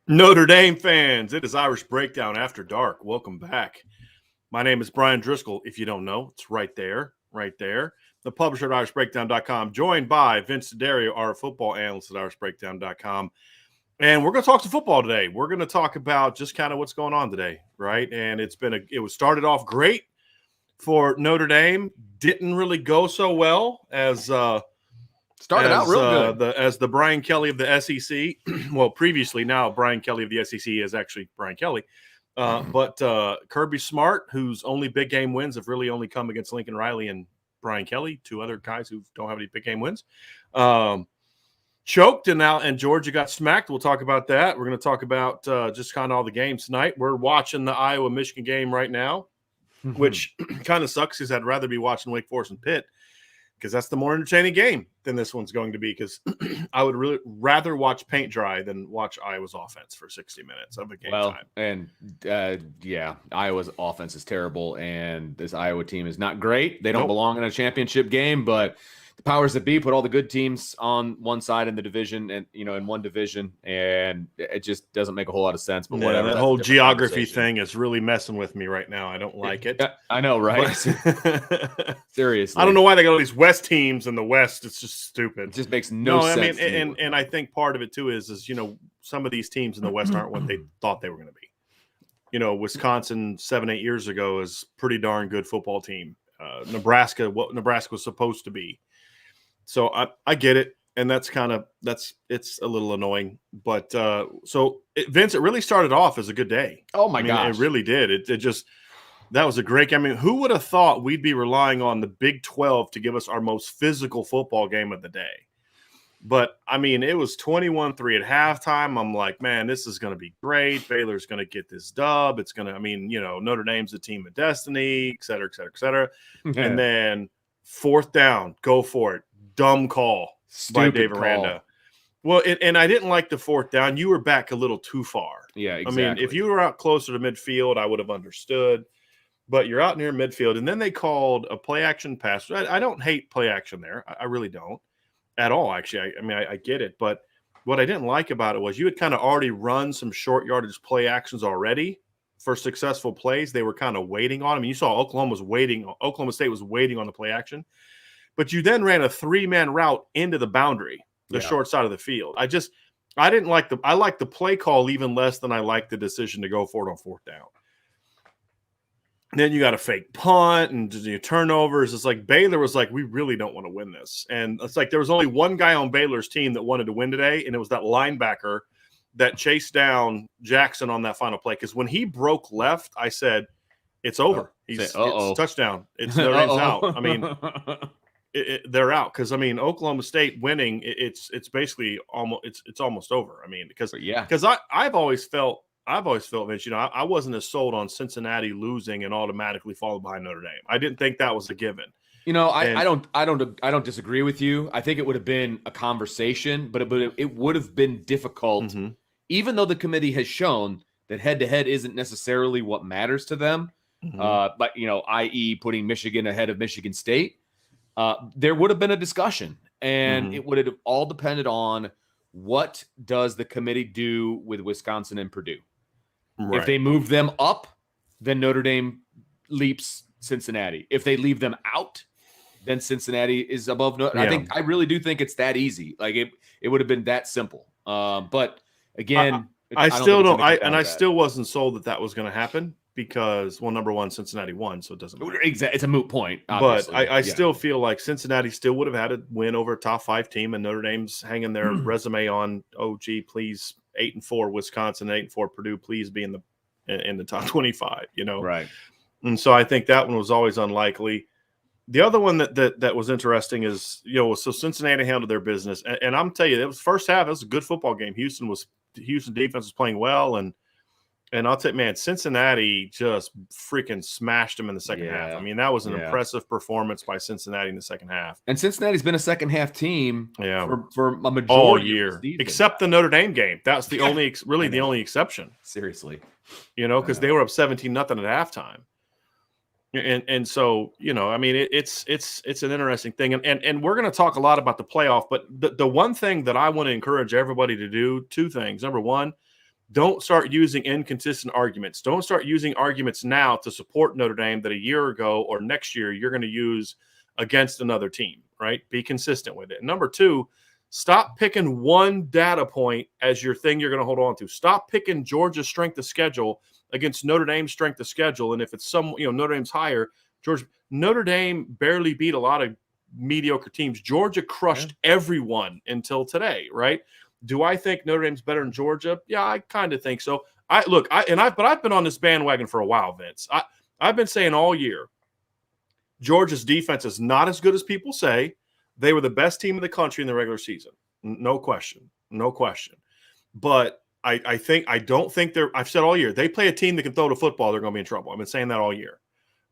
Notre Dame fans, it is Irish Breakdown After Dark. Welcome back. My name is Brian Driscoll. If you don't know, it's right there. The publisher at irishbreakdown.com, joined by Vince D'Addario, our football analyst at irishbreakdown.com. And we're going to talk some football today. We're going to talk about just kind of what's going on today, right? And it was started off great for Notre Dame. Didn't really go so well as Started out real good. As the Brian Kelly of the SEC. Well, previously, now Brian Kelly of the SEC is actually Brian Kelly. But Kirby Smart, whose only big game wins have really only come against Lincoln Riley and Brian Kelly, two other guys who don't have any big game wins, choked, and Georgia got smacked. We'll talk about that. We're going to talk about just kind of all the games tonight. We're watching the Iowa-Michigan game right now, which kind of sucks because I'd rather be watching Wake Forest and Pitt, because that's the more entertaining game than this one's going to be, because I would really rather watch paint dry than watch Iowa's offense for 60 minutes of a game time. And Iowa's offense is terrible, and this Iowa team is not great. They don't belong in a championship game, but the powers that be put all the good teams on one side in the division, and in one division, and it just doesn't make a whole lot of sense. But whatever. That whole geography thing is really messing with me right now. I don't like it. I know, right? Seriously, I don't know why they got all these West teams in the West. It's just stupid. It just makes no sense. I mean, and I think part of it too is some of these teams in the West aren't what they thought they were going to be. Wisconsin 7-8 years ago is pretty darn good football team. Nebraska, what Nebraska was supposed to be. So I get it, and it's a little annoying. But Vince, it really started off as a good day. Oh my gosh, it really did. That was a great game. I mean, who would have thought we'd be relying on the Big 12 to give us our most physical football game of the day? But I mean, it was 21-3 at halftime. I'm like, man, this is going to be great. Baylor's going to get this dub. It's going to, Notre Dame's a team of destiny, et cetera, et cetera, et cetera. And then fourth down, go for it. Dumb call by Dave Aranda. Well, and I didn't like the fourth down. You were back a little too far. Yeah, exactly. I mean, if you were out closer to midfield, I would have understood. But you're out near midfield, and then they called a play action pass. I don't hate play action there. I really don't at all, actually. I get it. But what I didn't like about it was you had kind of already run some short yardage play actions already for successful plays. They were kind of waiting on them. You saw Oklahoma State was waiting on the play action. But you then ran a 3-man route into the boundary, the short side of the field. I didn't like I liked the play call even less than I liked the decision to go for it on fourth down. And then you got a fake punt and turnovers. It's like Baylor was like, we really don't want to win this. And it's like there was only one guy on Baylor's team that wanted to win today, and it was that linebacker that chased down Jackson on that final play. Because when he broke left, I said, it's over. It's touchdown. It's Notre Dame's out. I mean, they're out, because Oklahoma State winning, it's basically almost over. I mean, because I've always felt, Vince, I wasn't as sold on Cincinnati losing and automatically falling behind Notre Dame. I didn't think that was a given. I don't disagree with you. I think it would have been a conversation, but it would have been difficult, even though the committee has shown that head-to-head isn't necessarily what matters to them. But i.e. putting Michigan ahead of Michigan State. There would have been a discussion, and it would have all depended on what does the committee do with Wisconsin and Purdue. Right. If they move them up, then Notre Dame leaps Cincinnati. If they leave them out, then Cincinnati is above. I really do think it's that easy. Like it would have been that simple. But again, I still wasn't sold that was going to happen. Because, well, number one, Cincinnati won, so it doesn't matter. Exactly. It's a moot point, obviously. But I still feel like Cincinnati still would have had a win over a top 5 team, and Notre Dame's hanging their resume on, please, 8-4 Wisconsin, 8-4 Purdue, please be in the top 25, Right. And so I think that one was always unlikely. The other one that was interesting is, so Cincinnati handled their business, and I'm telling you, it was first half. It was a good football game. Houston defense was playing well, and I'll tell you, man, Cincinnati just freaking smashed them in the second half. I mean, that was an impressive performance by Cincinnati in the second half. And Cincinnati's been a second half team for a majority all year, of the season. Except the Notre Dame game. That's the only exception. Seriously, because they were up 17-0 at halftime. And so, I mean, it's an interesting thing. And we're going to talk a lot about the playoff, but the one thing that I want to encourage everybody to do, two things. Number one, don't start using inconsistent arguments. Don't start using arguments now to support Notre Dame that a year ago or next year you're going to use against another team, right? Be consistent with it. Number two, stop picking one data point as your thing you're going to hold on to. Stop picking Georgia's strength of schedule against Notre Dame's strength of schedule. And if it's Notre Dame's higher, Notre Dame barely beat a lot of mediocre teams. Georgia crushed everyone until today, right? Do I think Notre Dame's better than Georgia? Yeah, I kind of think so. But I've been on this bandwagon for a while, Vince. I've been saying all year, Georgia's defense is not as good as people say. They were the best team in the country in the regular season. No question. But I've said all year, they play a team that can throw the football, they're going to be in trouble. I've been saying that all year,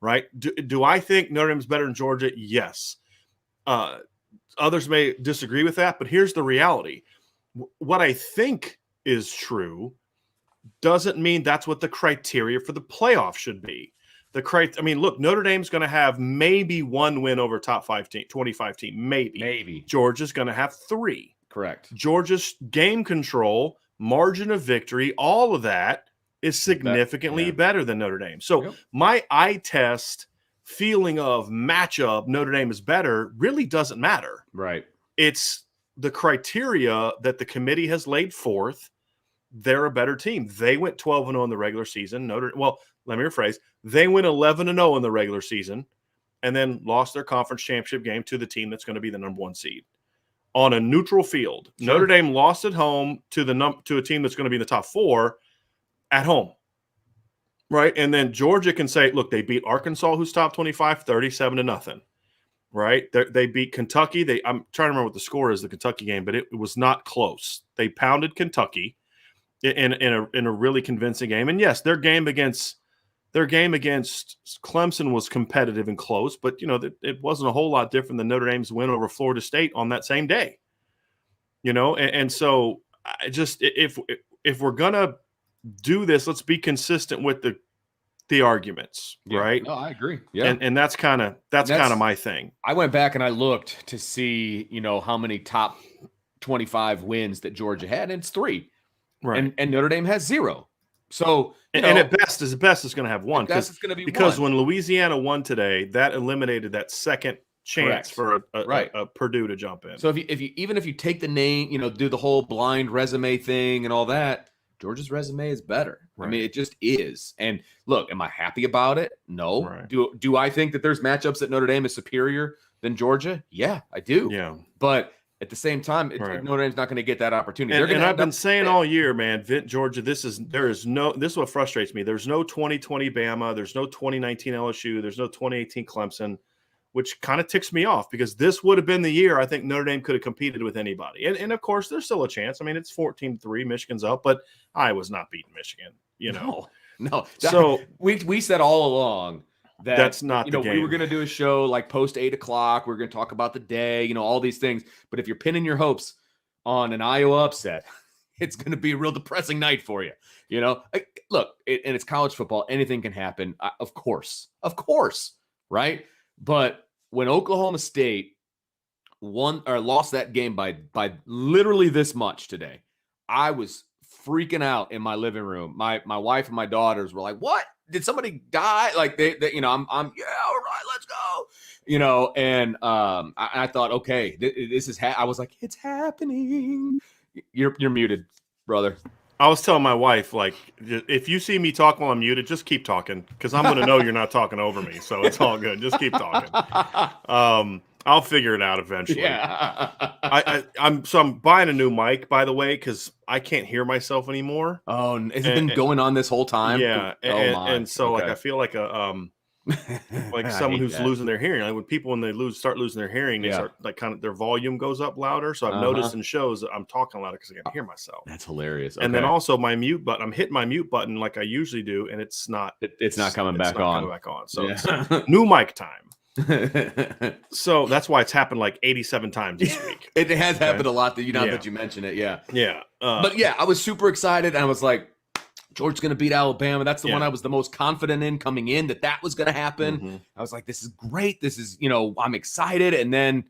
right? Do I think Notre Dame's better than Georgia? Yes. Others may disagree with that, but here's the reality. What I think is true doesn't mean that's what the criteria for the playoff should be. Look, Notre Dame's going to have maybe one win over top 25 team, maybe. Georgia's going to have 3. Correct. Georgia's game control, margin of victory, all of that is significantly better than Notre Dame. So my eye test feeling of matchup, Notre Dame is better, really doesn't matter. Right. It's the criteria that the committee has laid forth. They're a better team. They went 12-0 in the regular season. Let me rephrase. They went 11-0 in the regular season and then lost their conference championship game to the team that's going to be the number 1 seed on a neutral field. Sure. Notre Dame lost at home to a team that's going to be in the top 4 at home. Right. And then Georgia can say, look, they beat Arkansas, who's top 25, 37-0. Right. They beat Kentucky. I'm trying to remember what the score is, the Kentucky game, but it was not close. They pounded Kentucky in a really convincing game. And yes, their game against Clemson was competitive and close, but it wasn't a whole lot different than Notre Dame's win over Florida State on that same day. And so I just, if we're gonna do this, let's be consistent with the arguments, right? No, I agree. Yeah, and that's kind of my thing. I went back and I looked to see how many top 25 wins that Georgia had, and it's 3, right? And Notre Dame has 0. So and at best is going to have 1 because when Louisiana won today, that eliminated that second chance for a Purdue to jump in. So if you take the name, do the whole blind resume thing and all that, Georgia's resume is better. Right. I mean, it just is. And look, am I happy about it? No. Right. Do I think that there's matchups that Notre Dame is superior than Georgia? Yeah, I do. Yeah. But at the same time, Notre Dame's not going to get that opportunity. And I've been saying all year, man, Georgia, this is what frustrates me. There's no 2020 Bama. There's no 2019 LSU. There's no 2018 Clemson, which kind of ticks me off because this would have been the year I think Notre Dame could have competed with anybody. And of course, there's still a chance. I mean, it's 14-3, Michigan's up, but Iowa's not beating Michigan, No. So we said all along that's not the game. We were going to do a show like post 8 o'clock. We're going to talk about the day, all these things. But if you're pinning your hopes on an Iowa upset, it's going to be a real depressing night for you. Look, and it's college football. Anything can happen. Of course, right? But when Oklahoma State won or lost that game by literally this much today, I was freaking out in my living room. My wife and my daughters were like, "What? Did somebody die?" Like they I'm yeah, all right, let's go. And I thought, okay, this is I was like, it's happening. You're muted, brother. I was telling my wife, like, if you see me talk while I'm muted, just keep talking because I'm going to know you're not talking over me. So it's all good. Just keep talking. I'll figure it out eventually. Yeah. I'm buying a new mic, by the way, because I can't hear myself anymore. Oh, has it been going on this whole time? Yeah. And so like I feel like like I someone hate who's that. losing their hearing. Like when they start losing their hearing, they Yeah. start like kind of their volume goes up louder. So I've noticed in shows that I'm talking louder because I can't hear myself. That's hilarious. And then also my mute button, I'm hitting my mute button like I usually do, and it's not coming back on. So Yeah. it's new mic time. So that's why it's happened like 87 times this week. It has happened a lot that you mention it. Yeah. Yeah. But yeah, I was super excited. And I was like, Georgia's going to beat Alabama. That's the one I was the most confident in coming in that was going to happen. I was like, this is great. This is, I'm excited. And then,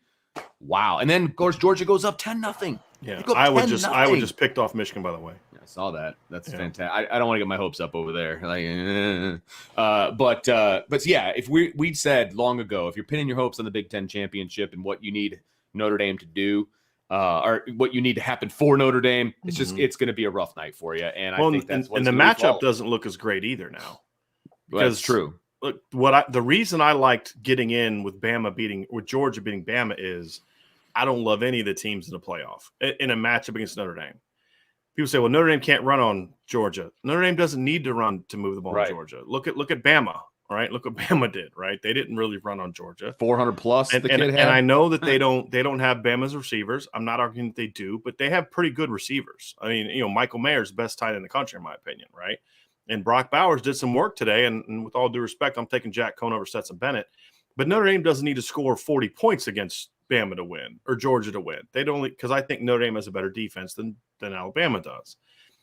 wow. And then, of course, Georgia goes up 10-0. Yeah. I would just picked off Michigan, by the way. I saw that. That's fantastic. I don't want to get my hopes up over there. But yeah, if we'd said long ago, if you're pinning your hopes on the Big Ten championship and what you need Notre Dame to do, or what you need to happen for Notre Dame, it's going to be a rough night for you. And I think that's and the matchup doesn't look as great either now. That's true. Look, the reason I liked getting in with Georgia beating Bama is I don't love any of the teams in the playoff in a matchup against Notre Dame. People say, well, Notre Dame can't run on Georgia. Notre Dame doesn't need to run to move the ball on Georgia. Look at Bama, all right? Look what Bama did, right? They didn't really run on Georgia. 400 plus and I know that they don't have Bama's receivers. I'm not arguing that they do, but they have pretty good receivers. I mean, Michael Mayer's the best tight end in the country, in my opinion, right? And Brock Bowers did some work today, and with all due respect, I'm taking Jack Cohn over Stetson Bennett. But Notre Dame doesn't need to score 40 points against Bama to win or Georgia to win. Because I think Notre Dame has a better defense than Alabama does.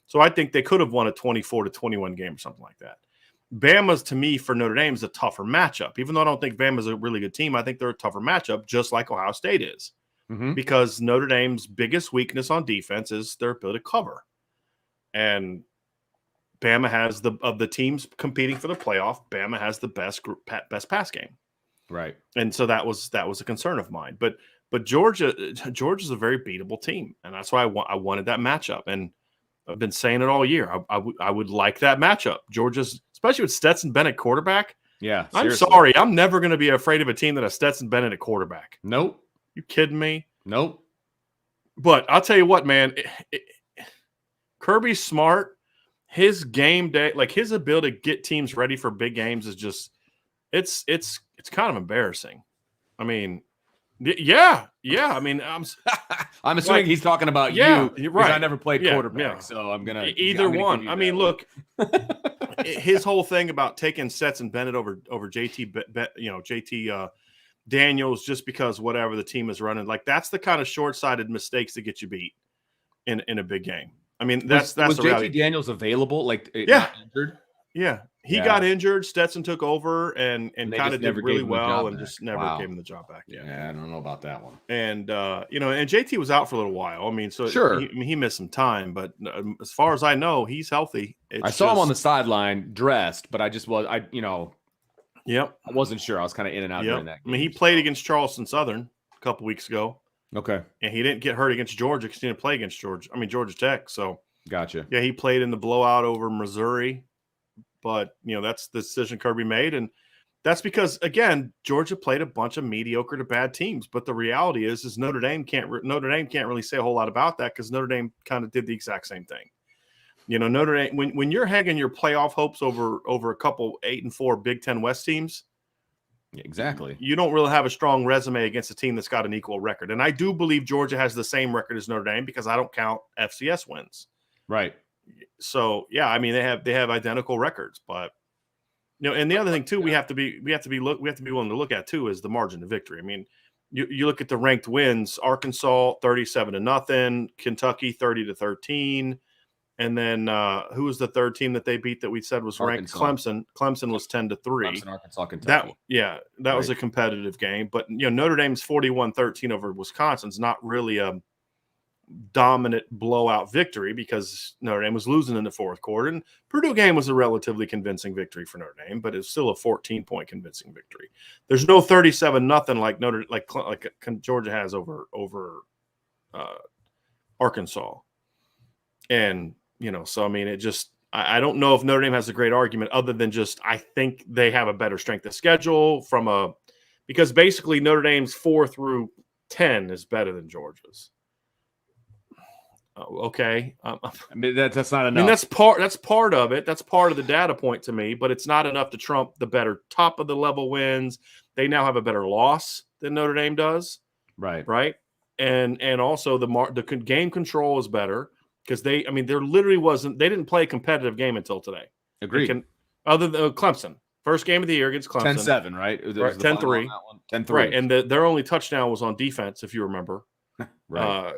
So I think they could have won a 24-21 game or something like that. Bama's, to me, for Notre Dame, is a tougher matchup. Even though I don't think Bama's a really good team, I think they're a tougher matchup, just like Ohio State is. Because Notre Dame's biggest weakness on defense is their ability to cover. And Bama has of the teams competing for the playoff, Bama has the best pass game. Right. And so that was a concern of mine. But Georgia's a very beatable team, and that's why I wanted that matchup. And I've been saying it all year. I would like that matchup. Georgia's, especially with Stetson Bennett quarterback. Yeah, seriously. I'm sorry. I'm never going to be afraid of a team that has Stetson Bennett at quarterback. Nope. You kidding me? Nope. But I'll tell you what, man. Kirby's smart. His game day, like his ability to get teams ready for big games, is just it's kind of embarrassing. I mean, yeah. I mean, I'm assuming he's talking about you. Right. I never played quarterback, so I'm gonna either one. I mean, look, his whole thing about taking Stetson Bennett over JT Daniels just because whatever the team is running, like that's the kind of short-sighted mistakes that get you beat in a big game. I mean, that's was the JT reality. Daniels available? Like, not injured? Yeah, he got injured. Stetson took over and kind of did really well, and just never gave him the job back. Yeah, I don't know about that one. And and JT was out for a little while. I mean, so he missed some time, but as far as I know, he's healthy. I saw him on the sideline dressed, but I wasn't sure. I was kind of in and out during that game. I mean, he played against Charleston Southern a couple weeks ago. Okay. And he didn't get hurt against Georgia because he didn't play against Georgia Tech. So gotcha. Yeah, he played in the blowout over Missouri. But, that's the decision Kirby made. And that's because, again, Georgia played a bunch of mediocre to bad teams. But the reality is Notre Dame can't really say a whole lot about that because Notre Dame kind of did the exact same thing. Notre Dame, when you're hanging your playoff hopes over a couple 8-4 Big Ten West teams, exactly, you don't really have a strong resume against a team that's got an equal record. And I do believe Georgia has the same record as Notre Dame because I don't count FCS wins. Right. So yeah, I mean they have identical records, but and the other thing too, we have to be willing to look at too is the margin of victory. I mean, you look at the ranked wins: Arkansas 37-0, Kentucky 30-13, and then who was the third team that they beat that we said was ranked? Clemson. Clemson was 10-3. Clemson, Arkansas, Kentucky. That was a competitive game, but Notre Dame's 41-13 over Wisconsin's not really a dominant blowout victory because Notre Dame was losing in the fourth quarter, and Purdue game was a relatively convincing victory for Notre Dame, but it's still a 14-point convincing victory. There's no 37-0 like Georgia has over Arkansas, and so I mean it just I don't know if Notre Dame has a great argument other than just I think they have a better strength of schedule because basically Notre Dame's 4 through 10 is better than Georgia's. Okay. I mean, that's not enough. I mean, that's part of it. That's part of the data point to me, but it's not enough to trump the better top of the level wins. They now have a better loss than Notre Dame does. Right. And also the game control is better because there literally wasn't, they didn't play a competitive game until today. Agreed. Other than Clemson. First game of the year against Clemson. 10-7, right? It was the 10-3. 10-3. Right. And their only touchdown was on defense, if you remember. Right.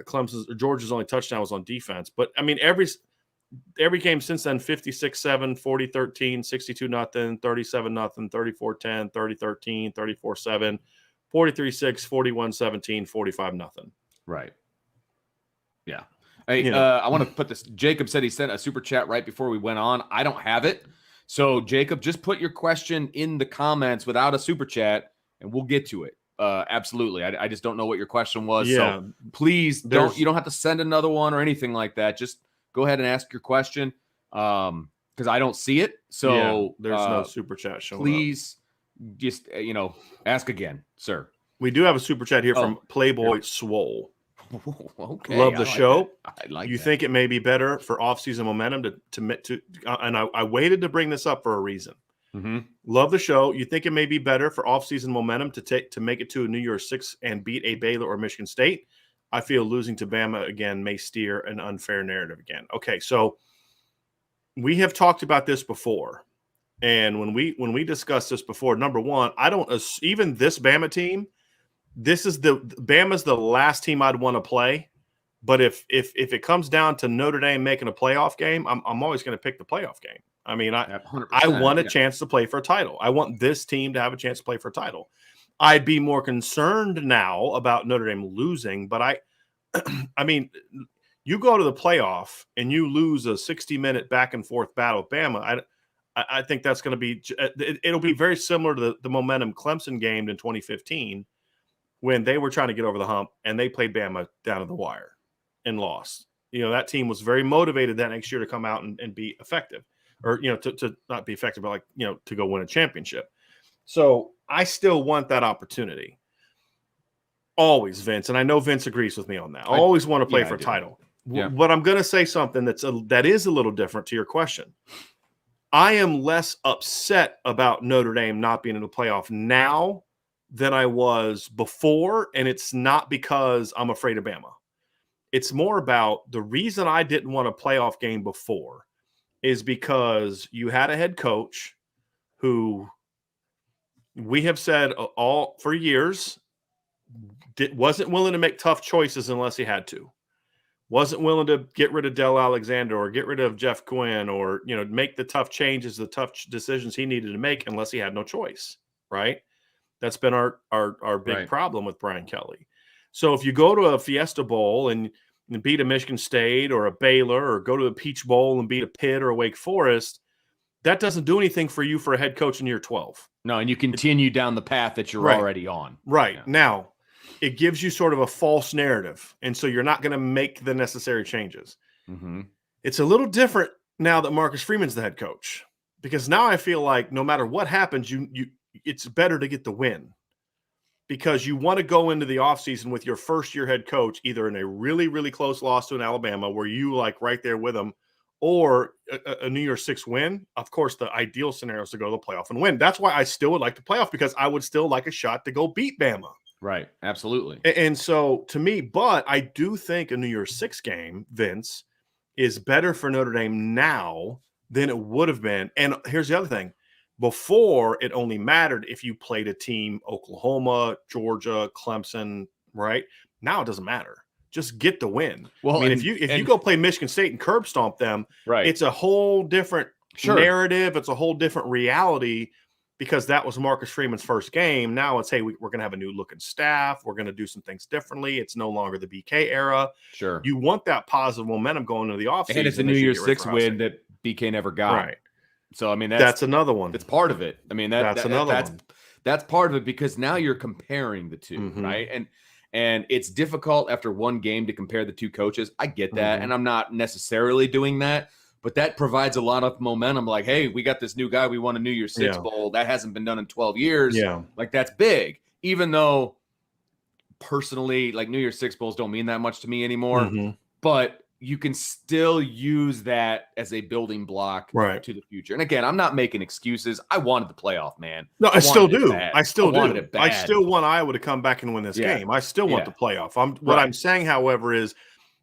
Georgia's only touchdown was on defense. But I mean, every game since then, 56-7, 40-13, 62-0, 37-0, 34-10, 30-13, 34-7, 43-6, 41-17, 45-0. Right. Yeah. Hey, I want to put this. Jacob said he sent a super chat right before we went on. I don't have it. So, Jacob, just put your question in the comments without a super chat, and we'll get to it. Absolutely. I just don't know what your question was. Yeah. So please you don't have to send another one or anything like that. Just go ahead and ask your question. Because I don't see it. So there's no super chat showing please up. Just ask again, sir. We do have a super chat here from Playboy Swole. Okay. Love the show. I like you that. think it may be better for off-season momentum to and I waited to bring this up for a reason. Mm-hmm. Love the show. You think it may be better for off-season momentum to make it to a New Year's 6 and beat a Baylor or Michigan State? I feel losing to Bama again may steer an unfair narrative again. Okay, so we have talked about this before, and when we discussed this before, number one, I don't even this Bama team. Bama's the last team I'd want to play. But if it comes down to Notre Dame making a playoff game, I'm always going to pick the playoff game. I mean, I want a chance to play for a title. I want this team to have a chance to play for a title. I'd be more concerned now about Notre Dame losing, but I mean, you go to the playoff and you lose a 60-minute back and forth battle with Bama. I think that's going to be it'll be very similar to the momentum Clemson gained in 2015 when they were trying to get over the hump and they played Bama down to the wire and lost. That team was very motivated that next year to come out and be effective. Or, to not be effective, but to go win a championship. So I still want that opportunity. Always, Vince. And I know Vince agrees with me on that. I always want to play for a title. Yeah. But I'm going to say something that is a little different to your question. I am less upset about Notre Dame not being in the playoff now than I was before. And it's not because I'm afraid of Bama. It's more about the reason I didn't want a playoff game before is because you had a head coach who we have said all for years wasn't willing to make tough choices unless he had to. Wasn't willing to get rid of Del Alexander or get rid of Jeff Quinn or make the tough changes, the tough decisions he needed to make unless he had no choice. Right? That's been our big problem with Brian Kelly. So if you go to a Fiesta Bowl and beat a Michigan State or a Baylor or go to the Peach Bowl and beat a Pitt or a Wake Forest, that doesn't do anything for you for a head coach in year 12. No, and you continue down the path that you're already on. Right. Yeah. Now, it gives you sort of a false narrative, and so you're not going to make the necessary changes. Mm-hmm. It's a little different now that Marcus Freeman's the head coach, because now I feel like no matter what happens, it's better to get the win. Because you want to go into the offseason with your first-year head coach either in a really, really close loss to an Alabama where you right there with them or a New Year's 6 win. Of course, the ideal scenario is to go to the playoff and win. That's why I still would like the playoff because I would still like a shot to go beat Bama. Right. Absolutely. And so to me, but I do think a New Year's 6 game, Vince, is better for Notre Dame now than it would have been. And here's the other thing. Before, it only mattered if you played a team, Oklahoma, Georgia, Clemson, right? Now it doesn't matter. Just get the win. Well, I mean, if you go play Michigan State and curb stomp them, it's a whole different narrative. It's a whole different reality because that was Marcus Freeman's first game. Now it's, hey, we're going to have a new looking staff. We're going to do some things differently. It's no longer the BK era. Sure. You want that positive momentum going into the offseason. And it's a New Year's 6 win that BK never got. Right. So, I mean, that's another one. That's part of it. I mean, that's another one. That's part of it because now you're comparing the two, right? And it's difficult after one game to compare the two coaches. I get that. And I'm not necessarily doing that, but that provides a lot of momentum. Like, hey, we got this new guy. We won a New Year's 6 bowl. That hasn't been done in 12 years. Yeah. Like, that's big. Even though personally, like, New Year's 6 bowls don't mean that much to me anymore. But you can still use that as a building block to the future. And again, I'm not making excuses. I wanted the playoff, man. No, I still do. I still wanted it bad. I still want Iowa to come back and win this game. I still want the playoff. What I'm saying, however, is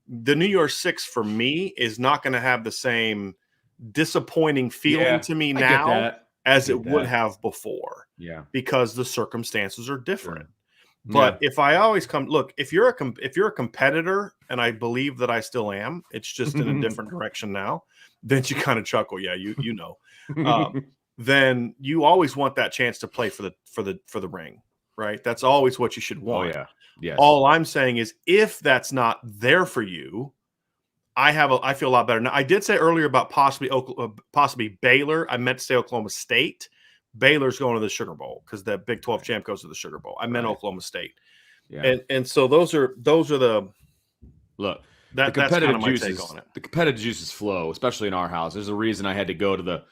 the New Year's Six for me is not going to have the same disappointing feeling to me now as it would have before. Yeah, because the circumstances are different. But if I always if you're a competitor, and I believe that I still am, it's just in a different direction now. Then you kind of chuckle, you know. Then you always want that chance to play for the ring, right? That's always what you should want. Oh yeah, yes. All I'm saying is, if that's not there for you, I feel a lot better now. I did say earlier about possibly Baylor. I meant to say Oklahoma State. Baylor's going to the Sugar Bowl because the Big 12 champ goes to the Sugar Bowl. I meant Oklahoma State. Yeah. And so those are the look. That's kind of my take on it. The competitive juices flow, especially in our house. There's a reason I had to go to the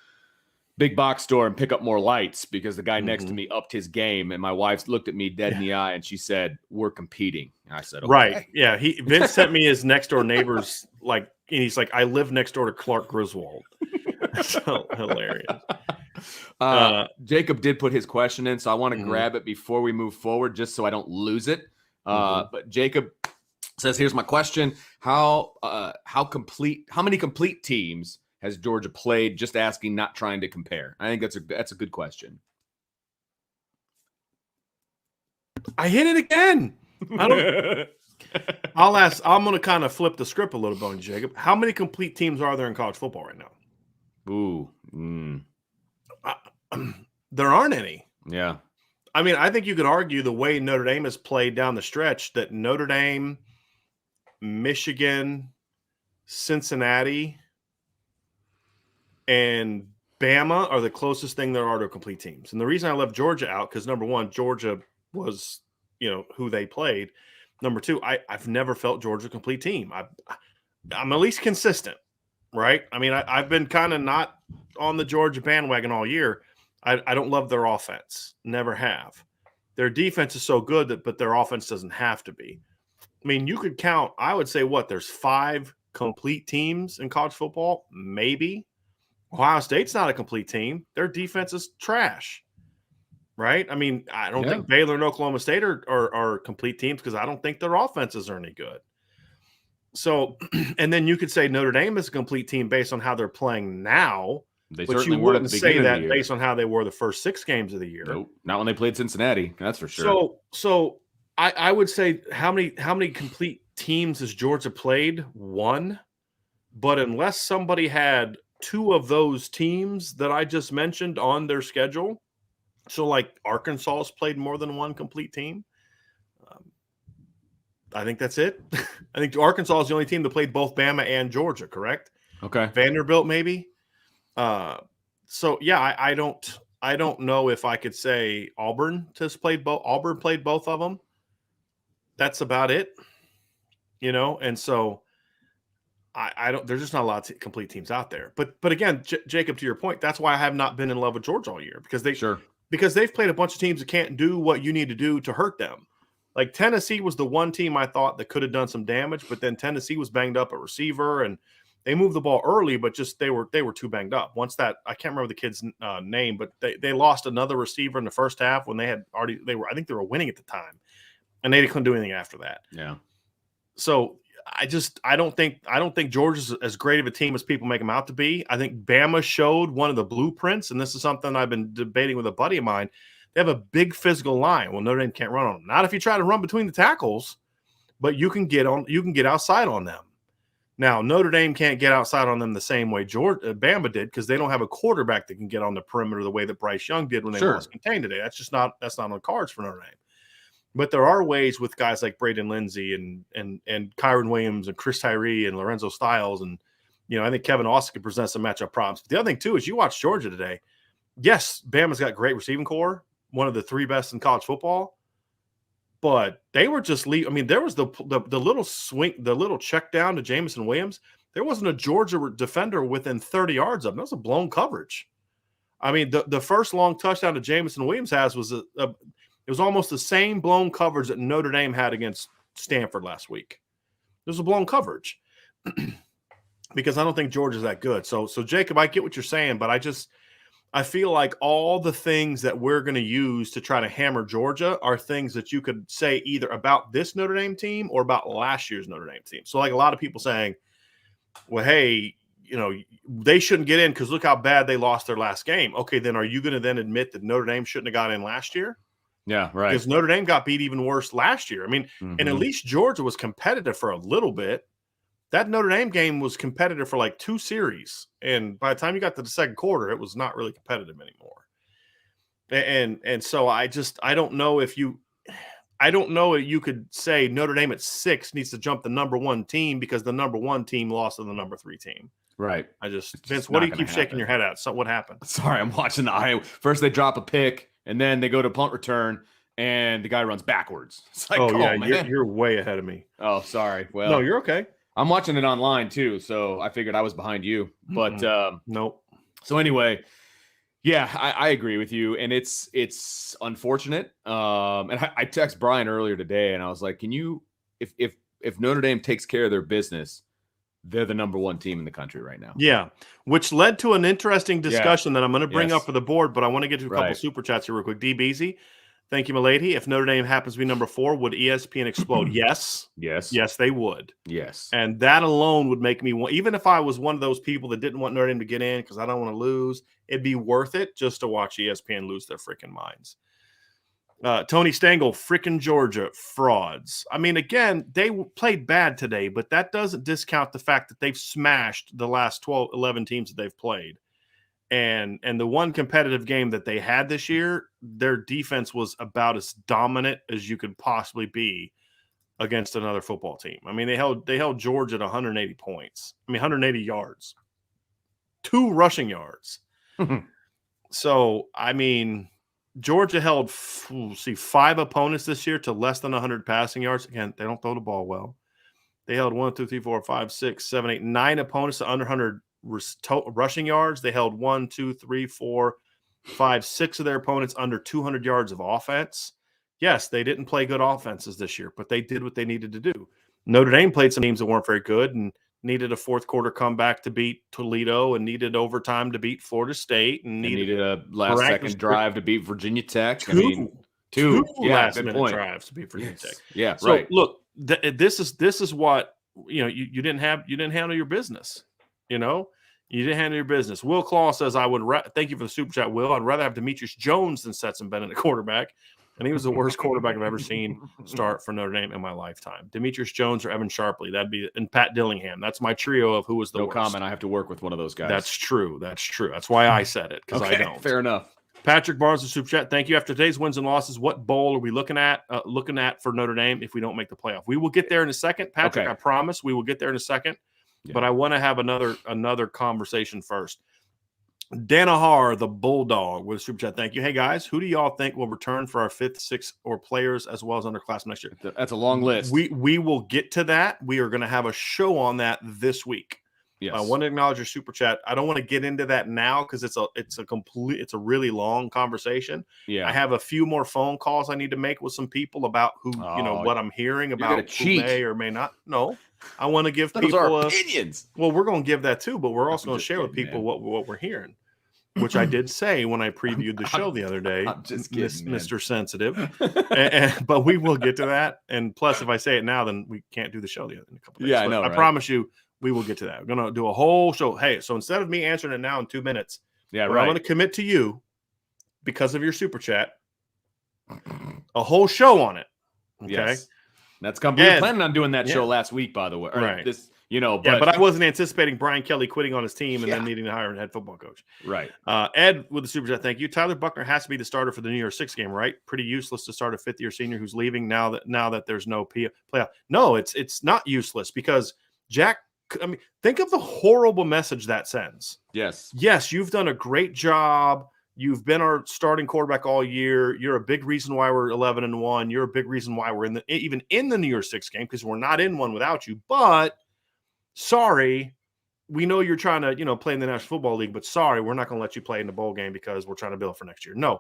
big box store and pick up more lights because the guy next to me upped his game, and my wife looked at me dead in the eye and she said, "We're competing." And I said, "Okay." Right. Yeah. Vince sent me his next door neighbors, and he's like, "I live next door to Clark Griswold." So hilarious. Jacob did put his question in, so I want to grab it before we move forward, just so I don't lose it. But Jacob says, "Here's my question: How many complete teams has Georgia played?" Just asking, not trying to compare. I think that's a good question. I hit it again. I'll ask. I'm going to kind of flip the script a little bit on Jacob. How many complete teams are there in college football right now? Ooh. There aren't any. Yeah. I mean, I think you could argue the way Notre Dame has played down the stretch that Notre Dame, Michigan, Cincinnati, and Bama are the closest thing there are to complete teams. And the reason I left Georgia out, because number one, Georgia was, who they played. Number two, I've never felt Georgia a complete team. I'm at least consistent, right? I mean, I've been kind of not on the Georgia bandwagon all year. I don't love their offense. Never have. Their defense is so good but their offense doesn't have to be. I mean, you could count, I would say, there's 5 complete teams in college football? Maybe. Ohio State's not a complete team. Their defense is trash, right? I mean, I don't think Baylor and Oklahoma State are complete teams because I don't think their offenses are any good. So, and then you could say Notre Dame is a complete team based on how they're playing now. But you wouldn't say that based on how they were the first 6 games of the year. Nope, not when they played Cincinnati. That's for sure. So I would say how many complete teams has Georgia played? 1. But unless somebody had 2 of those teams that I just mentioned on their schedule, so like Arkansas has played more than 1 complete team. I think that's it. I think Arkansas is the only team that played both Bama and Georgia, correct? Okay. Vanderbilt maybe. So yeah, I don't know if I could say Auburn played both of them. That's about it, and so I don't. There's just not a lot of complete teams out there. But again, Jacob, to your point, that's why I have not been in love with Georgia all year because they've played a bunch of teams that can't do what you need to do to hurt them. Like Tennessee was the one team I thought that could have done some damage, but then Tennessee was banged up at receiver and they moved the ball early, but just they were too banged up. Once that, I can't remember the kid's name, but they lost another receiver in the first half when I think they were winning at the time, and they couldn't do anything after that. Yeah. So I don't think Georgia's as great of a team as people make them out to be. I think Bama showed one of the blueprints, and this is something I've been debating with a buddy of mine. They have a big physical line. Well, Notre Dame can't run on them. Not if you try to run between the tackles, but you can get outside on them. Now, Notre Dame can't get outside on them the same way Bama did because they don't have a quarterback that can get on the perimeter the way that Bryce Young did when they lost contained today. That's not on the cards for Notre Dame. But there are ways with guys like Braden Lindsey and Kyron Williams and Chris Tyree and Lorenzo Styles and I think Kevin Austin could present some matchup problems. But the other thing too is you watch Georgia today. Yes, Bama's got great receiving core, one of the 3 best in college football. But they were just there was the little swing, the little check down to Jamison Williams. There wasn't a Georgia defender within 30 yards of him. That was a blown coverage. I mean, the first long touchdown to Jamison Williams was it was almost the same blown coverage that Notre Dame had against Stanford last week. It was a blown coverage. because I don't think Georgia's that good. So Jacob, I get what you're saying, but I feel like all the things that we're going to use to try to hammer Georgia are things that you could say either about this Notre Dame team or about last year's Notre Dame team. So like a lot of people saying, well, hey, they shouldn't get in because look how bad they lost their last game. Okay, then are you going to then admit that Notre Dame shouldn't have got in last year? Yeah, right. Because Notre Dame got beat even worse last year. I mean, and at least Georgia was competitive for a little bit. That Notre Dame game was competitive for like 2 series. And by the time you got to the second quarter, it was not really competitive anymore. And so I don't know if you could say Notre Dame at 6 needs to jump the number 1 team because the number 1 team lost to the number 3 team. Right. Vince, what do you keep shaking your head at? So what happened? Sorry, I'm watching the Iowa. First they drop a pick and then they go to punt return and the guy runs backwards. It's like, man. You're way ahead of me. Oh, sorry. Well, no, you're okay. I'm watching it online too, so I figured I was behind you. But nope. So anyway, yeah, I agree with you, and it's unfortunate. And I text Brian earlier today, and I was like, "Can you, if Notre Dame takes care of their business, they're the number 1 team in the country right now." Yeah, which led to an interesting discussion that I'm going to bring up for the board, but I want to get to a couple super chats here real quick. D. Beasy, thank you, milady. If Notre Dame happens to be number 4, would ESPN explode? Yes, they would. Yes, and that alone would make me want. Even if I was one of those people that didn't want Notre Dame to get in because I don't want to lose, it'd be worth it just to watch ESPN lose their freaking minds. Tony Stengel, freaking Georgia frauds. I mean, again, they played bad today, but that doesn't discount the fact that they've smashed the last 11 teams that they've played. And the one competitive game that they had this year, their defense was about as dominant as you could possibly be against another football team. I mean, they held Georgia at 180 points. I mean, 180 yards, 2 rushing yards. So, I mean, Georgia held 5 opponents this year to less than 100 passing yards. Again, they don't throw the ball well. They held 1, 2, 3, 4, 5, 6, 7, 8, 9 opponents to under 100 rushing yards. They held 1, 2, 3, 4, 5, 6 of their opponents under 200 yards of offense. Yes, they didn't play good offenses this year, but they did what they needed to do. Notre Dame played some teams that weren't very good and needed a fourth quarter comeback to beat Toledo and needed overtime to beat Florida State and needed a last second drive to beat Virginia Tech. Two last minute drives to beat Virginia Tech. Yeah, so, right. Look, this is what you didn't handle your business. You didn't handle your business. Will Claw says, "I would thank you for the super chat, Will. I'd rather have Demetrius Jones than Stetson Bennett at quarterback." And he was the worst quarterback I've ever seen start for Notre Dame in my lifetime. Demetrius Jones or Evan Sharpley. That'd be, and Pat Dillingham. That's my trio of who was the worst. No comment. I have to work with one of those guys. That's true. That's why I said it, because I don't. Fair enough. Patrick Barnes of Super Chat. Thank you. After today's wins and losses, what bowl are we looking at for Notre Dame if we don't make the playoff? We will get there in a second, Patrick. I promise we will get there in a second. Yeah. But I want to have another conversation first. Danahar, the Bulldog, with a super chat. Thank you. Hey, guys, who do y'all think will return for our 5th, 6th, or players as well as underclassmen next year? That's a long list. We will get to that. We are going to have a show on that this week. Yes. I want to acknowledge your super chat. I don't want to get into that now because it's a really long conversation. Yeah. I have a few more phone calls I need to make with some people about who what I'm hearing about who may or may not. No. I want to give people our opinions. Well, we're going to give that too, but we're also going to share with people what we're hearing, which I did say when I previewed the show the other day, Mr. Sensitive. But we will get to that. And plus, if I say it now, then we can't do the show in a couple of days. Yeah, I know. I promise you, we will get to that. We're going to do a whole show. Hey, so instead of me answering it now in 2 minutes, I'm going to commit to you because of your super chat, a whole show on it. Okay. Yes. That's coming. We were planning on doing that show last week, by the way. Right. But I wasn't anticipating Brian Kelly quitting on his team and then needing to hire a head football coach. Right. Ed with the super chat. Thank you. Tyler Buckner has to be the starter for the New Year's 6 game, right? Pretty useless to start a 5th-year senior who's leaving now that there's no playoff. No, it's not useless because Jack. I mean, think of the horrible message that sends. Yes. Yes, you've done a great job. You've been our starting quarterback all year. You're a big reason why we're 11-1. You're a big reason why we're even in the New Year's 6 game because we're not in one without you. But sorry, we know you're trying to play in the National Football League. But sorry, we're not going to let you play in the bowl game because we're trying to build for next year. No,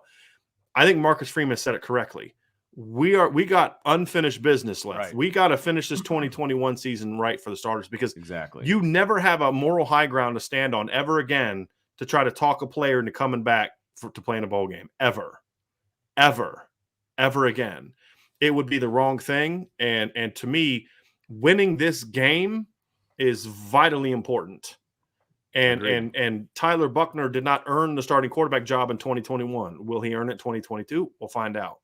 I think Marcus Freeman said it correctly. we got unfinished business left. Right. We got to finish this 2021 season right for the starters, because Exactly. you never have a moral high ground to stand on ever again to try to talk a player into coming back to play in a bowl game ever again. It would be the wrong thing. And to me, winning this game is vitally important. And Tyler Buchner did not earn the starting quarterback job in 2021. Will he earn it in 2022? We'll find out.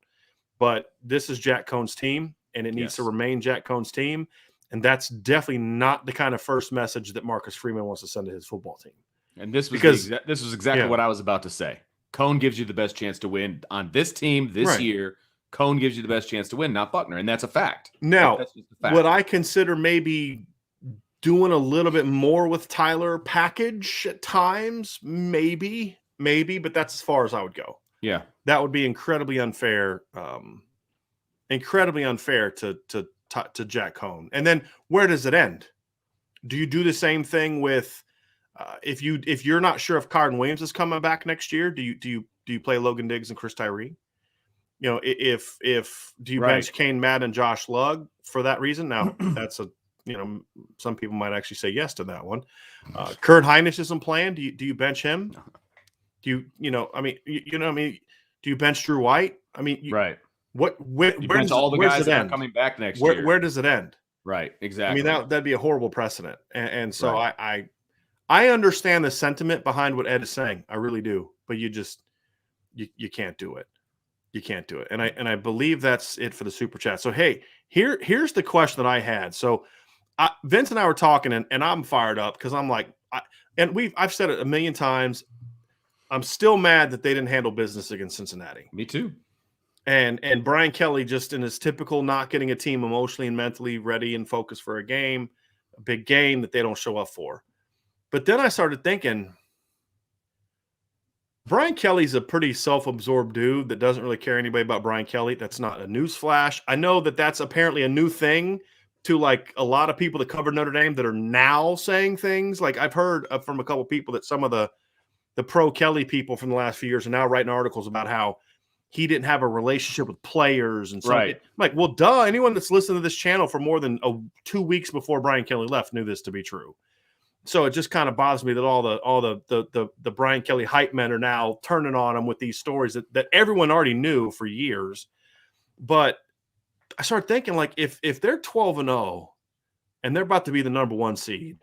But this is Jack Cohn's team, and it needs to remain Jack Cohn's team. And that's definitely not the kind of first message that Marcus Freeman wants to send to his football team. And this was exactly what I was about to say. Cohn gives you the best chance to win on this team this year. Cohn gives you the best chance to win, not Buchner, and that's a fact. Now, that's just a fact. Would I consider maybe doing a little bit more with Tyler package at times? Maybe, but that's as far as I would go. Yeah, that would be incredibly unfair. Incredibly unfair to Jack Cohn. And then where does it end? Do you do the same thing with if you're not sure if Carden Williams is coming back next year? Do you play Logan Diggs and Chris Tyree? You know, if do you bench Kane Matt and Josh Lugg for that reason? Now that's some people might actually say yes to that one. Kurt Hinish isn't playing. Do you bench him? Do do you bench Drew White? I mean, where does all the guys that are coming back next year? Where does it end? Right, exactly. I mean, that'd be a horrible precedent. And so I understand the sentiment behind what Ed is saying. I really do. But you can't do it. You can't do it. And I believe that's it for the super chat. So hey, here's the question that I had. So Vince and I were talking, and I'm fired up because I'm like, I've said it a million times. I'm still mad that they didn't handle business against Cincinnati. Me too. And Brian Kelly, just in his typical not getting a team emotionally and mentally ready and focused for a big game that they don't show up for. But then I started thinking, Brian Kelly's a pretty self-absorbed dude that doesn't really care anybody about Brian Kelly. That's not a news flash. I know that that's apparently a new thing to like a lot of people that cover Notre Dame that are now saying things. Like I've heard from a couple of people that some of the pro Kelly people from the last few years are now writing articles about how he didn't have a relationship with players and something. I'm like, well, duh. Anyone that's listened to this channel for more than 2 weeks before Brian Kelly left knew this to be true. So it just kind of bothers me that all the Brian Kelly hype men are now turning on him with these stories that everyone already knew for years. But I started thinking, like, if they're 12-0 and they're about to be the number 1 seed,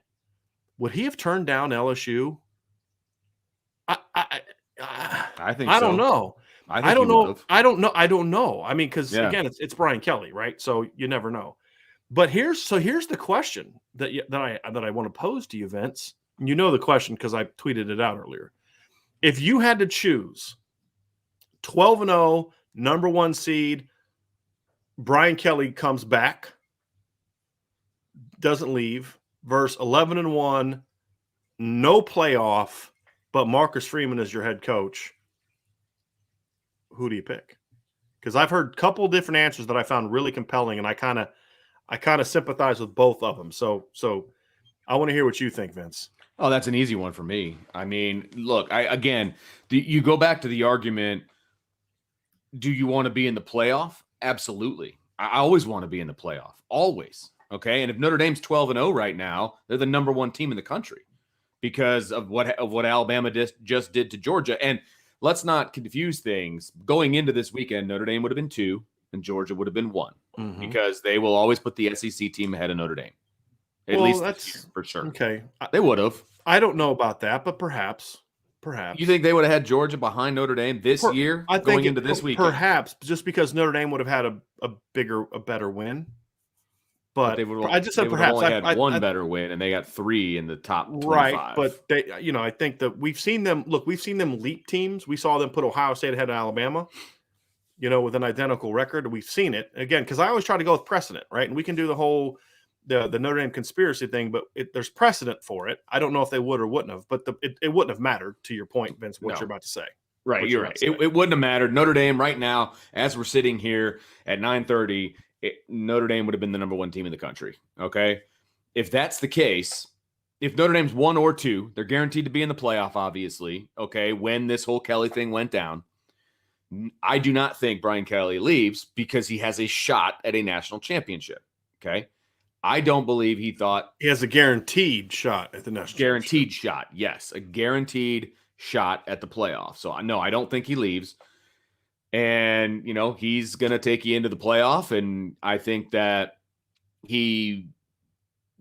would he have turned down LSU? I think I don't know. I don't know. I mean, because again, it's Brian Kelly, right? So you never know. But here's the question that I want to pose to you, Vince. You know the question because I tweeted it out earlier. If you had to choose 12-0, number 1 seed, Brian Kelly comes back, doesn't leave, versus 11-1, no playoff, but Marcus Freeman is your head coach, who do you pick? Because I've heard a couple different answers that I found really compelling, and I kind of sympathize with both of them. So I want to hear what you think, Vince. Oh, that's an easy one for me. I mean, look, you go back to the argument, do you want to be in the playoff? Absolutely. I always want to be in the playoff, always. Okay, and if Notre Dame's 12-0 right now, they're the number 1 team in the country because of what Alabama just did to Georgia. And let's not confuse things. Going into this weekend, Notre Dame would have been 2 and Georgia would have been 1 because they will always put the SEC team ahead of Notre Dame. At least that's for sure. Okay. They would have. I don't know about that, but perhaps. You think they would have had Georgia behind Notre Dame this year going into this weekend? Perhaps, just because Notre Dame would have had a better win. But I just said perhaps. Only had one better win, and they got 3 in the top 25. Right, but they, I think that we've seen them leap teams. We saw them put Ohio State ahead of Alabama, with an identical record. We've seen it again because I always try to go with precedent, right? And we can do the whole the Notre Dame conspiracy thing, but there's precedent for it. I don't know if they would or wouldn't have, but it wouldn't have mattered, to your point, Vince, what you're about to say. Right, you're right. It wouldn't have mattered. Notre Dame right now, as we're sitting here at 9:30, Notre Dame would have been the number 1 team in the country, okay? If that's the case, if Notre Dame's 1 or 2, they're guaranteed to be in the playoff, obviously, okay, when this whole Kelly thing went down. I do not think Brian Kelly leaves because he has a shot at a national championship. Okay. I don't believe he thought he has a guaranteed shot at the national guaranteed championship. shot. Yes, a guaranteed shot at the playoffs. So no, I don't think he leaves. And, he's going to take you into the playoff. And I think that he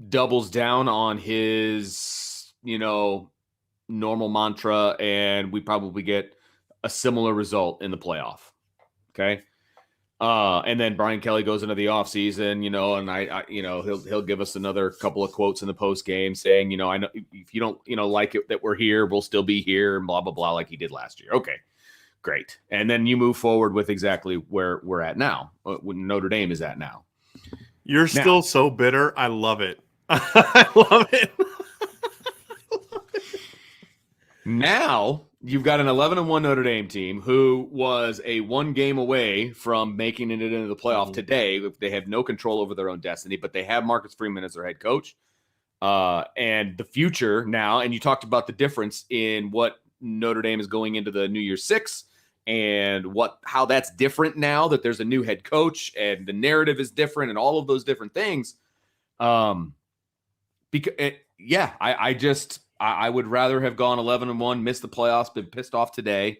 doubles down on his, normal mantra, and we probably get a similar result in the playoff. Okay. And then Brian Kelly goes into the offseason, and I he'll give us another couple of quotes in the post game saying, I know if you don't, like it that we're here, we'll still be here, and blah, blah, blah, like he did last year. Okay, great. And then you move forward with exactly where we're at now, when Notre Dame is at now. You're still so bitter. I love it. I love it. Now you've got an 11-1 Notre Dame team who was a 1 game away from making it into the playoff today. They have no control over their own destiny, but they have Marcus Freeman as their head coach. And the future now, and you talked about the difference in what Notre Dame is going into the New Year's Six and how that's different now that there's a new head coach and the narrative is different and all of those different things. I would rather have gone 11-1, missed the playoffs, been pissed off today,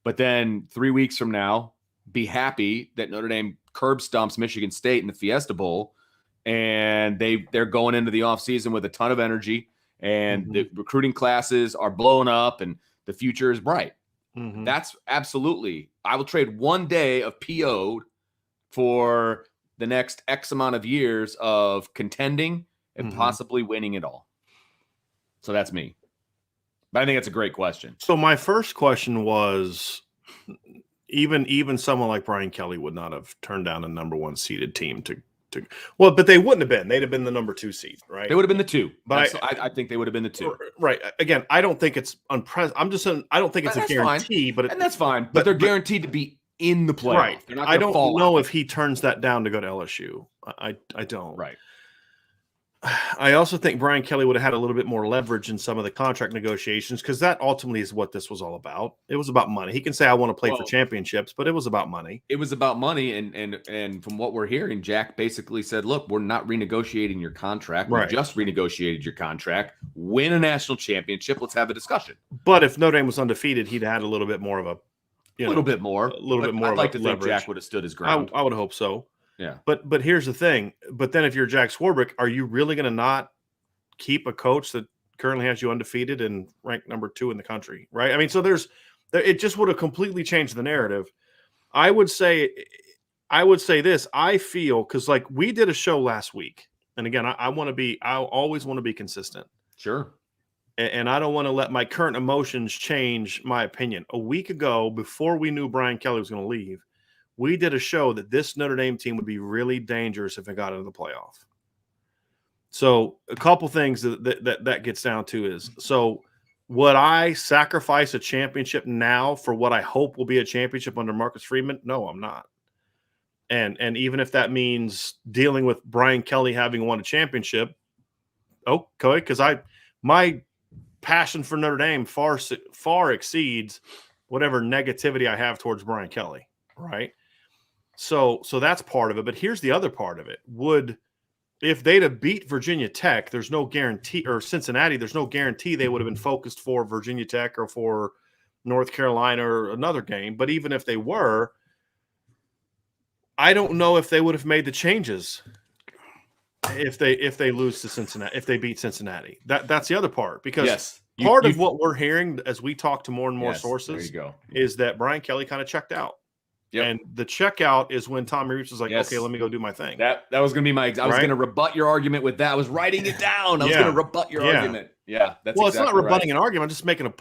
but then 3 weeks from now, be happy that Notre Dame curb stomps Michigan State in the Fiesta Bowl, and they're going into the offseason with a ton of energy, and the recruiting classes are blowing up, and the future is bright. That's absolutely. I will trade 1 day of PO for the next X amount of years of contending and possibly winning it all. So that's me. But I think that's a great question. So my first question was, even someone like Brian Kelly would not have turned down a number 1 seeded team but they wouldn't have been. They'd have been the number 2 seed, right? They would have been the 2. But I think they would have been the 2. Right. Again, I don't think it's unprecedented. I don't think it's a guarantee, and that's fine. But they're guaranteed to be in the playoff. Right. They're not I don't know out. if he turns that down to go to LSU. I don't. Right. I also think Brian Kelly would have had a little bit more leverage in some of the contract negotiations because that ultimately is what this was all about. It was about money. He can say, I want to play for championships, but it was about money. It was about money. And from what we're hearing, Jack basically said, look, we're not renegotiating your contract. We just renegotiated your contract. Win a national championship. Let's have a discussion. But if Notre Dame was undefeated, he'd had a little bit more of a little bit more. I'd like to think Jack would have stood his ground. I would hope so. Yeah. But here's the thing. But then if you're Jack Swarbrick, are you really going to not keep a coach that currently has you undefeated and ranked number 2 in the country? Right. I mean, so it just would have completely changed the narrative. I would say this. I feel because like we did a show last week. And again, I always want to be consistent. Sure. And I don't want to let my current emotions change my opinion. A week ago, before we knew Brian Kelly was going to leave, we did a show that this Notre Dame team would be really dangerous if it got into the playoff. So a couple things that gets down to is, so would I sacrifice a championship now for what I hope will be a championship under Marcus Freeman? No, I'm not. And even if that means dealing with Brian Kelly having won a championship, okay, because my passion for Notre Dame far exceeds whatever negativity I have towards Brian Kelly, right? So that's part of it. But here's the other part of it. If they'd have beat Virginia Tech, there's no guarantee, or Cincinnati, there's no guarantee they would have been focused for Virginia Tech or for North Carolina or another game. But even if they were, I don't know if they would have made the changes if they lose to Cincinnati, if they beat Cincinnati. That's the other part, because part of what we're hearing as we talk to more and more sources is that Brian Kelly kind of checked out. Yep. And the checkout is when Tommy Reeves was like, okay, let me go do my thing. That was going to be I was going to rebut your argument with that. I was writing it down. I was going to rebut your argument. Yeah. It's not rebutting an argument.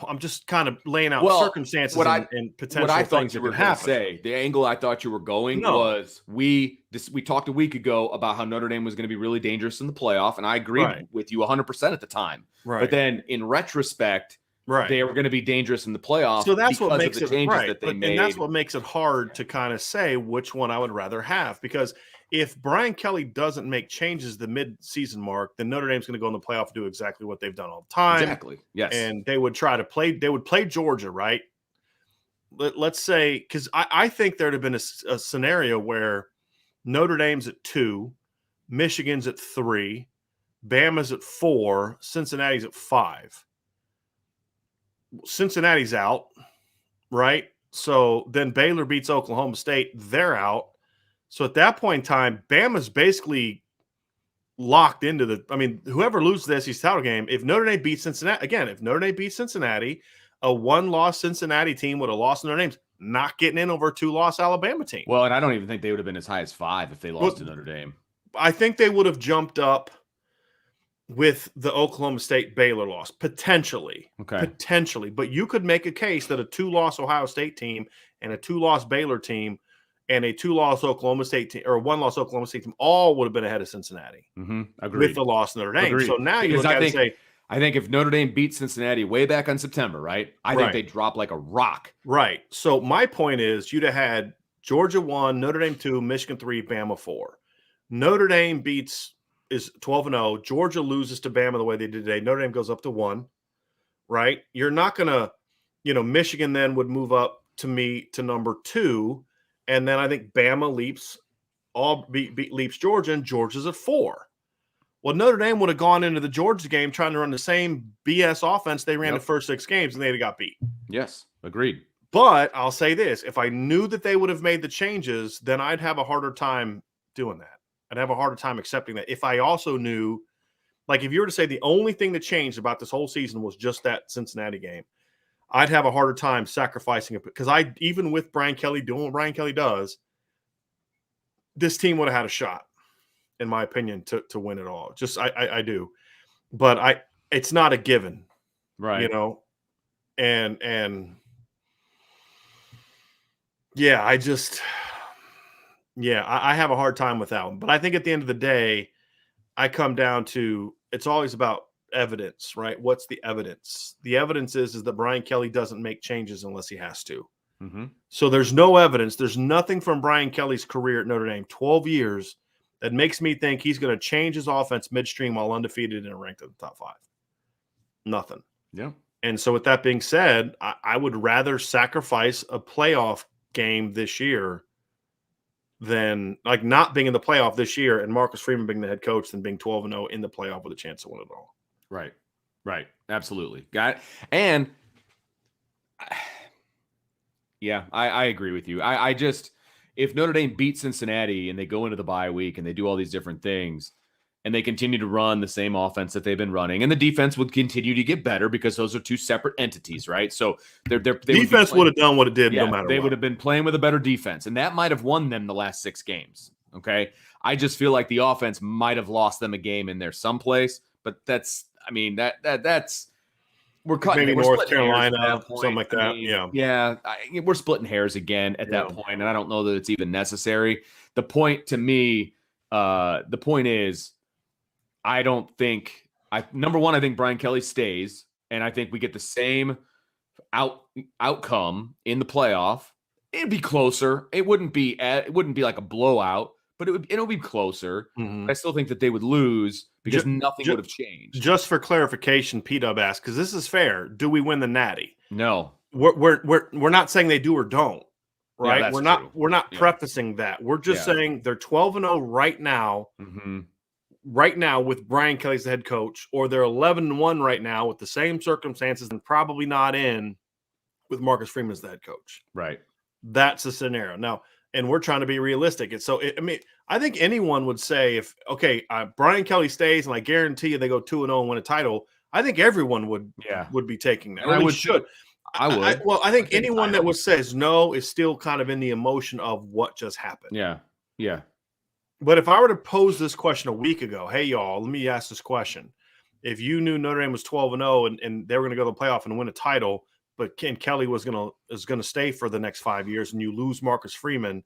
I'm just kind of laying out circumstances and potential things that could happen. The angle I thought you were going was we talked a week ago about how Notre Dame was going to be really dangerous in the playoff. And I agreed with you 100% at the time. Right. But then in retrospect, they were going to be dangerous in the playoffs. So that's what makes it that they made. And that's what makes it hard to kind of say which one I would rather have. Because if Brian Kelly doesn't make changes the mid-season mark, then Notre Dame's going to go in the playoff and do exactly what they've done all the time. Exactly. Yes. And they would try to play. They would play Georgia, right? let's say, because I think there'd have been a scenario where Notre Dame's at 2, Michigan's at 3, Bama's at 4, Cincinnati's at 5. Cincinnati's out, right? So then Baylor beats Oklahoma State. They're out. So at that point in time, Bama's basically locked into the – I mean, whoever loses the SEC title game, if Notre Dame beats Cincinnati – again, if Notre Dame beats Cincinnati, a one-loss Cincinnati team would have lost Notre Dame's not getting in over a 2-loss Alabama team. Well, and I don't even think they would have been as high as 5 if they lost to Notre Dame. I think they would have jumped up with the Oklahoma State Baylor loss, potentially. Okay. Potentially. But you could make a case that a 2-loss Ohio State team and a 2-loss Baylor team and a 2-loss Oklahoma State team or a 1-loss Oklahoma State team all would have been ahead of Cincinnati Agreed. with the loss Notre Dame. Agreed. So now you look at it and say, I think if Notre Dame beat Cincinnati way back in September, right? I think they drop like a rock. Right. So my point is you'd have had Georgia 1, Notre Dame 2, Michigan 3, Bama 4. Notre Dame is 12-0. Georgia loses to Bama the way they did today. Notre Dame goes up to 1, right? You're not going to, Michigan then would move up to number 2. And then I think Bama leaps Georgia, and Georgia's at 4. Well, Notre Dame would have gone into the Georgia game trying to run the same BS offense they ran the first 6 games, and they'd have got beat. Yes, agreed. But I'll say this. If I knew that they would have made the changes, then I'd have a harder time doing that. I'd have a harder time accepting that. If I also knew, like if you were to say the only thing that changed about this whole season was just that Cincinnati game, I'd have a harder time sacrificing it. Because even with Brian Kelly doing what Brian Kelly does, this team would have had a shot, in my opinion, to win it all. Just I do. But it's not a given. Right. And yeah, I have a hard time with that one. But I think at the end of the day, I come down to it's always about evidence, right? What's the evidence? The evidence is that Brian Kelly doesn't make changes unless he has to. So there's no evidence. There's nothing from Brian Kelly's career at Notre Dame, 12 years, that makes me think he's going to change his offense midstream while undefeated and ranked in the top 5. Nothing. Yeah. And so with that being said, I would rather sacrifice a playoff game this year than like not being in the playoff this year and Marcus Freeman being the head coach than being 12-0 in the playoff with a chance to win it all. Right. Right. Absolutely. Got it. And yeah, I agree with you. I just, if Notre Dame beats Cincinnati and they go into the bye week and they do all these different things and they continue to run the same offense that they've been running, and the defense would continue to get better because those are 2 separate entities, right? So their defense would have done what it did no matter what. They would have been playing with a better defense, and that might have won them the last 6 games, okay? I just feel like the offense might have lost them a game in there someplace, but that's we're cutting maybe North Carolina, something like that. We're splitting hairs again at that point, and I don't know that it's even necessary. The point to me, the point is, I don't think number one, I think Brian Kelly stays, and I think we get the same outcome in the playoff. It'd be closer. It wouldn't be like a blowout, but it'll be closer. I still think that they would lose because nothing would have changed. Just for clarification, P-Dub asked, because this is fair. Do we win the Natty? No. We're not saying they do or don't, right? Yeah, we're not prefacing that. We're just saying they're 12-0 right now. Right now with Brian Kelly as the head coach, or they're 11-1 right now with the same circumstances and probably not in with Marcus Freeman as the head coach. Right. That's the scenario. Now, and we're trying to be realistic. And so, I think anyone would say Brian Kelly stays and I guarantee you they go 2-0 and win a title, I think everyone would be taking that. And I would should. I would. I think anyone that says no is still kind of in the emotion of what just happened. Yeah. Yeah. But if I were to pose this question a week ago, hey, y'all, let me ask this question. If you knew Notre Dame was 12-0 and they were going to go to the playoff and win a title, but Ken Kelly is going to stay for the next 5 years and you lose Marcus Freeman,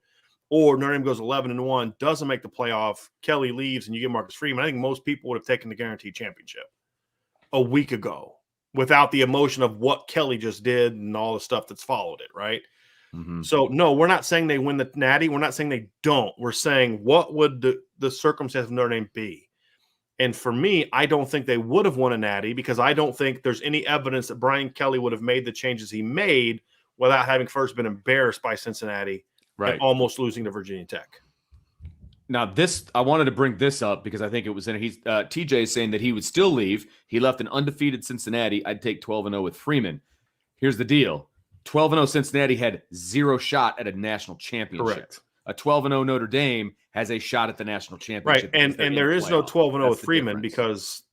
or Notre Dame goes 11-1, doesn't make the playoff, Kelly leaves and you get Marcus Freeman, I think most people would have taken the guaranteed championship a week ago without the emotion of what Kelly just did and all the stuff that's followed it, right? So, no, we're not saying they win the Natty. We're not saying they don't. We're saying what would the circumstance of Notre Dame be? And for me, I don't think they would have won a Natty because I don't think there's any evidence that Brian Kelly would have made the changes he made without having first been embarrassed by Cincinnati right. and almost losing to Virginia Tech. Now, I wanted to bring this up because I think it was TJ is saying that he would still leave. He left an undefeated Cincinnati. I'd take 12-0 with Freeman. Here's the deal. 12-0 Cincinnati had 0 shot at a national championship. Correct. A 12-0 Notre Dame has a shot at the national championship. Right, and there is no 12-0 with Freeman because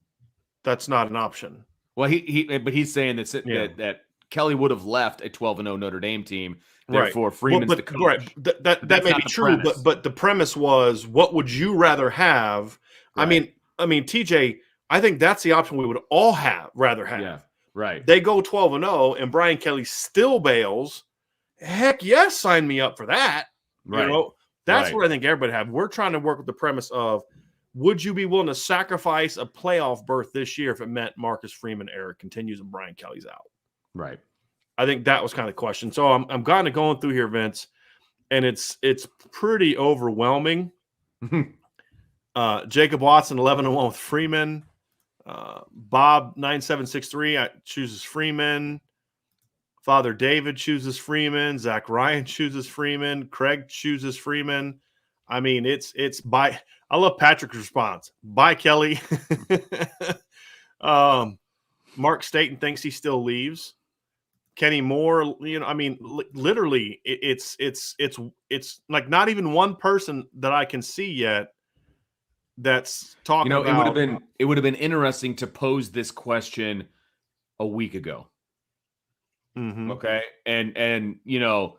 that's not an option. Well, but he's saying that Kelly would have left a 12-0 Notre Dame team. Therefore, Freeman's the coach. Right, that may be true, but the premise was, what would you rather have? Right. I mean, TJ, I think that's the option we would all rather have. Yeah, right. They go 12-0, and Brian Kelly still bails. Heck yes, sign me up for that. Right. You know, that's what I think everybody have. We're trying to work with the premise of, would you be willing to sacrifice a playoff berth this year if it meant Marcus Freeman era continues and Brian Kelly's out? Right. I think that was kind of the question. So I'm kind of going through here, Vince, and it's pretty overwhelming. Jacob Watson 11-1 with Freeman. Bob 9763 chooses Freeman. Father David chooses Freeman. Zach Ryan chooses Freeman. Craig chooses Freeman. I mean, it's by. I love Patrick's response. Bye, Kelly. Mark Staten thinks he still leaves. Kenny Moore, you know, I mean, literally, it's like not even one person that I can see yet that's talking. You know, about, it would have been interesting to pose this question a week ago. Mm-hmm. Okay, and you know,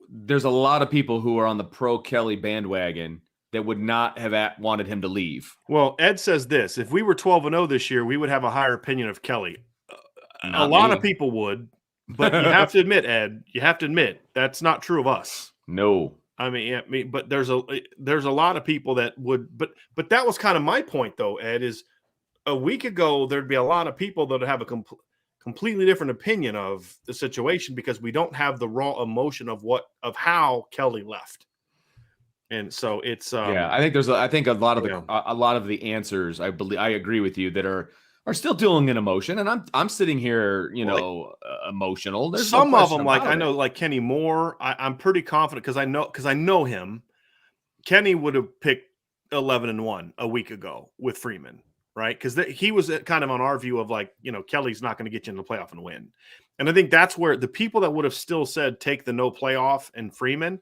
there's a lot of people who are on the pro Kelly bandwagon that would not have wanted him to leave. Well, Ed says this: if we were 12-0 this year, we would have a higher opinion of Kelly. A lot of people would. But you have to admit, Ed, that's not true of us. No. I mean, but there's a lot of people that would, but that was kind of my point though, Ed, is a week ago, there'd be a lot of people that would have a completely different opinion of the situation because we don't have the raw emotion of how Kelly left. And so it's, I think a lot of the answers, I agree with you, that are still dealing in emotion, and I'm sitting here, you know, emotional. There's some of them, like I know, like Kenny Moore. I'm pretty confident because I know him. Kenny would have picked 11-1 a week ago with Freeman, right? Because he was kind of on our view of like, you know, Kelly's not going to get you in the playoff and win. And I think that's where the people that would have still said take the no playoff and Freeman,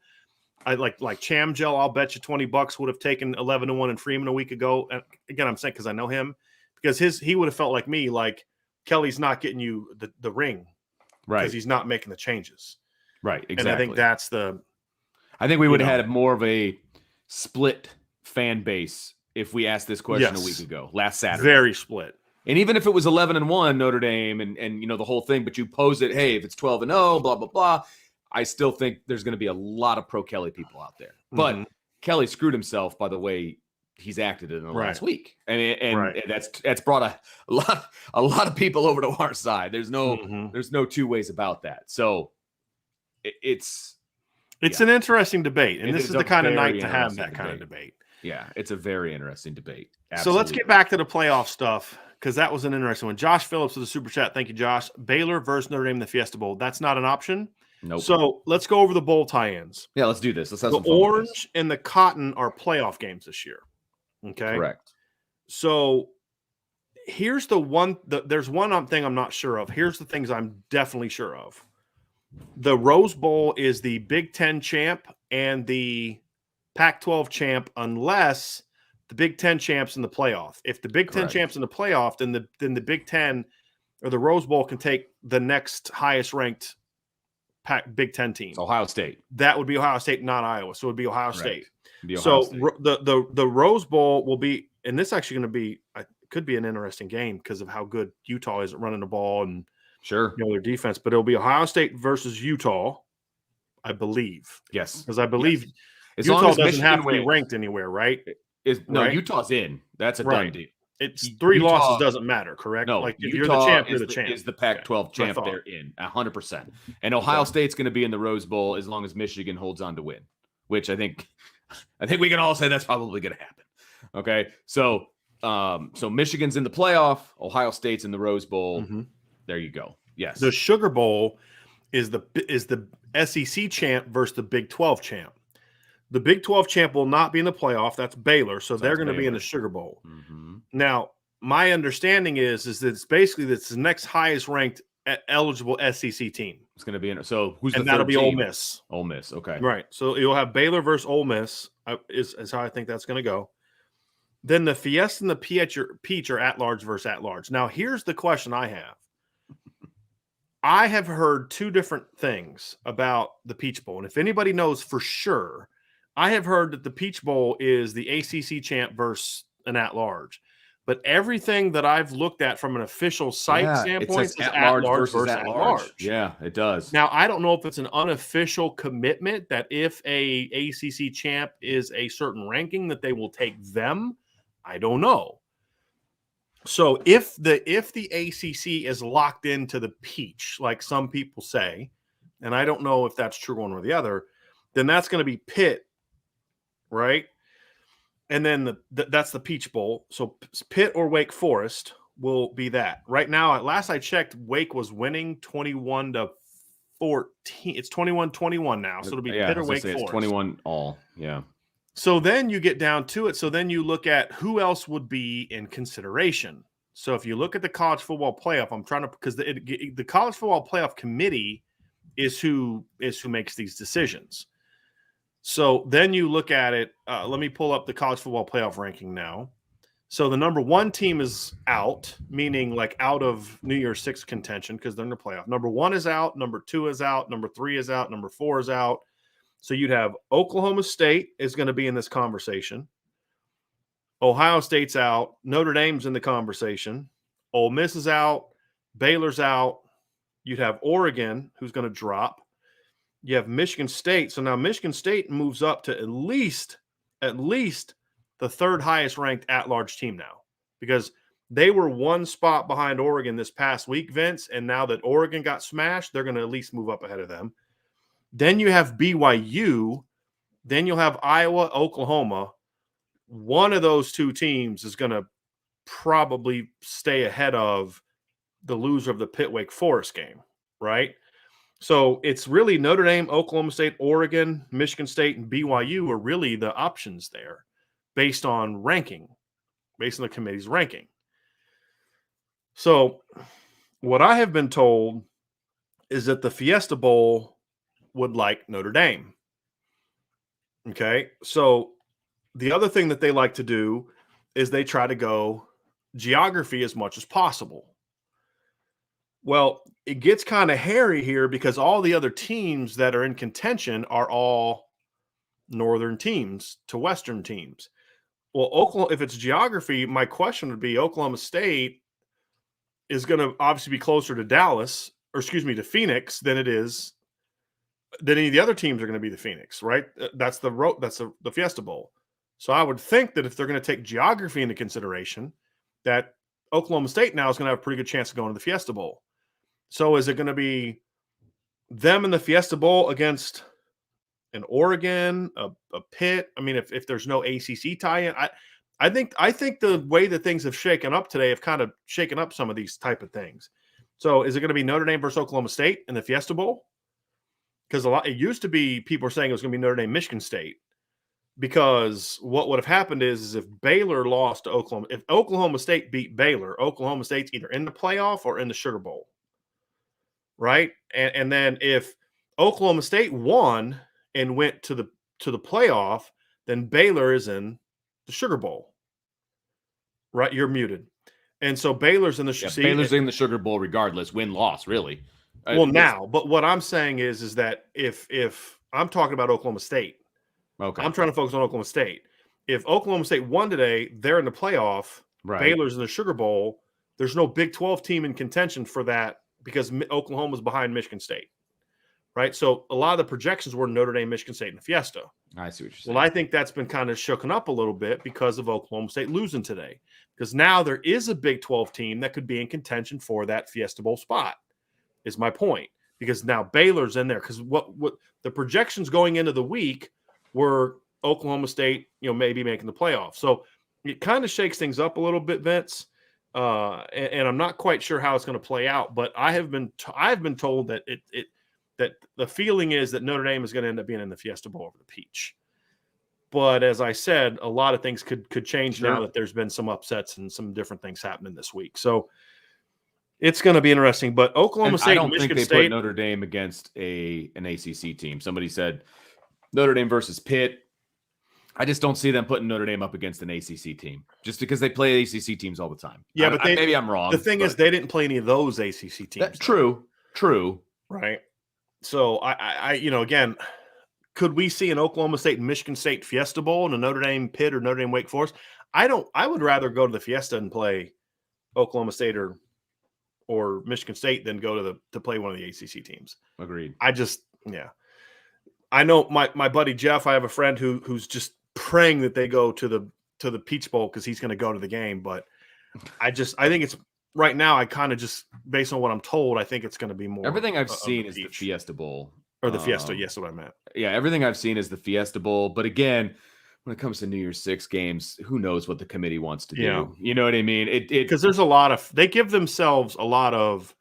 I like Cham Gel. I'll bet you $20 would have taken 11-1 and Freeman a week ago. And again, I'm saying because I know him. Because he would have felt like me, like Kelly's not getting you the ring, right? Because he's not making the changes, right? Exactly. And I think we would have had more of a split fan base if we asked this question a week ago, last Saturday. Very split. And even if it was 11-1 Notre Dame and you know the whole thing, but you pose it, hey, if it's 12-0, blah blah blah, I still think there's going to be a lot of pro Kelly people out there. But Kelly screwed himself by the way he's acted in the last week, and that's brought a lot of people over to our side. There's no two ways about that. So it's an interesting debate, and this is the kind of night to have that kind of debate. Yeah, it's a very interesting debate. Absolutely. So let's get back to the playoff stuff because that was an interesting one. Josh Phillips with the super chat. Thank you, Josh. Baylor versus Notre Dame in the Fiesta Bowl. That's not an option. Nope. So let's go over the bowl tie-ins. Yeah, let's do this. Let's have some fun. The orange and the cotton are playoff games this year. Okay. Correct. So here's there's one thing I'm not sure of. Here's the things I'm definitely sure of. The Rose Bowl is the Big Ten champ and the Pac-12 champ, unless the Big Ten champ's in the playoff. If the Big Ten champ's in the playoff, then the Big Ten or the Rose Bowl can take the next highest ranked Big Ten team. It's Ohio State. That would be Ohio State, not Iowa. So it would be Ohio State. The Rose Bowl will be, and this actually going to be, could be an interesting game because of how good Utah is at running the ball and their defense. But it'll be Ohio State versus Utah, I believe. Yes, because I believe Utah doesn't have to be ranked anywhere, right? Utah's in. That's a done deal. It's three losses doesn't matter, correct? No, like if Utah you're the champ, you're the champ. Is the Pac-12 champ? They're in 100%. And Ohio State's going to be in the Rose Bowl as long as Michigan holds on to win, which I think we can all say that's probably going to happen. Okay, so Michigan's in the playoff, Ohio State's in the Rose Bowl. Mm-hmm. There you go. Yes, the Sugar Bowl is the SEC champ versus the Big 12 champ. The Big 12 champ will not be in the playoff. That's Baylor, so they're going to be in the Sugar Bowl. Mm-hmm. Now, my understanding is that it's basically that's the next highest ranked eligible SEC team. It's going to be so who's and the that'll third be team? Ole Miss. Ole Miss, okay, right. So you'll have Baylor versus Ole Miss is how I think that's going to go. Then the Fiesta and the Peach are at large versus at large. Now, here's the question I have. I have heard two different things about the Peach Bowl, and if anybody knows for sure, I have heard that the Peach Bowl is the ACC champ versus an at large. But everything that I've looked at from an official site standpoint is at large versus at large. Yeah, it does. Now, I don't know if it's an unofficial commitment that if a ACC champ is a certain ranking that they will take them. I don't know. So if the ACC is locked into the Peach, like some people say, and I don't know if that's true one or the other, then that's going to be Pitt, right? And then that's the Peach Bowl. So Pitt or Wake Forest will be that. Right now, at last I checked, Wake was winning 21-14. It's 21-21 now. So it'll be Pitt or Wake Forest. It's 21 all. Yeah. So then you get down to it. So then you look at who else would be in consideration. So if you look at the college football playoff, I'm trying to, because the college football playoff committee is who makes these decisions. So then you look at it. Let me pull up the college football playoff ranking now. So the number one team is out, meaning like out of New Year's Six contention because they're in the playoff. Number one is out. Number two is out. Number three is out. Number four is out. So you'd have Oklahoma State is going to be in this conversation. Ohio State's out. Notre Dame's in the conversation. Ole Miss is out. Baylor's out. You'd have Oregon, who's going to drop. You have Michigan State. So now Michigan State moves up to at least the third highest ranked at-large team now because they were one spot behind Oregon this past week, Vince, and now that Oregon got smashed, they're going to at least move up ahead of them. Then you have BYU. Then you'll have Iowa, Oklahoma. One of those two teams is going to probably stay ahead of the loser of the Pitt-Wake Forest game, right? So it's really Notre Dame, Oklahoma State, Oregon, Michigan State, and BYU are really the options there based on ranking, based on the committee's ranking. So what I have been told is that the Fiesta Bowl would like Notre Dame. Okay, so the other thing that they like to do is they try to go geography as much as possible. Well, it gets kind of hairy here because all the other teams that are in contention are all northern teams to western teams. Well, Oklahoma, if it's geography, my question would be Oklahoma State is going to obviously be closer to Dallas, or excuse me, to Phoenix than it is than any of the other teams are going to be the Phoenix, right? That's the Fiesta Bowl. So I would think that if they're going to take geography into consideration, that Oklahoma State now is going to have a pretty good chance of going to the Fiesta Bowl. So is it going to be them in the Fiesta Bowl against an Oregon, a Pitt? I mean, if there's no ACC tie-in, I think the way that things have shaken up today have kind of shaken up some of these type of things. So is it going to be Notre Dame versus Oklahoma State in the Fiesta Bowl? Because it used to be people were saying it was going to be Notre Dame, Michigan State. Because what would have happened is if Baylor lost to Oklahoma, if Oklahoma State beat Baylor, Oklahoma State's either in the playoff or in the Sugar Bowl. Right? And then if Oklahoma State won and went to the playoff, then Baylor is in the Sugar Bowl. Right? You're muted. And so Baylor's in the Baylor's in the Sugar Bowl regardless, win-loss, really. Well, but what I'm saying is that if I'm talking about Oklahoma State, okay, I'm trying to focus on Oklahoma State. If Oklahoma State won today, they're in the playoff. Right. Baylor's in the Sugar Bowl. There's no Big 12 team in contention for that because Oklahoma's behind Michigan State, right? So a lot of the projections were Notre Dame, Michigan State, and the Fiesta. I see what you're saying. Well, I think that's been kind of shooken up a little bit because of Oklahoma State losing today. Because now there is a Big 12 team that could be in contention for that Fiesta Bowl spot, is my point. Because now Baylor's in there. Because what the projections going into the week were Oklahoma State, maybe making the playoffs. So it kind of shakes things up a little bit, Vince. And I'm not quite sure how it's going to play out, but I have been told that that the feeling is that Notre Dame is going to end up being in the Fiesta Bowl over the Peach. But as I said, a lot of things could change now that there's been some upsets and some different things happening this week. So it's going to be interesting. But Oklahoma State, I don't Michigan think they State, put Notre Dame against an ACC team. Somebody said Notre Dame versus Pitt. I just don't see them putting Notre Dame up against an ACC team just because they play ACC teams all the time. Yeah, but maybe I'm wrong. The thing is, they didn't play any of those ACC teams. True. Right. So I again, could we see an Oklahoma State and Michigan State Fiesta Bowl and a Notre Dame Pitt or Notre Dame Wake Forest? I would rather go to the Fiesta and play Oklahoma State or Michigan State than go to play one of the ACC teams. Agreed. I know my buddy Jeff. I have a friend who's just praying that they go to the Peach Bowl because he's going to go to the game. But I think it's right now. I kind of just based on what I'm told, I think it's going to be more. Everything I've seen is the Fiesta Bowl or the Fiesta. Yes, what I meant. Yeah, everything I've seen is the Fiesta Bowl. But again, when it comes to New Year's Six games, who knows what the committee wants to do? Yeah. You know what I mean? Because there's a lot of they give themselves a lot of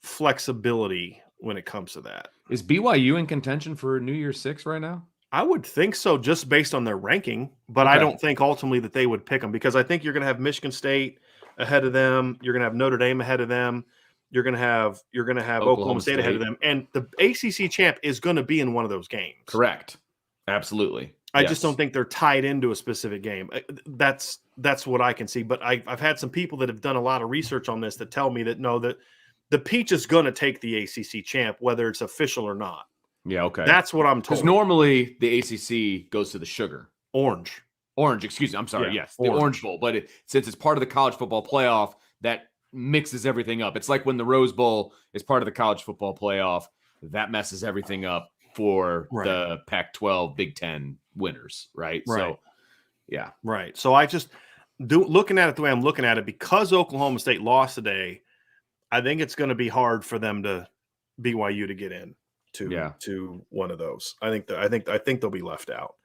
flexibility when it comes to that. Is BYU in contention for New Year's Six right now? I would think so, just based on their ranking, but I don't think ultimately that they would pick them because I think you're going to have Michigan State ahead of them, you're going to have Notre Dame ahead of them, you're going to have Oklahoma State ahead of them, and the ACC champ is going to be in one of those games. Correct. Absolutely. I just don't think they're tied into a specific game. That's what I can see. But I've had some people that have done a lot of research on this that tell me that no, that the Peach is going to take the ACC champ, whether it's official or not. Yeah, okay. That's what I'm told. Because normally the ACC goes to the Sugar. Orange, excuse me. I'm sorry. Yeah, yes, the Orange Bowl. But since it's part of the college football playoff, that mixes everything up. It's like when the Rose Bowl is part of the college football playoff, that messes everything up for the Pac-12 Big Ten winners, right? So, yeah. Right. So I just looking at it the way I'm looking at it, because Oklahoma State lost today, I think it's going to be hard for them to BYU to get in to one of those. I think they'll be left out.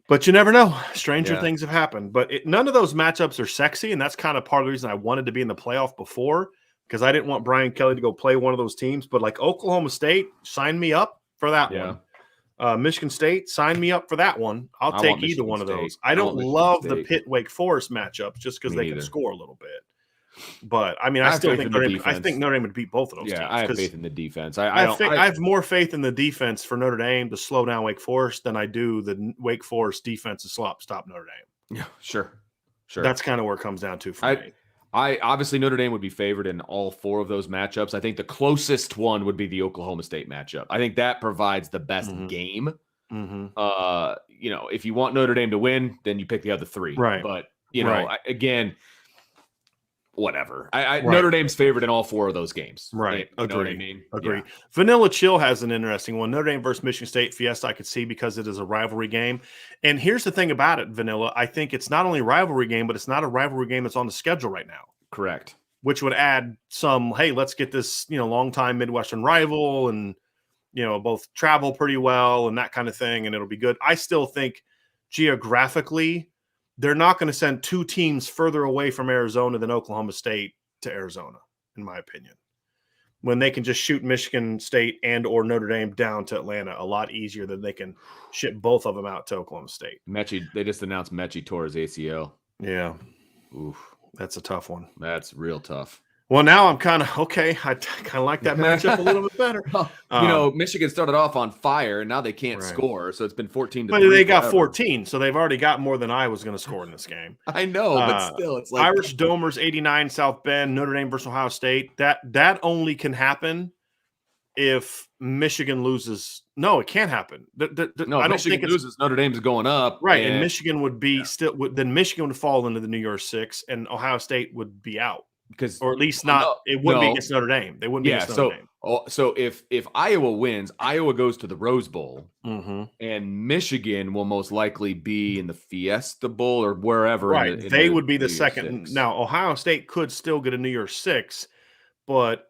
But you never know. Stranger things have happened. But none of those matchups are sexy, and that's kind of part of the reason I wanted to be in the playoff before, because I didn't want Brian Kelly to go play one of those teams. But like Oklahoma State, sign me up for that one. Michigan State, sign me up for that one. I'll take either one of those. I don't love the Pitt Wake Forest matchups just because they can score a little bit. But I mean, I still think Notre Dame would beat both of those teams. I have faith in the defense. I have more faith in the defense for Notre Dame to slow down Wake Forest than I do the Wake Forest defense to stop Notre Dame. Yeah, sure. That's kind of where it comes down to for me. I obviously Notre Dame would be favored in all four of those matchups. I think the closest one would be the Oklahoma State matchup. I think that provides the best game. If you want Notre Dame to win, then you pick the other three. Right. But again, whatever. Notre Dame's favored in all four of those games. Right. You know what I mean? Agree. Yeah. Vanilla Chill has an interesting one. Notre Dame versus Michigan State Fiesta I could see because it is a rivalry game. And here's the thing about it, Vanilla. I think it's not only a rivalry game, but it's not a rivalry game that's on the schedule right now. Correct. Which would add some, hey, let's get this, longtime Midwestern rival and, both travel pretty well and that kind of thing, and it'll be good. I still think geographically, they're not going to send two teams further away from Arizona than Oklahoma State to Arizona, in my opinion, when they can just shoot Michigan State and or Notre Dame down to Atlanta a lot easier than they can ship both of them out to Oklahoma State. They just announced Mechie tore his ACL. Yeah. Oof. That's a tough one. That's real tough. Well, now I'm kind of okay. I kind of like that matchup a little bit better. Michigan started off on fire, and now they can't score. So it's been 14-3. But they got 14, so they've already got more than I was going to score in this game. I know, but still, it's like Irish Domers 89 South Bend, Notre Dame versus Ohio State. That only can happen if Michigan loses. No, it can't happen. No, if Michigan loses, Notre Dame's going up, right? And Michigan would be then Michigan would fall into the New Year's Six, and Ohio State would be out. Or at least not. It wouldn't be against Notre Dame. They wouldn't be against Notre Dame. So if Iowa wins, Iowa goes to the Rose Bowl, and Michigan will most likely be in the Fiesta Bowl or wherever. Right, they would be the second. Now Ohio State could still get a New Year's Six, but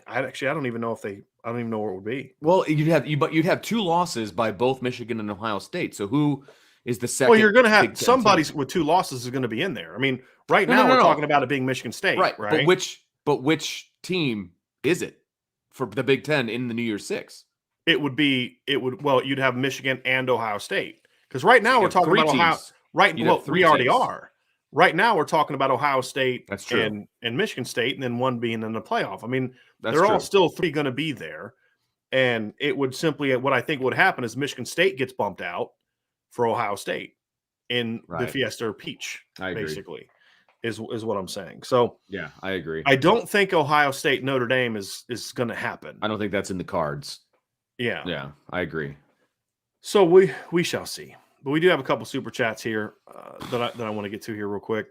I don't even know I don't even know where it would be. Well, you'd have two losses by both Michigan and Ohio State. So who is the second? Well, you're going to have somebody with two losses is going to be in there. I mean, Right now, we're talking about it being Michigan State, right? But which team is it for the Big Ten in the New Year's Six? You'd have Michigan and Ohio State. Because right now we're talking about Ohio. We already are. Right now we're talking about Ohio State and Michigan State, and then one being in the playoff. I mean, they're all still three going to be there. And it would simply, what I think would happen is Michigan State gets bumped out for Ohio State in the Fiesta or Peach, basically, is what I'm saying. So yeah, I agree. I don't think Ohio State Notre Dame is going to happen. I don't think that's in the cards. Yeah, I agree. So we shall see. But we do have a couple super chats here that I want to get to here real quick.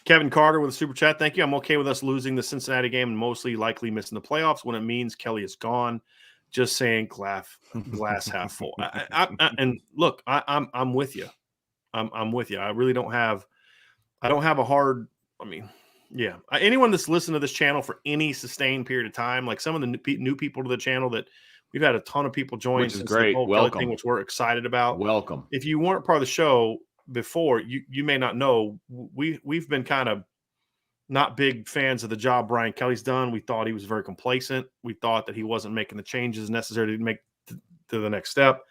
Kevin Carter with a super chat. Thank you. I'm okay with us losing the Cincinnati game and mostly likely missing the playoffs when it means Kelly is gone. Just saying, glass half full. And look, I'm with you. I'm with you. I really don't have a hard. I mean, yeah. Anyone that's listened to this channel for any sustained period of time, like some of the new people to the channel that we've had a ton of people join, which is great. Welcome. Thing, which we're excited about. Welcome. If you weren't part of the show before, you may not know we've been kind of not big fans of the job Brian Kelly's done. We thought he was very complacent. We thought that he wasn't making the changes necessary to make to the next step.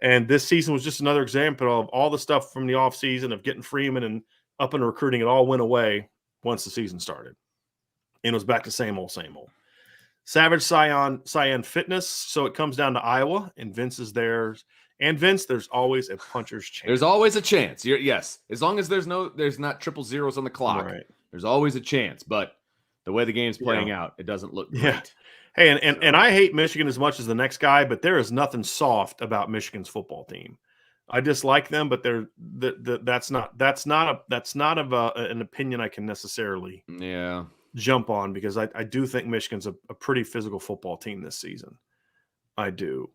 And this season was just another example of all the stuff from the offseason of getting Freeman and up in recruiting. It all went away once the season started. And it was back to same old, same old. Savage Cyan Fitness. So it comes down to Iowa, and Vince is theirs. And Vince, there's always a puncher's chance. There's always a chance. Yes. As long as there's not triple zeros on the clock. Right. There's always a chance, but the way the game's playing out, it doesn't look great. Yeah. Hey, and I hate Michigan as much as the next guy, but there is nothing soft about Michigan's football team. I dislike them, but that's not an opinion I can necessarily jump on, because I do think Michigan's a pretty physical football team this season. I do.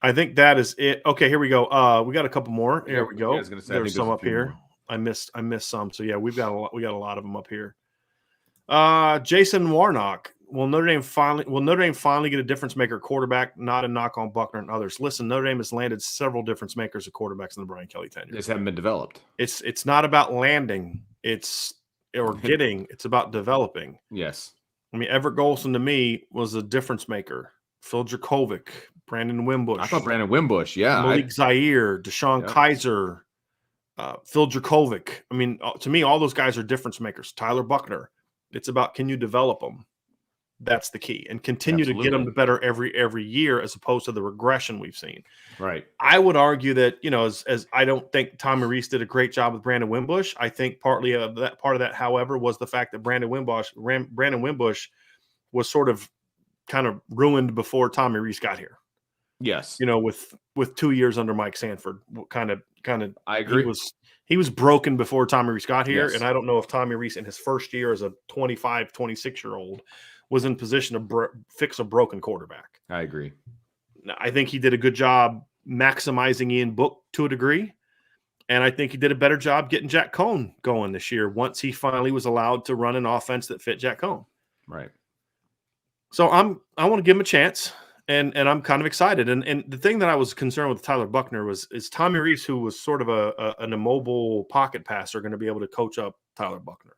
I think that is it. Okay, here we go. We got a couple more. Here we go. There's some up here. More. I missed some. So yeah, we got a lot of them up here. Jason Warnock. Will Notre Dame finally get a difference maker quarterback? Not a knock on Buckner and others. Listen, Notre Dame has landed several difference makers of quarterbacks in the Brian Kelly tenure. They just haven't been developed. It's not about landing. It's about developing. Yes. I mean, Everett Golson to me was a difference maker. Phil Dracovic, Brandon Wimbush. I thought Brandon Wimbush, Malik Zaire, Deshaun Kaiser, Phil Dracovic. I mean, to me, all those guys are difference makers. Tyler Buckner. It's about, can you develop them? That's the key, and continue to get them to better every year, as opposed to the regression we've seen. Right. I would argue that, as I don't think Tommy Rees did a great job with Brandon Wimbush. I think part of that, however, was the fact that Brandon Wimbush was sort of kind of ruined before Tommy Rees got here. Yes. With 2 years under Mike Sanford, kind of. I agree. He was broken before Tommy Rees got here, and I don't know if Tommy Rees in his first year as a 25, 26-year-old was in position to fix a broken quarterback. I agree. I think he did a good job maximizing Ian Book to a degree, and I think he did a better job getting Jack Cohn going this year once he finally was allowed to run an offense that fit Jack Cohn. Right. So I want to give him a chance, and I'm kind of excited. And the thing that I was concerned with Tyler Buckner is Tommy Rees, who was sort of an immobile pocket passer, going to be able to coach up Tyler Buckner?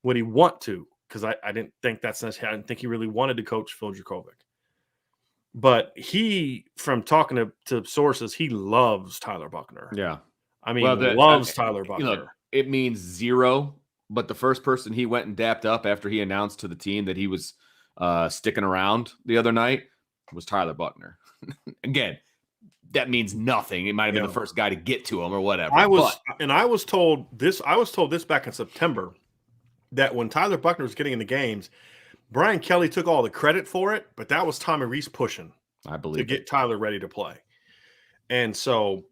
Would he want to? Because I didn't think I didn't think he really wanted to coach Phil Dracovic. But from talking to sources, he loves Tyler Buckner. Yeah. I mean, loves Tyler Buckner. It means zero, but the first person he went and dapped up after he announced to the team that he was sticking around the other night was Tyler Buckner. Again, that means nothing. It might have been the first guy to get to him or whatever. I was told this back in September, that when Tyler Buckner was getting in the games, Brian Kelly took all the credit for it, but that was Tommy Rees pushing, I believe, to get Tyler ready to play. And so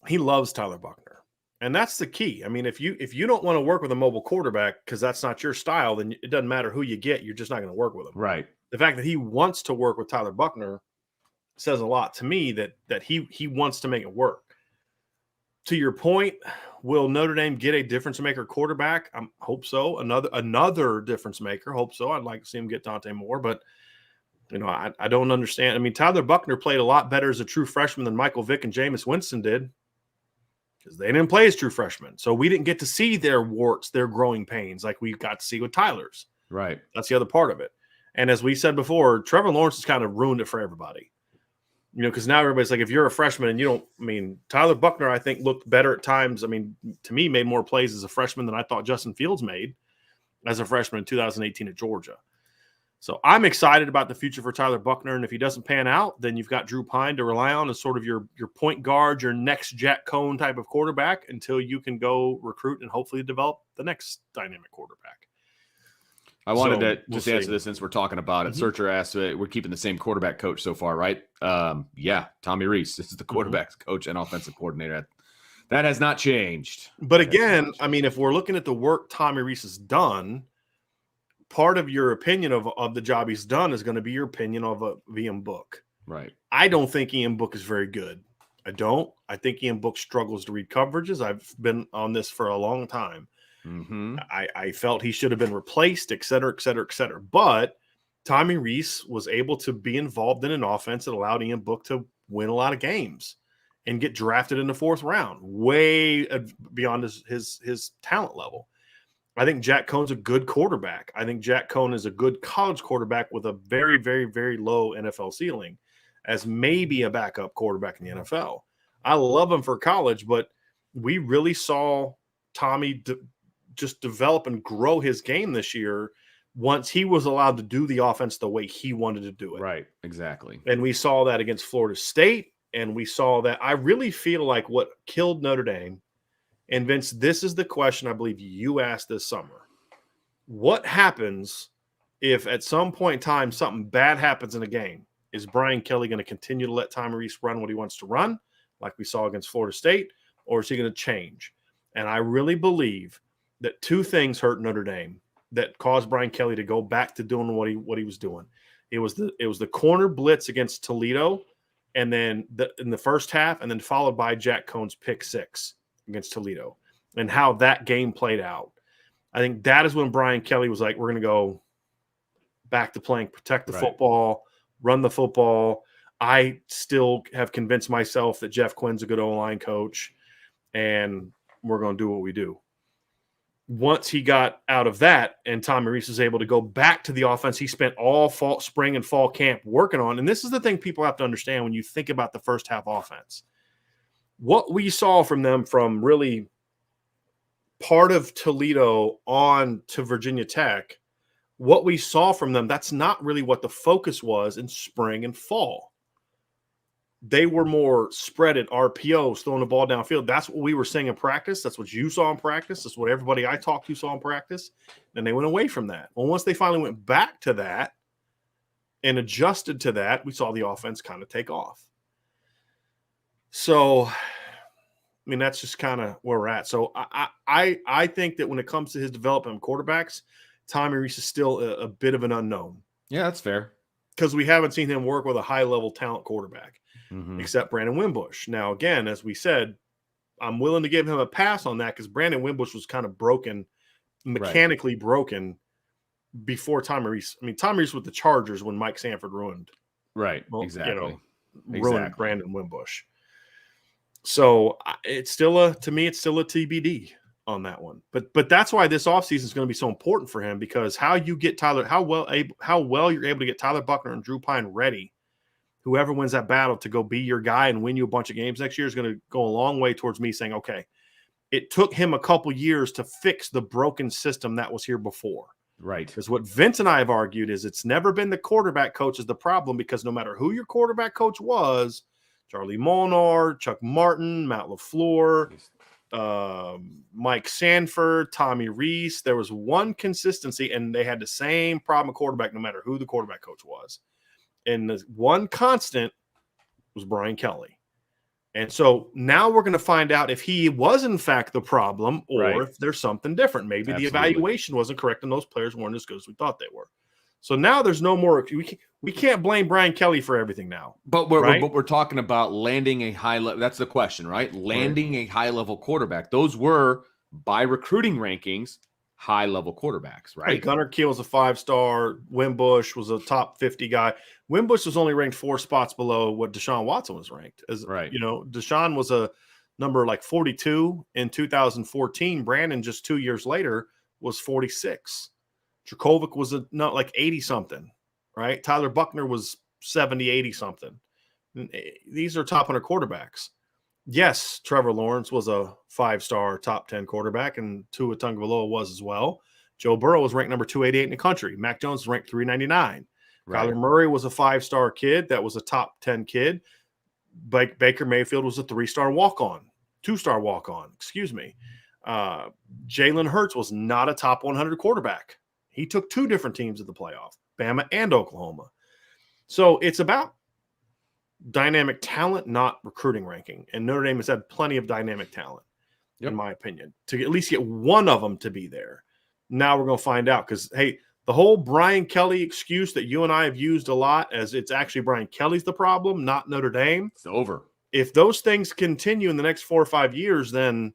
he loves Tyler Buckner. And that's the key. I mean, if you don't want to work with a mobile quarterback because that's not your style, then it doesn't matter who you get. You're just not going to work with him. Right. The fact that he wants to work with Tyler Buckner says a lot to me that he wants to make it work. To your point, will Notre Dame get a difference maker quarterback? I hope so. Another difference maker. Hope so. I'd like to see him get Dante Moore, but I don't understand. I mean, Tyler Buckner played a lot better as a true freshman than Michael Vick and Jameis Winston did. because they didn't play as true freshmen. So we didn't get to see their warts, their growing pains like we got to see with Tyler's. Right. That's the other part of it. And as we said before, Trevor Lawrence has kind of ruined it for everybody. Because now everybody's like, if you're a freshman and you don't, Tyler Buchner, I think, looked better at times. To me, made more plays as a freshman than I thought Justin Fields made as a freshman in 2018 at Georgia. So I'm excited about the future for Tyler Buchner. And if he doesn't pan out, then you've got Drew Pine to rely on as sort of your point guard, your next Jack Cohn type of quarterback until you can go recruit and hopefully develop the next dynamic quarterback. I wanted to just answer this since we're talking about it. Searcher asked, we're keeping the same quarterback coach so far, right? Yeah, Tommy Rees. This is the quarterback's coach and offensive coordinator. That has not changed. But again, if we're looking at the work Tommy Rees has done, part of your opinion of the job he's done is going to be your opinion of Ian Book. Right. I don't think Ian Book is very good. I don't. I think Ian Book struggles to read coverages. I've been on this for a long time. Mm-hmm. I felt he should have been replaced, et cetera, et cetera, et cetera. But Tommy Rees was able to be involved in an offense that allowed Ian Book to win a lot of games and get drafted in the 4th round, way beyond his talent level. I think Jack Cohn's a good quarterback. I think Jack Cohn is a good college quarterback with a very, very, very low NFL ceiling as maybe a backup quarterback in the NFL. I love him for college, but we really saw Tommy just develop and grow his game this year once he was allowed to do the offense the way he wanted to do it. Right, exactly. And we saw that against Florida State, and we saw that. I really feel like what killed Notre Dame, and Vince, this is the question I believe you asked this summer. What happens if at some point in time something bad happens in a game? Is Brian Kelly going to continue to let Tommy Rees run what he wants to run, like we saw against Florida State, or is he going to change? And I really believe that 2 things hurt Notre Dame that caused Brian Kelly to go back to doing what he was doing. It was the corner blitz against Toledo, and then in the first half, and then followed by Jack Cohn's pick 6 against Toledo, and how that game played out. I think that is when Brian Kelly was like, we're going to go back to playing protect the football, run the football. I still have convinced myself that Jeff Quinn's a good O-line coach, and we're going to do what we do. Once he got out of that and Tommy Rees was able to go back to the offense he spent all spring and fall camp working on, and this is the thing people have to understand when you think about the first half offense. What we saw from them from really part of Toledo on to Virginia Tech, what we saw from them, that's not really what the focus was in spring and fall. They were more spread at RPOs, throwing the ball downfield. That's what we were seeing in practice. That's what you saw in practice. That's what everybody I talked to saw in practice. And they went away from that. Well, once they finally went back to that and adjusted to that, we saw the offense kind of take off. So, that's just kind of where we're at. So I think that when it comes to his development of quarterbacks, Tommy Rees is still a bit of an unknown. Yeah, that's fair. Because we haven't seen him work with a high-level talent quarterback. Mm-hmm. Except Brandon Wimbush. Now, again, as we said, I'm willing to give him a pass on that because Brandon Wimbush was kind of broken, mechanically broken before Tommy Rees. Tommy Rees with the Chargers when Mike Sanford ruined. Right, exactly. Ruined Brandon Wimbush. So it's still a TBD on that one. But that's why this offseason is going to be so important for him, because how you get Tyler, how well you're able to get Tyler Buchner and Drew Pine ready. Whoever wins that battle to go be your guy and win you a bunch of games next year is going to go a long way towards me saying, okay, it took him a couple years to fix the broken system that was here before. Right. Because what Vince and I have argued is it's never been the quarterback coach is the problem, because no matter who your quarterback coach was, Charlie Molnar, Chuck Martin, Matt LaFleur, Mike Sanford, Tommy Rees, there was one consistency, and they had the same problem at quarterback no matter who the quarterback coach was. And the one constant was Brian Kelly. And so now we're going to find out if he was in fact the problem or if there's something different. Maybe the evaluation wasn't correct and those players weren't as good as we thought they were. So now there's no more. We can't blame Brian Kelly for everything now. But we're talking about landing a high level. That's the question, right? Landing a high level quarterback. Those were, by recruiting rankings, high level quarterbacks, right? Gunnar Kiel was a 5-star. Wimbush was a top 50 guy. Wimbush was only ranked 4 spots below what Deshaun Watson was ranked. Deshaun was a number like 42 in 2014. Brandon, just 2 years later, was 46. Dracovic was not like 80 something, right? Tyler Buckner was 70, 80 something. These are top 100 quarterbacks. Yes, Trevor Lawrence was a 5-star top 10 quarterback, and Tua Tagovailoa was as well. Joe Burrow was ranked number 288 in the country. Mac Jones was ranked 399. Right. Kyler Murray was a 5-star kid. That was a top 10 kid. Baker Mayfield was a 3-star walk-on, 2-star walk-on, excuse me. Jalen Hurts was not a top 100 quarterback. He took 2 different teams to the playoff, Bama and Oklahoma. So it's about dynamic talent, not recruiting ranking. And Notre Dame has had plenty of dynamic talent, in my opinion, to at least get one of them to be there. Now we're going to find out because, hey, the whole Brian Kelly excuse that you and I have used a lot as it's actually Brian Kelly's the problem, not Notre Dame. It's over. If those things continue in the next 4 or 5 years, then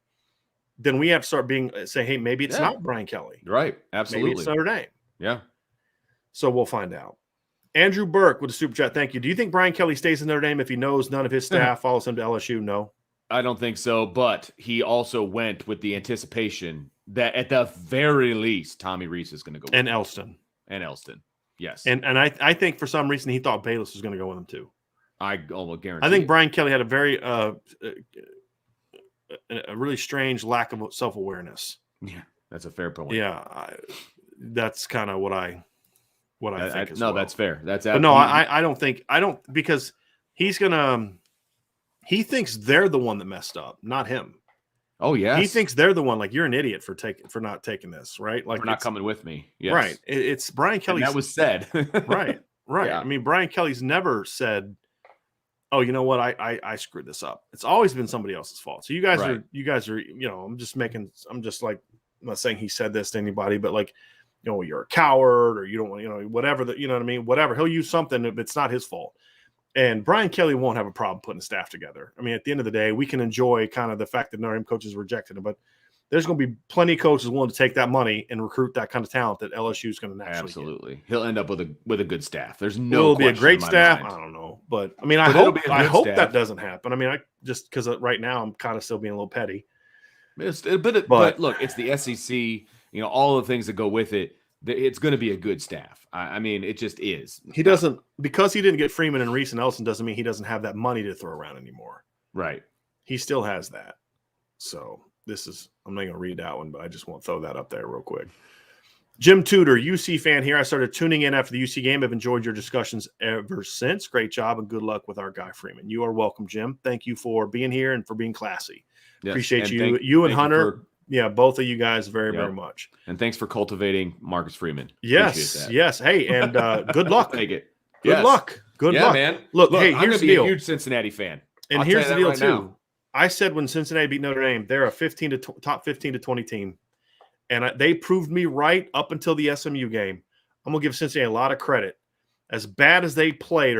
we have to start saying, hey, maybe it's not Brian Kelly. Right. Absolutely. Maybe it's Notre Dame. Yeah. So we'll find out. Andrew Burke with a super chat. Thank you. Do you think Brian Kelly stays in Notre Dame if he knows none of his staff follows him to LSU? No. I don't think so, but he also went with the anticipation that at the very least, Tommy Rees is going to go. And Elston. Yes. And I think for some reason he thought Bayless was going to go with him too. I almost guarantee. I think Brian Kelly had a very a really strange lack of self-awareness. Yeah, that's a fair point. Yeah, that's kind of what I think. No, that's fair. That's but no, I don't because he thinks they're the one that messed up, not him. Oh yeah, he thinks they're the one. Like, you're an idiot for not taking this, right? Like, for not coming with me. Yes. Right. It's Brian Kelly. That was said. Right. Yeah. I mean, Brian Kelly's never said, "Oh, you know what? I screwed this up." It's always been somebody else's fault. So you guys are, you know, I'm just like, I'm not saying he said this to anybody, but like, you know, you're a coward or you don't want, you know, whatever that, you know what I mean? Whatever. He'll use something if it's not his fault. And Brian Kelly won't have a problem putting the staff together. I mean, at the end of the day, we can enjoy kind of the fact that Notre Dame coaches rejected him, but there's going to be plenty of coaches willing to take that money and recruit that kind of talent that LSU is going to naturally absolutely get. He'll end up with a good staff. There's no. Will it be a great staff? Mind. I don't know, but I mean, I hope that doesn't happen. I mean, just because right now I'm kind of still being a little petty. But look, it's the SEC. You know, all the things that go with it. It's going to be a good staff. I mean, it just is. He doesn't, because he didn't get Freeman and Reese and Elson, doesn't mean he doesn't have that money to throw around anymore. Right. He still has that. So I'm not going to read that one, but I just want to throw that up there real quick. Jim Tudor, UC fan here. I started tuning in after the UC game. I've enjoyed your discussions ever since. Great job and good luck with our guy Freeman. You are welcome, Jim. Thank you for being here and for being classy. Yes. Appreciate you. You and Hunter. Yeah, both of you guys very, very much. And thanks for cultivating Marcus Freeman. Yes. Hey, and good luck. Take it. Good luck. Good luck. Man. Look, hey, I'm going to be a huge Cincinnati fan. And here's the deal, too. Now. I said when Cincinnati beat Notre Dame, they're a top 15 to 20 team. And they proved me right up until the SMU game. I'm going to give Cincinnati a lot of credit. As bad as they played,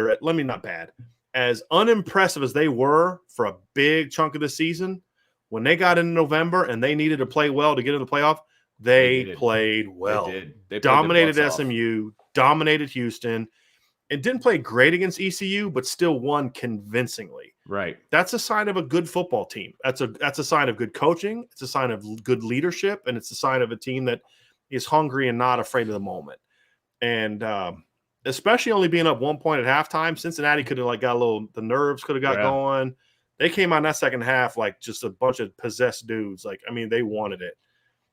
as unimpressive as they were for a big chunk of the season, when they got into November and they needed to play well to get in the playoff, they played well. They did. They dominated SMU, dominated Houston, and didn't play great against ECU, but still won convincingly. Right. That's a sign of a good football team. That's a sign of good coaching. It's a sign of good leadership, and it's a sign of a team that is hungry and not afraid of the moment. And especially only being up 1 point at halftime, Cincinnati could have the nerves could have got going. They came on that second half like just a bunch of possessed dudes. Like, I mean, they wanted it.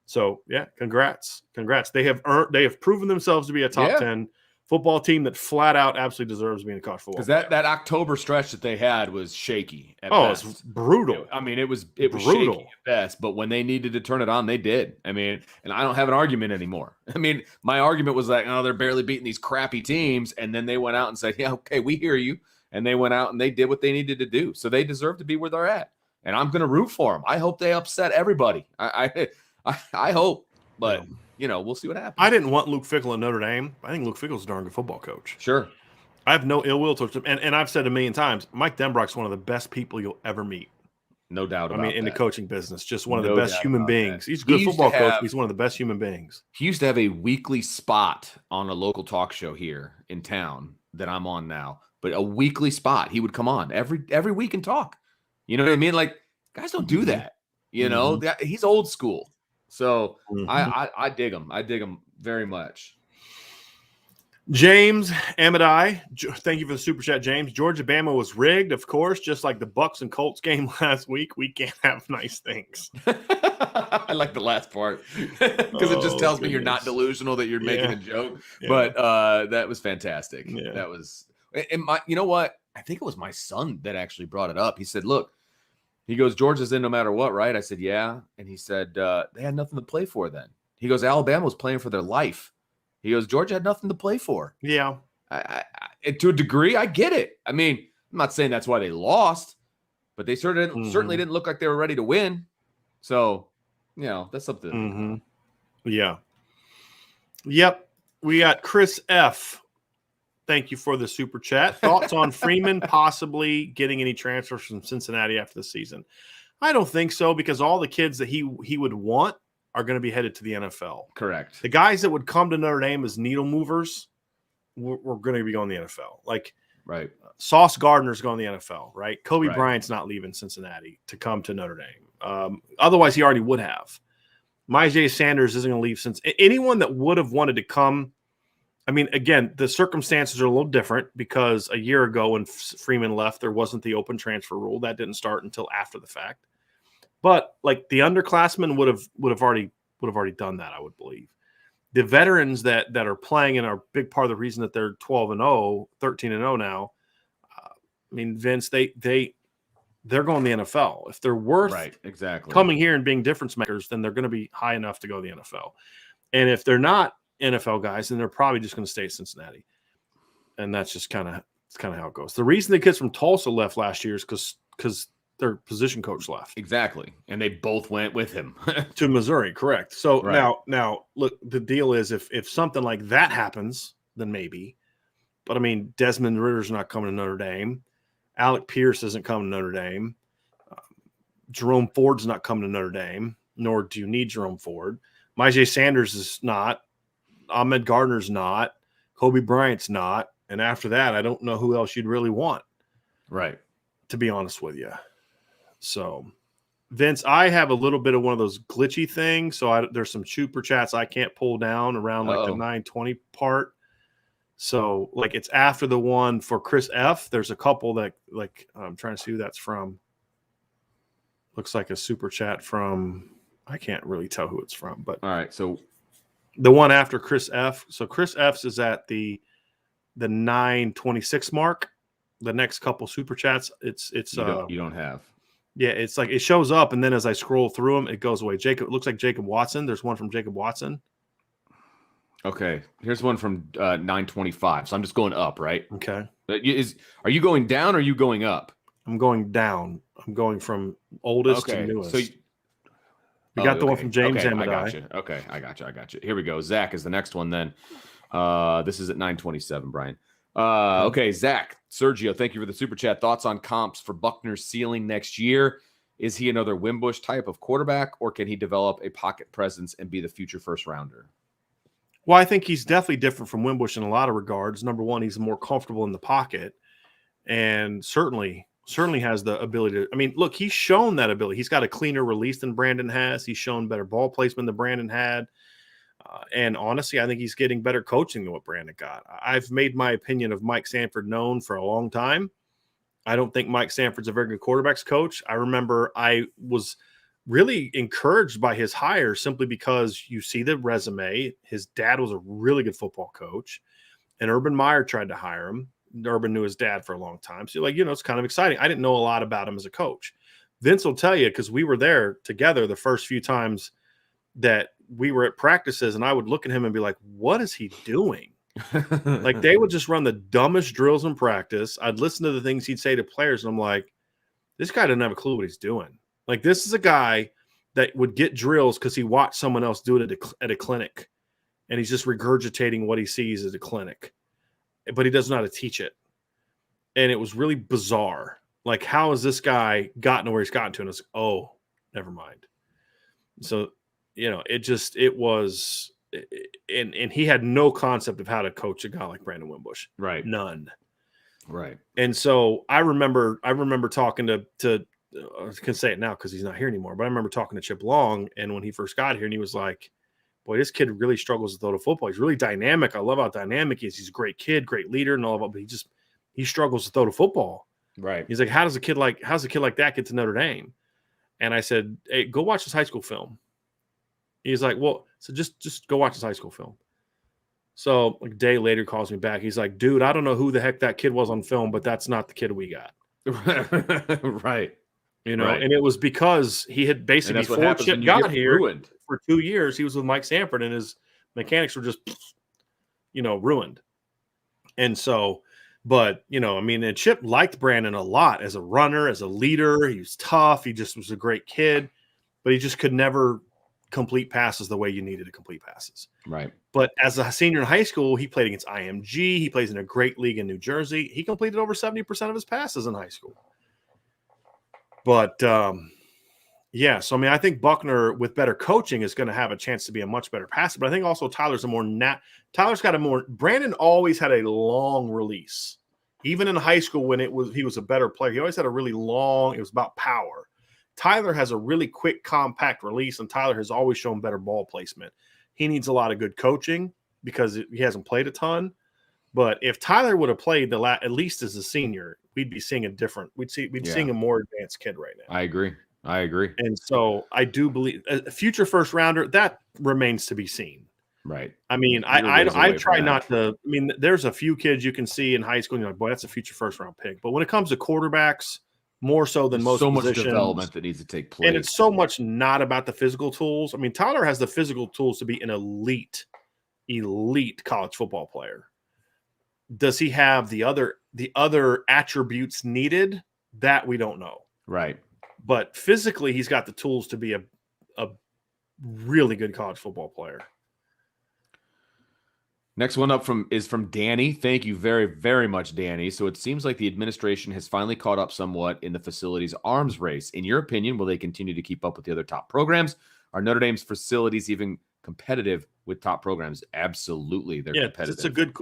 So, yeah, congrats. They have proven themselves to be a top 10 football team that flat out absolutely deserves being a college football. Because that October stretch that they had was shaky at best. It's brutal. I mean, it was brutal shaky at best, but when they needed to turn it on, they did. I mean, and I don't have an argument anymore. I mean, my argument was like, oh, they're barely beating these crappy teams, and then they went out and said, yeah, okay, we hear you. And they went out and they did what they needed to do. So they deserve to be where they're at. And I'm going to root for them. I hope they upset everybody. I hope. But, you know, we'll see what happens. I didn't want Luke Fickell at Notre Dame. I think Luke Fickell's a darn good football coach. Sure. I have no ill will towards him. And I've said a million times, Mike Denbrock's one of the best people you'll ever meet. No doubt about it. In the coaching business, just one of the best human beings. He's a good football coach, but he's one of the best human beings. He used to have a weekly spot on a local talk show here in town that I'm on now. But a weekly spot, he would come on every week and talk. You know what I mean? Like, Guys don't do that. He's old school. So I dig him. I dig him very much. James Amadai, thank you for the super chat, James. Georgia Bama was rigged, of course, just like the Bucks and Colts game last week. We can't have nice things. I like the last part because it just tells me you're not delusional, that you're making a joke. Yeah. But that was fantastic. Yeah. That was, and you know what? I think it was my son that actually brought it up. He said, "Look," he goes, "Georgia's in no matter what, right?" I said, "Yeah," and he said, "They had nothing to play for then." He goes, "Alabama was playing for their life." He goes, "Georgia had nothing to play for." Yeah. I to a degree, I get it. I mean, I'm not saying that's why they lost, but they certainly didn't look like they were ready to win. So, that's something. Yeah. Yep. We got Chris F. Thank you for the super chat. Thoughts on Freeman possibly getting any transfers from Cincinnati after the season? I don't think so, because all the kids that he would want are going to be headed to the NFL. Correct. The guys that would come to Notre Dame as needle movers were going to be going to the NFL. Like, right. Sauce Gardner's going to the NFL, right? Kobe Bryant's not leaving Cincinnati to come to Notre Dame. Otherwise, he already would have. Myjai Sanders isn't going to leave since anyone that would have wanted to come. I mean, again, the circumstances are a little different because a year ago when Freeman left, there wasn't the open transfer rule. That didn't start until after the fact. But like the underclassmen would have already done that, I would believe. The veterans that are playing and are a big part of the reason that they're 12-0, 13-0 now. I mean, Vince, they're going to the NFL. If they're worth coming here and being difference makers, then they're going to be high enough to go to the NFL. And if they're not NFL guys, then they're probably just going to stay at Cincinnati. And that's just kind of how it goes. The reason the kids from Tulsa left last year is because their position coach left. Exactly. And they both went with him to Missouri. Correct. So now look, the deal is if something like that happens, then maybe. But I mean, Desmond Ritter's not coming to Notre Dame. Alec Pierce isn't coming to Notre Dame. Jerome Ford's not coming to Notre Dame, nor do you need Jerome Ford. Myjai Sanders is not. Ahmed Gardner's not. Kobe Bryant's not. And after that, I don't know who else you'd really want. Right. To be honest with you. So, Vince, I have a little bit of one of those glitchy things. So there's some super chats I can't pull down around like the 920 part. So, like, it's after the one for Chris F. There's a couple that, like, I'm trying to see who that's from. Looks like a super chat from, I can't really tell who it's from. But all right, so the one after Chris F. So Chris F's is at the 926 mark. The next couple super chats, it's you don't have. Yeah, it's like it shows up, and then as I scroll through them, it goes away. It looks like Jacob Watson. There's one from Jacob Watson. Okay, here's one from 925. So I'm just going up, right? Okay. Are you going down or are you going up? I'm going down. I'm going from oldest to newest. So we got the one from James Amadai. I got you. Here we go. Zach is the next one then. This is at 927, Brian. Okay, Zach, Sergio, thank you for the super chat. Thoughts on comps for Buckner's ceiling next year? Is he another Wimbush type of quarterback, or can he develop a pocket presence and be the future first rounder? Well, I think he's definitely different from Wimbush in a lot of regards. Number one, he's more comfortable in the pocket, and certainly has the ability to. I mean, look, he's shown that ability. He's got a cleaner release than Brandon has. He's shown better ball placement than Brandon had. And honestly, I think he's getting better coaching than what Brandon got. I've made my opinion of Mike Sanford known for a long time. I don't think Mike Sanford's a very good quarterbacks coach. I remember I was really encouraged by his hire simply because you see the resume. His dad was a really good football coach, and Urban Meyer tried to hire him. Urban knew his dad for a long time. So, it's kind of exciting. I didn't know a lot about him as a coach. Vince will tell you, because we were there together the first few times that we were at practices, and I would look at him and be like, what is he doing? Like, they would just run the dumbest drills in practice. I'd listen to the things he'd say to players, and I'm like, this guy doesn't have a clue what he's doing. Like, this is a guy that would get drills because he watched someone else do it at a clinic, and he's just regurgitating what he sees at a clinic, but he doesn't know how to teach it. And it was really bizarre. Like, how has this guy gotten to where he's gotten to? And it's like, oh, never mind. So, it was, and he had no concept of how to coach a guy like Brandon Wimbush. Right. None. Right. And so I remember talking to I can say it now because he's not here anymore, but I remember talking to Chip Long, and when he first got here, and he was like, boy, this kid really struggles to throw the football. He's really dynamic. I love how dynamic he is. He's a great kid, great leader, and all of that, but he struggles to throw the football. Right. He's like, how's a kid like that get to Notre Dame? And I said, hey, go watch his high school film. He's like, well, so just go watch his high school film. So like a day later, calls me back. He's like, dude, I don't know who the heck that kid was on film, but that's not the kid we got. Right. Right. And it was because he had basically before Chip got here ruined. For 2 years, he was with Mike Sanford, and his mechanics were just, ruined. And so, but, and Chip liked Brandon a lot as a runner, as a leader. He was tough. He just was a great kid, but he just could never complete passes the way you needed to complete passes. Right. But as a senior in high school, he played against IMG. He plays in a great league in New Jersey. He completed over 70% of his passes in high school. But, so, I think Buckner, with better coaching, is going to have a chance to be a much better passer. But I think also Tyler's Brandon always had a long release. Even in high school when he was a better player, he always had a really long, it was about power. Tyler has a really quick, compact release, and Tyler has always shown better ball placement. He needs a lot of good coaching because he hasn't played a ton. But if Tyler would have played at least as a senior, we'd be seeing seeing a more advanced kid right now. I agree. And so I do believe a future first rounder, that remains to be seen. Right. I try not to. There's a few kids you can see in high school, and you're like, boy, that's a future first round pick. But when it comes to quarterbacks, more so than most positions, much development that needs to take place. And it's so much not about the physical tools. Tyler has the physical tools to be an elite college football player. Does he have the other attributes needed? That we don't know. Right. But physically, he's got the tools to be a really good college football player. Next one up is from Danny. Thank you very, very much, Danny. So it seems like the administration has finally caught up somewhat in the facilities arms race. In your opinion, will they continue to keep up with the other top programs? Are Notre Dame's facilities even competitive with top programs? Absolutely, they're competitive.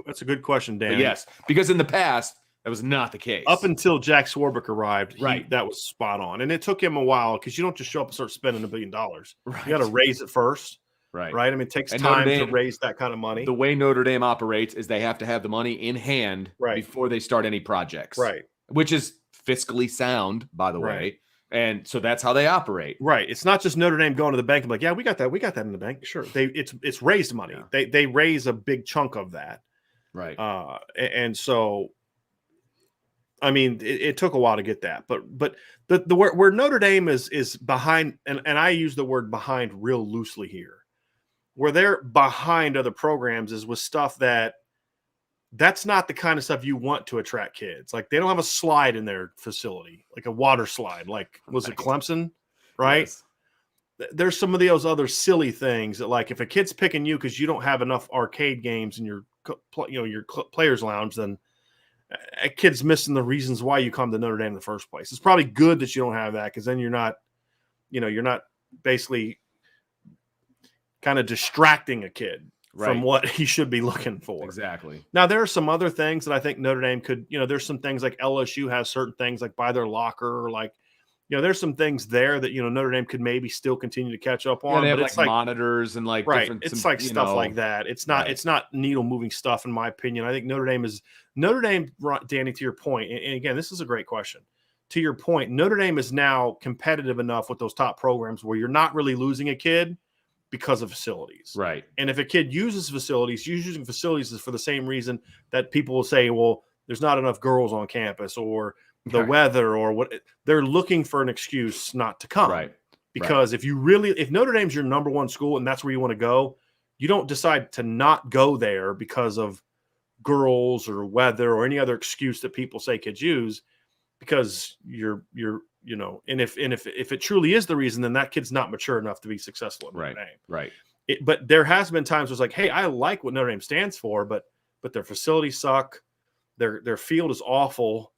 That's a good question, Danny. But yes, because in the past, that was not the case. Up until Jack Swarbrick arrived, right, that was spot on. And it took him a while because you don't just show up and start spending $1 billion. Right. You got to raise it first. Right. It takes time to raise that kind of money. The way Notre Dame operates is they have to have the money in hand before they start any projects. Right. Which is fiscally sound, by the way. And so that's how they operate. Right. It's not just Notre Dame going to the bank and like, yeah, we got that in the bank. Sure. It's raised money. Yeah. They raise a big chunk of that. Right. And so it took a while to get that, but the where Notre Dame is behind, and I use the word behind real loosely here. Where they're behind other programs is with stuff that's not the kind of stuff you want to attract kids. Like they don't have a slide in their facility, like a water slide, like was it Clemson, right? Yes. There's some of those other silly things that, like, if a kid's picking you because you don't have enough arcade games in your players lounge, then a kid's missing the reasons why you come to Notre Dame in the first place. It's probably good that you don't have that because then you're not basically kind of distracting a kid from what he should be looking for. Exactly. Now, there are some other things that I think Notre Dame could, there's some things like LSU has certain things like by their locker, or like, there's some things there that, Notre Dame could maybe still continue to catch up on. Yeah, they have like monitors and like, it's like stuff like that. It's not needle moving stuff, in my opinion. I think Notre Dame, Danny, to your point, and again, this is a great question. To your point, Notre Dame is now competitive enough with those top programs where you're not really losing a kid because of facilities. Right. And if a kid uses facilities, using facilities is for the same reason that people will say, well, there's not enough girls on campus or the weather or what. They're looking for an excuse not to come. Right. Because if Notre Dame's your number one school and that's where you want to go, you don't decide to not go there because of girls or weather or any other excuse that people say kids use, because you're and if it truly is the reason, then that kid's not mature enough to be successful at Notre Dame. Right. But there has been times where it's like, hey, I like what Notre Dame stands for, but their facilities suck. Their field is awful.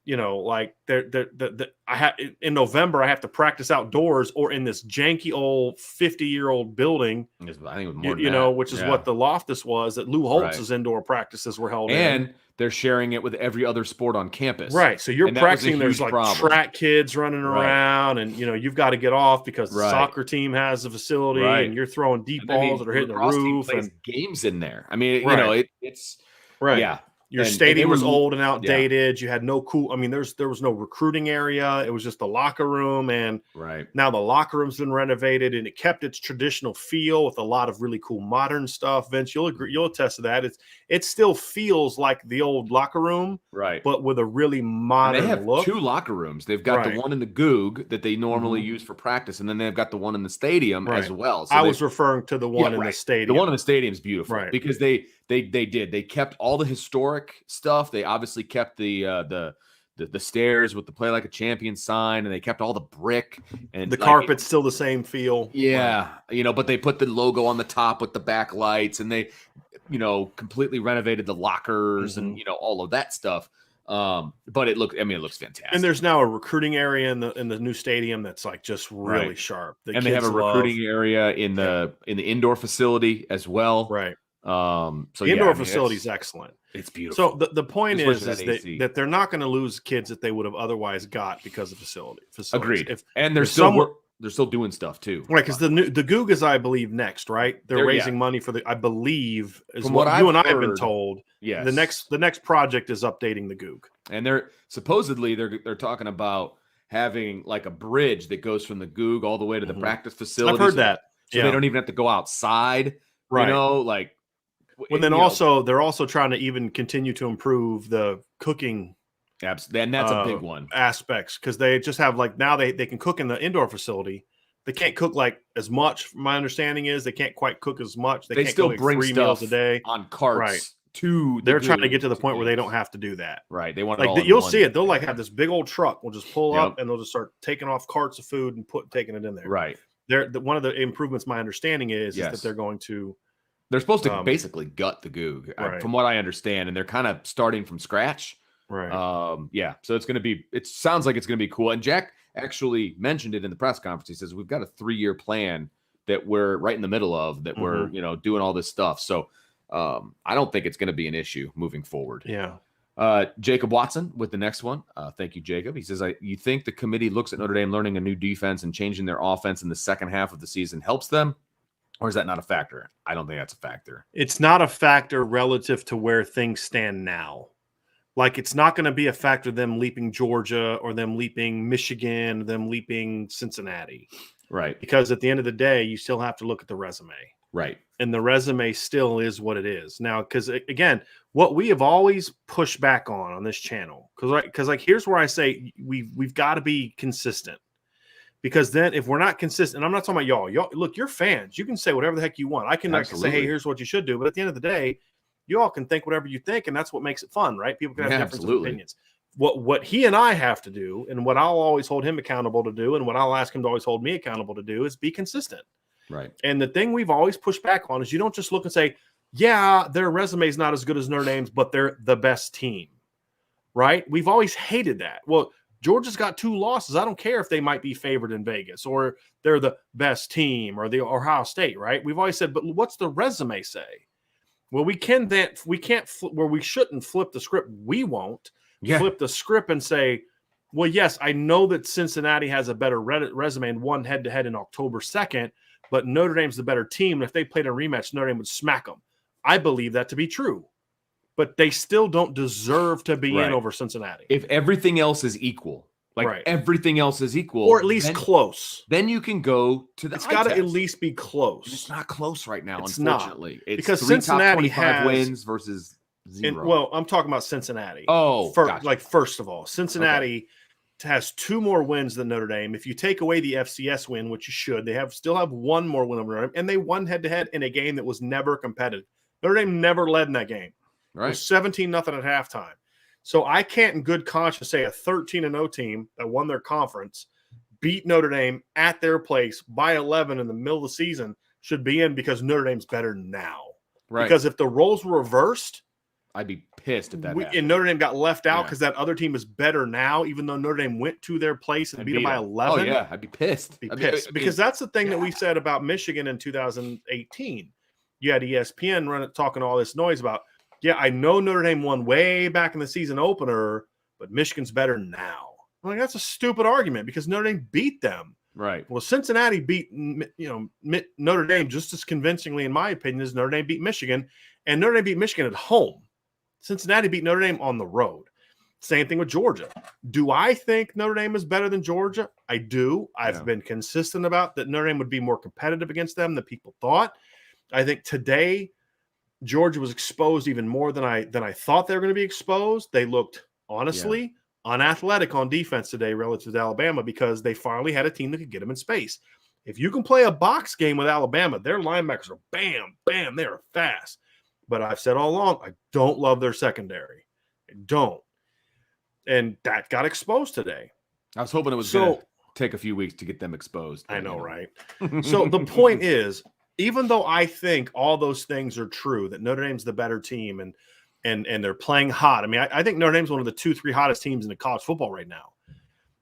like in November, I have to practice outdoors or in this janky old 50-year-old building, I think it was more than that. which is what the Loftus was, that Lou Holtz's indoor practices were held in. And they're sharing it with every other sport on campus. Right. So you're practicing, there's like track kids running around, and you've got to get off because the soccer team has a facility and you're throwing deep balls that are hitting the roof, and games in there. I mean, it's right. Yeah. Your stadium was old and outdated. You had no there was no recruiting area. It was just the locker room. And now the locker room's been renovated and it kept its traditional feel with a lot of really cool modern stuff. Vince, you'll attest to that. It still feels like the old locker room, but with a really modern look. They have 2 locker rooms. They've got the one in the Goog that they normally use for practice, and then they've got the one in the stadium as well. So I was referring to the one in the stadium. The one in the stadium is beautiful because they kept all the historic stuff. They obviously kept the stairs with the "Play Like a Champion" sign, and they kept all the brick, and the carpet's still the same feel. Yeah, but they put the logo on the top with the backlights, and they completely renovated the lockers and all of that stuff. But it looks fantastic. And there's now a recruiting area in the new stadium that's like just really sharp. And they have a recruiting area in the indoor facility as well. Right. So the indoor facility is excellent. It's beautiful. So the point is that they're not going to lose kids that they would have otherwise got because of facilities. Agreed. And they're still doing stuff too. Right, because the Goog is, I believe, next, right? They're raising money for I believe, is from what you and I have been heard, told. Yes. The next project is updating the Goog. And they're talking about having like a bridge that goes from the Goog all the way to the practice facility. I've heard that. So they don't even have to go outside. Right. They're also trying to even continue to improve the cooking. Absolutely. And that's a big one. Aspects, because they just have now they can cook in the indoor facility. They can't cook as much. My understanding is they can't quite cook as much. They can't still cook bring 3 stuff meals a day on carts to. They're trying to get to the point where they don't have to do that. Right. They want you'll see it. They'll have this big old truck. We'll just pull up and they'll just start taking off carts of food and taking it in there. Right. One of the improvements, my understanding is that they're going to. They're supposed to basically gut the Goog, from what I understand, and they're kind of starting from scratch. Right. So it's going to be. It sounds like it's going to be cool. And Jack actually mentioned it in the press conference. He says we've got a 3-year plan that we're right in the middle of. That we're doing all this stuff. So I don't think it's going to be an issue moving forward. Yeah. Jacob Watson with the next one. Thank you, Jacob. He says, you think the committee looks at Notre Dame learning a new defense and changing their offense in the second half of the season helps them? Or is that not a factor? I don't think that's a factor. It's not a factor relative to where things stand now. It's not going to be a factor them leaping Georgia or them leaping Michigan, them leaping Cincinnati. Right. Because at the end of the day, you still have to look at the resume. Right. And the resume still is what it is. Now, because, again, what we have always pushed back on this channel, because here's where I say we've got to be consistent. Because then if we're not consistent, and I'm not talking about y'all, look, you're fans. You can say whatever the heck you want. I can say, hey, here's what you should do. But at the end of the day, you all can think whatever you think, and that's what makes it fun, right? People can have different opinions. What he and I have to do, and what I'll always hold him accountable to do, and what I'll ask him to always hold me accountable to do, is be consistent. Right. And the thing we've always pushed back on is you don't just look and say, yeah, their resume is not as good as Notre Dame's, but they're the best team, right? We've always hated that. Well, Georgia's got 2 losses. I don't care if they might be favored in Vegas or they're the best team or the Ohio State, right? We've always said, but what's the resume say? Well, we can't where we shouldn't flip the script. We won't flip the script and say, well, yes, I know that Cincinnati has a better resume and won head-to-head in October 2nd, but Notre Dame's the better team. And if they played a rematch, Notre Dame would smack them. I believe that to be true. But they still don't deserve to be in over Cincinnati. If everything else is equal, everything else is equal, or at least close, then you can go to the. It's got to at least be close. It's not close right now, it's unfortunately. It's because Cincinnati has wins versus 0. I'm talking about Cincinnati. Oh, first of all, Cincinnati has 2 more wins than Notre Dame. If you take away the FCS win, which you should, they still have 1 more win over Notre Dame, and they won head-to-head in a game that was never competitive. Notre Dame never led in that game. Right. 17-0 at halftime. So I can't in good conscience say a 13-0 team that won their conference beat Notre Dame at their place by 11 in the middle of the season should be in because Notre Dame's better now. Right. Because if the roles were reversed, I'd be pissed if that happened. And Notre Dame got left out because that other team is better now, even though Notre Dame went to their place and beat them by 11. Oh, yeah. I'd be pissed. Because that's the thing that we said about Michigan in 2018. You had ESPN talking all this noise about, I know Notre Dame won way back in the season opener, but Michigan's better now. I'm like, that's a stupid argument because Notre Dame beat them. Right. Well, Cincinnati beat Notre Dame just as convincingly, in my opinion, as Notre Dame beat Michigan, and Notre Dame beat Michigan at home. Cincinnati beat Notre Dame on the road. Same thing with Georgia. Do I think Notre Dame is better than Georgia? I do. I've been consistent about that Notre Dame would be more competitive against them than people thought. I think today Georgia was exposed even more than I thought they were going to be exposed. They looked, honestly, unathletic on defense today relative to Alabama because they finally had a team that could get them in space. If you can play a box game with Alabama, their linebackers are bam, bam, they are fast. But I've said all along, I don't love their secondary. I don't. And that got exposed today. I was hoping it was going to take a few weeks to get them exposed. I know, right? So the point is, even though I think all those things are true, that Notre Dame's the better team and they're playing hot. I mean, I think Notre Dame's one of the 2-3 hottest teams in the college football right now.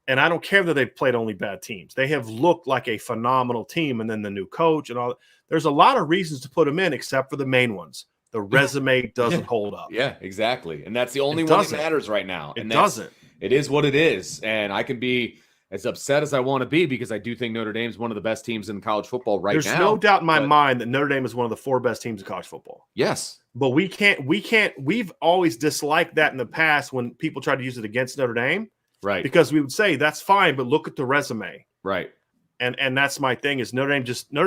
And I don't care that they've played only bad teams. They have looked like a phenomenal team. And then the new coach and all. There's a lot of reasons to put them in except for the main ones. The resume doesn't hold up. Yeah, exactly. And that's the only one that matters right now. It doesn't. It is what it is. And I can be as upset as I want to be because I do think Notre Dame's one of the best teams in college football now. There's no doubt in my mind that Notre Dame is one of the 4 best teams in college football. Yes. But we've always disliked that in the past when people tried to use it against Notre Dame. Right. Because we would say that's fine, but look at the resume. Right. And that's my thing is Notre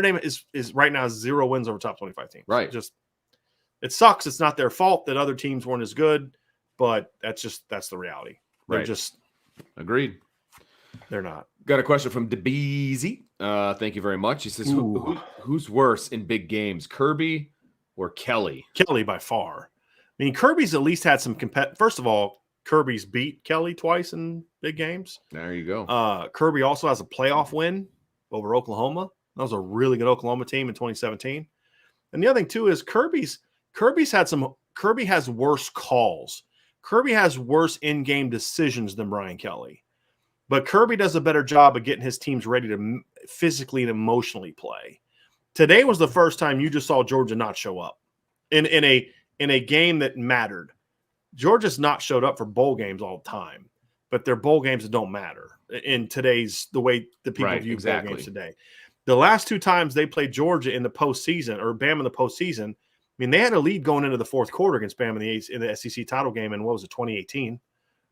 Dame is right now 0 wins over top 25 teams. Right. It sucks. It's not their fault that other teams weren't as good, but that's the reality. They're just agreed. They're not. Got a question from DeBeezy. Thank you very much. He says, who's worse in big games, Kirby or Kelly? Kelly by far. I mean, Kirby's at least had some First of all, Kirby's beat Kelly twice in big games. There you go. Kirby also has a playoff win over Oklahoma. That was a really good Oklahoma team in 2017. And the other thing, too, is Kirby has worse calls. Kirby has in-game in-game decisions than Brian Kelly. But Kirby does a better job of getting his teams ready to physically and emotionally play. Today was the first time you just saw Georgia not show up in a game that mattered. Georgia's not showed up for bowl games all the time, but they're bowl games that don't matter in the way the people view bowl games today. The last 2 times they played Georgia in the postseason or Bama in the postseason, I mean, they had a lead going into the 4th quarter against Bama in the SEC title game in 2018,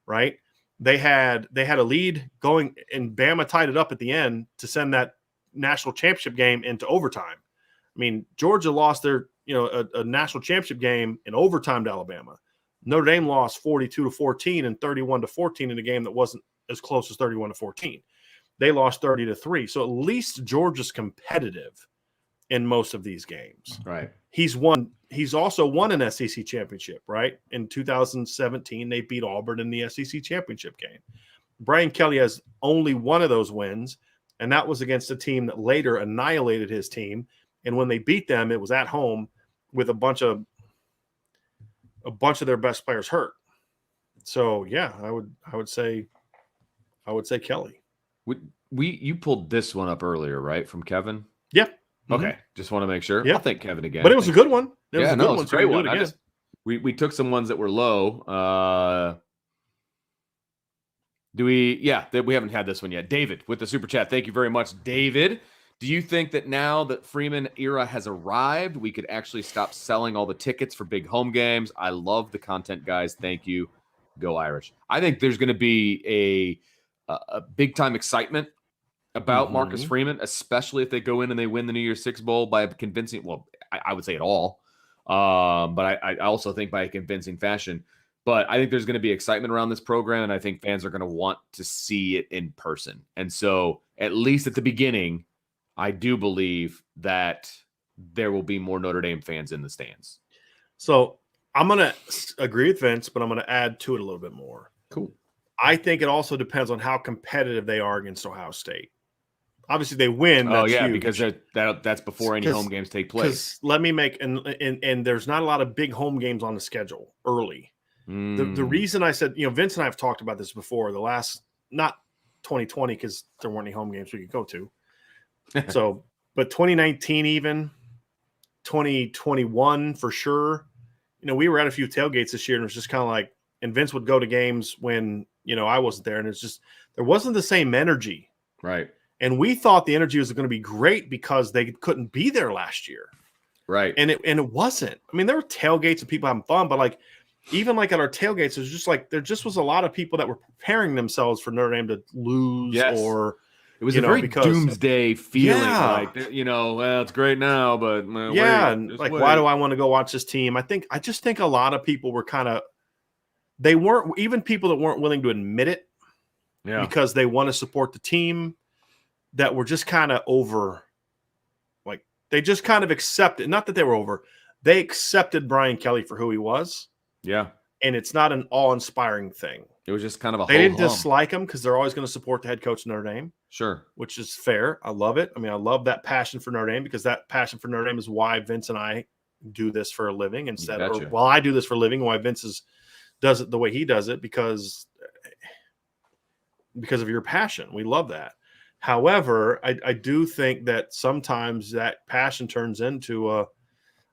right? They had a lead going, and Bama tied it up at the end to send that national championship game into overtime. I mean, Georgia lost their a national championship game in overtime to Alabama. Notre Dame lost 42-14 and 31-14 in a game that wasn't as close as 31-14. They lost 30-3. So at least Georgia's competitive in most of these games. Right. He's also won an SEC championship, right? In 2017, they beat Auburn in the SEC championship game. Brian Kelly has only one of those wins, and that was against a team that later annihilated his team. And when they beat them, it was at home with a bunch of their best players hurt. So yeah, I would say Kelly. You pulled this one up earlier, right? From Kevin? Yeah. Okay. Just want to make sure. Yeah. I'll thank Kevin again. But it was a good one. It was a great one. We took some ones that were low. We haven't had this one yet. David with the super chat. Thank you very much, David. Do you think that now that Freeman era has arrived, we could actually stop selling all the tickets for big home games? I love the content, guys. Thank you. Go Irish. I think there's going to be a big time excitement about Marcus Freeman, especially if they go in and they win the New Year's Six Bowl by a convincing, I would say it all. But I also think by a convincing fashion. But I think there's going to be excitement around this program, and I think fans are going to want to see it in person. And so, at least at the beginning, I do believe that there will be more Notre Dame fans in the stands. So I'm going to agree with Vince, but I'm going to add to it a little bit more. Cool. I think it also depends on how competitive they are against Ohio State. Obviously, they win. Oh That's yeah, huge. because that's before any home games take place. Because let me make and there's not a lot of big home games on the schedule early. The reason I said, Vince and I have talked about this before. The last, not 2020, because there weren't any home games we could go to. So, but 2019, even 2021 for sure. We were at a few tailgates this year, and it was just kind of like, and Vince would go to games when I wasn't there, and it's just there wasn't the same energy, right? And we thought the energy was going to be great because they couldn't be there last year, right? And it wasn't. I mean, there were tailgates and people having fun, but like even like at our tailgates, it was just like there just was a lot of people that were preparing themselves for Notre Dame to lose, or it was a very doomsday feeling. Like, well, it's great now, but and like, why do I want to go watch this team? I just think a lot of people were they weren't, even people that weren't willing to admit it, because they want to support the team, that were just kind of over. Like, they just kind of accepted, not that they were over, they accepted Brian Kelly for who he was. Yeah. And it's not an awe-inspiring thing. It was just kind of they didn't dislike him because they're always going to support the head coach of Notre Dame. Sure. Which is fair. I love it. I mean, I love that passion for Notre Dame, because that passion for Notre Dame is why Vince and I do this for a living instead of, well, I do this for a living, why Vince does it the way he does it, because of your passion. We love that. However, I do think that sometimes that passion turns into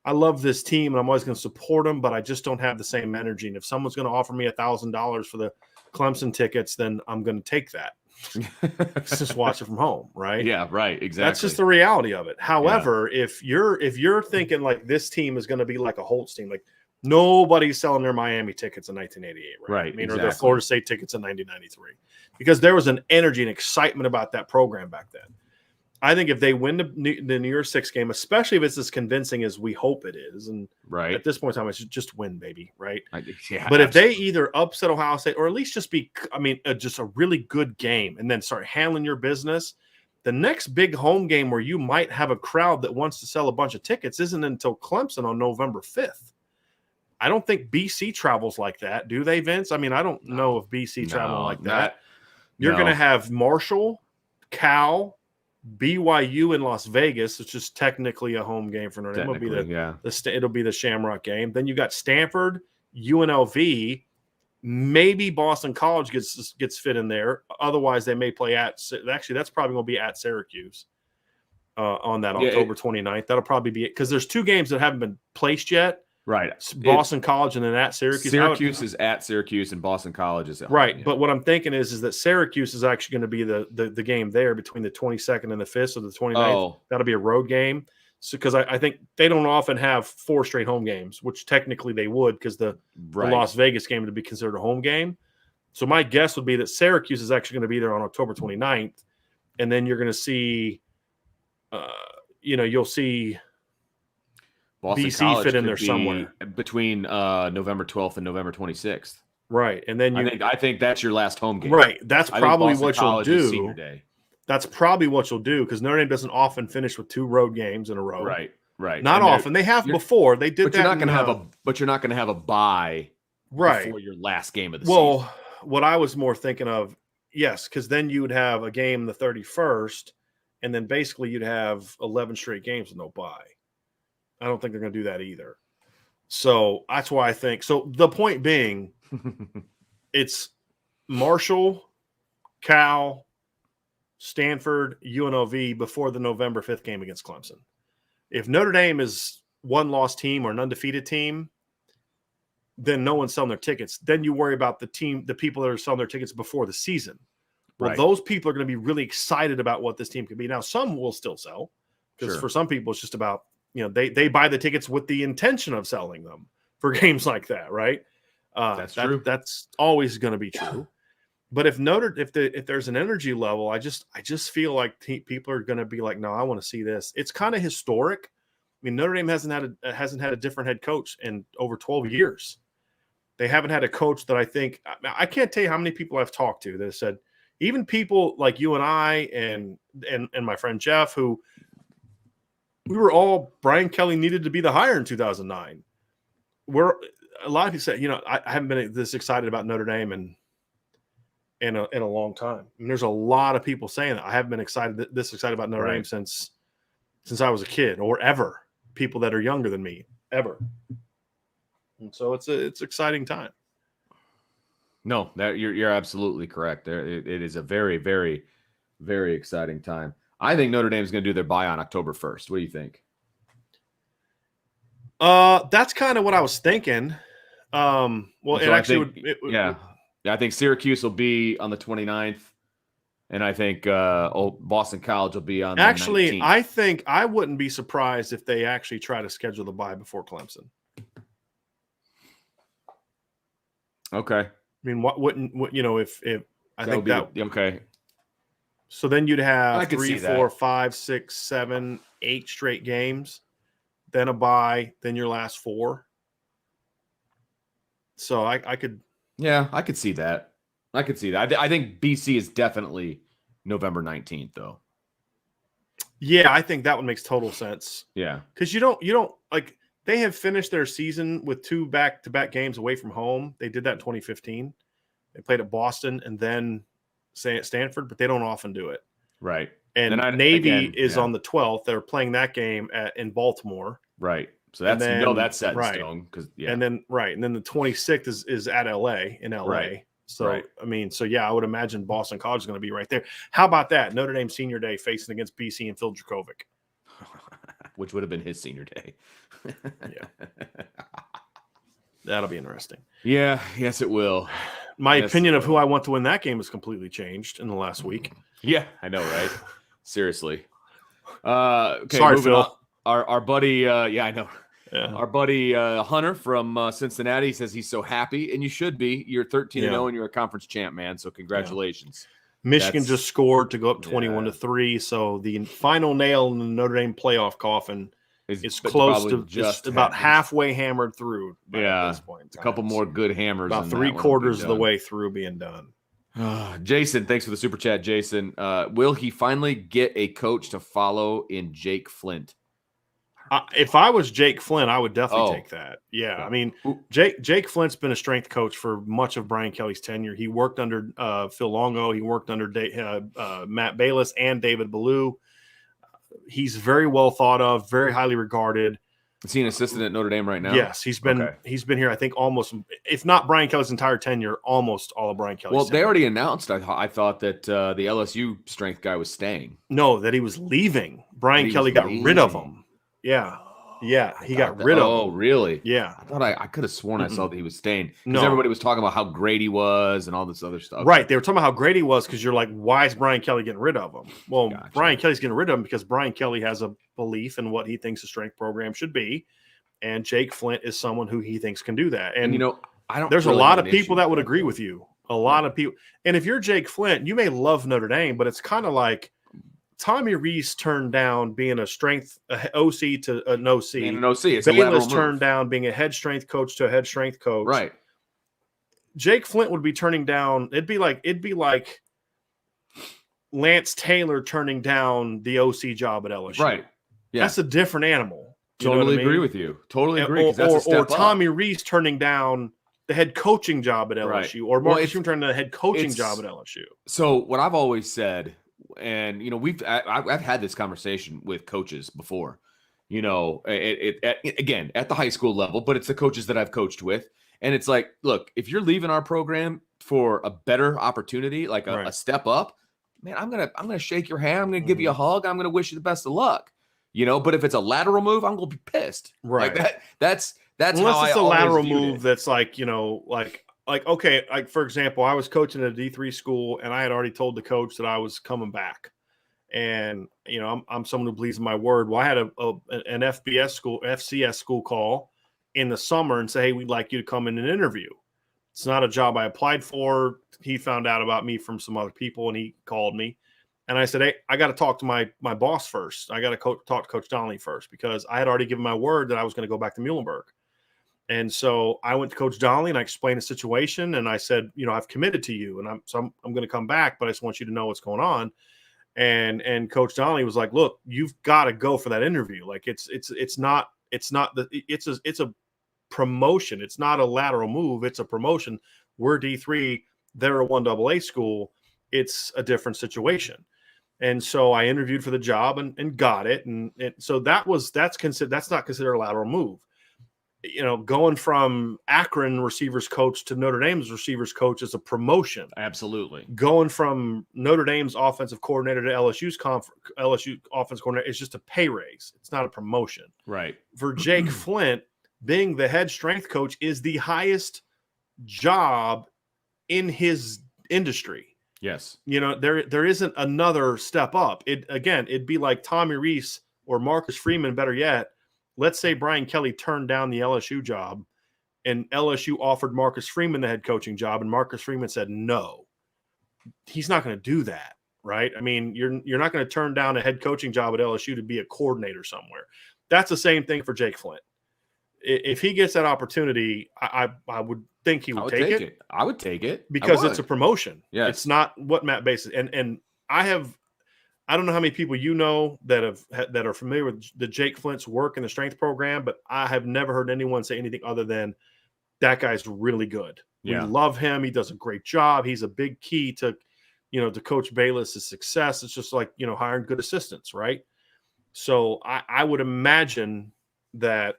I love this team and I'm always going to support them, but I just don't have the same energy. And if someone's going to offer me $1,000 for the Clemson tickets, then I'm going to take that. Just watch it from home, right? Yeah, right. Exactly. That's just the reality of it. However, if you're thinking like this team is going to be like a Holtz team, like nobody's selling their Miami tickets in 1988, right? I mean, or their Florida State tickets in 1993, because there was an energy and excitement about that program back then. I think if they win the New Year's Six game, especially if it's as convincing as we hope it is, and at this point in time, it's just win, baby, right? But if they either upset Ohio State or at least just be, just a really good game, and then start handling your business, the next big home game where you might have a crowd that wants to sell a bunch of tickets isn't until Clemson on November 5th. I don't think BC travels like that, do they, Vince? I mean, I don't know if BC travel like that. You're going to have Marshall, Cal, BYU in Las Vegas, which is technically a home game for Notre Dame. It'll be the Shamrock game. Then you got Stanford, UNLV, maybe Boston College gets fit in there. Otherwise, they may play that's probably going to be at Syracuse on that October 29th. That'll probably be it, because there's two games that haven't been placed yet. Right. Boston College and then at Syracuse. Syracuse is at Syracuse and Boston College is at home. Right. Yeah. But what I'm thinking is that Syracuse is actually going to be the game there between the 22nd and the 5th, so the 29th. Oh. That'll be a road game. So, because I think they don't often have 4 straight home games, which technically they would, because the Las Vegas game would be considered a home game. So my guess would be that Syracuse is actually going to be there on October 29th. And then you're going to see, you'll see Boston BC College fit in there somewhere between November 12th and November 26th. Right. And then I think that's your last home game. Right. That's probably what you'll do. Senior day. That's probably what you'll do, because Notre Dame doesn't often finish with 2 road games in a row. Right. Not often. They have before. They did but that. You're not going to have a bye before your last game of the season. Well, what I was more thinking of, yes, because then you would have a game the 31st, and then basically you'd have 11 straight games with no bye. I don't think they're going to do that either. So that's why I think. So the point being, it's Marshall, Cal, Stanford, UNLV before the November 5th game against Clemson. If Notre Dame is one lost team or an undefeated team, then no one's selling their tickets. Then you worry about the people that are selling their tickets before the season. Well, those people are going to be really excited about what this team could be. Now, some will still sell, because for some people it's just about, they buy the tickets with the intention of selling them for games like that, right? That's true. That's always going to be true. But if there's an energy level, I just feel like people are going to be like, no, I want to see this. It's kind of historic. I mean, Notre Dame hasn't had a different head coach in over 12 years. They haven't had a coach that I can't tell you how many people I've talked to that said, even people like you and I and my friend Jeff, who we were all Brian Kelly needed to be the hire in 2009. A lot of people said, I haven't been this excited about Notre Dame in a long time. And there's a lot of people saying that. I haven't been this excited about Notre Dame since I was a kid, or ever. People that are younger than me, ever. And so it's exciting time. No, that you're absolutely correct. It is a very, very, very exciting time. I think Notre Dame is going to do their bye on October 1st. What do you think? That's kind of what I was thinking. Well, so it actually I think Syracuse will be on the 29th, and I think Boston College will be on the 19th. I think I wouldn't be surprised if they actually try to schedule the bye before Clemson. Okay. I mean, if I think that okay. So then you'd have 3, 4, that. 5, 6, 7, 8 straight games, then a bye, then your last 4. So I could. Yeah, I could see that. I think BC is definitely November 19th, though. Yeah, I think that one makes total sense. Yeah, because you don't like they have finished their season with 2 back-to-back games away from home. They did that in 2015. They played at Boston and then at Stanford, but they don't often do it. Right. And Navy is on the 12th. They're playing that game in Baltimore. Right. So that's that's set in stone. And then the 26th is at LA in LA. Right. So I mean, I would imagine Boston College is going to be right there. How about that? Notre Dame senior day facing against BC and Phil Dracovic. Which would have been his senior day. Yeah. That'll be interesting. Yeah, yes it will. My opinion of who I want to win that game has completely changed in the last week. Yeah, I know, right? Seriously. Okay, sorry, Phil. On. Our buddy, I know. Yeah. Our buddy Hunter from Cincinnati says he's so happy, and you should be. You're 13-0, and you're a conference champ, man. So congratulations. Yeah. Michigan just scored to go up 21-3. So the final nail in the Notre Dame playoff coffin is close to just about halfway hammered through. At this point, a couple more good hammers. About 3/4 of the way through being done. Jason, thanks for the super chat. Jason, will he finally get a coach to follow in Jake Flint? If I was Jake Flint, I would definitely take that. Yeah, I mean, Jake Flint's been a strength coach for much of Brian Kelly's tenure. He worked under Phil Longo. He worked under Matt Balis and David Ballou. He's very well thought of, very highly regarded. Is he an assistant at Notre Dame right now? Yes, he's been here. I think almost, if not Brian Kelly's entire tenure, almost all of Brian Kelly's. Well, tenure. They already announced. I thought that the LSU strength guy was staying. No, that he was leaving. Brian Kelly got rid of him. Yeah. Yeah. He got rid of him. Oh, really? Yeah. I thought I could have sworn I saw that he was staying. Because everybody was talking about how great he was and all this other stuff. Right. They were talking about how great he was because you're like, why is Brian Kelly getting rid of him? Well, gotcha. Brian Kelly's getting rid of him because Brian Kelly has a belief in what he thinks a strength program should be. And Jake Flint is someone who he thinks can do that. And there's a lot of people that would agree with you. A lot of people. And if you're Jake Flint, you may love Notre Dame, but it's kind of like Tommy Rees turned down being a OC to an OC. And an OC. It's Bayless turned down being a head strength coach to a head strength coach. Right. Jake Flint would be turning down. It'd be like Lance Taylor turning down the OC job at LSU. Right. Yeah. That's a different animal. Totally agree with you. Totally agree. Or Tommy Rees turning down the head coaching job at LSU, right. Or Marcus Schumann turning down the head coaching job at LSU. So what I've always said, and I've had this conversation with coaches before, again at the high school level, but it's the coaches that I've coached with, and it's like, look, if you're leaving our program for a better opportunity, like a step up, man, I'm gonna shake your hand, I'm gonna give you a hug, I'm gonna wish you the best of luck, but if it's a lateral move, I'm gonna be pissed, right? Like that's unless it's a lateral move it. That's like okay, like for example, I was coaching at a D3 school, and I had already told the coach that I was coming back, and I'm someone who believes in my word. Well, I had an FCS school call in the summer and say, hey, we'd like you to come in and interview. It's not a job I applied for. He found out about me from some other people, and he called me, and I said, hey, I got to talk to my boss first. I got to talk to Coach Donnelly first, because I had already given my word that I was going to go back to Muhlenberg. And so I went to Coach Donnelly and I explained the situation, and I said, I've committed to you, and I'm going to come back, but I just want you to know what's going on. And Coach Donnelly was like, look, you've got to go for that interview. Like it's a promotion. It's not a lateral move. It's a promotion. We're D3. they're a 1AA school, it's a different situation. And so I interviewed for the job and got it. And so that's not considered a lateral move. Going from Akron receivers coach to Notre Dame's receivers coach is a promotion. Absolutely. Going from Notre Dame's offensive coordinator to LSU offensive coordinator is just a pay raise. It's not a promotion. Right. For Jake Flint, being the head strength coach is the highest job in his industry. Yes. There isn't another step up. It'd be like Tommy Rees or Marcus Freeman, better yet. Let's say Brian Kelly turned down the LSU job and LSU offered Marcus Freeman the head coaching job, and Marcus Freeman said no. He's not going to do that, right? I mean, you're not going to turn down a head coaching job at LSU to be a coordinator somewhere. That's the same thing for Jake Flint. If he gets that opportunity, I would think he would take it. I would take it because it's a promotion. Yes. It's not what Matt Bass is. And I don't know how many people that are familiar with the Jake Flint's work in the strength program, but I have never heard anyone say anything other than that guy's really good. Yeah. We love him. He does a great job. He's a big key to Coach Bayless's success. It's just like, hiring good assistants, right? So I would imagine that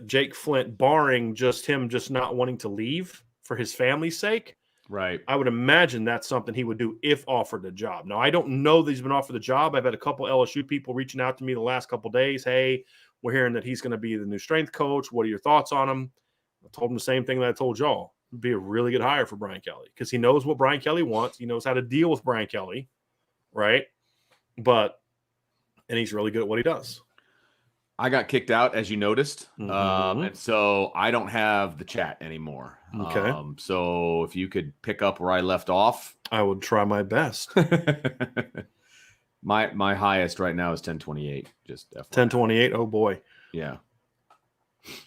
Jake Flint, barring just him just not wanting to leave for his family's sake, right, I would imagine that's something he would do if offered the job. Now, I don't know that he's been offered the job. I've had a couple LSU people reaching out to me the last couple of days. Hey, we're hearing that he's going to be the new strength coach. What are your thoughts on him? I told him the same thing that I told y'all. It'd be a really good hire for Brian Kelly because he knows what Brian Kelly wants. He knows how to deal with Brian Kelly, right? And he's really good at what he does. I got kicked out, as you noticed, Mm-hmm. and so I don't have the chat anymore. Okay. So if you could pick up where I left off, I would try my best. my highest right now is 1028. Just FYI. 1028. Oh boy. Yeah.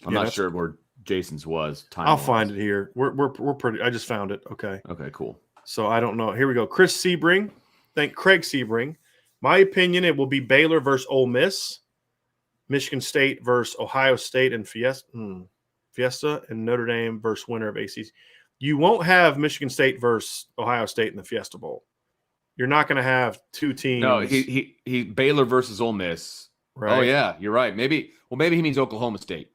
I'm not sure where Jason's was. I'll find it here. We're pretty. I just found it. Okay. Okay. Cool. So I don't know. Here we go. Chris Sebring. Thank Craig Sebring. My opinion, it will be Baylor versus Ole Miss. Michigan State versus Ohio State and Fiesta and Notre Dame versus winner of ACC. You won't have Michigan State versus Ohio State in the Fiesta Bowl. You're not going to have two teams. No, he Baylor versus Ole Miss. Right. Oh yeah, you're right. Maybe he means Oklahoma State.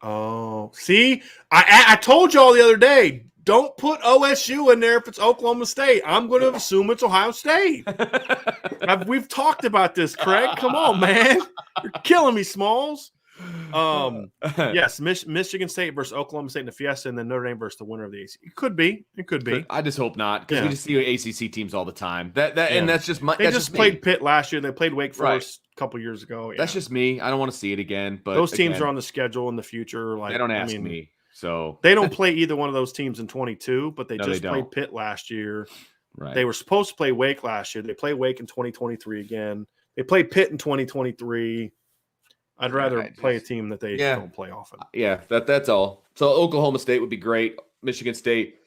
Oh, see, I told y'all the other day, don't put OSU in there if it's Oklahoma State. I'm going to assume it's Ohio State. We've talked about this, Craig. Come on, man. You're killing me, Smalls. Yes, Michigan State versus Oklahoma State in the Fiesta, and then Notre Dame versus the winner of the ACC. It could be. I just hope not, because we just see ACC teams all the time. And that's just my. They just played Pitt last year. They played Wake Forest a couple years ago. Yeah. That's just me. I don't want to see it again. But those teams are on the schedule in the future. Like, they don't ask me, so they don't play either one of those teams in 22. But they just played Pitt last year. Right. They were supposed to play Wake last year. They play Wake in 2023 again. They play Pitt in 2023. I'd rather play a team that they don't play often. Yeah, that's all. So Oklahoma State would be great. Michigan State,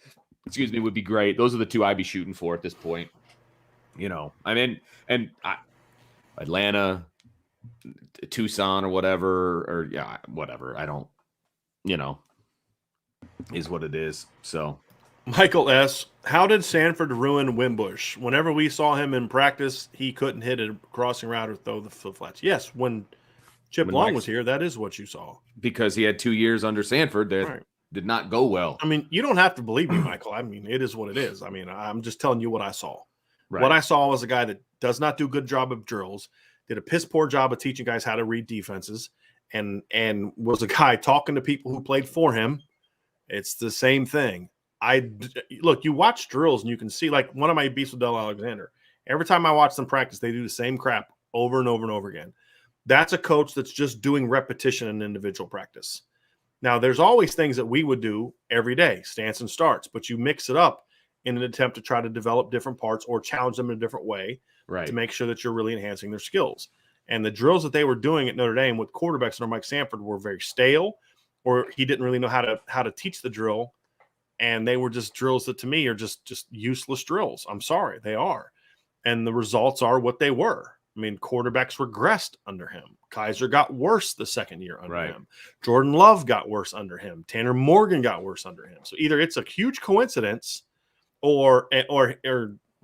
would be great. Those are the two I'd be shooting for at this point. Atlanta, Tucson or whatever, whatever. I don't, is what it is. So. Michael S., how did Sanford ruin Wimbush? Whenever we saw him in practice, he couldn't hit a crossing route or throw the flip flats. Yes, when Chip Long was here, that is what you saw. Because he had 2 years under Sanford that did not go well. I mean, you don't have to believe me, Michael. I mean, it is what it is. I mean, I'm just telling you what I saw. Right. What I saw was a guy that does not do a good job of drills, did a piss poor job of teaching guys how to read defenses, and was a guy talking to people who played for him. It's the same thing. Look, you watch drills and you can see, like one of my beats with Del Alexander. Every time I watch them practice, they do the same crap over and over and over again. That's a coach that's just doing repetition in individual practice. Now, there's always things that we would do every day, stance and starts, but you mix it up in an attempt to try to develop different parts or challenge them in a different way to make sure that you're really enhancing their skills. And the drills that they were doing at Notre Dame with quarterbacks under Mike Sanford were very stale, or he didn't really know how to teach the drill. And they were just drills that to me are just useless drills. I'm sorry, they are. And the results are what they were. I mean, quarterbacks regressed under him. Kaiser got worse the second year under Right. him. Jordan Love got worse under him. Tanner Morgan got worse under him. So either it's a huge coincidence or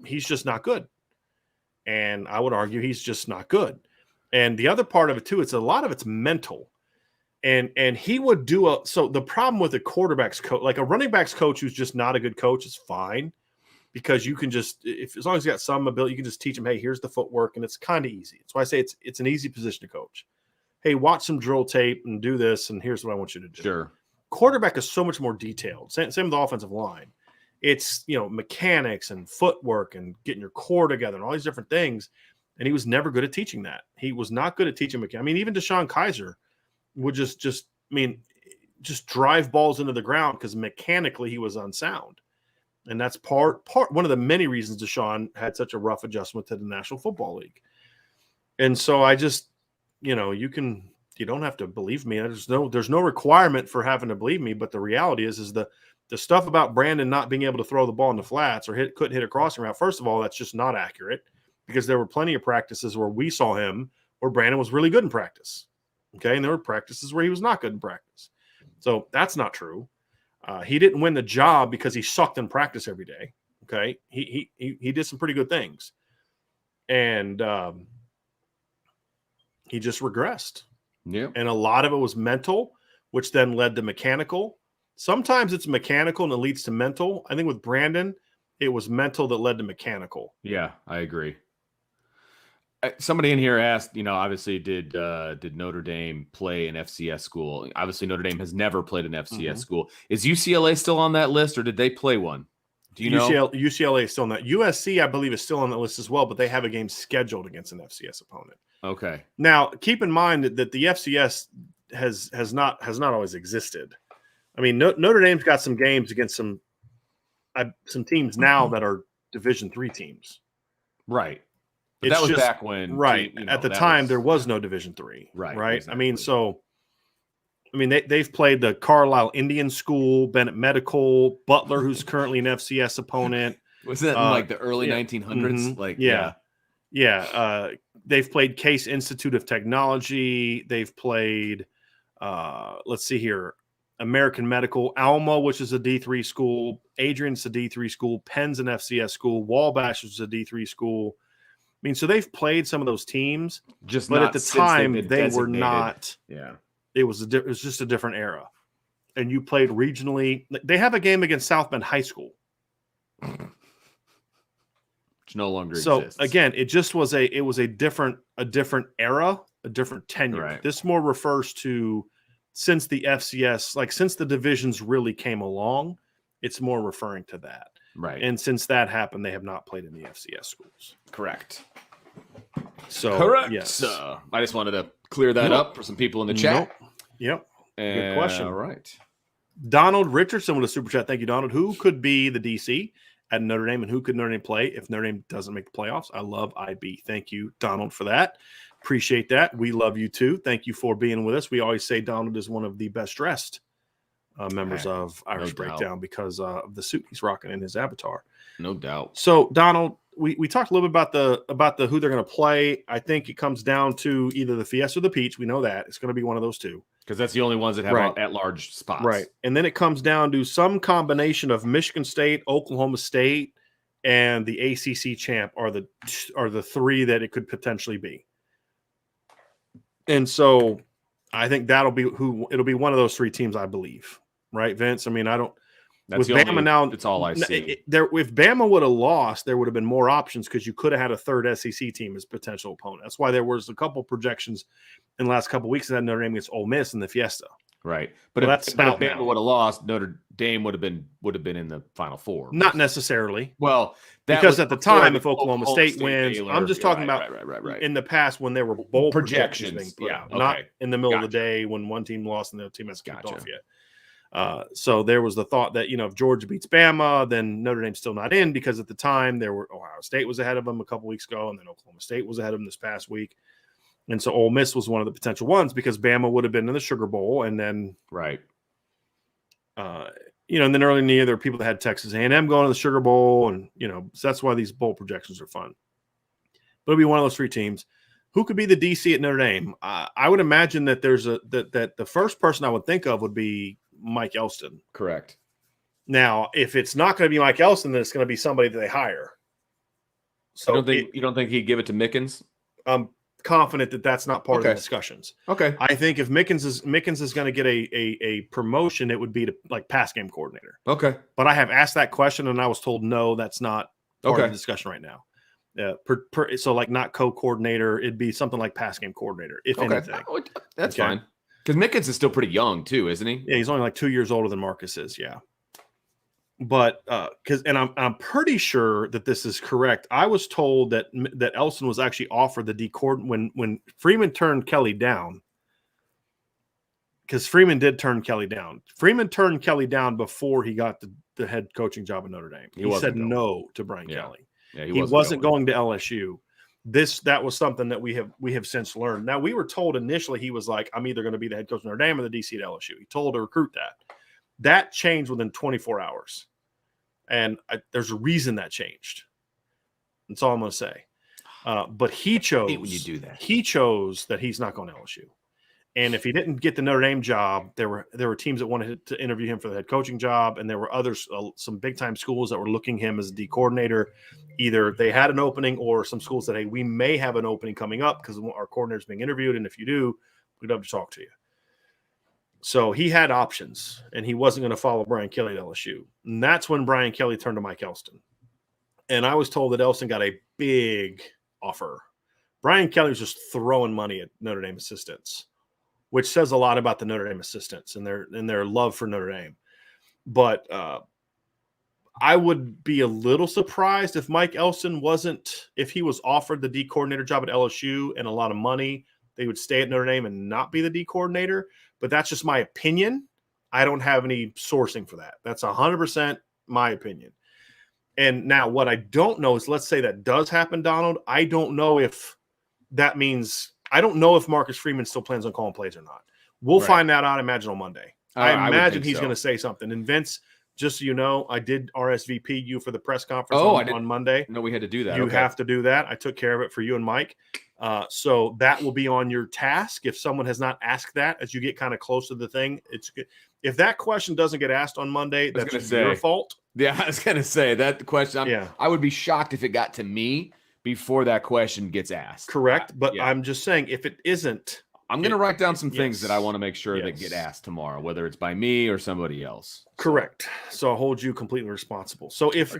he's just not good. And I would argue he's just not good. And the other part of it too, it's a lot of it's mental. And he would do so the problem with a quarterback's coach, like a running back's coach who's just not a good coach is fine. Because you can just, as long as you got some ability, you can just teach them, hey, here's the footwork, and it's kind of easy. That's why I say it's an easy position to coach. Hey, watch some drill tape and do this, and here's what I want you to do. Sure. Quarterback is so much more detailed. Same with the offensive line. It's, mechanics and footwork and getting your core together and all these different things. And he was never good at teaching that. He was not good at teaching mechanics. I mean, even Deshaun Kaiser would just drive balls into the ground because mechanically he was unsound. And that's part one of the many reasons Deshaun had such a rough adjustment to the National Football League. And so I just, you don't have to believe me. There's no requirement for having to believe me. But the reality is the stuff about Brandon not being able to throw the ball in the flats or couldn't hit a crossing route. First of all, that's just not accurate because there were plenty of practices where we saw him where Brandon was really good in practice. Okay. And there were practices where he was not good in practice. So that's not true. He didn't win the job because he sucked in practice every day. Okay. He did some pretty good things. And he just regressed. Yeah. And a lot of it was mental, which then led to mechanical. Sometimes it's mechanical and it leads to mental. I think with Brandon, it was mental that led to mechanical. Yeah, I agree. Somebody in here asked, obviously did Notre Dame play an FCS school? Obviously Notre Dame has never played an FCS school. Is UCLA still on that list or did they play one? Do you know? UCLA is still on that. USC, I believe, is still on that list as well, but they have a game scheduled against an FCS opponent. Okay. Now, keep in mind that the FCS has not always existed. I mean, Notre Dame's got some games against some teams now that are Division III teams. Right. But that was back when, at the time, there was no Division III. Right. Exactly. I mean, they've played the Carlisle Indian School, Bennett Medical, Butler, who's currently an FCS opponent. Was that in like the early 1900s? Mm-hmm. They've played Case Institute of Technology. They've played, let's see here, American Medical, Alma, which is a D3 school. Adrian's a D3 school. Penn's an FCS school. Wabash is a D3 school. I mean, so they've played some of those teams, but at the time they were not. Yeah, it was just a different era, and you played regionally. They have a game against South Bend High School, which no longer exists. So again, it just was a different era, a different tenure. Right. This more refers to since the FCS, since the divisions really came along, it's more referring to that. Right. And since that happened, they have not played in the FCS schools. Correct. So correct. Yes. I just wanted to clear that up for some people in the chat. Yep. Good question. All right. Donald Richardson with a super chat. Thank you, Donald. Who could be the DC at Notre Dame and who could Notre Dame play if Notre Dame doesn't make the playoffs? I love IB. Thank you, Donald, for that. Appreciate that. We love you too. Thank you for being with us. We always say Donald is one of the best dressed members of Irish Breakdown because of the suit he's rocking in his avatar. No doubt. So, Donald, we talked a little bit about the who they're going to play. I think it comes down to either the Fiesta or the Peach. We know that it's going to be one of those two because that's the only ones that have at-large spots. Right, and then it comes down to some combination of Michigan State, Oklahoma State, and the ACC champ are the three that it could potentially be. And so, I think it'll be one of those three teams, I believe. Right, Vince? I mean, I don't. That's with Bama now, it's all I see. If Bama would have lost, there would have been more options because you could have had a third SEC team as potential opponent. That's why there was a couple projections in the last couple of weeks that Notre Dame against Ole Miss in the Fiesta. Right, but if Bama would have lost, Notre Dame would have been in the Final Four. Not necessarily. Well, because at the time, if Oklahoma State wins, Baylor, I'm just talking about in the past when there were bowl projections being put out, not in the middle of the day when one team lost and the other team hasn't kicked off yet. So there was the thought that, if Georgia beats Bama, then Notre Dame's still not in because at the time Ohio State was ahead of them a couple weeks ago, and then Oklahoma State was ahead of them this past week. And so Ole Miss was one of the potential ones because Bama would have been in the Sugar Bowl. And then, and then early in the year, there were people that had Texas A&M going to the Sugar Bowl. And, so that's why these bowl projections are fun. But it'll be one of those three teams. Who could be the DC at Notre Dame? I would imagine that that the first person I would think of would be Mike Elston. Correct. Now, if it's not going to be Mike Elston, then it's going to be somebody that they hire. So you don't think he'd give it to Mickens? I'm confident that that's not part of the discussions. Okay. I think if Mickens is going to get a promotion, it would be to like pass game coordinator. Okay. But I have asked that question and I was told no, that's not part of the discussion right now. So like not co-coordinator, it'd be something like pass game coordinator, if anything. That's fine. Because Mickens is still pretty young too, isn't he? Yeah, he's only like 2 years older than Marcus is. Yeah. But I'm pretty sure that this is correct. I was told that Elston was actually offered the D coordinator when Freeman turned Kelly down, because Freeman did turn Kelly down. Freeman turned Kelly down before he got the head coaching job at Notre Dame. He said no to Brian Kelly. Yeah, he wasn't going to LSU. That was something that we have since learned. Now, we were told initially he was like, I'm either going to be the head coach of Notre Dame or the DC at LSU. He told a recruit that. That changed within 24 hours. And there's a reason that changed. That's all I'm going to say. But he chose when you do that. He chose that he's not going to LSU. And if he didn't get the Notre Dame job, there were teams that wanted to interview him for the head coaching job, and there were others, some big time schools that were looking him as D coordinator. Either they had an opening, or some schools said, "Hey, we may have an opening coming up because our coordinator is being interviewed, and if you do, we'd love to talk to you." So he had options, and he wasn't going to follow Brian Kelly at LSU. And that's when Brian Kelly turned to Mike Elston. And I was told that Elston got a big offer. Brian Kelly was just throwing money at Notre Dame assistants, which says a lot about the Notre Dame assistants and their love for Notre Dame. But I would be a little surprised if Mike Elston if he was offered the D coordinator job at LSU and a lot of money, they would stay at Notre Dame and not be the D coordinator. But that's just my opinion. I don't have any sourcing for that. That's 100% my opinion. And now what I don't know is, let's say that does happen, Donald. I don't know if that means – I don't know if Marcus Freeman still plans on calling plays or not. We'll find that out, I imagine, on Monday. I imagine he's going to say something. And Vince, just so you know, I did RSVP you for the press conference on Monday. No, we had to do that. You have to do that. I took care of it for you and Mike. So that will be on your task. If someone has not asked that as you get kind of close to the thing, it's good. If that question doesn't get asked on Monday, that's your fault. Yeah, I was going to say that question. I would be shocked if it got to me before that question gets asked. Correct. But I'm just saying, if it isn't, I'm going to write down some things that I want to make sure that get asked tomorrow, whether it's by me or somebody else. Correct. So I'll hold you completely responsible. So if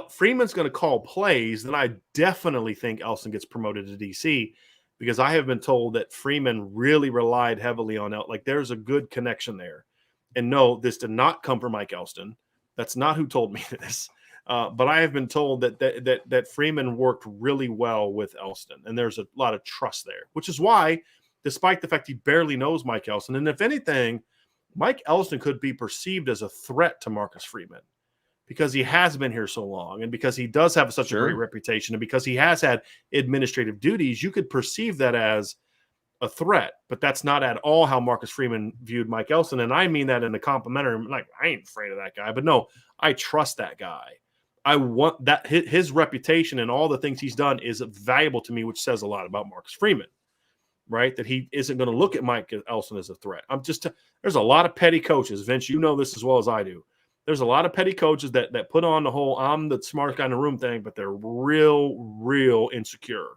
Freeman's going to call plays, then I definitely think Elston gets promoted to DC, because I have been told that Freeman really relied heavily on there's a good connection there. And no, this did not come from Mike Elston. That's not who told me this. But I have been told that Freeman worked really well with Elston, and there's a lot of trust there, which is why, despite the fact he barely knows Mike Elston, and if anything, Mike Elston could be perceived as a threat to Marcus Freeman because he has been here so long, and because he does have such a great reputation, and because he has had administrative duties, you could perceive that as a threat. But that's not at all how Marcus Freeman viewed Mike Elston, and I mean that in a complimentary, like, I ain't afraid of that guy, but no, I trust that guy. I want that his reputation and all the things he's done is valuable to me, which says a lot about Marcus Freeman, right? That he isn't going to look at Mike Elston as a threat. There's a lot of petty coaches. Vince, you know this as well as I do. There's a lot of petty coaches that put on the whole I'm the smartest guy in the room thing, but they're real insecure.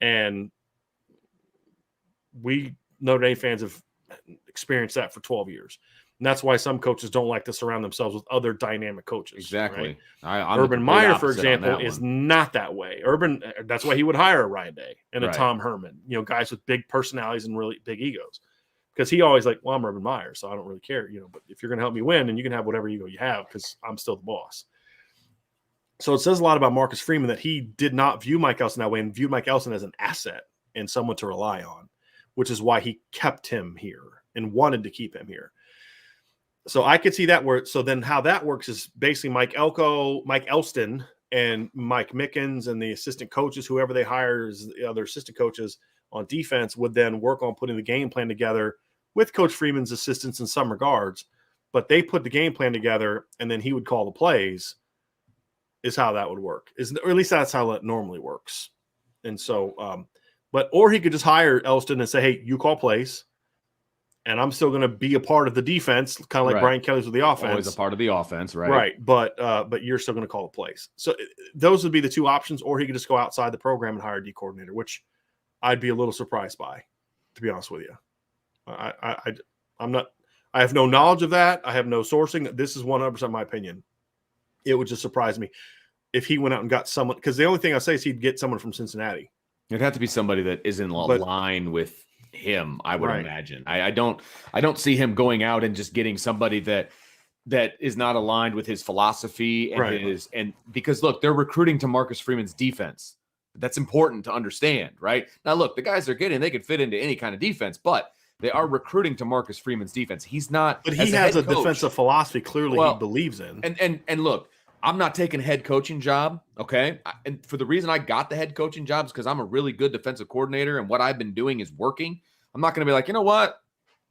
And we Notre Dame fans have experienced that for 12 years. And that's why some coaches don't like to surround themselves with other dynamic coaches. Exactly. Right? Urban Meyer, for example, is not that way. That's why he would hire a Ryan Day and a Tom Herman, guys with big personalities and really big egos. Because he always I'm Urban Meyer, so I don't really care, but if you're going to help me win, and you can have whatever ego you have, because I'm still the boss. So it says a lot about Marcus Freeman that he did not view Mike Elston that way, and viewed Mike Elston as an asset and someone to rely on, which is why he kept him here and wanted to keep him here. So I could see that so then how that works is basically Mike Elston and Mike Mickens and the assistant coaches, whoever they hire as the other assistant coaches on defense, would then work on putting the game plan together with Coach Freeman's assistance in some regards. But they put the game plan together, and then he would call the plays, is how that would work. Or at least that's how it normally works. And so, or he could just hire Elston and say, hey, you call plays, and I'm still going to be a part of the defense, kind of like Brian Kelly's with the offense. Always a part of the offense, right? Right, but you're still going to call the plays. So those would be the two options, or he could just go outside the program and hire a D coordinator, which I'd be a little surprised by, to be honest with you. I'm not. I have no knowledge of that. I have no sourcing. This is 100% my opinion. It would just surprise me if he went out and got someone, because the only thing I say is he'd get someone from Cincinnati. It'd have to be somebody that is in line with him, I would imagine. I don't see him going out and just getting somebody that is not aligned with his philosophy and and because look, they're recruiting to Marcus Freeman's defense. That's important to understand, right? Now look, the guys they're getting, they could fit into any kind of defense, but they are recruiting to Marcus Freeman's defense. He's not, but he has a defensive philosophy clearly he believes in. And look, I'm not taking a head coaching job, okay? And for the reason I got the head coaching job is because I'm a really good defensive coordinator and what I've been doing is working. I'm not going to be like, you know what?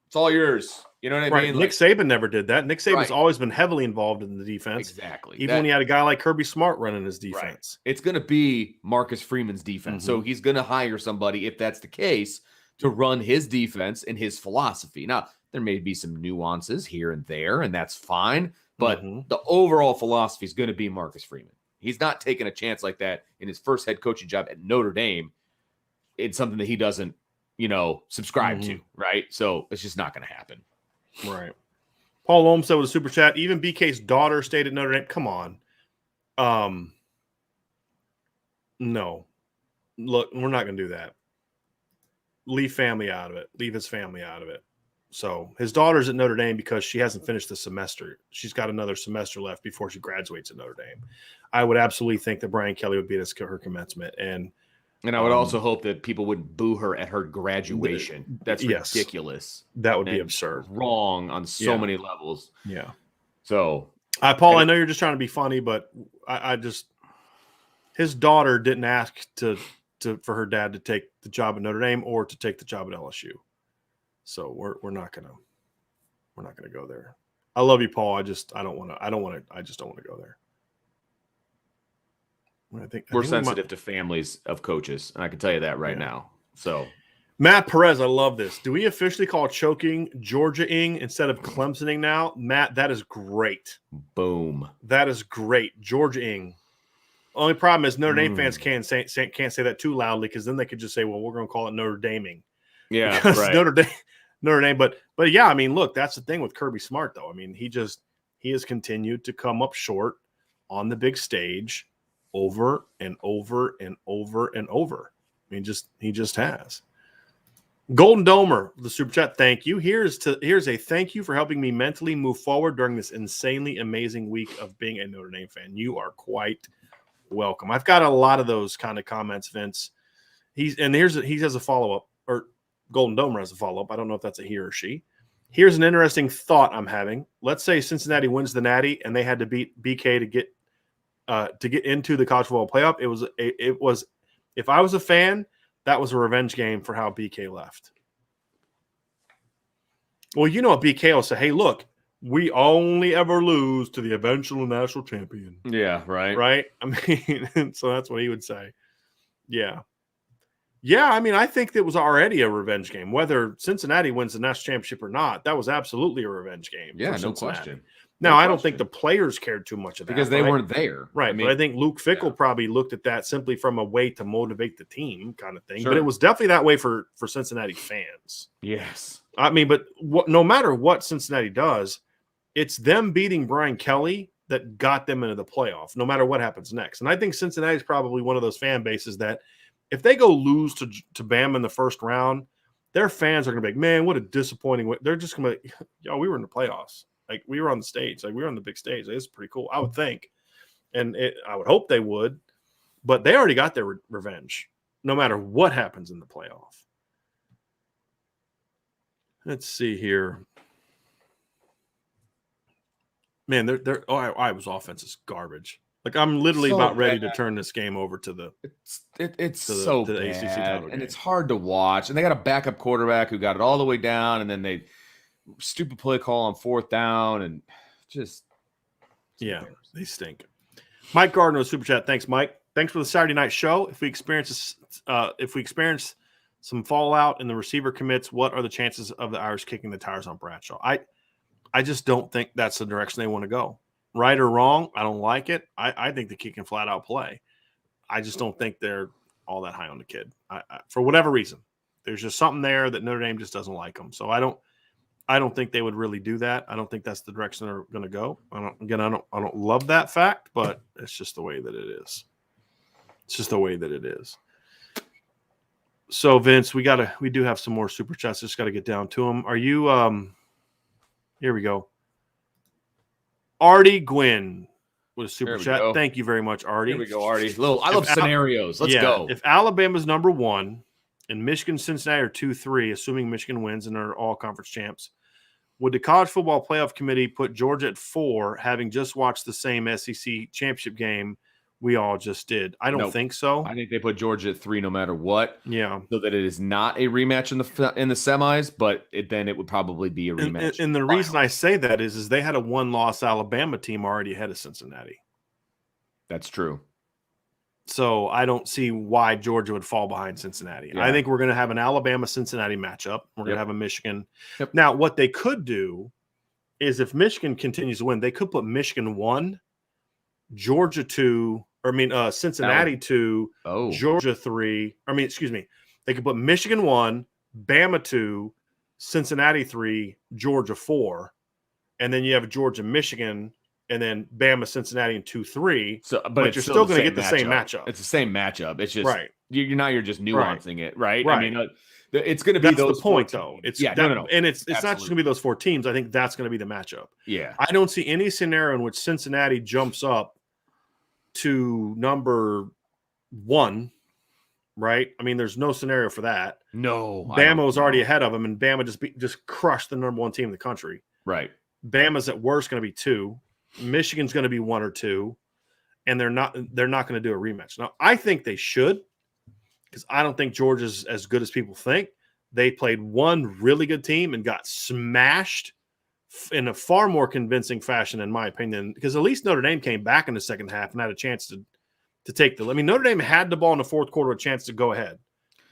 It's all yours. You know what I mean? Nick Saban never did that. Nick Saban's always been heavily involved in the defense. Exactly. Even when he had a guy like Kirby Smart running his defense. It's going to be Marcus Freeman's defense. So he's going to hire somebody, if that's the case, to run his defense and his philosophy. Now, there may be some nuances here and there, and that's fine. But the overall philosophy is going to be Marcus Freeman. He's not taking a chance like that in his first head coaching job at Notre Dame. It's something that he doesn't, subscribe to, right? So it's just not going to happen. Right. Paul Olmstead with a super chat. Even BK's daughter stayed at Notre Dame. Come on. No. Look, we're not going to do that. Leave family out of it. Leave his family out of it. So his daughter's at Notre Dame because she hasn't finished the semester. She's got another semester left before she graduates at Notre Dame. I would absolutely think that Brian Kelly would be at her commencement. And I would also hope that people wouldn't boo her at her graduation. That's ridiculous. That would be absurd. Wrong on so many levels. Yeah. So, Paul, I know you're just trying to be funny, but his daughter didn't ask for her dad to take the job at Notre Dame or to take the job at LSU. So we're not gonna go there. I love you, Paul. I just don't want to go there. I think we're sensitive to families of coaches, and I can tell you that right now. So Matt Perez, I love this. Do we officially call choking Georgia-ing instead of Clemsoning now? Matt, that is great. Boom. That is great. Georgia-ing. Only problem is Notre Dame fans can't say that too loudly because then they could just say, well, we're going to call it Notre Daming. Yeah, right. Notre Dame. But yeah, I mean, look, that's the thing with Kirby Smart, though. I mean, he has continued to come up short on the big stage over and over and over and over. I mean, he just has. Golden Domer, the super chat, thank you. Here's a thank you for helping me mentally move forward during this insanely amazing week of being a Notre Dame fan. You are quite welcome. I've got a lot of those kind of comments, Vince. He has a follow-up, or Golden Domer has a follow-up. I don't know if that's a he or she. Here's an interesting thought I'm having. Let's say Cincinnati wins the Natty and they had to beat BK to get into the college football playoff. It was if I was a fan, that was a revenge game for how BK left. Well, BK will say, hey, look, we only ever lose to the eventual national champion. Yeah, right. Right? I mean, so that's what he would say. Yeah. Yeah, I mean, I think it was already a revenge game. Whether Cincinnati wins the national championship or not, that was absolutely a revenge game. Yeah, no question. Now, I don't think the players cared too much of that. Because they weren't there. Right. But I think Luke Fickell probably looked at that simply from a way to motivate the team kind of thing. Sure. But it was definitely that way for Cincinnati fans. Yes. I mean, but no matter what Cincinnati does, it's them beating Brian Kelly that got them into the playoff, no matter what happens next. And I think Cincinnati is probably one of those fan bases that if they go lose to Bama in the first round, their fans are going to be like, man, what a disappointing way. They're just going to be like, yo, we were in the playoffs. Like, we were on the stage. Like, we were on the big stage. Like, it's pretty cool, I would think. And I would hope they would. But they already got their revenge, no matter what happens in the playoff. Let's see here. Man, Iowa's offense is garbage. Like, I'm literally about ready to turn this game over to the it's so the bad, ACC title and game. it's hard to watch. And they got a backup quarterback who got it all the way down, and then they stupid play call on fourth down, and just they stink. Mike Gardner with super chat. Thanks, Mike. Thanks for the Saturday night show. If we experience some fallout in the receiver commits, what are the chances of the Irish kicking the tires on Bradshaw? I just don't think that's the direction they want to go. Right or wrong, I don't like it. I think the kid can flat out play. I just don't think they're all that high on the kid. For whatever reason, there's just something there that Notre Dame just doesn't like him. So I don't think they would really do that. I don't think that's the direction they're going to go. I don't love that fact, but it's just the way that it is. It's just the way that it is. So Vince, we do have some more super chats. Just got to get down to them. Are you? Here we go. Artie Gwynn with a super chat. Go. Thank you very much, Artie. Here we go, Artie. I love scenarios. Let's go. If Alabama's number 1 and Michigan, Cincinnati are 2-3, assuming Michigan wins and are all conference champs, would the College Football Playoff Committee put Georgia at 4, having just watched the same SEC championship game we all just did? I don't think so. I think they put Georgia at 3 no matter what. Yeah. So that it is not a rematch in the semis, but then it would probably be a rematch. And the reason I say that is they had a 1-loss Alabama team already ahead of Cincinnati. That's true. So I don't see why Georgia would fall behind Cincinnati. Yeah. I think we're going to have an Alabama-Cincinnati matchup. We're going to have a Michigan. Yep. Now, what they could do is if Michigan continues to win, they could put Michigan 1, Georgia 2, Cincinnati 2, Georgia 3. They could put Michigan 1, Bama 2, Cincinnati 3, Georgia 4, and then you have Georgia, Michigan, and then Bama, Cincinnati, and 2-3. So, but you're still going to get the same matchup. It's the same matchup. It's just right. You're just nuancing it, right? Right. I mean, it's going to be those the point, though. It's no. And it's not just going to be those 4 teams. I think that's going to be the matchup. Yeah. I don't see any scenario in which Cincinnati jumps up to number 1, right? I mean, there's no scenario for that. No. Bama was already ahead of them, and Bama just crushed the number 1 team in the country. Right. Bama's at worst going to be 2. Michigan's going to be 1 or 2, and they're not going to do a rematch. Now, I think they should, because I don't think Georgia's as good as people think. They played one really good team and got smashed in a far more convincing fashion, in my opinion, because at least Notre Dame came back in the second half and had a chance to take the – I mean, Notre Dame had the ball in the fourth quarter, a chance to go ahead.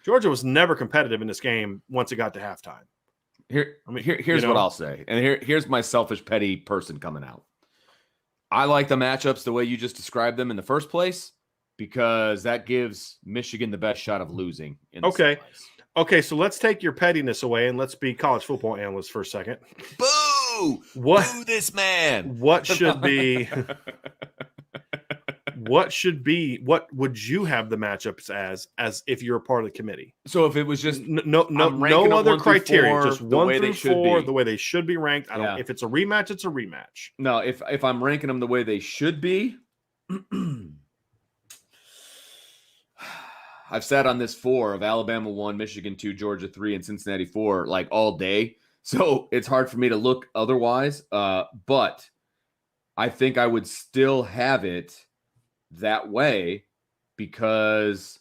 Georgia was never competitive in this game once it got to halftime. Here's what I'll say, and here's my selfish, petty person coming out. I like the matchups the way you just described them in the first place, because that gives Michigan the best shot of losing. Okay, so let's take your pettiness away and let's be college football analysts for a second. Boo! Boo this man! What would you have the matchups as if you're a part of the committee? So if it was just no other criteria, just 1 through 4, the way they should be ranked. If it's a rematch, it's a rematch. No, if I'm ranking them the way they should be, I've sat on this 4 of Alabama 1, Michigan 2, Georgia 3, and Cincinnati 4 like all day. So it's hard for me to look otherwise. But I think I would still have it that way, because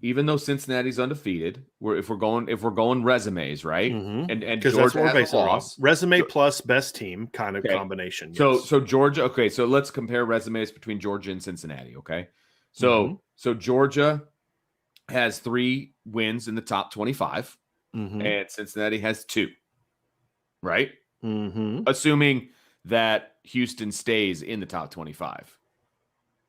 even though Cincinnati's undefeated, if we're going resumes, right? Mm-hmm. And Georgia has a loss. Resume plus best team kind of combination. Yes. So Georgia, okay, so let's compare resumes between Georgia and Cincinnati, okay? So Georgia has 3 wins in the top 25, and Cincinnati has 2, right? Mm-hmm. Assuming that Houston stays in the top 25.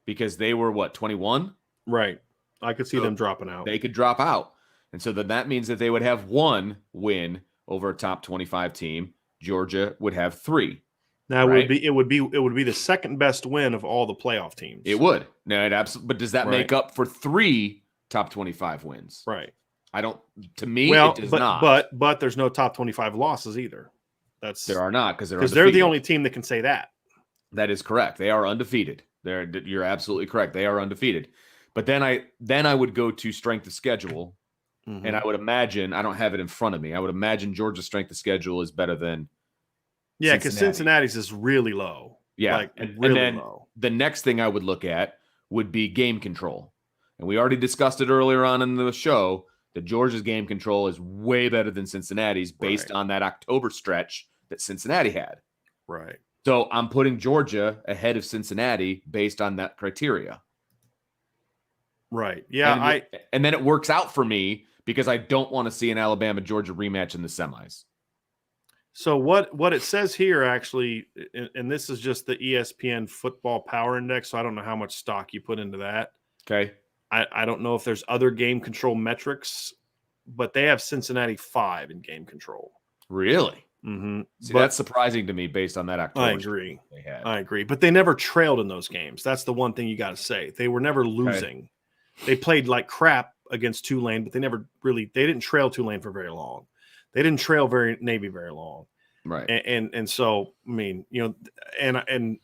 Because they were, 21? Right. I could see them dropping out. They could drop out. And so then that means that they would have 1 win over a top 25 team. Georgia would have 3. Now it would be the second best win of all the playoff teams. It would. No, it absolutely. But does that make up for 3 top 25 wins? Right. To me, it does not. But there's no top 25 losses either. There are not, because they're the only team that can say that. That is correct. They are undefeated. You're absolutely correct. They are undefeated. But then I would go to strength of schedule, and I would imagine, I don't have it in front of me, I would imagine Georgia's strength of schedule is better than because Cincinnati's is really low. Yeah, low. The next thing I would look at would be game control. And we already discussed it earlier on in the show that Georgia's game control is way better than Cincinnati's based on that October stretch that Cincinnati had. Right. So I'm putting Georgia ahead of Cincinnati based on that criteria. Right. Yeah. And then it works out for me because I don't want to see an Alabama-Georgia rematch in the semis. So what it says here actually, and this is just the ESPN Football Power Index, so I don't know how much stock you put into that. Okay. I don't know if there's other game control metrics, but they have Cincinnati 5 in game control. Really? Mm-hmm. See, that's surprising to me based on that October. I agree. They had. I agree. But they never trailed in those games. That's the one thing you got to say. They were never losing. Okay. They played like crap against Tulane, but they didn't trail Tulane for very long. They didn't trail Navy very long. Right. And so, I mean, and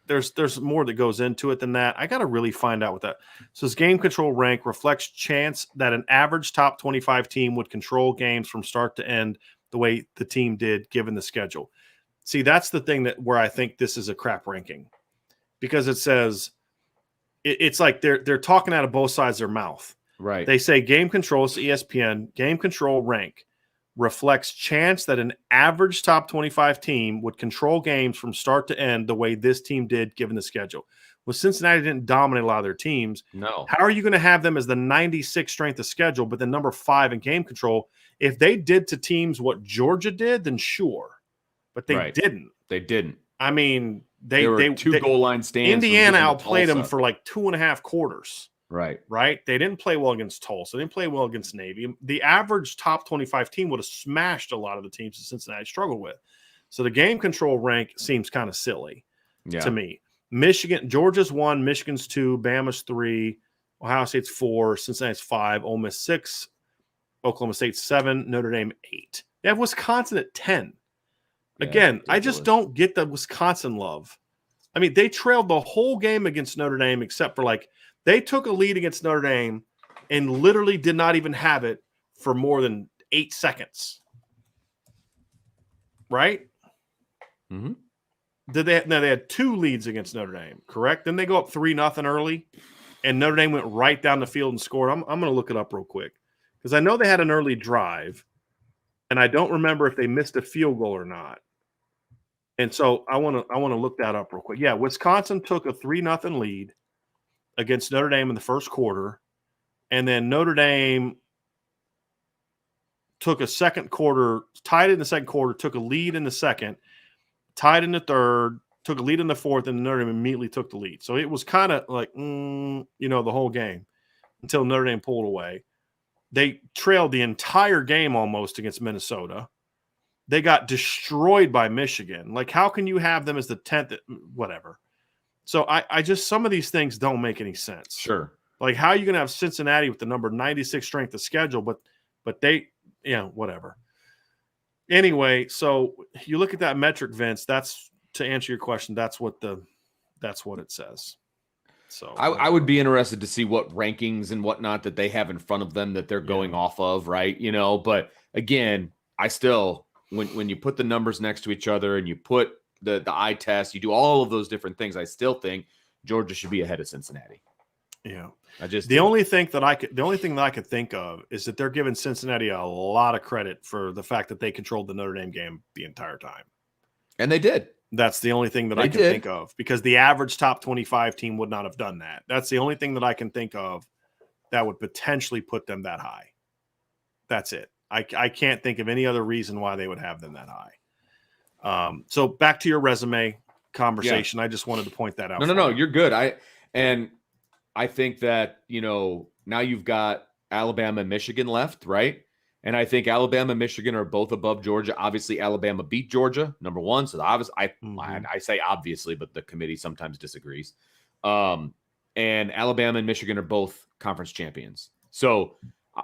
there's more that goes into it than that. I got to really find out what that. So this game control rank reflects chance that an average top 25 team would control games from start to end the way the team did given the schedule. See, that's the thing where I think this is a crap ranking, because it says it's like they're talking out of both sides of their mouth. Right. They say game control, it's ESPN, game control rank reflects chance that an average top 25 team would control games from start to end the way this team did given the schedule. Well, Cincinnati didn't dominate a lot of their teams. No. How are you going to have them as the 96th strength of schedule, but then number 5 in game control? If they did to teams what Georgia did, then sure. But they didn't. They didn't. I mean, they were two goal line stands. Indiana outplayed them for like 2.5 quarters. Right. They didn't play well against Tulsa. They didn't play well against Navy. The average top 25 team would have smashed a lot of the teams that Cincinnati struggled with. So the game control rank seems kind of silly to me. Georgia's 1, Michigan's 2, Bama's 3, Ohio State's 4, Cincinnati's 5, Ole Miss 6, Oklahoma State 7, Notre Dame 8. They have Wisconsin at 10. Again, I just don't get the Wisconsin love. I mean, they trailed the whole game against Notre Dame except for they took a lead against Notre Dame and literally did not even have it for more than 8 seconds. Right? Mm-hmm. They had 2 leads against Notre Dame, correct? Then they go up 3-0 early, and Notre Dame went right down the field and scored. I'm going to look it up real quick because I know they had an early drive, and I don't remember if they missed a field goal or not. And so I want to look that up real quick. Yeah, Wisconsin took a 3-0 lead against Notre Dame in the first quarter, and then Notre Dame took a second quarter, tied in the second quarter, took a lead in the second, tied in the third, took a lead in the fourth, and Notre Dame immediately took the lead. So it was kind of like, the whole game until Notre Dame pulled away. They trailed the entire game almost against Minnesota. They got destroyed by Michigan. Like, how can you have them as the 10th? Whatever. So I just, some of these things don't make any sense. Sure. Like, how are you going to have Cincinnati with the number 96 strength of schedule, but they, whatever. Anyway, so you look at that metric, Vince, that's, to answer your question, that's what it says. So I would be interested to see what rankings and whatnot that they have in front of them that they're going off of, right? But again, I still, when you put the numbers next to each other and you put the eye test, you do all of those different things, I still think Georgia should be ahead of Cincinnati. Yeah. The only thing that I could think of is that they're giving Cincinnati a lot of credit for the fact that they controlled the Notre Dame game the entire time. And they did. That's the only thing that I can think of, because the average top 25 team would not have done that. That's the only thing that I can think of that would potentially put them that high. That's it. I can't think of any other reason why they would have them that high. So back to your resume conversation. Yeah. I just wanted to point that out. No, you're good. I think that, now you've got Alabama and Michigan left, right? And I think Alabama and Michigan are both above Georgia. Obviously, Alabama beat Georgia, number one. So I say obviously, but the committee sometimes disagrees. And Alabama and Michigan are both conference champions. So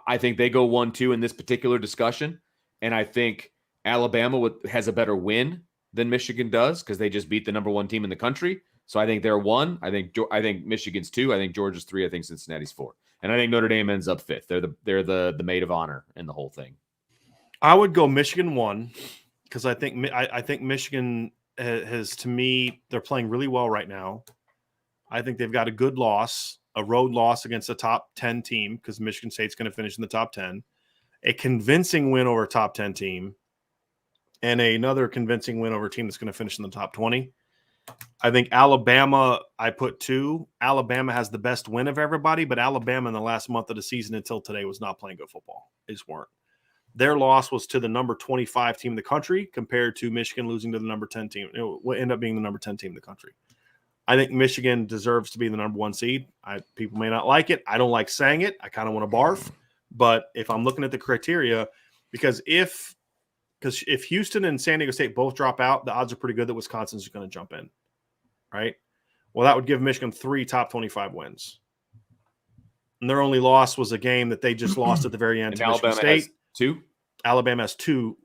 I think they go 1-2 in this particular discussion. And I think Alabama has a better win than Michigan does because they just beat the number 1 team in the country. So I think they're 1. I think Michigan's 2. I think Georgia's 3. I think Cincinnati's 4. And I think Notre Dame ends up 5th. They're the maid of honor in the whole thing. I would go Michigan 1 because I think Michigan has, to me, they're playing really well right now. I think they've got a good loss, a road loss against a top 10 team because Michigan State's going to finish in the top 10, a convincing win over a top 10 team, and another convincing win over a team that's going to finish in the top 20. I think Alabama, I put 2. Alabama has the best win of everybody, but Alabama in the last month of the season until today was not playing good football. They just weren't. Their loss was to the number 25 team in the country compared to Michigan losing to the number 10 team. It will end up being the number 10 team in the country. I think Michigan deserves to be the number 1 seed. People may not like it. I don't like saying it. I kind of want to barf. But if I'm looking at the criteria, because if Houston and San Diego State both drop out, the odds are pretty good that Wisconsin's going to jump in, right? Well, that would give Michigan 3 top 25 wins. And their only loss was a game that they just lost at the very end to Michigan State. Has 2? Alabama has 2.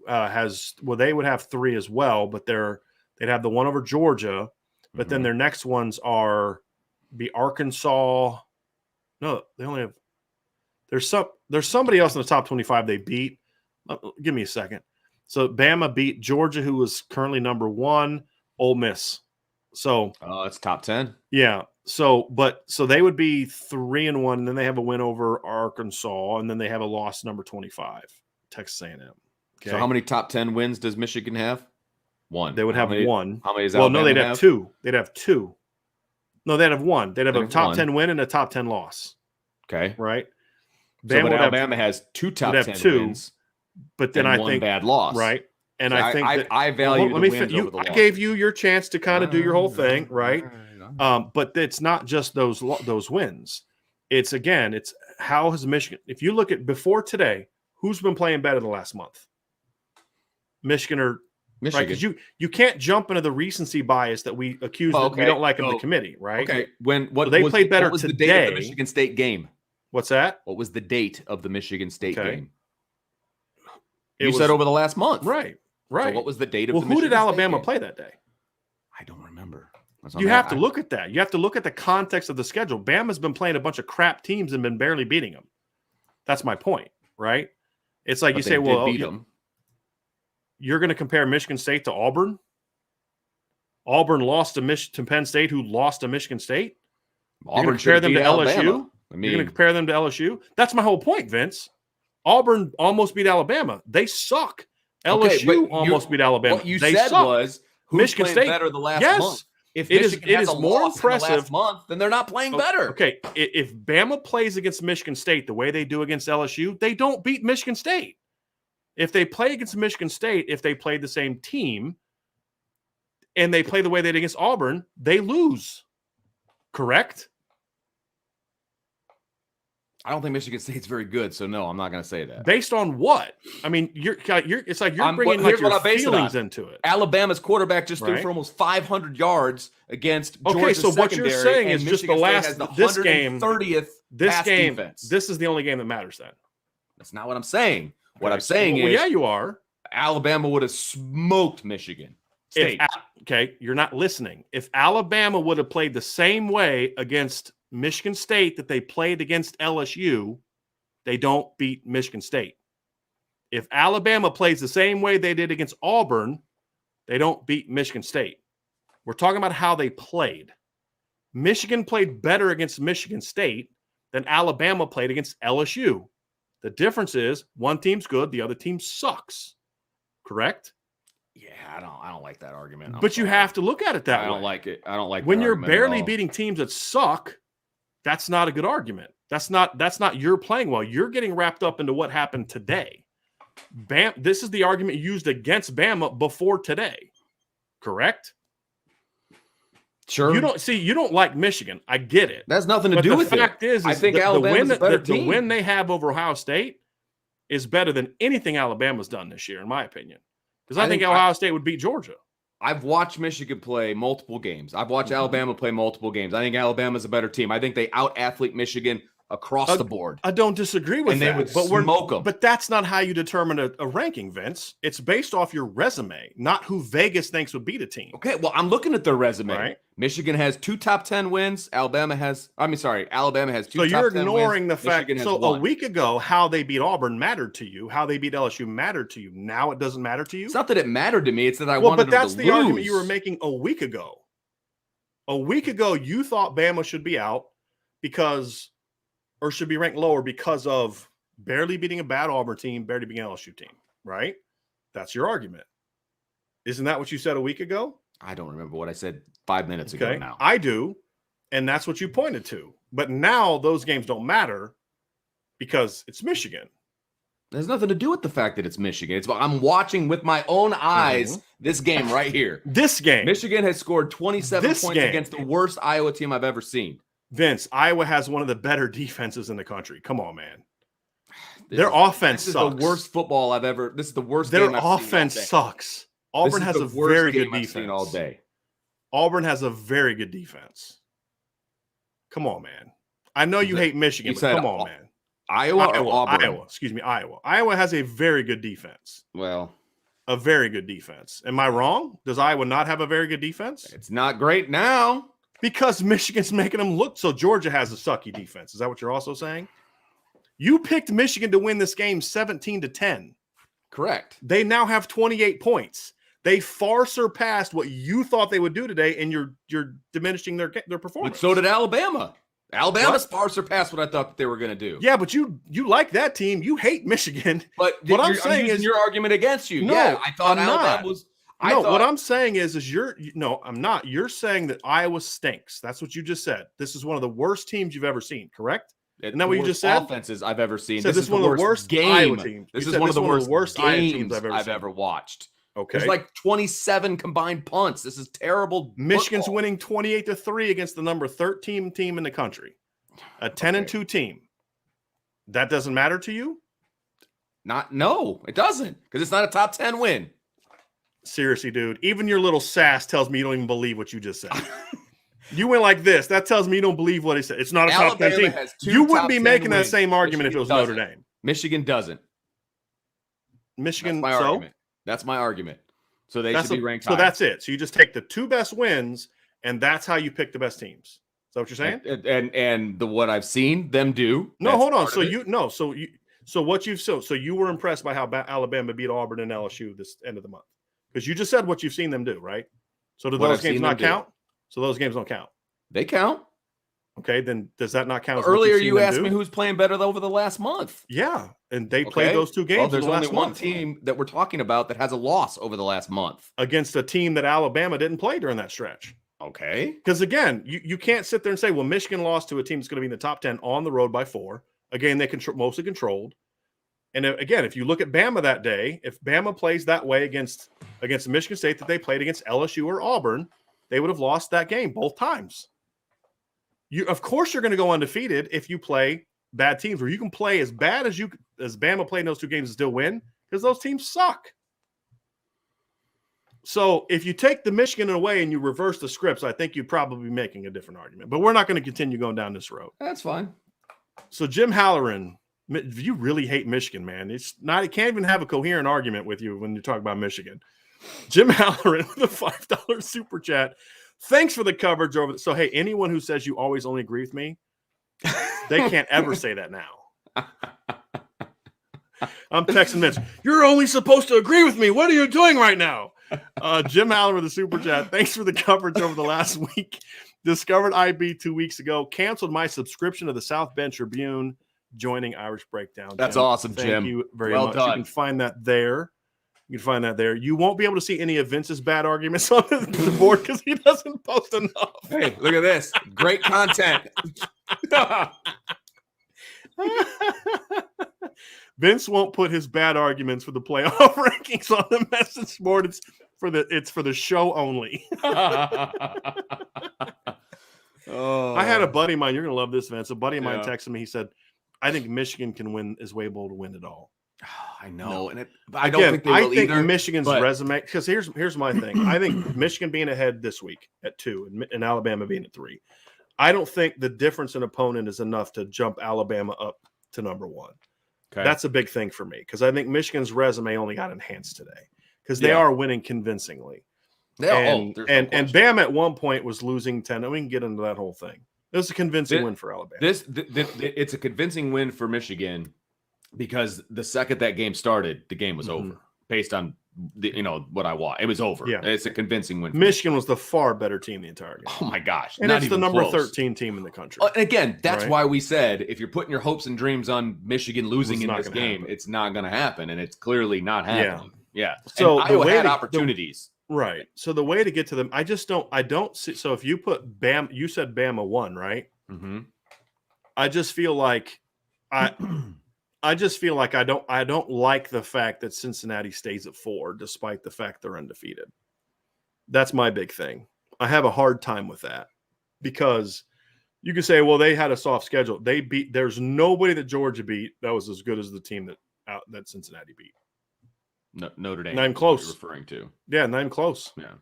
They would have 3 as well, but they'd have the one over Georgia. But then their next ones be Arkansas. No, they only have. There's somebody else in the top 25 they beat. Give me a second. So Bama beat Georgia, who was currently number 1. Ole Miss. So it's top 10. Yeah. So they would be 3-1, and then they have a win over Arkansas, and then they have a loss number 25, Texas A&M. Okay. So how many top 10 wins does Michigan have? 1. They would have 1. How many is Alabama? Alabama? Well, no, they'd have 2. They'd have 2. No, they'd have 1. They'd have a top 10 win and a top 10 loss. Okay. Right? But Alabama has 2 top 10 wins, but then I think 1 bad loss. Right. And so I think I value the wins over the I losses. gave you your chance to kind of do your whole thing, right? But it's not just those wins. It's how has Michigan, if you look at before today, who's been playing better the last month? Michigan. Right? Because you can't jump into the recency bias that we accuse that we don't like in the committee, right? Okay. They played better what was today. The date of the Michigan State game? What's that? What was the date of the Michigan State game? You said over the last month. Right. So what was the date of the who Michigan did Alabama State play that day? I don't remember. You have to look at that. You have to look at the context of the schedule. Bama's been playing a bunch of crap teams and been barely beating them. That's my point, right? It's like you say, well, you're going to compare Michigan State to Auburn? Auburn lost to Penn State, who lost to Michigan State? Auburn compare them to Alabama. LSU? You're going to compare them to LSU? That's my whole point, Vince. Auburn almost beat Alabama. They suck. LSU almost beat Alabama. What you said was Michigan State better the last month. If it is more impressive in the last month, then they're not playing better. Okay, if Bama plays against Michigan State the way they do against LSU, they don't beat Michigan State. If they play against Michigan State, if they play the same team, and they play the way they did against Auburn, they lose. Correct? I don't think Michigan State's very good, so no, I'm not going to say that. Based on what? I mean, it's like you're bringing like your feelings into it. Alabama's quarterback just threw for almost 500 yards against Georgia's so what you're saying is just the last this game, 30th this game. Defense. This is the only game that matters. Then that's not what I'm saying. What I'm saying is, yeah, you are. Alabama would have smoked Michigan State. You're not listening. If Alabama would have played the same way against Michigan State that they played against LSU, they don't beat Michigan State. If Alabama plays the same way they did against Auburn, they don't beat Michigan State. We're talking about how they played. Michigan played better against Michigan State than Alabama played against LSU. The difference is one team's good, the other team sucks. Correct? Yeah, I don't like that argument. But you have to look at it that way. I don't like it. I don't like when you're barely beating teams that suck. That's not a good argument. That's not you're playing well. You're getting wrapped up into what happened today. This is the argument used against Bama before today. Correct? Sure. You don't like Michigan. I get it. That's nothing to do with it. The fact is I think Alabama's a better team. The win they have over Ohio State is better than anything Alabama's done this year, in my opinion. Because I think Ohio State would beat Georgia. I've watched Michigan play multiple games. I've watched Alabama play multiple games. I think Alabama's a better team. I think they out-athlete Michigan across the board. I don't disagree with that. And they would smoke them. But that's not how you determine a ranking, Vince. It's based off your resume, not who Vegas thinks would beat a team. Okay, well, I'm looking at their resume. Right. Michigan has 2 top 10 wins. Alabama has 2 top 10 wins. So you're ignoring the fact. So a week ago, how they beat Auburn mattered to you. How they beat LSU mattered to you. Now it doesn't matter to you? It's not that it mattered to me. It's that I wanted them to lose. But that's the argument you were making a week ago. A week ago, you thought Bama should be out or should be ranked lower because of barely beating a bad Auburn team, barely beating an LSU team, right? That's your argument. Isn't that what you said a week ago? I don't remember what I said 5 minutes ago now. I do, and that's what you pointed to. But now those games don't matter because it's Michigan. There's nothing to do with the fact that it's Michigan. I'm watching with my own eyes this game right here. This game. Michigan has scored 27 points against the worst Iowa team I've ever seen. Vince, Iowa has one of the better defenses in the country. Come on, man. Their offense sucks. This is the worst football I've ever. This is the worst game I've seen. Their offense sucks. Auburn has a very good defense all day. Auburn has a very good defense. Come on, man. I know you hate Michigan, but come on, man. Iowa or Auburn? Iowa. Excuse me, Iowa. Iowa has a very good defense. Well, a very good defense. Am I wrong? Does Iowa not have a very good defense? It's not great now. Because Michigan's making them look. So Georgia has a sucky defense. Is that what you're also saying? You picked Michigan to win this game 17-10. Correct. They now have 28 points. They far surpassed what you thought they would do today, and you're diminishing their performance. But so did Alabama. Alabama's far surpassed what I thought that they were going to do. Yeah, but you like that team. You hate Michigan. But what I'm saying is your argument against you. No, yeah, I thought Alabama was. What I'm saying is I'm not. You're saying that Iowa stinks. That's what you just said. This is one of the worst teams you've ever seen. Correct? Isn't that what you just said? Offenses I've ever seen. This is one of the worst Iowa teams. This is one of the worst games I've ever watched. Okay. There's like 27 combined punts. This is terrible. Michigan's football. winning 28-3 against the number 13 team in the country. A 10-2 team. That doesn't matter to you? No, it doesn't. Because it's not a top 10 win. Seriously, dude. Even your little sass tells me you don't even believe what you just said. You went like this. That tells me you don't believe what he said. It's not a top 10 team. You wouldn't be making that same argument if it was Notre Dame. Michigan doesn't. Michigan, That's my argument. That's my argument. So they should be ranked high. So that's it. So you just take the two best wins, and that's how you pick the best teams. Is that what you're saying? And what I've seen them do. No, hold on. So you were impressed by how Alabama beat Auburn and LSU this end of the month because you just said what you've seen them do, right? So do those games not count? So those games don't count. They count. Okay, then does that not count? Earlier, you asked me who's playing better over the last month. Yeah, and they played those two games. Well, there's only one team that we're talking about that has a loss over the last month against a team that Alabama didn't play during that stretch. Okay, because again, you can't sit there and say, well, Michigan lost to a team that's going to be in the top 10 on the road by 4. Again, they mostly controlled. And again, if you look at Bama that day, if Bama plays that way against Michigan State that they played against LSU or Auburn, they would have lost that game both times. Of course, you're going to go undefeated if you play bad teams where you can play as bad as Bama played in those two games and still win because those teams suck. So if you take the Michigan away and you reverse the scripts, I think you'd probably be making a different argument. But we're not going to continue going down this road. That's fine. So Jim Halloran, you really hate Michigan, man. It can't even have a coherent argument with you when you talk about Michigan. Jim Halloran with a $5 super chat. Thanks for the coverage over. So, hey, anyone who says you always only agree with me, they can't ever say that now. I'm texting Mitch. You're only supposed to agree with me. What are you doing right now? Jim Halloran with a super chat. Thanks for the coverage over the last week. Discovered IB 2 weeks ago. Canceled my subscription to the South Bend Tribune. Joining Irish Breakdown. That's awesome, Jim. Thank you very much. Done. You can find that there. You won't be able to see any of Vince's bad arguments on the board because he doesn't post enough. Hey, look at this. Great content. Vince won't put his bad arguments for the playoff rankings on the message board. It's for the show only. I had a buddy of mine. You're going to love this, Vince. A buddy of mine texted me. He said, I think Michigan can win, is able to win it all. I know. I don't think they will either. Michigan's resume, because here's my thing. I think Michigan being ahead this week at 2 and Alabama being at 3. I don't think the difference in opponent is enough to jump Alabama up to number 1. Okay. That's a big thing for me because I think Michigan's resume only got enhanced today because they are winning convincingly. And Bama at one point was losing 10. And we can get into that whole thing. It was a convincing win for Alabama. It's a convincing win for Michigan because the second that game started, the game was over based on what I watched. It was over. Yeah. It's a convincing win. Michigan was the far better team the entire game. Oh my gosh. And it's the number 13 team in the country. Again, that's why we said if you're putting your hopes and dreams on Michigan losing in this game, it's not going to happen. And it's clearly not happening. Yeah. So Iowa had opportunities. Right. So the way to get to them, I don't see. So if you put you said Bama 1, right? Mm-hmm. I just feel like I I don't like the fact that Cincinnati stays at 4 despite the fact they're undefeated. That's my big thing. I have a hard time with that because you can say, well, they had a soft schedule. There's nobody that Georgia beat that was as good as the team that Cincinnati beat. Notre Dame. Not even close. You're referring to. Yeah, not even close. Yeah.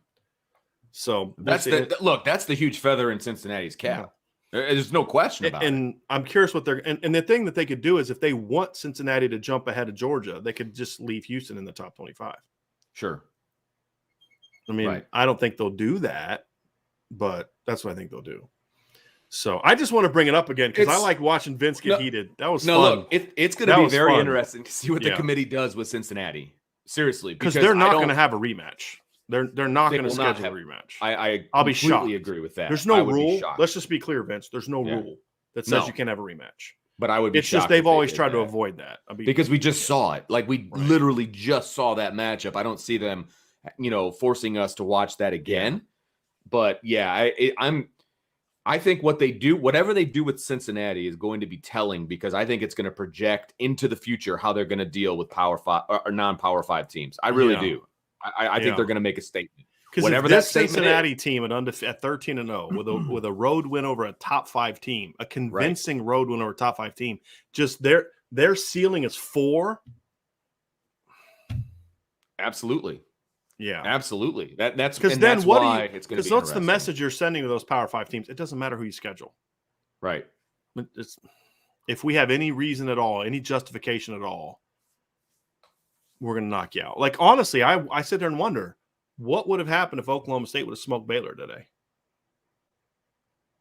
So that's the huge feather in Cincinnati's cap. Yeah. There's no question about it. And I'm curious what and the thing that they could do is if they want Cincinnati to jump ahead of Georgia, they could just leave Houston in the top 25. Sure. I mean, I don't think they'll do that, but that's what I think they'll do. So I just want to bring it up again because I like watching Vince get heated. That was fun. Look, it's going to be very interesting to see what the committee does with Cincinnati. Seriously, because they're not going to have a rematch. They're not going to schedule a rematch. I'll be shocked. Agree with that. There's no rule. Let's just be clear, Vince. There's no rule that says you can't have a rematch. But I would be shocked. It's just they've always tried to avoid that. Because we just saw it. Like we literally just saw that matchup. I don't see them, forcing us to watch that again. Yeah. But yeah, I think whatever they do with Cincinnati is going to be telling because I think it's going to project into the future how they're going to deal with Power 5 or non-Power 5 teams. I really do. I think they're going to make a statement. Whatever that Cincinnati team at 13-0 with a road win over a top 5 team, a convincing road win over a top 5 team, just their ceiling is 4. Absolutely. Yeah, absolutely. That's because then what why it's going to be. Because what's the message you're sending to those Power 5 teams? It doesn't matter who you schedule, right? If we have any reason at all, any justification at all, we're going to knock you out. Like honestly, I sit there and wonder what would have happened if Oklahoma State would have smoked Baylor today.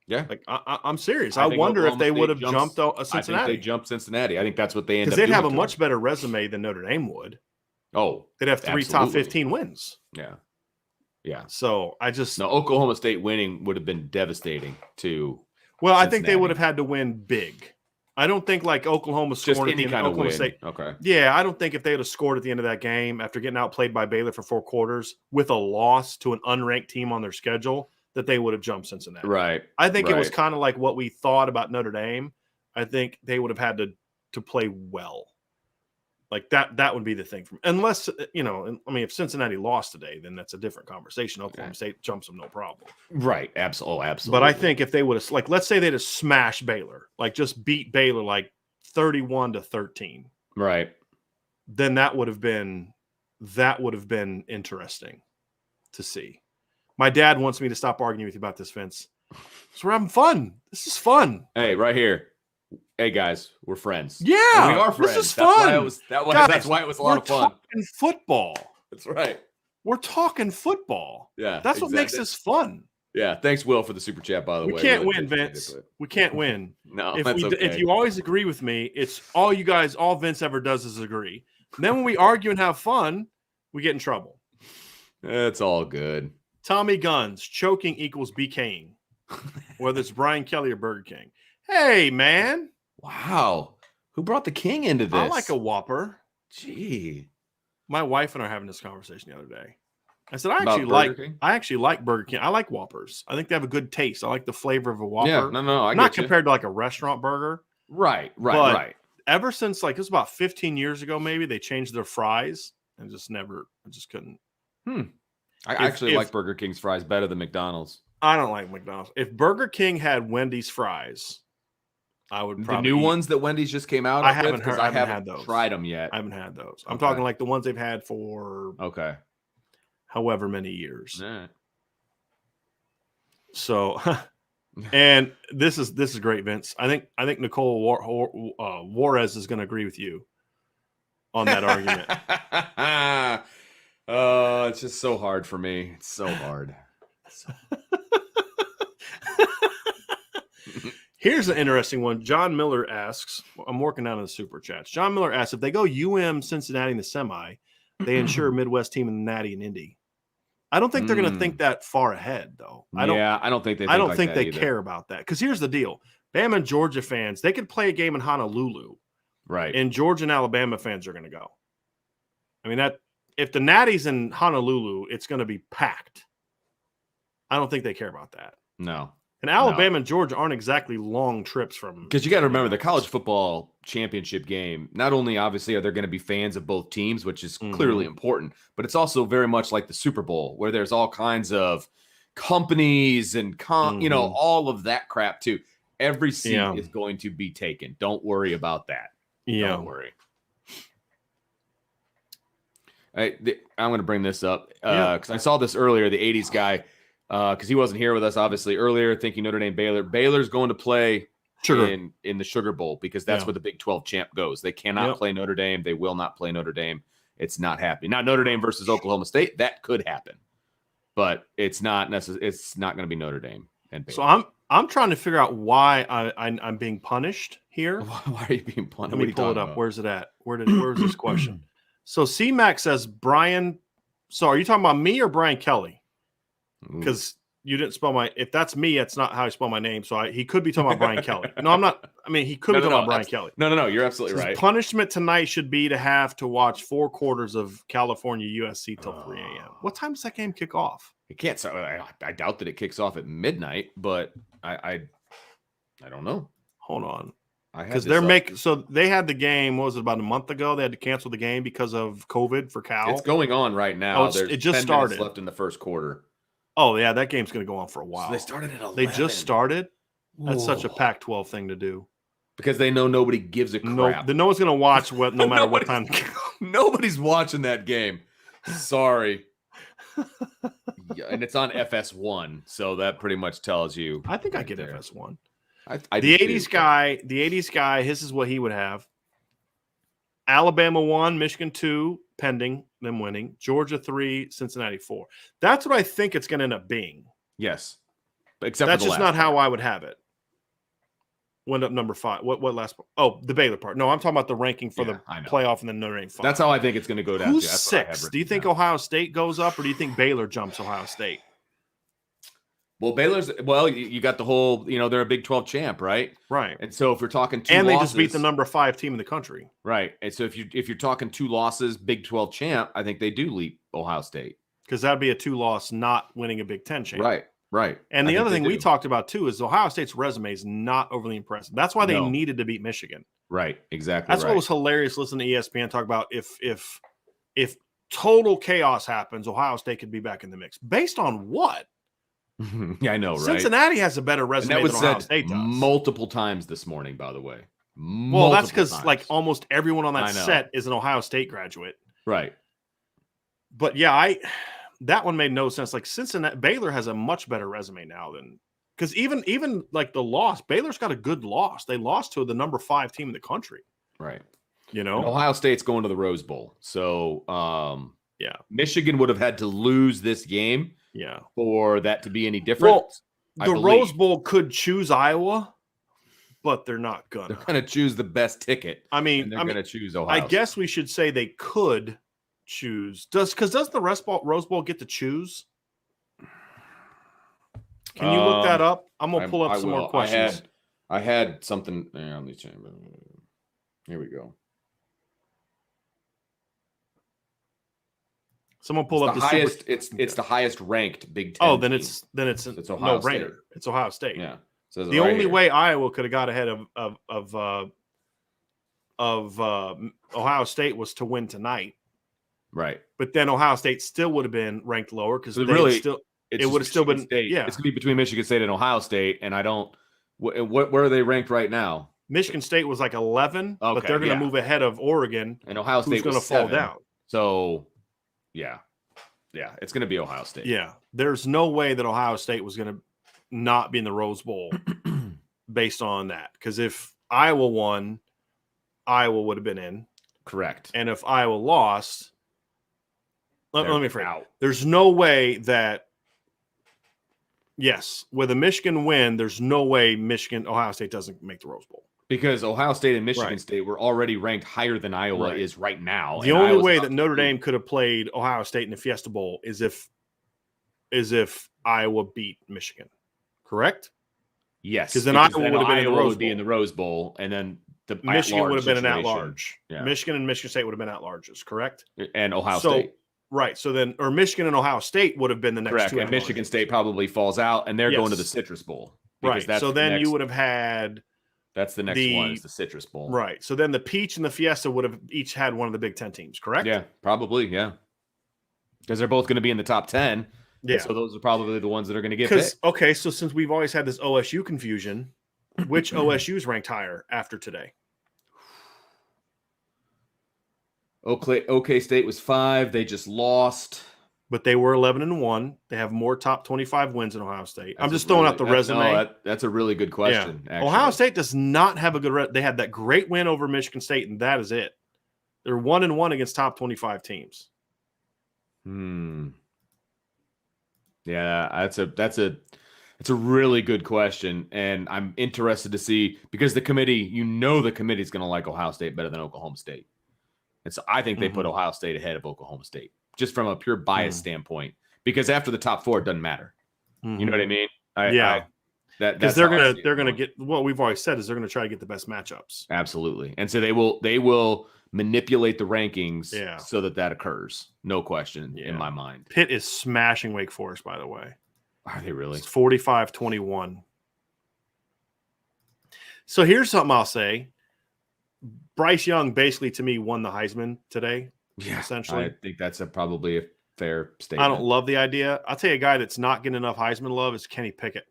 Yeah, like I'm serious. I wonder if they would have jumped Cincinnati. I think they jumped Cincinnati. I think that's what they ended up doing. Because they'd have a much much better resume than Notre Dame would. Oh, they'd have 3 top 15 wins. Yeah. So Oklahoma State winning would have been devastating to. Well, Cincinnati. I think they would have had to win big. I don't think like Oklahoma scored at the end of Oklahoma State. Okay. Yeah, I don't think if they would have scored at the end of that game after getting outplayed by Baylor for 4 quarters with a loss to an unranked team on their schedule, that they would have jumped Cincinnati. Right. I think it was kind of like what we thought about Notre Dame. I think they would have had to play well. Like that would be the thing. Unless, if Cincinnati lost today, then that's a different conversation. Oklahoma State jumps them no problem. Right. Absolutely. But I think if they would have, like, let's say they'd have smashed Baylor, like just beat Baylor like 31-13. Right. Then that would have been interesting to see. My dad wants me to stop arguing with you about this, Vince. So we're having fun. This is fun. Hey, right here. Hey guys, we're friends. Yeah, and we are friends. This is fun. That's why it was a lot of fun. We're talking football. That's right. We're talking football. Yeah, that's what makes this fun. Yeah, thanks, Will, for the super chat. By the way, we can't win, Vince. We can't win. No, if you always agree with me, it's all you guys. All Vince ever does is agree. And then when we argue and have fun, we get in trouble. It's all good. Tommy Guns, choking equals BKing, whether it's Brian Kelly or Burger King. Hey, man. Wow. Who brought the king into this? I like a Whopper. Gee. My wife and I were having this conversation the other day. I said, I actually like Burger King. I like Whoppers. I think they have a good taste. I like the flavor of a Whopper. Yeah, no. Not compared to like a restaurant burger. Right. Ever since like, it was about 15 years ago, maybe they changed their fries and I just couldn't. I actually like Burger King's fries better than McDonald's. I don't like McDonald's. If Burger King had Wendy's fries, I would probably. The new ones that Wendy's just came out. I haven't had those. Tried them yet. I haven't had those. I'm talking like the ones they've had for however many years. Right. So, and this is great, Vince. I think Nicole Juarez is going to agree with you on that argument. It's just so hard for me. It's so hard. Here's an interesting one. John Miller asks, I'm working down in the super chats. John Miller asks, if they go Cincinnati in the semi, they ensure a Midwest team in the Natty and Indy. I don't think they're going to think that far ahead, though. I don't think they care about that. Because here's the deal. Bama and Georgia fans, they could play a game in Honolulu. Right. And Georgia and Alabama fans are going to go. I mean, if the Natty's in Honolulu, it's going to be packed. I don't think they care about that. No. And Alabama and Georgia aren't exactly long trips from. Because you got to remember the college football championship game. Not only obviously are there going to be fans of both teams, which is clearly important, but it's also very much like the Super Bowl, where there's all kinds of companies and all of that crap too. Every seat is going to be taken. Don't worry about that. Yeah. Don't worry. I'm going to bring this up because I saw this earlier. The '80s guy. Because he wasn't here with us, obviously, earlier, thinking Notre Dame Baylor. Baylor's going to play in the Sugar Bowl because that's where the Big 12 champ goes. They cannot play Notre Dame. They will not play Notre Dame. It's not happening. Now, Notre Dame versus Oklahoma State, that could happen. But it's not necessary. It's not going to be Notre Dame and Baylor. So I'm trying to figure out why I'm being punished here. Why are you being punished? Let me pull it up. About? Where's it at? Where's this question? So C-Mac says Brian. So are you talking about me or Brian Kelly? Because you didn't spell if that's me, that's not how I spell my name. So he could be talking about Brian Kelly. No, I'm not. I mean, he could be talking about Brian Kelly. No. You're absolutely right. Punishment tonight should be to have to watch 4 quarters of California USC till 3 a.m. What time does that game kick off? It can't. I doubt that it kicks off at midnight, but I don't know. Hold on. Because they had the game, what was it, about a month ago? They had to cancel the game because of COVID for Cal. It's going on right now. It just started. Left in the first quarter. Oh, yeah, that game's going to go on for a while. So they started at 11. They just started? That's such a Pac-12 thing to do. Because they know nobody gives a crap. No one's going to watch no matter what time. Nobody's watching that game. Sorry. And it's on FS1, so that pretty much tells you. I think I get FS1. The 80s guy, this is what he would have. Alabama 1, Michigan 2, pending them winning. Georgia 3, Cincinnati 4. That's what I think it's going to end up being. Yes. Except that's just not how I would have it. Went up number 5. What last part? Oh, the Baylor part. No, I'm talking about the ranking for the playoff and then Notre Dame 5. That's how I think it's going to go down. Who's 6? Do you think Ohio State goes up, or do you think Baylor jumps Ohio State? Well, you got the whole, they're a Big 12 champ, right? Right. And so if we're talking 2 losses. And they losses, just beat the number 5 team in the country. Right. And so if you're talking 2 losses, Big 12 champ, I think they do leap Ohio State. Because that'd be a 2-loss not winning a Big 10 champ. Right. And the other thing we talked about, too, is Ohio State's resume is not overly impressive. That's why they needed to beat Michigan. Right. Exactly. That's what was hilarious listening to ESPN talk about if total chaos happens, Ohio State could be back in the mix. Based on what? Yeah, I know, right? Cincinnati has a better resume than Ohio State does. Multiple times this morning, by the way. Well, that's because almost everyone on that set is an Ohio State graduate. Right. But yeah, that one made no sense. Like Baylor has a much better resume now than because even like the loss, Baylor's got a good loss. They lost to the number 5 team in the country. Right. And Ohio State's going to the Rose Bowl. So Michigan would have had to lose this game. Yeah, for that to be any different. Well, the Rose Bowl could choose Iowa, but they're not gonna. They're gonna choose the best ticket. I mean, they're gonna choose Ohio. I guess we should say they could choose. Doesn't the Rose Bowl get to choose? Can you look that up? I'm gonna pull up some more questions. I had something. Here we go. Someone pull up the highest. It's the highest ranked Big 10. Oh, then it's Ohio State. It's Ohio State. Yeah. The only way Iowa could have got ahead of Ohio State was to win tonight. Right. But then Ohio State still would have been ranked lower because it would have still been State. Yeah. It's gonna be between Michigan State and Ohio State, and I don't. Where are they ranked right now? Michigan State was like 11, but they're going to move ahead of Oregon, and Ohio State who's going to fall down. So. Yeah, it's going to be Ohio State. Yeah, there's no way that Ohio State was going to not be in the Rose Bowl based on that. Because if Iowa won, Iowa would have been in. Correct. And if Iowa lost, let me rephrase. There's no way that, with a Michigan win, there's no way Ohio State doesn't make the Rose Bowl. Because Ohio State and Michigan State were already ranked higher than Iowa is right now. The only way that Notre Dame could have played Ohio State in the Fiesta Bowl is if Iowa beat Michigan. Correct? Yes. Because then Iowa would have been in the Rose Bowl, and then Michigan would have been an at-large. Yeah. Michigan and Michigan State would have been at-larges, correct? And Ohio State. Right. So then, or Michigan and Ohio State would have been the next Correct. two. And Michigan State probably falls out, and they're going to the Citrus Bowl. Right. That's so then next, you would have had. That's the next one is the Citrus Bowl. Right. So then the Peach and the Fiesta would have each had one of the Big Ten teams, correct? Yeah, probably. Yeah. Because they're both going to be in the top 10. Yeah. So those are probably the ones that are going to get picked. Okay. So since we've always had this OSU confusion, which OSU's ranked higher after today? OK State was 5. They just lost. But they were 11-1. They have more top 25 wins than Ohio State. I'm just throwing out the resume. No, that's a really good question. Yeah. Ohio State does not have a good they had that great win over Michigan State, and that is it. They're 1-1 against top 25 teams. Yeah, that's a really good question, and I'm interested to see because the committee is going to like Ohio State better than Oklahoma State, and so I think they put Ohio State ahead of Oklahoma State just from a pure bias standpoint. Because after the top 4, it doesn't matter. You know what I mean? Because they're gonna get what we've always said is they're gonna try to get the best matchups. Absolutely, and so they will manipulate the rankings so that occurs. No question in my mind. Pitt is smashing Wake Forest, by the way. Are they really? It's 45-21. So here's something I'll say. Bryce Young basically, to me, won the Heisman today. Yeah, essentially. I think that's probably a fair statement. I don't love the idea. I'll tell you a guy that's not getting enough Heisman love is Kenny Pickett.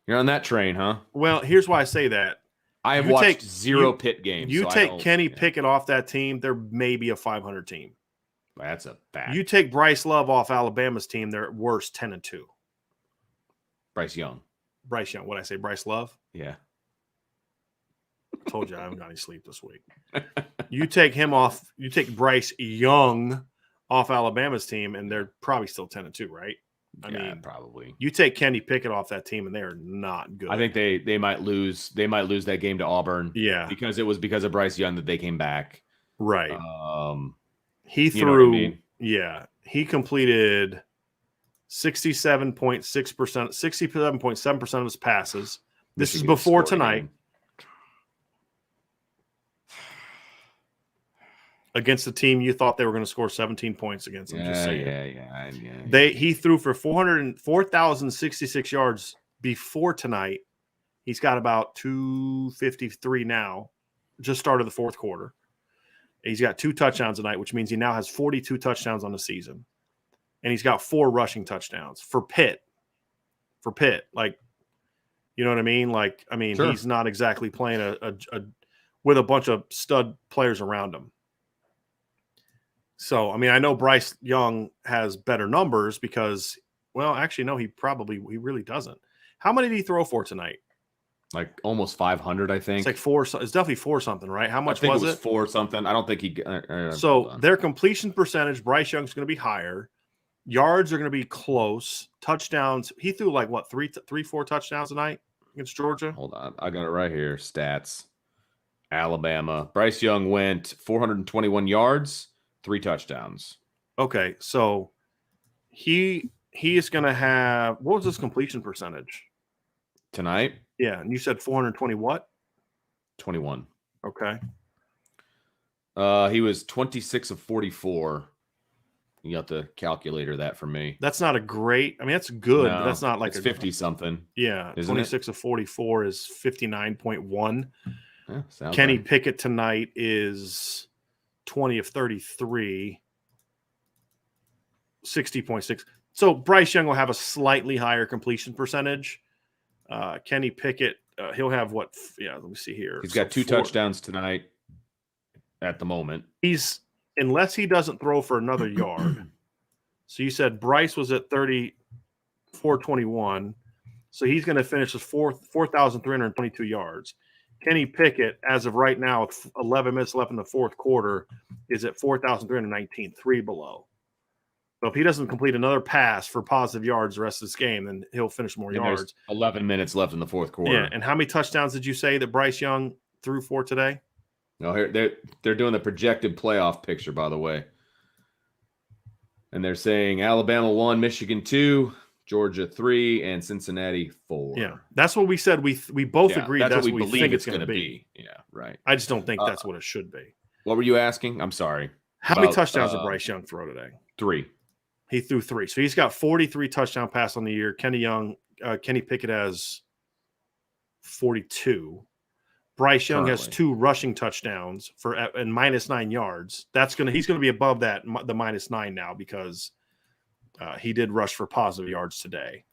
You're on that train, huh? Well, here's why I say that. I have watched zero Pitt games. You take Kenny Pickett off that team, they're maybe a 500 team. That's a fact. You take Bryce Love off Alabama's team, they're at worst 10-2. Bryce Young. What I say, Bryce Love? Yeah. I told you I haven't got any sleep this week. You take him off, you take Bryce Young off Alabama's team, and they're probably still 10-2, right? I mean, probably. You take Kenny Pickett off that team, and they're not good. I think they might lose. They might lose that game to Auburn. Yeah, because it was because of Bryce Young that they came back. Right. He threw. You know what I mean? Yeah, he completed 67.6%, 67.7% of his passes. This is before tonight. Against the team you thought they were going to score 17 points against. I'm just saying. Yeah. He threw for 4,066 yards before tonight. He's got about 253 now. Just started the fourth quarter. He's got 2 touchdowns tonight, which means he now has 42 touchdowns on the season. And he's got 4 rushing touchdowns for Pitt. Like, you know what I mean? Like, I mean, He's not exactly playing a with a bunch of stud players around him. So, I mean, I know Bryce Young has better numbers because, well, actually, no, he really doesn't. How many did he throw for tonight? Like almost 500, I think. It's like 4. It's definitely 4 something, right? How much I think was it? Was 4 something. I don't think he. So their completion percentage, Bryce Young's going to be higher. Yards are going to be close. Touchdowns. He threw like what 4 touchdowns tonight against Georgia. Hold on, I got it right here. Stats. Alabama. Bryce Young went 421 yards. 3 touchdowns. Okay, so he is going to have what was his completion percentage tonight? Yeah, and you said 420 what? 21. Okay. He was 26 of 44. You got the calculator that for me. That's not a great. I mean, that's good, but that's not like it's 50 something. Yeah, 26 of 44 is 59.1. Yeah, Kenny Pickett tonight is 20 of 33, 60.6. So Bryce Young will have a slightly higher completion percentage. Kenny Pickett, he'll have what? Yeah, let me see here. He's got 2 touchdowns tonight at the moment. Unless he doesn't throw for another yard. So you said Bryce was at 421. So he's going to finish with 4,322 yards. Kenny Pickett, as of right now, with 11 minutes left in the fourth quarter, is at 4,319, 3 below. So if he doesn't complete another pass for positive yards the rest of this game, then he'll finish more yards. 11 minutes left in the fourth quarter. Yeah, and how many touchdowns did you say that Bryce Young threw for today? No, they're doing the projected playoff picture, by the way. And they're saying Alabama 1, Michigan 2, Georgia 3, and Cincinnati 4. Yeah, that's what we said. We both agreed that's what we believe think it's going to be. Yeah, right. I just don't think that's what it should be. What were you asking? I'm sorry. How many touchdowns did Bryce Young throw today? 3. He threw 3. So he's got 43 touchdown pass on the year. Kenny Pickett has 42. Bryce Young has 2 rushing touchdowns and -9 yards. He's gonna be above that, the -9 now, because he did rush for positive yards today.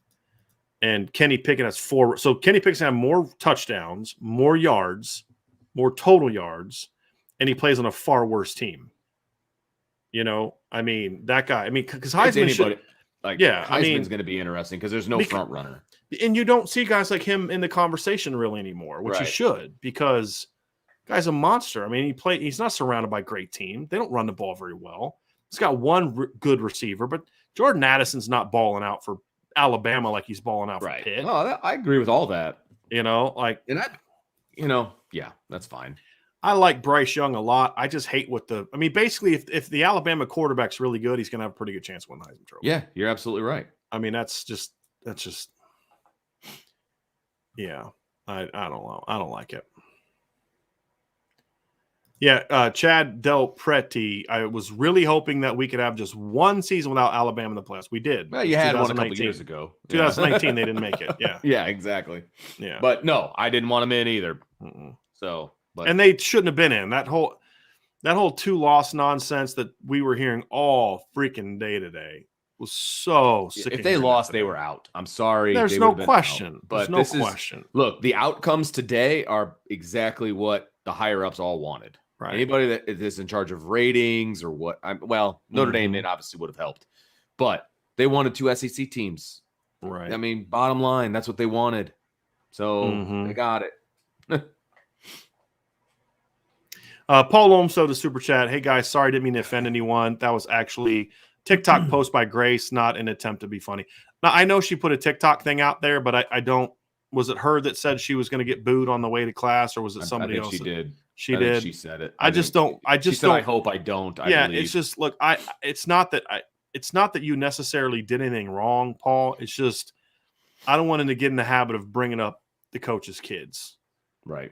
And Kenny Pickett has 4. So Kenny Pickett's gonna have more touchdowns, more yards, more total yards, and he plays on a far worse team. I mean, that guy. I mean, because Heisman Heisman's going to be interesting because there's no front runner, and you don't see guys like him in the conversation really anymore, which you should, because guy's a monster. I mean, he's not surrounded by great team. They don't run the ball very well. He's got one good receiver, but Jordan Addison's not balling out for Alabama like he's balling out for Pitt. Oh, I agree with all that. Yeah, that's fine. I like Bryce Young a lot. I just hate basically, if the Alabama quarterback's really good, he's going to have a pretty good chance to win the Heisman Trophy. Yeah, you're absolutely right. I mean, that's just, yeah, I don't know. I don't like it. Yeah, Chad Del Preti, I was really hoping that we could have just one season without Alabama in the playoffs. We did. Well, you had one a couple years ago. 2019, they didn't make it. Yeah. Yeah, exactly. Yeah. But no, I didn't want them in either. So. And they shouldn't have been in that whole 2-loss nonsense that we were hearing all freaking day today was so sick. If they lost, they were out. I'm sorry. There's no question. But there's no question. Look, the outcomes today are exactly what the higher ups all wanted. Right. Anybody that is in charge of ratings or what? Notre Dame obviously would have helped, but they wanted 2 SEC teams. Right. I mean, bottom line, that's what they wanted. So they got it. Paul Olmso, the super chat. Hey guys, sorry, didn't mean to offend anyone. That was actually TikTok post by Grace, not an attempt to be funny. Now I know she put a TikTok thing out there, but I don't. Was it her that said she was going to get booed on the way to class, or was it somebody else? She did. She did. She said it. I just don't. I hope I don't. It's just look. It's not that you necessarily did anything wrong, Paul. It's just I don't want him to get in the habit of bringing up the coach's kids. Right.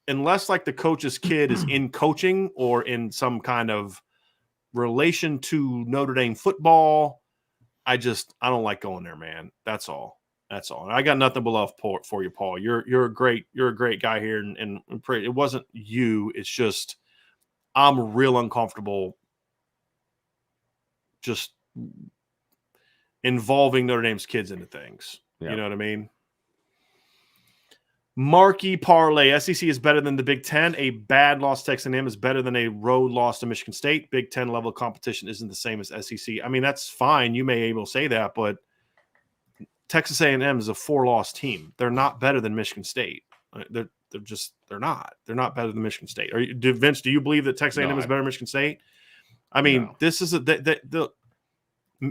Unless like the coach's kid is in coaching or in some kind of relation to Notre Dame football, I don't like going there, man. That's all. And I got nothing but love for you, Paul. You're a great guy here, and it wasn't you. It's just I'm real uncomfortable just involving Notre Dame's kids into things. Yeah. You know what I mean? Marquee Parlay. SEC is better than the Big Ten. A bad loss to Texas A&M is better than a road loss to Michigan State. Big Ten level competition isn't the same as SEC. I mean, that's fine. You may be able to say that, but Texas A&M is a 4-loss team. They're not better than Michigan State. They're not. They're not better than Michigan State. Vince, do you believe that Texas A&M is better than Michigan State? I mean, this is the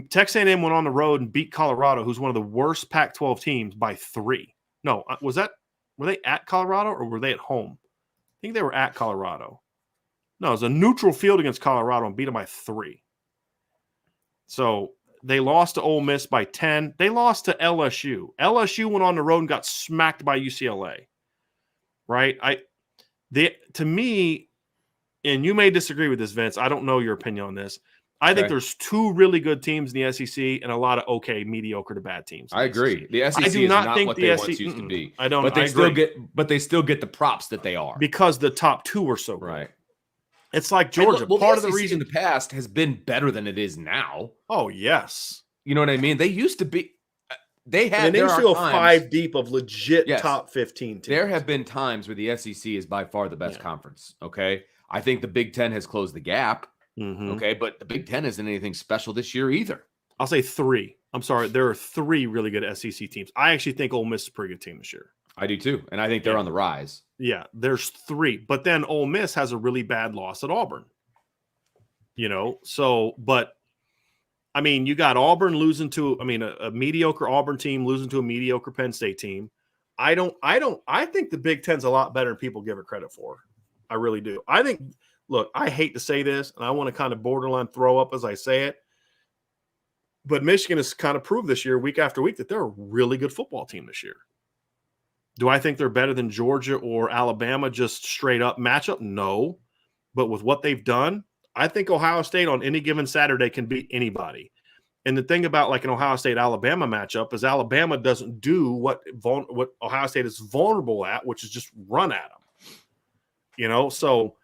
Texas A&M went on the road and beat Colorado, who's one of the worst Pac-12 teams, by 3. No, were they at Colorado or were they at home? I think they were at Colorado. No, it was a neutral field against Colorado and beat them by 3. So they lost to Ole Miss by 10. They lost to LSU. LSU went on the road and got smacked by UCLA. Right? To me, and you may disagree with this, Vince. I don't know your opinion on this. I think there's 2 really good teams in the SEC and a lot of mediocre to bad teams. I agree. The SEC is not what they once used to be. I don't. But they still get the props that they are because the top 2 are so good. Right. It's like Georgia. Part of the reason in the past has been better than it is now. Oh yes. You know what I mean? They used to be. They had. And they used to go 5 deep of legit top 15 teams. There have been times where the SEC is by far the best conference. Okay, I think the Big Ten has closed the gap. Okay, but the Big Ten isn't anything special this year either. I'll say 3. I'm sorry. There are 3 really good SEC teams. I actually think Ole Miss is a pretty good team this year. I do too. And I think they're on the rise. Yeah, there's 3. But then Ole Miss has a really bad loss at Auburn. But I mean, you got Auburn losing to, a mediocre Auburn team losing to a mediocre Penn State team. I think the Big Ten's a lot better than people give it credit for. I really do. Look, I hate to say this, and I want to kind of borderline throw up as I say it, but Michigan has kind of proved this year, week after week, that they're a really good football team this year. Do I think they're better than Georgia or Alabama just straight up matchup? No. But with what they've done, I think Ohio State on any given Saturday can beat anybody. And the thing about like an Ohio State-Alabama matchup is Alabama doesn't do what Ohio State is vulnerable at, which is just run at them. So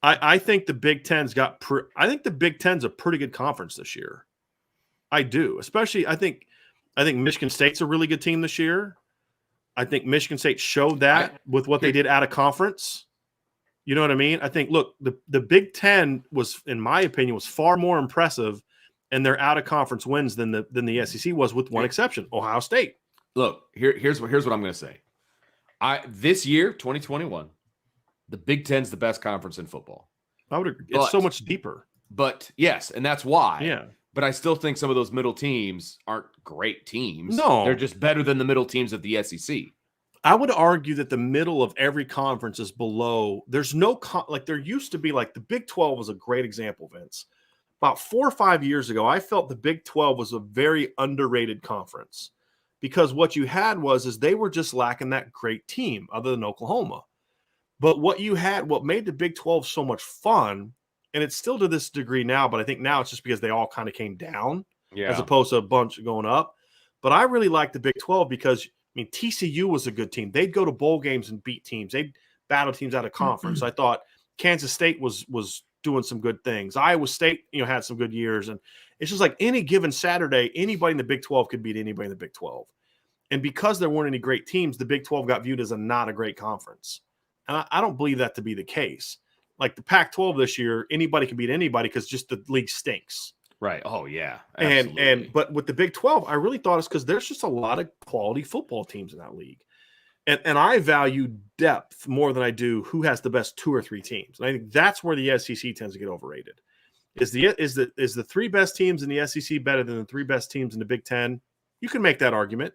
I think the Big Ten's I think the Big Ten's a pretty good conference this year. I do. Especially I think Michigan State's a really good team this year. I think Michigan State showed that with what they did out of conference. You know what I mean? I think, look, the Big Ten was, in my opinion, was far more impressive in their out-of-conference wins than the SEC was, with one exception, Ohio State. Look, here's what I'm going to say. This year, 2021, the Big Ten's the best conference in football. I would agree. It's so much deeper. But, yes, and that's why. Yeah. But I still think some of those middle teams aren't great teams. No. They're just better than the middle teams of the SEC. I would argue that the middle of every conference is below. There's no like there used to be, like the Big 12 was a great example, Vince. About 4 or 5 years ago, I felt the Big 12 was a very underrated conference because what you had is they were just lacking that great team other than Oklahoma. But what made the Big 12 so much fun, and it's still to this degree now, but I think now it's just because they all kind of came down as opposed to a bunch going up. But I really like the Big 12 because TCU was a good team. They'd go to bowl games and beat teams. They'd battle teams out of conference. I thought Kansas State was doing some good things. Iowa State, had some good years. And it's just like any given Saturday, anybody in the Big 12 could beat anybody in the Big 12. And because there weren't any great teams, the Big 12 got viewed as not a great conference. And I don't believe that to be the case. Like the Pac-12 this year, anybody can beat anybody because just the league stinks. Right. Oh, yeah. Absolutely. But with the Big 12, I really thought it's because there's just a lot of quality football teams in that league. And I value depth more than I do who has the best 2 or 3 teams. And I think that's where the SEC tends to get overrated. Is the 3 best teams in the SEC better than the 3 best teams in the Big 10? You can make that argument.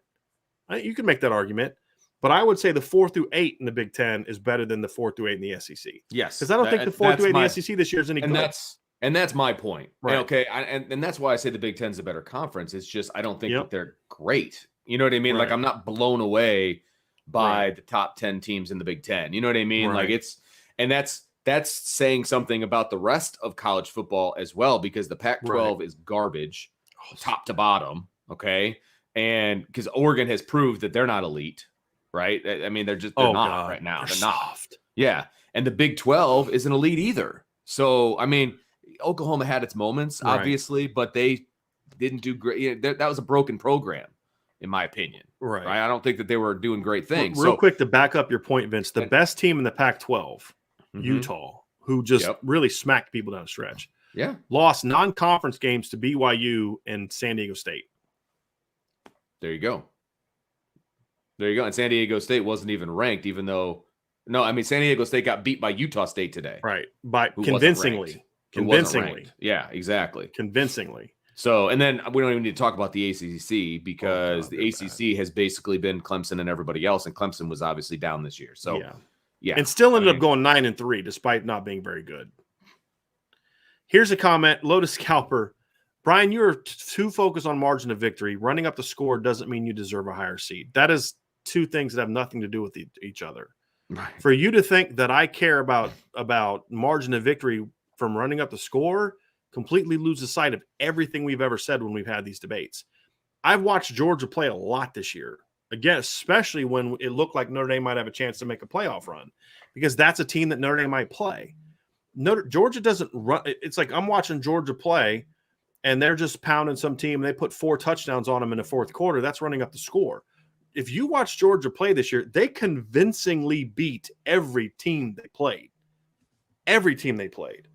But I would say the 4 through 8 in the Big 10 is better than the 4 through 8 in the SEC. Yes. Because I don't think the 4 through 8 in the SEC this year is any good. And that's my point. Right. And that's why I say the Big Ten's a better conference. It's just I don't think that they're great. You know what I mean? Right. Like I'm not blown away by the top 10 teams in the Big Ten. You know what I mean? Right. Like that's saying something about the rest of college football as well, because the Pac-12 is garbage, top to bottom. Okay. And because Oregon has proved that they're not elite, right? I mean, they're not right now. They're not. Soft. Yeah. And the Big 12 isn't elite either. So, I mean, Oklahoma had its moments, obviously, but they didn't do great. That was a broken program, in my opinion. Right. I don't think that they were doing great things. Real quick to back up your point, Vince, the best team in the Pac-12, Utah, who just really smacked people down the stretch, lost non-conference games to BYU and San Diego State. There you go. And San Diego State wasn't even ranked, even though San Diego State got beat by Utah State today. Right. By convincingly. Yeah, exactly. Convincingly. So, and then we don't even need to talk about the ACC because the ACC has basically been Clemson and everybody else, and Clemson was obviously down this year. So, yeah. And still ended up going 9-3 despite not being very good. Here's a comment, Lotus Scalper. Brian, you're too focused on margin of victory. Running up the score doesn't mean you deserve a higher seed. That is 2 things that have nothing to do with each other. Right. For you to think that I care about margin of victory from running up the score completely loses sight of everything we've ever said when we've had these debates. I've watched Georgia play a lot this year. Again, especially when it looked like Notre Dame might have a chance to make a playoff run, because that's a team that Notre Dame might play. Georgia doesn't run. It's like I'm watching Georgia play, and they're just pounding some team. And they put 4 touchdowns on them in the fourth quarter. That's running up the score. If you watch Georgia play this year, they convincingly beat every team they played. Every team they played.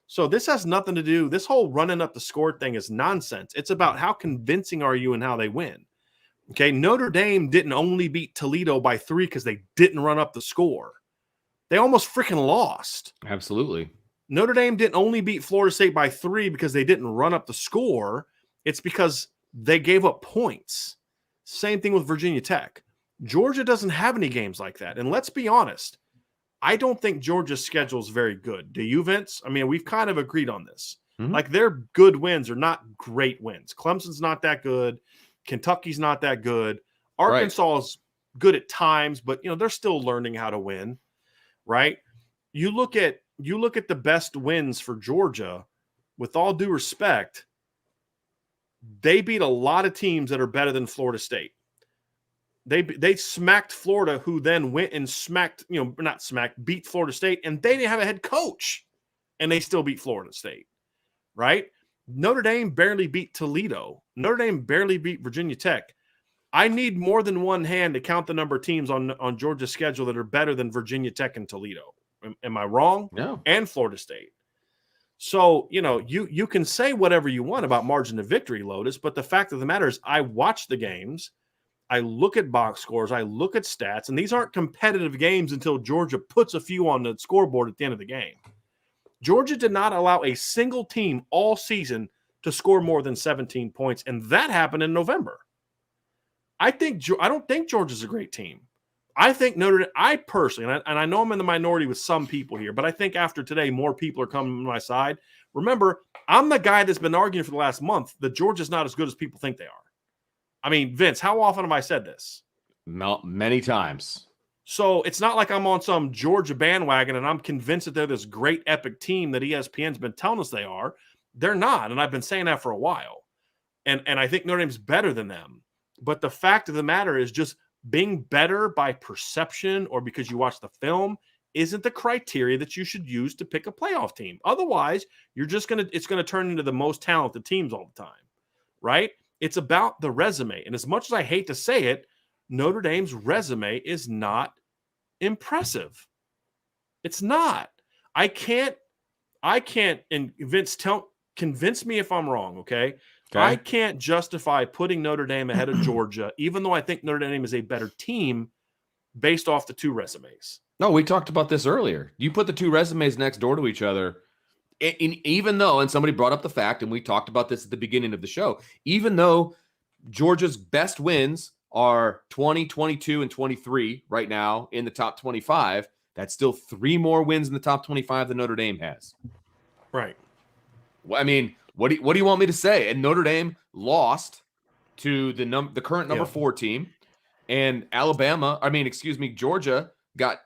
So this has nothing to do. This whole running up the score thing is nonsense. It's about how convincing are you and how they win. Okay, Notre Dame didn't only beat Toledo by 3 because they didn't run up the score. They almost freaking lost. Absolutely. Notre Dame didn't only beat Florida State by 3 because they didn't run up the score. It's because they gave up points. Same thing with Virginia Tech. Georgia doesn't have any games like that. And let's be honest, I don't think Georgia's schedule is very good. Do you, Vince? I mean, we've kind of agreed on this. Mm-hmm. Like, their good wins are not great wins. Clemson's not that good. Kentucky's not that good. Arkansas is good at times, but, they're still learning how to win, right? You look at you look at the best wins for Georgia, with all due respect, they beat a lot of teams that are better than Florida State. They smacked Florida, who then went and beat Florida State, and they didn't have a head coach, and they still beat Florida State, right? Notre Dame barely beat Toledo. Notre Dame barely beat Virginia Tech. I need more than one hand to count the number of teams on Georgia's schedule that are better than Virginia Tech and Toledo. Am I wrong? No. And Florida State. So, you can say whatever you want about margin of victory, Lotus, but the fact of the matter is I watch the games. I look at box scores. I look at stats, and these aren't competitive games until Georgia puts a few on the scoreboard at the end of the game. Georgia did not allow a single team all season to score more than 17 points, and that happened in November. I don't think Georgia's a great team. I think I personally, and I know I'm in the minority with some people here, but I think after today, more people are coming to my side. Remember, I'm the guy that's been arguing for the last month that Georgia's not as good as people think they are. I mean, Vince, how often have I said this? Many times. So it's not like I'm on some Georgia bandwagon and I'm convinced that they're this great epic team that ESPN's been telling us they are. They're not, and I've been saying that for a while. And I think Notre Dame's better than them. But the fact of the matter is just being better by perception or because you watch the film isn't the criteria that you should use to pick a playoff team. Otherwise, it's going to turn into the most talented teams all the time, right? It's about the resume. And as much as I hate to say it, Notre Dame's resume is not impressive. It's not. I can't, and Vince, convince me if I'm wrong, okay? I can't justify putting Notre Dame ahead of Georgia, even though I think Notre Dame is a better team based off the two resumes. No, we talked about this earlier. You put the two resumes next door to each other, even though, and somebody brought up the fact, and we talked about this at the beginning of the show, even though Georgia's best wins are 20, 22, and 23 right now in the top 25, that's still 3 more wins in the top 25 than Notre Dame has. Right. I mean, what do you want me to say? And Notre Dame lost to the current number 4 team, and Georgia got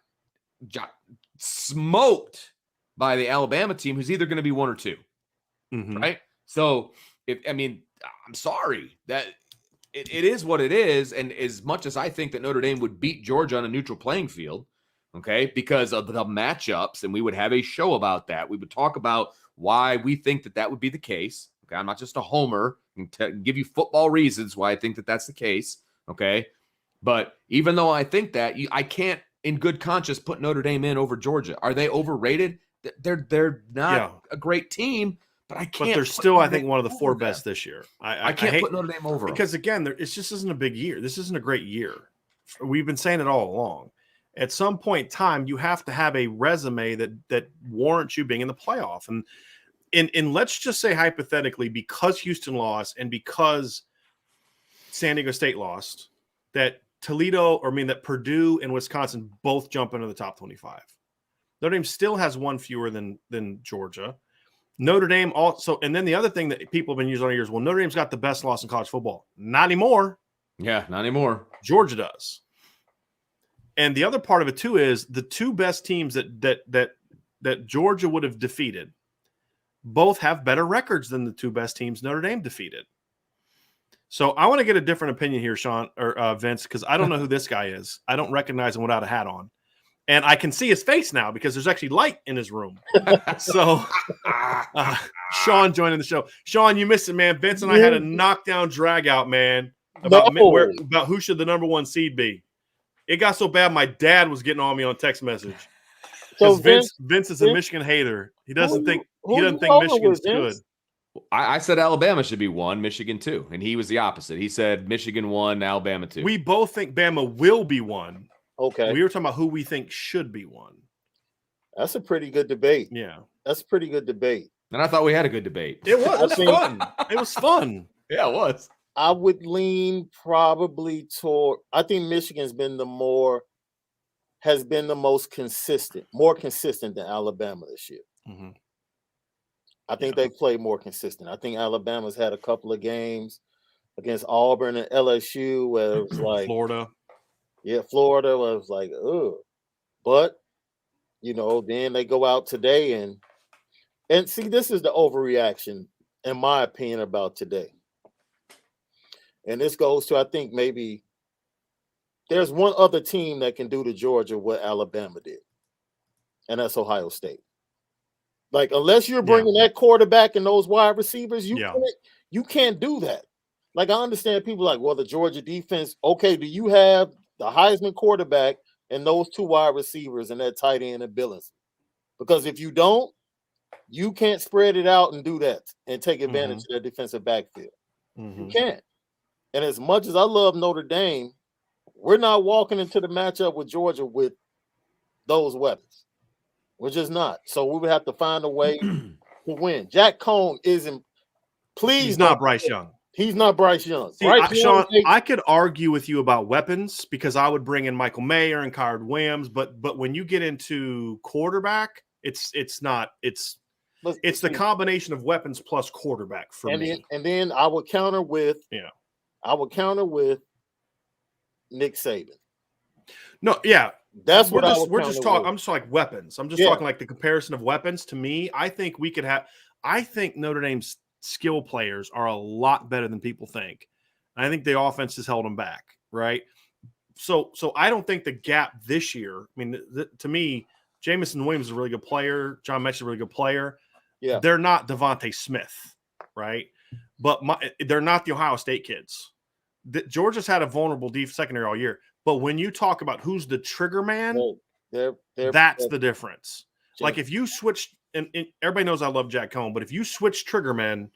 smoked by the Alabama team, who's either going to be 1 or 2, right? So, I'm sorry that it is what it is, and as much as I think that Notre Dame would beat Georgia on a neutral playing field, okay, because of the matchups, and we would have a show about that. We would talk about why we think that would be the case. Okay, I'm not just a homer and give you football reasons why I think that that's the case. Okay, but even though I think that, I can't, in good conscience, put Notre Dame in over Georgia. Are they overrated? They're not a great team, but I can't. But they're still, I think, one of the 4 best this year. I can't put Notre Dame over because again, it just isn't a big year. This isn't a great year. We've been saying it all along. At some point in time, you have to have a resume that warrants you being in the playoff. And let's just say hypothetically, because Houston lost and because San Diego State lost, that that Purdue and Wisconsin both jump into the top 25. Notre Dame still has 1 fewer than Georgia. Notre Dame also, and then the other thing that people have been using all years, well, Notre Dame's got the best loss in college football. Not anymore. Yeah, not anymore. Georgia does. And the other part of it too is the 2 best teams that Georgia would have defeated both have better records than the 2 best teams Notre Dame defeated. So I want to get a different opinion here, Sean or Vince, because I don't know who this guy is. I don't recognize him without a hat on. And I can see his face now because there's actually light in his room. So Sean joining the show. Sean, you missed it, man. Vince and I had a knockdown drag out, man, about who should the number 1 seed be. It got so bad my dad was getting on me on text message. So Vince is a Michigan hater. He doesn't think Michigan's good. I said Alabama should be 1, Michigan 2, and he was the opposite. He said Michigan 1, Alabama 2. We both think Bama will be 1. Okay. We were talking about who we think should be 1. That's a pretty good debate. Yeah. That's a pretty good debate. And I thot we had a good debate. It was fun. It was fun. Yeah, it was. I would lean probably toward, I think Michigan's been has been the most consistent, more consistent than Alabama this year. Mm-hmm. I think they play more consistent. I think Alabama's had a couple of games against Auburn and LSU where it was like Florida. Yeah, Florida was like, ugh. But Then they go out today and see, this is the overreaction, in my opinion, about today. And this goes to, I think, maybe there's one other team that can do to Georgia what Alabama did, and that's Ohio State. Like, unless you're bringing that quarterback and those wide receivers, you can't do that. Like, I understand people like, well, the Georgia defense, okay, do you have the Heisman quarterback and those two wide receivers and that tight end and Billings? Because if you don't, you can't spread it out and do that and take advantage of their defensive backfield. You can't. And as much as I love Notre Dame, we're not walking into the matchup with Georgia with those weapons. We're just not. So we would have to find a way to win. Jack Cohn isn't. Please, he's not Bryce Young. He's not Bryce Young. See, Sean, I could argue with you about weapons because I would bring in Michael Mayer and Kyard Williams, but when you get into quarterback, it's the combination of weapons plus quarterback for me. And then I would counter with Nick Saban. No, yeah. That's we're just talking. I'm just like weapons. I'm just talking like the comparison of weapons. To me, I think we could have. I think Notre Dame's skill players are a lot better than people think. I think the offense has held them back, right? So I don't think the gap this year. I mean, to me, Jamison Williams is a really good player. John Metchie is a really good player. Yeah, they're not Devontae Smith, right? But they're not the Ohio State kids. Georgia's had a vulnerable deep secondary all year. But when you talk about who's the trigger man, that's the difference. Like if you switch, and everybody knows I love Jack Cohn, but if you switch trigger men,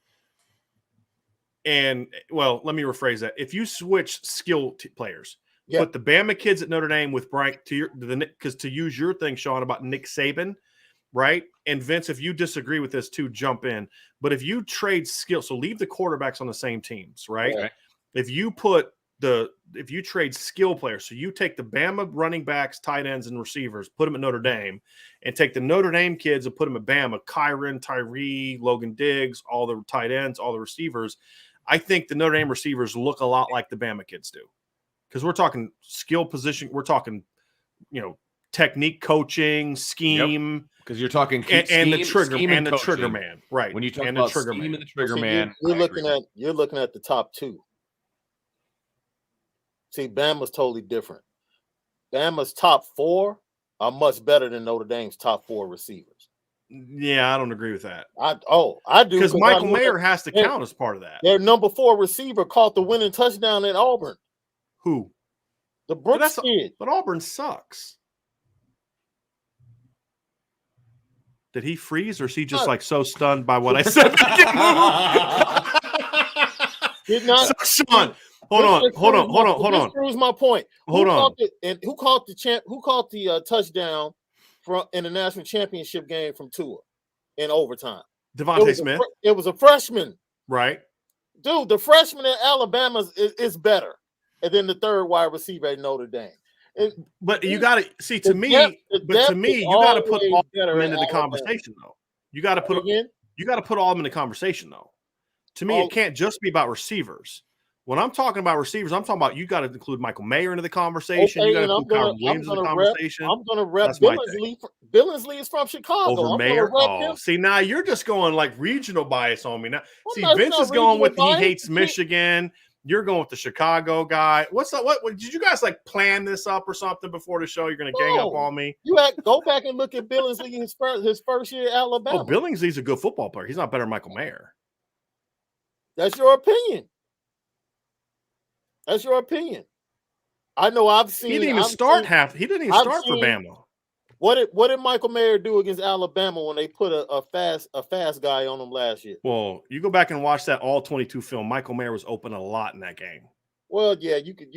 and well, let me rephrase that. If you switch skill players, put the Bama kids at Notre Dame with Brian because to use your thing, Sean, about Nick Saban, right? And Vince, if you disagree with this too, jump in. But if you trade skill, so leave the quarterbacks on the same teams, right? Yeah. If you trade skill players, so you take the Bama running backs, tight ends, and receivers, put them at Notre Dame, and take the Notre Dame kids and put them at Bama, Kyron, Tyree, Logan Diggs, all the tight ends, all the receivers, I think the Notre Dame receivers look a lot like the Bama kids do. Because we're talking skill position, we're talking, technique coaching, scheme. Because you're talking and the trigger man, right? When you talk about scheme and the trigger man, you're looking at the top two. See, Bama's totally different. Bama's top four are much better than Notre Dame's top four receivers. Yeah, I don't agree with that. I do. Because Michael Mayer has to count as part of that. Their number 4 receiver caught the winning touchdown at Auburn. Who? The Brooks kid. But Auburn sucks. Did he freeze or is he just like so stunned by what I said? Did not. So, Sean, hold on. This proves my point. Hold on. Who caught the touchdown in the national championship game from Tua in overtime? Devontae Smith. It was a freshman. Right. Dude, the freshman at Alabama is better. And then the third wide receiver at Notre Dame. But you got to see to me, you got to put all of them into the conversation, though. You got to put all of them in the conversation, though. To me, it can't just be about receivers. When I'm talking about receivers, I'm talking about you got to include Michael Mayer into the conversation. You got to include Kyron Williams in the conversation. I'm going to rep Billingsley. Billingsley is from Chicago. Over Mayer. See, now you're just going like regional bias on me. Now, Vince is going with he hates Michigan. You're going with the Chicago guy. What's that? What did you guys like plan this up or something before the show? You're going to gang up on me. You go back and look at Billingsley his first year at Alabama. Oh, Billingsley's a good football player. He's not better than Michael Mayer. That's your opinion. That's your opinion. I know I've seen. He didn't even start for Bama. What did Michael Mayer do against Alabama when they put a fast guy on him last year? Well, you go back and watch that all 22 film. Michael Mayer was open a lot in that game. Well, yeah, you could.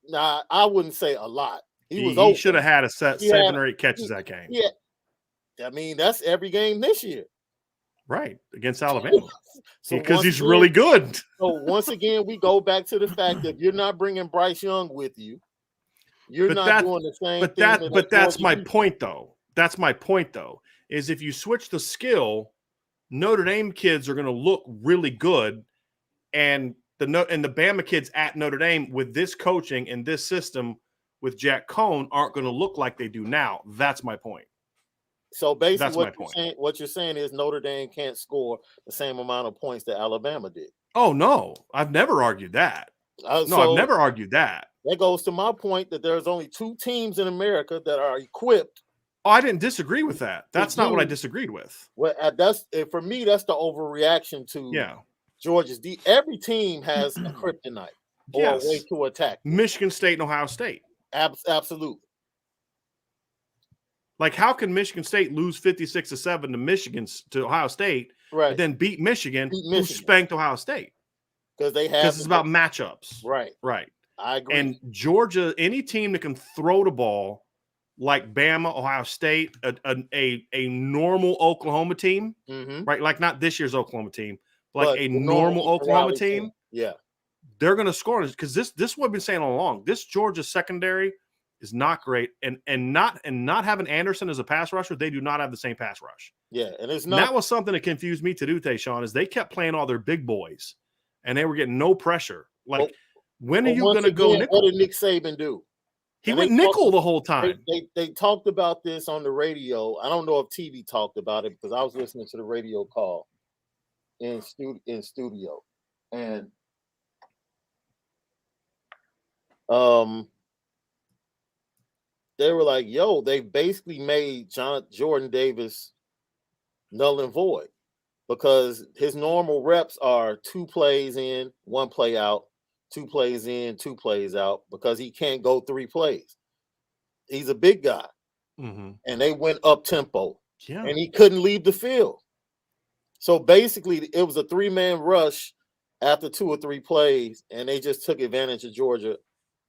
Nah, I wouldn't say a lot. He should have had 7 or 8 catches that game. Yeah, I mean that's every game this year. Right, against Alabama. Because he's really good. So once again, we go back to the fact that you're not bringing Bryce Young with you. You're not doing the same thing. But that's my point, though. That's my point, though, is if you switch the skill, Notre Dame kids are going to look really good, and the Bama kids at Notre Dame with this coaching and this system with Jack Cohn aren't going to look like they do now. That's my point. So basically, That's my point. what you're saying is Notre Dame can't score the same amount of points that Alabama did. Oh no, I've never argued that. No, So I've never argued that. That goes to my point that there's only 2 teams in America that are equipped. Oh, I didn't disagree with that. That's not what I disagreed with. Well, for me, that's the overreaction to Georgia's. Every team has a kryptonite or a way to attack. Michigan State and Ohio State. Absolutely. Like, how can Michigan State lose 56-7 to Ohio State, right? Then beat Michigan, who spanked Ohio State? Because it's about matchups, right? I agree. And Georgia, any team that can throw the ball like Bama, Ohio State, a normal Oklahoma team, right? Like not this year's Oklahoma team, but a normal Oklahoma team. Yeah, they're going to score because this is what I've been saying all along. This Georgia secondary is not great, and not having Anderson as a pass rusher, they do not have the same pass rush. Yeah, and it's not. And that was something that confused me today, Sean, is they kept playing all their big boys, and they were getting no pressure. Like, when are you going to go nickel? What did Nick Saban do? He went nickel the whole time. They talked about this on the radio. I don't know if TV talked about it because I was listening to the radio call in studio, and they were like, "Yo, they basically made Jordan Davis null and void because his normal reps are 2 plays in, 1 play out." 2 plays in, 2 plays out, because he can't go 3 plays. He's a big guy, and they went up tempo, and he couldn't leave the field. So basically, it was a 3-man rush after 2 or 3 plays, and they just took advantage of Georgia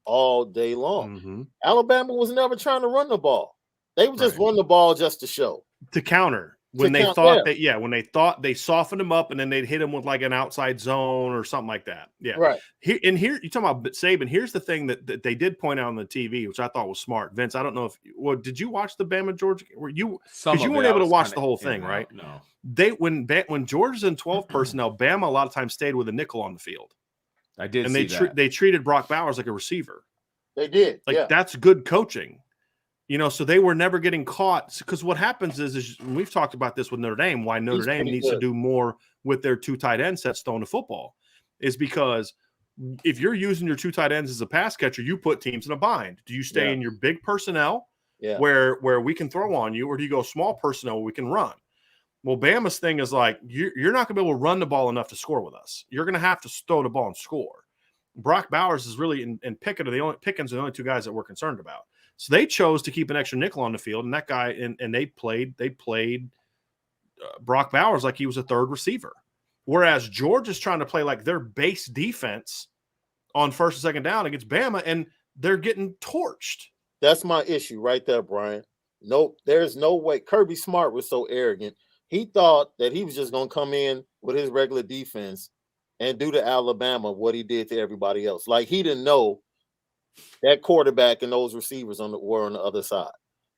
all day long. Alabama was never trying to run the ball; they would just run the ball just to show, to counter. When they thought when they thought they softened him up and then they'd hit him with like an outside zone or something like that. Yeah. Right. Here you're talking about Saban. Here's the thing that they did point out on the TV, which I thought was smart. Vince, I don't know did you watch the Bama Georgia? Because you weren't able to watch the whole thing, right? No. When Georgia's in 12 personnel, Bama a lot of times stayed with a nickel on the field. I did, and they treated Brock Bowers like a receiver. They did. That's good coaching. So they were never getting caught, because what happens is we've talked about this with Notre Dame, why Notre Dame needs to do more with their 2 tight end sets throwing the football, is because if you're using your 2 tight ends as a pass catcher, you put teams in a bind. Do you stay in your big personnel where we can throw on you, or do you go small personnel where we can run? Well, Bama's thing is like, you're not going to be able to run the ball enough to score with us. You're going to have to throw the ball and score. Brock Bowers is really, and Pickens are the only 2 guys that we're concerned about. So they chose to keep an extra nickel on the field, and that guy, and they played Brock Bowers like he was a 3rd receiver. Whereas Georgia's trying to play like their base defense on 1st and 2nd down against Bama, and they're getting torched. That's my issue right there, Brian. No, there's no way. Kirby Smart was so arrogant. He thought that he was just going to come in with his regular defense and do to Alabama what he did to everybody else. Like, he didn't know that quarterback and those receivers were on the other side.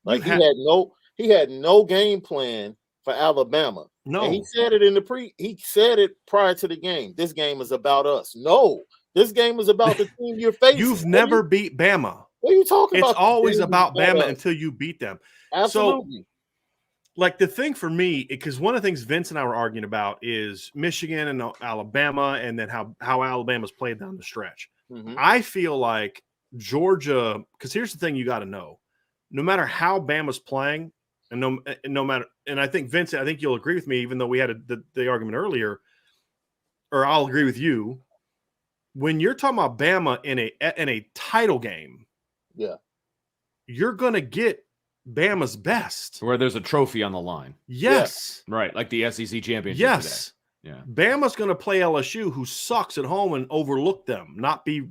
Like, he had no game plan for Alabama. No, and he said it prior to the game. This game is about us. No, this game is about the team you're facing. You've never beat Bama. What are you talking about? It's always about Bama until you beat them. Absolutely. So, like, the thing for me, because one of the things Vince and I were arguing about is Michigan and Alabama, and then how Alabama's played down the stretch. I feel like Georgia, because here's the thing you got to know: no matter how Bama's playing, and no matter, and I think Vince, I think you'll agree with me, even though we had the argument earlier, or I'll agree with you. When you're talking about Bama in a title game, you're gonna get Bama's best, where there's a trophy on the line. Yes, right, like the SEC championship. Yes. Today. Yeah, Bama's going to play LSU, who sucks at home, and overlook them, not be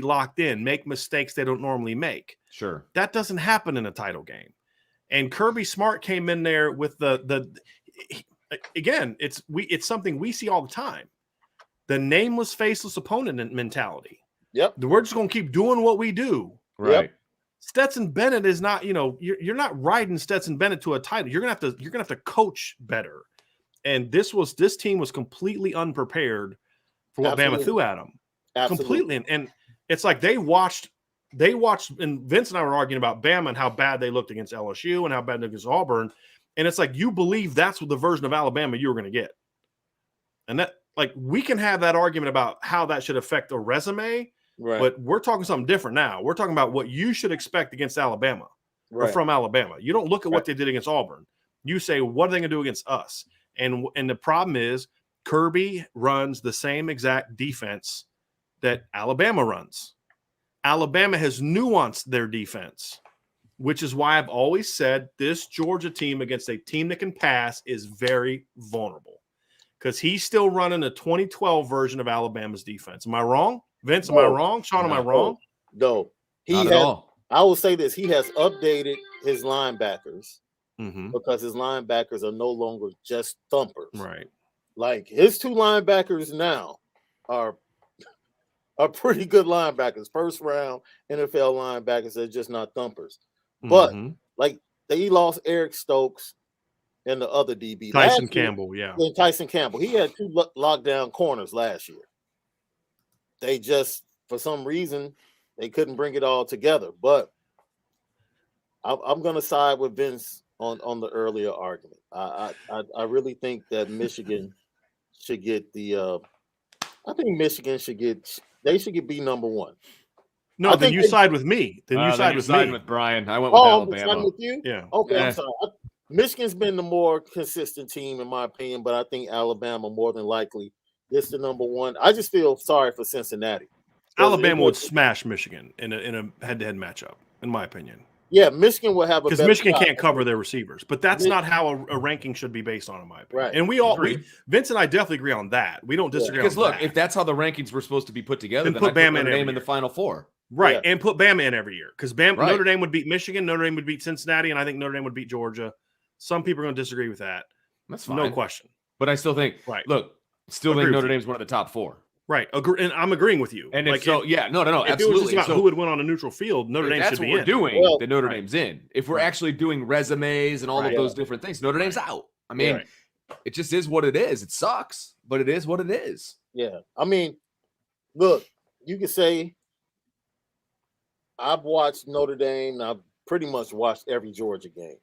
locked in, make mistakes they don't normally make. Sure, that doesn't happen in a title game. And Kirby Smart came in there with again, it's something we see all the time, the nameless, faceless opponent mentality. Yep, we're just going to keep doing what we do. Right. Yep. Stetson Bennett is not, you're not riding Stetson Bennett to a title. You're gonna have to coach better. And this team was completely unprepared for what Bama threw at them. Absolutely. Completely. And it's like they watched, and Vince and I were arguing about Bama and how bad they looked against LSU and how bad they looked against Auburn. And it's like, you believe that's what the version of Alabama you were going to get. And that, like, we can have that argument about how that should affect a resume, Right. but we're talking something different now. We're talking about what you should expect against Alabama or Right. from Alabama. You don't look at what they did against Auburn. You say, what are they going to do against us? And the problem is Kirby runs the same exact defense that Alabama runs. Alabama has nuanced their defense, which is why I've always said this Georgia team against a team that can pass is very vulnerable, because he's still running a 2012 version of Alabama's defense. Am I wrong? Vince, am I wrong? Sean, am I wrong? No. Not at all. I will say this. He has updated his linebackers Mm-hmm. because his linebackers are no longer just thumpers. Right. Like, his two linebackers now are pretty good linebackers. First round NFL linebackers. They're just not thumpers. But like, they lost Eric Stokes and the other DB. Tyson Campbell, And Tyson Campbell. He had two lockdown corners last year. They just, for some reason, they couldn't bring it all together. But I'm going to side with Vince on the earlier argument. I really think that Michigan should get the. I think Michigan should get. They should be number one. No, then you side with me. Then you side with me. With Brian. I went with Alabama. I'm with you? Yeah. Okay, I'm sorry. Michigan's been the more consistent team, in my opinion, but I think Alabama more than likely is the number one. I just feel sorry for Cincinnati. Alabama would smash Michigan in a head-to-head matchup, in my opinion. Yeah, Michigan will have a because Michigan can't cover their receivers, but that's not how a ranking should be based on, in my opinion. Right. And Vince and I definitely agree on that. We don't disagree. Because look, if that's how the rankings were supposed to be put together, then put Bama in the Final Four. Right, and put Bama in every year, because Notre Dame would beat Michigan, Notre Dame would beat Cincinnati, and I think Notre Dame would beat Georgia. Some people are going to disagree with that. That's fine. No question. But I still think, look, think Notre Dame's one of the top four. Right, and I'm agreeing with you. And like, no, if absolutely. It was just about who would win on a neutral field, Notre Dame should be in. That's what we're doing, then Notre Dame's in. If we're actually doing resumes and all of those different things, Notre Dame's out. I mean, it just is what it is. It sucks, but it is what it is. Yeah. I mean, look, you could say I've watched Notre Dame. I've pretty much watched every Georgia game.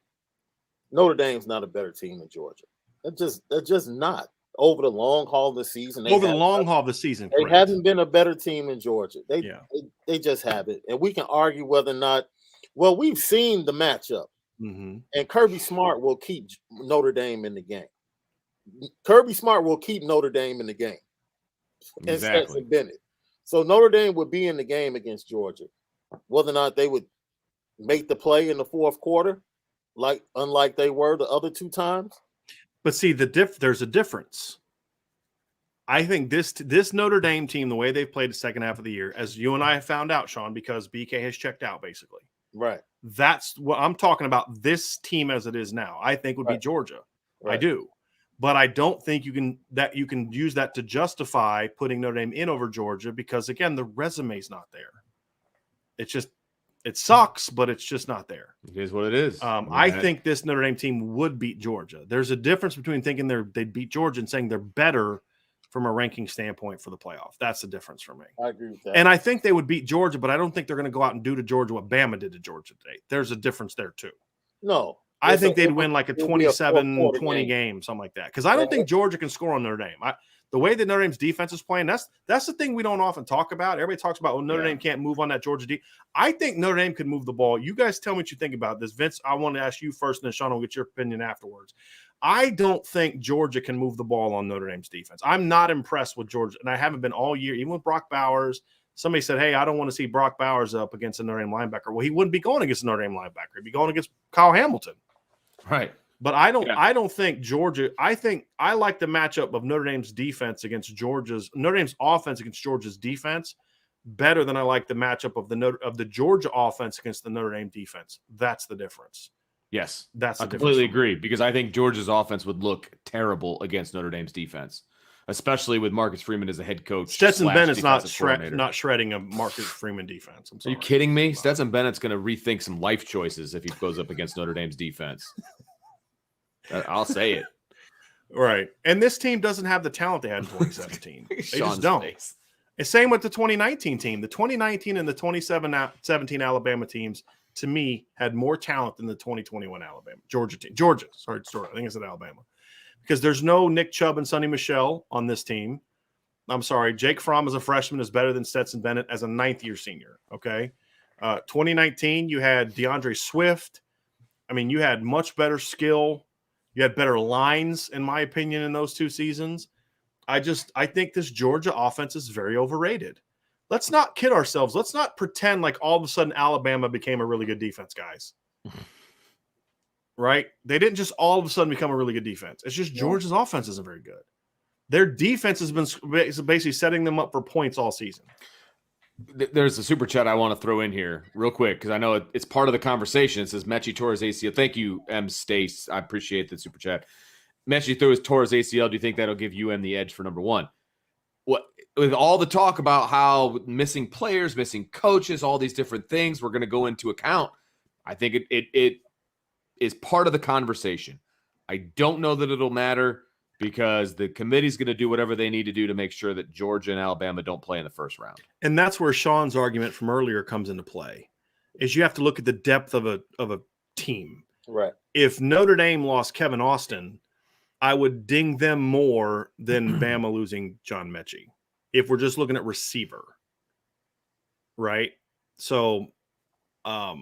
Notre Dame's not a better team than Georgia. They're just not. Over the long haul of the season. They haven't been a better team in Georgia. They just haven't. And we can argue whether or not, well, we've seen the matchup. Mm-hmm. And Kirby Smart will keep Notre Dame in the game. Kirby Smart will keep Notre Dame in the game. And Stetson Bennett. So Notre Dame would be in the game against Georgia. Whether or not they would make the play in the fourth quarter, unlike they were the other two times. But see, there's a difference. I think this Notre Dame team, the way they've played the second half of the year, as you and I have found out, Sean, because BK has checked out, basically. Right. That's what I'm talking about. This team as it is now, I think would be Georgia. Right. I do. But I don't think you can use that to justify putting Notre Dame in over Georgia, because, again, the resume's not there. It's just, it sucks, but it's just not there. It is what it is. I think this Notre Dame team would beat Georgia. There's a difference between thinking they'd beat Georgia and saying they're better from a ranking standpoint for the playoff. That's the difference for me. I agree with that. And I think they would beat Georgia, but I don't think they're going to go out and do to Georgia what Bama did to Georgia today. There's a difference there too. No. I think they'd win like a 27-20 game, something like that. Because I don't think Georgia can score on Notre Dame. The way that Notre Dame's defense is playing, that's the thing we don't often talk about. Everybody talks about, Notre Dame can't move on that Georgia D. I think Notre Dame could move the ball. You guys tell me what you think about this. Vince, I want to ask you first, and then Sean will get your opinion afterwards. I don't think Georgia can move the ball on Notre Dame's defense. I'm not impressed with Georgia, and I haven't been all year, even with Brock Bowers. Somebody said, hey, I don't want to see Brock Bowers up against a Notre Dame linebacker. Well, he wouldn't be going against a Notre Dame linebacker. He'd be going against Kyle Hamilton. Right. But I don't think Georgia. I think I like the matchup of Notre Dame's defense against Notre Dame's offense against Georgia's defense better than I like the matchup of the Georgia offense against the Notre Dame defense. That's the difference. Yes, I completely agree, because I think Georgia's offense would look terrible against Notre Dame's defense, especially with Marcus Freeman as a head coach. Stetson Bennett's not shredding a Marcus Freeman defense. I'm sorry. Are you kidding me? Wow. Stetson Bennett's going to rethink some life choices if he goes up against Notre Dame's defense. I'll say it. Right. And this team doesn't have the talent they had in 2017. They just don't. Face. It's same with the 2019 team. The 2019 and the 2017 Alabama teams to me, had more talent than the 2021 Georgia team. Sorry, I think I said Alabama. Because there's no Nick Chubb and Sonny Michel on this team. I'm sorry, Jake Fromm as a freshman is better than Stetson Bennett as a ninth-year senior, okay? 2019, you had DeAndre Swift. I mean, you had much better skill. You had better lines, in my opinion, in those 2 seasons. I think this Georgia offense is very overrated. Let's not kid ourselves. Let's not pretend like all of a sudden Alabama became a really good defense, guys. Right? They didn't just all of a sudden become a really good defense. It's just Georgia's offense isn't very good. Their defense has been basically setting them up for points all season. There's a super chat I want to throw in here real quick because I know it's part of the conversation. It says Mechie tore his ACL. Thank you, M. Stace. I appreciate the super chat. Mechie tore his ACL. Do you think that'll give UM the edge for number 1? What with all the talk about how missing players, missing coaches, all these different things we're going to go into account, I think it is part of the conversation. I don't know that it'll matter because the committee's going to do whatever they need to do to make sure that Georgia and Alabama don't play in the first round. And that's where Sean's argument from earlier comes into play, is you have to look at the depth of a team. Right. If Notre Dame lost Kevin Austin, I would ding them more than Bama losing John Mechie. If we're just looking at receiver. Right? So, I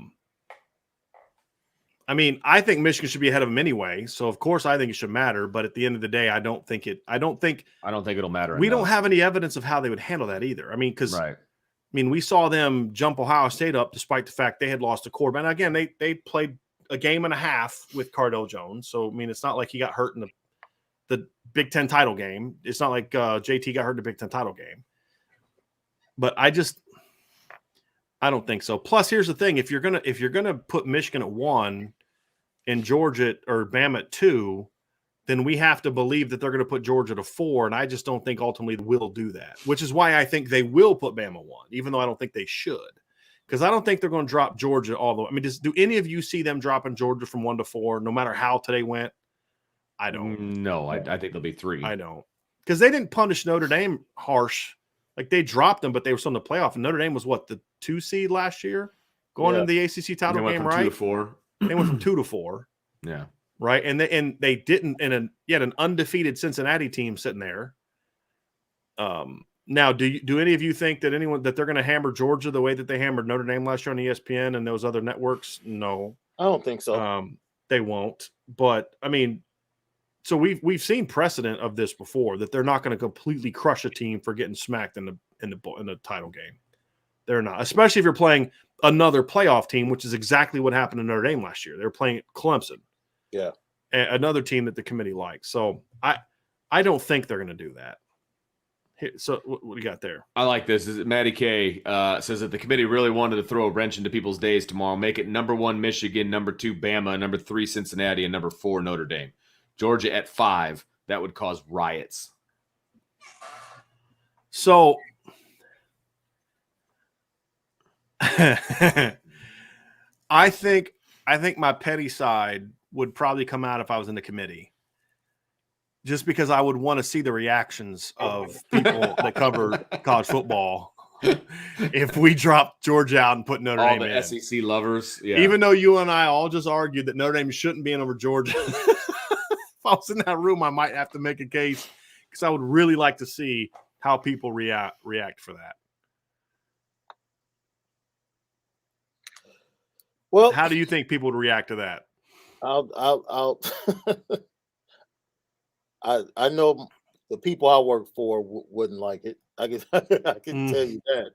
mean, I think Michigan should be ahead of them anyway. So of course I think it should matter, but at the end of the day, I don't think it'll matter. We don't have any evidence of how they would handle that either. I mean, because right. I mean, we saw them jump Ohio State up despite the fact they had lost a quarterback. And again, they played a game and a half with Cardell Jones. So I mean, it's not like he got hurt in the Big Ten title game. It's not like JT got hurt in the Big Ten title game. But I don't think so. Plus, here's the thing: if you're gonna put Michigan at 1 and Georgia or Bama at 2, then we have to believe that they're going to put Georgia to 4. And I just don't think ultimately they will do that. Which is why I think they will put Bama 1, even though I don't think they should, because I don't think they're going to drop Georgia all the way. I mean, do any of you see them dropping Georgia from 1 to 4, no matter how today went? I don't. No, I think they'll be 3. I don't, because they didn't punish Notre Dame harsh. Like they dropped them, but they were still in the playoff. And Notre Dame was what, the 2 seed last year, going into the ACC title game, right? 2 to 4. They went from 2 to 4. Yeah. Right. And they didn't, and yet an undefeated Cincinnati team sitting there. Now, do any of you think that they're going to hammer Georgia the way that they hammered Notre Dame last year on ESPN and those other networks? No, I don't think so. They won't. But I mean, so we've seen precedent of this before, that they're not going to completely crush a team for getting smacked in the title game. They're not, especially if you're playing another playoff team, which is exactly what happened to Notre Dame last year. They were playing Clemson. Yeah. Another team that the committee likes. So I don't think they're going to do that. So what do you got there? I like this. Maddie K says that the committee really wanted to throw a wrench into people's days tomorrow, make it number 1 Michigan, number 2 Bama, number 3 Cincinnati, and number 4 Notre Dame. Georgia at 5. That would cause riots. So I think my petty side would probably come out if I was in the committee, just because I would want to see the reactions of people that cover college football if we dropped Georgia out and put Notre Dame in. All the SEC lovers. Yeah. Even though you and I all just argued that Notre Dame shouldn't be in over Georgia, if I was in that room, I might have to make a case, because I would really like to see how people react for that. Well, how do you think people would react to that? I'll I know the people I work for wouldn't like it. I can tell you that.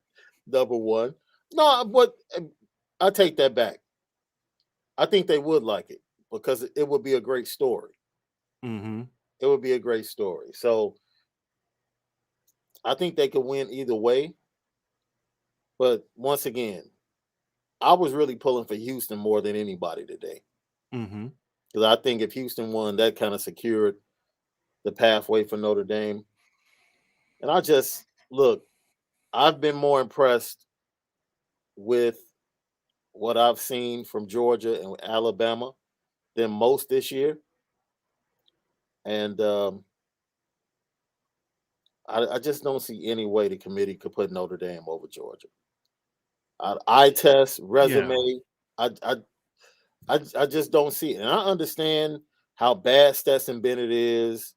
Number one. No, but I take that back. I think they would like it because it would be a great story. Mm-hmm. It would be a great story. So I think they could win either way. But once again, I was really pulling for Houston more than anybody today. Mm-hmm. Because I think if Houston won, that kind of secured the pathway for Notre Dame. And I've been more impressed with what I've seen from Georgia and Alabama than most this year. And I just don't see any way the committee could put Notre Dame over Georgia. Eye test, resume, I just don't see it. And I understand how bad Stetson Bennett is.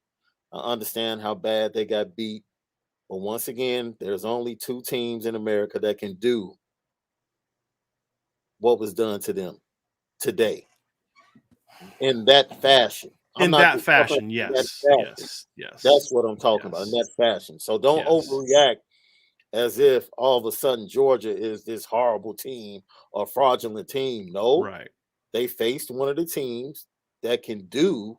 I understand how bad they got beat. But once again, there's only 2 teams in America that can do what was done to them today in that fashion. In not that just talking fashion, in that yes, fashion. yes. That's what I'm talking about, in that fashion. So don't overreact as if all of a sudden Georgia is this horrible team or fraudulent team. No, Right. they faced one of the teams that can do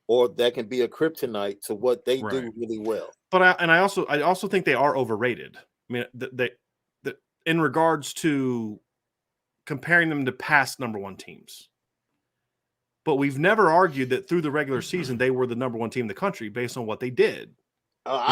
or that can be a kryptonite to what they do really well. But I also think they are overrated. I mean, they in regards to comparing them to past number 1 teams. But we've never argued that through the regular season they were the number 1 team in the country based on what they did.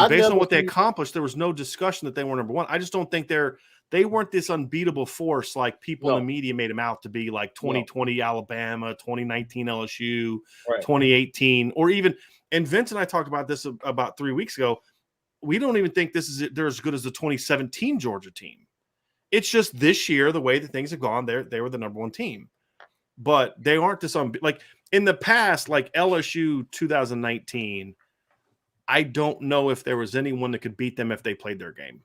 Based on what they accomplished, there was no discussion that they were number 1. I just don't think they weren't this unbeatable force like people in the media made them out to be, like 2020 Alabama, 2019 LSU, 2018, or even. And Vince and I talked about this about 3 weeks ago. We don't even think they're as good as the 2017 Georgia team. It's just this year, the way that things have gone, they were the number 1 team. But they aren't this like in the past, like LSU 2019. I don't know if there was anyone that could beat them if they played their game.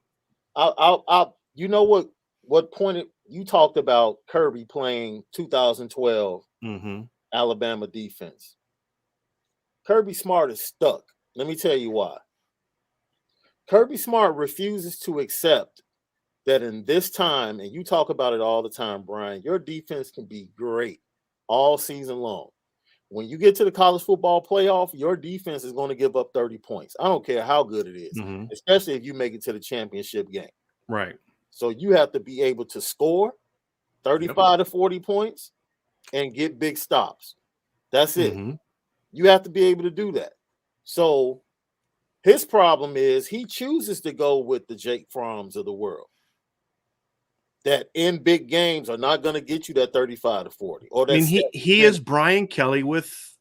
You know what point you talked about Kirby playing 2012 Alabama defense. Kirby Smart is stuck. Let me tell you why. Kirby Smart refuses to accept that in this time, and you talk about it all the time, Brian, your defense can be great all season long. When you get to the college football playoff, your defense is going to give up 30 points. I don't care how good it is, especially if you make it to the championship game. Right. So you have to be able to score 35 to 40 points and get big stops. That's it. You have to be able to do that. So his problem is he chooses to go with the Jake Fromms of the world that in big games are not going to get you that 35 to 40. Or I mean, he is Brian Kelly with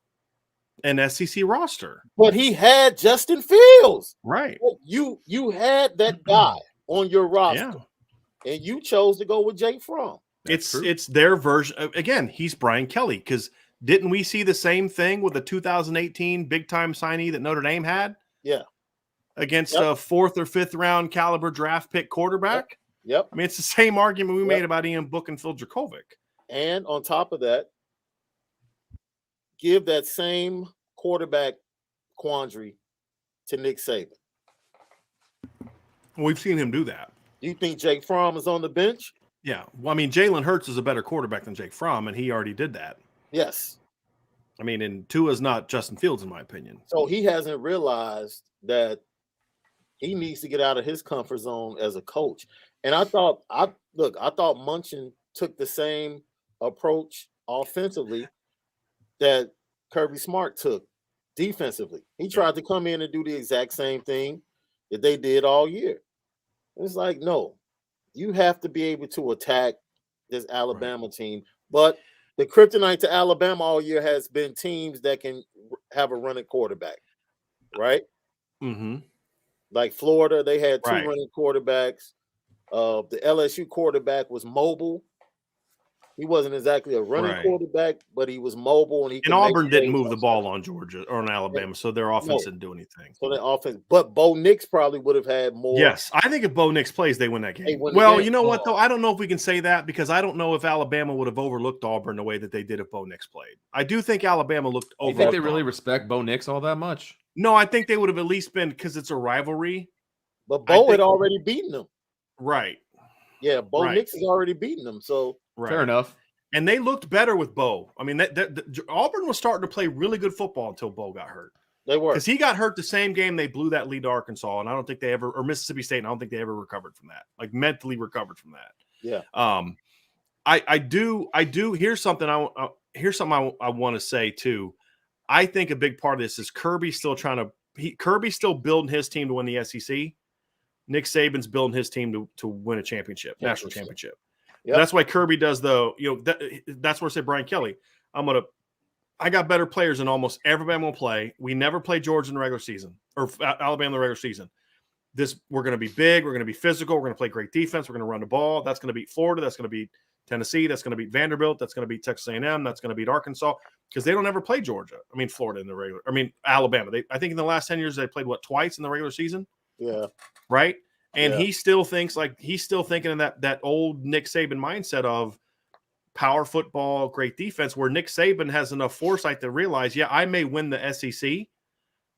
an SEC roster. But he had Justin Fields. Right. You had that guy on your roster. And you chose to go with Jake Fromm. It's their version. Again, he's Brian Kelly, because didn't we see the same thing with the 2018 big-time signee that Notre Dame had? Yeah. Against a 4th or 5th round caliber draft pick quarterback? Yep. I mean, it's the same argument we made about Ian Book and Phil Dracovic. And on top of that, give that same quarterback quandary to Nick Saban. We've seen him do that. You think Jake Fromm is on the bench? Yeah. Well, I mean, Jalen Hurts is a better quarterback than Jake Fromm, and he already did that. Yes. I mean, and Tua's not Justin Fields, in my opinion. So he hasn't realized that he needs to get out of his comfort zone as a coach. And I thought Munchin took the same approach offensively that Kirby Smart took defensively. He tried to come in and do the exact same thing that they did all year. It's like, no, you have to be able to attack this Alabama team. But the kryptonite to Alabama all year has been teams that can have a running quarterback, right? Like Florida, they had 2 running quarterbacks. The LSU quarterback was mobile. He wasn't exactly a running quarterback, but he was mobile. And Auburn didn't move the ball on Georgia or on Alabama, so their offense didn't do anything. So their offense, but Bo Nix probably would have had more. Yes, I think if Bo Nix plays, they win that game. Well, you know what, though? I don't know if we can say that, because I don't know if Alabama would have overlooked Auburn the way that they did if Bo Nix played. I do think Alabama looked over. You think they really respect Bo Nix all that much? No, I think they would have at least been, because it's a rivalry. But Bo had already beaten them. Right. Yeah, Bo Nix has already beaten them. So fair enough. And they looked better with Bo. I mean, Auburn was starting to play really good football until Bo got hurt. They were. Because he got hurt the same game they blew that lead to Arkansas, and I don't think they ever, or Mississippi State, and I don't think they ever recovered from that. Like, mentally recovered from that. Yeah. I do. Here's something I want to say too. I think a big part of this is Kirby's still Kirby's still building his team to win the SEC. Nick Saban's building his team to win a championship, national championship. Yep. That's why Kirby does that's where I say Brian Kelly. I got better players than almost everybody will play. We never play Georgia in the regular season or Alabama in the regular season. We're going to be big. We're going to be physical. We're going to play great defense. We're going to run the ball. That's going to beat Florida. That's going to beat Tennessee. That's going to beat Vanderbilt. That's going to beat Texas A&M. That's going to beat Arkansas because they don't ever play Georgia. I mean, Florida in the regular. I mean, Alabama. I think in the last 10 years they played twice in the regular season. Yeah. Right. And he still thinks he's still thinking in that old Nick Saban mindset of power football, great defense, where Nick Saban has enough foresight to realize, yeah, I may win the SEC,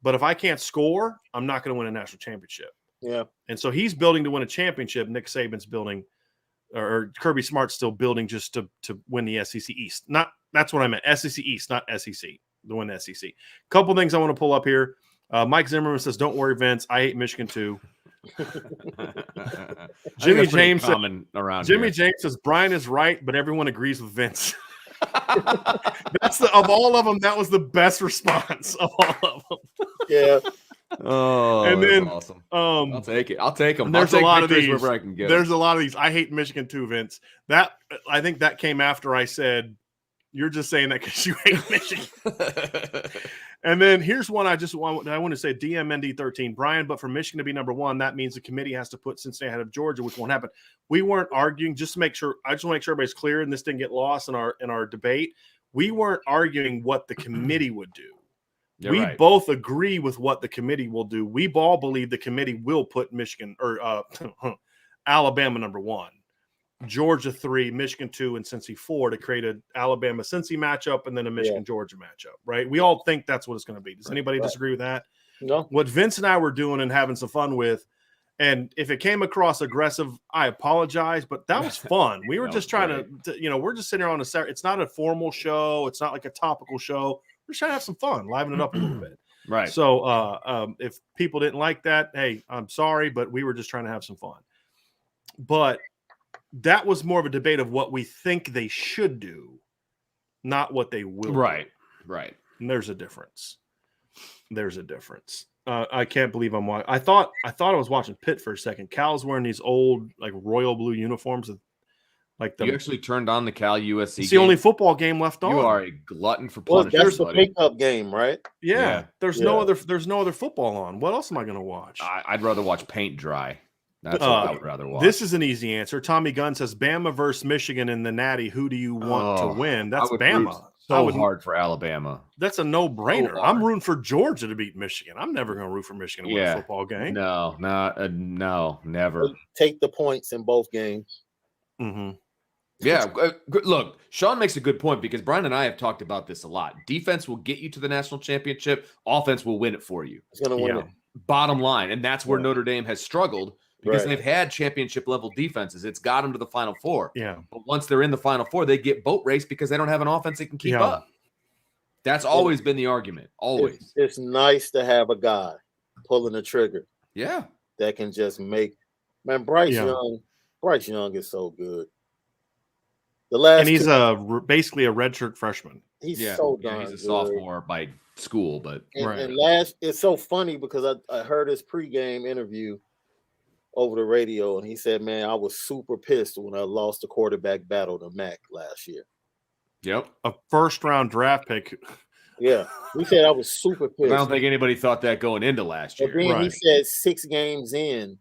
but if I can't score, I'm not going to win a national championship. Yeah. And so he's building to win a championship. Nick Saban's building, or Kirby Smart's still building just to win the SEC East. That's what I meant. SEC East, not SEC. To win the SEC. Couple things I want to pull up here. Mike Zimmerman says, "Don't worry, Vince. I hate Michigan too." Jimmy James says Brian is right, but everyone agrees with Vince. Of all of them, that was the best response of all of them. Yeah. Oh, and then awesome. I'll take it. I'll take them. There's a lot of these. Wherever I can get there's a lot of these. I hate Michigan too, Vince. I think that came after I said you're just saying that because you hate Michigan. And then here's one I want to say, DMND13, Brian, but for Michigan to be number one, that means the committee has to put Cincinnati ahead of Georgia, which won't happen. We weren't arguing, just to make sure, I just want to make sure everybody's clear and this didn't get lost in our debate. We weren't arguing what the committee would do. We both agree with what the committee will do. We all believe the committee will put Michigan or Alabama number one, Georgia 3, Michigan 2, and Cincy 4 to create an Alabama-Cincy matchup and then a Michigan-Georgia matchup, right? We all think that's what it's going to be. Does anybody disagree with that? No. What Vince and I were doing and having some fun with, and if it came across aggressive, I apologize, but that was fun. We were just trying to, we're just sitting here on it's not a formal show. It's not like a topical show. We're just trying to have some fun, liven it up a little bit. Right. So if people didn't like that, hey, I'm sorry, but we were just trying to have some fun. But that was more of a debate of what we think they should do, not what they will do. Right. And there's a difference. I can't believe I'm watching. I thought I was watching Pitt for a second. Cal's wearing these old like royal blue uniforms. You actually turned on the Cal USC. It's the game. only football game left on. You are a glutton for punishment. That's the pickup game, right? Yeah. There's no other football on. What else am I going to watch? I'd rather watch paint dry. That's what I would rather watch. This is an easy answer. Tommy Gunn says Bama versus Michigan in the Natty. Who do you want to win? That's Bama. Hard for Alabama. That's a no-brainer. I'm rooting for Georgia to beat Michigan. I'm never going to root for Michigan to win a football game. No, never. Take the points in both games. Mm-hmm. Yeah, look, Sean makes a good point because Brian and I have talked about this a lot. Defense will get you to the national championship. Offense will win it for you. It's going to win it. Bottom line, and that's where Notre Dame has struggled because they've had championship-level defenses. It's got them to the Final Four. Yeah. But once they're in the Final Four, they get boat raced because they don't have an offense that can keep up. That's always been the argument. Always. It's nice to have a guy pulling the trigger. Yeah. That can just make – man, Bryce Young is so good. And he's basically a redshirt freshman. He's so darn he's a good. sophomore by school, but it's so funny because I heard his pregame interview over the radio, and he said, "Man, I was super pissed when I lost the quarterback battle to Mac last year." Yep, a first-round draft pick. Yeah, he said I was super pissed. I don't think anybody thought that going into last year. But then he said 6 games in.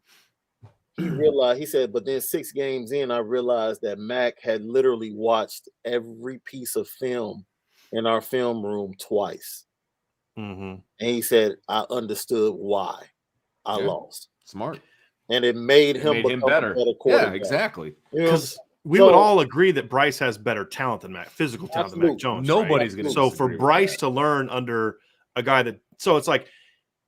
He realized, he said, but then 6 games in, I realized that Mac had literally watched every piece of film in our film room twice. Mm-hmm. And he said, I understood why I lost. Smart. And it made him better. A better quarterback. Yeah, exactly. Because we would all agree that Bryce has better talent than Mac, physical talent than Mac Jones. Nobody's going to. So for Bryce to learn under a guy so it's like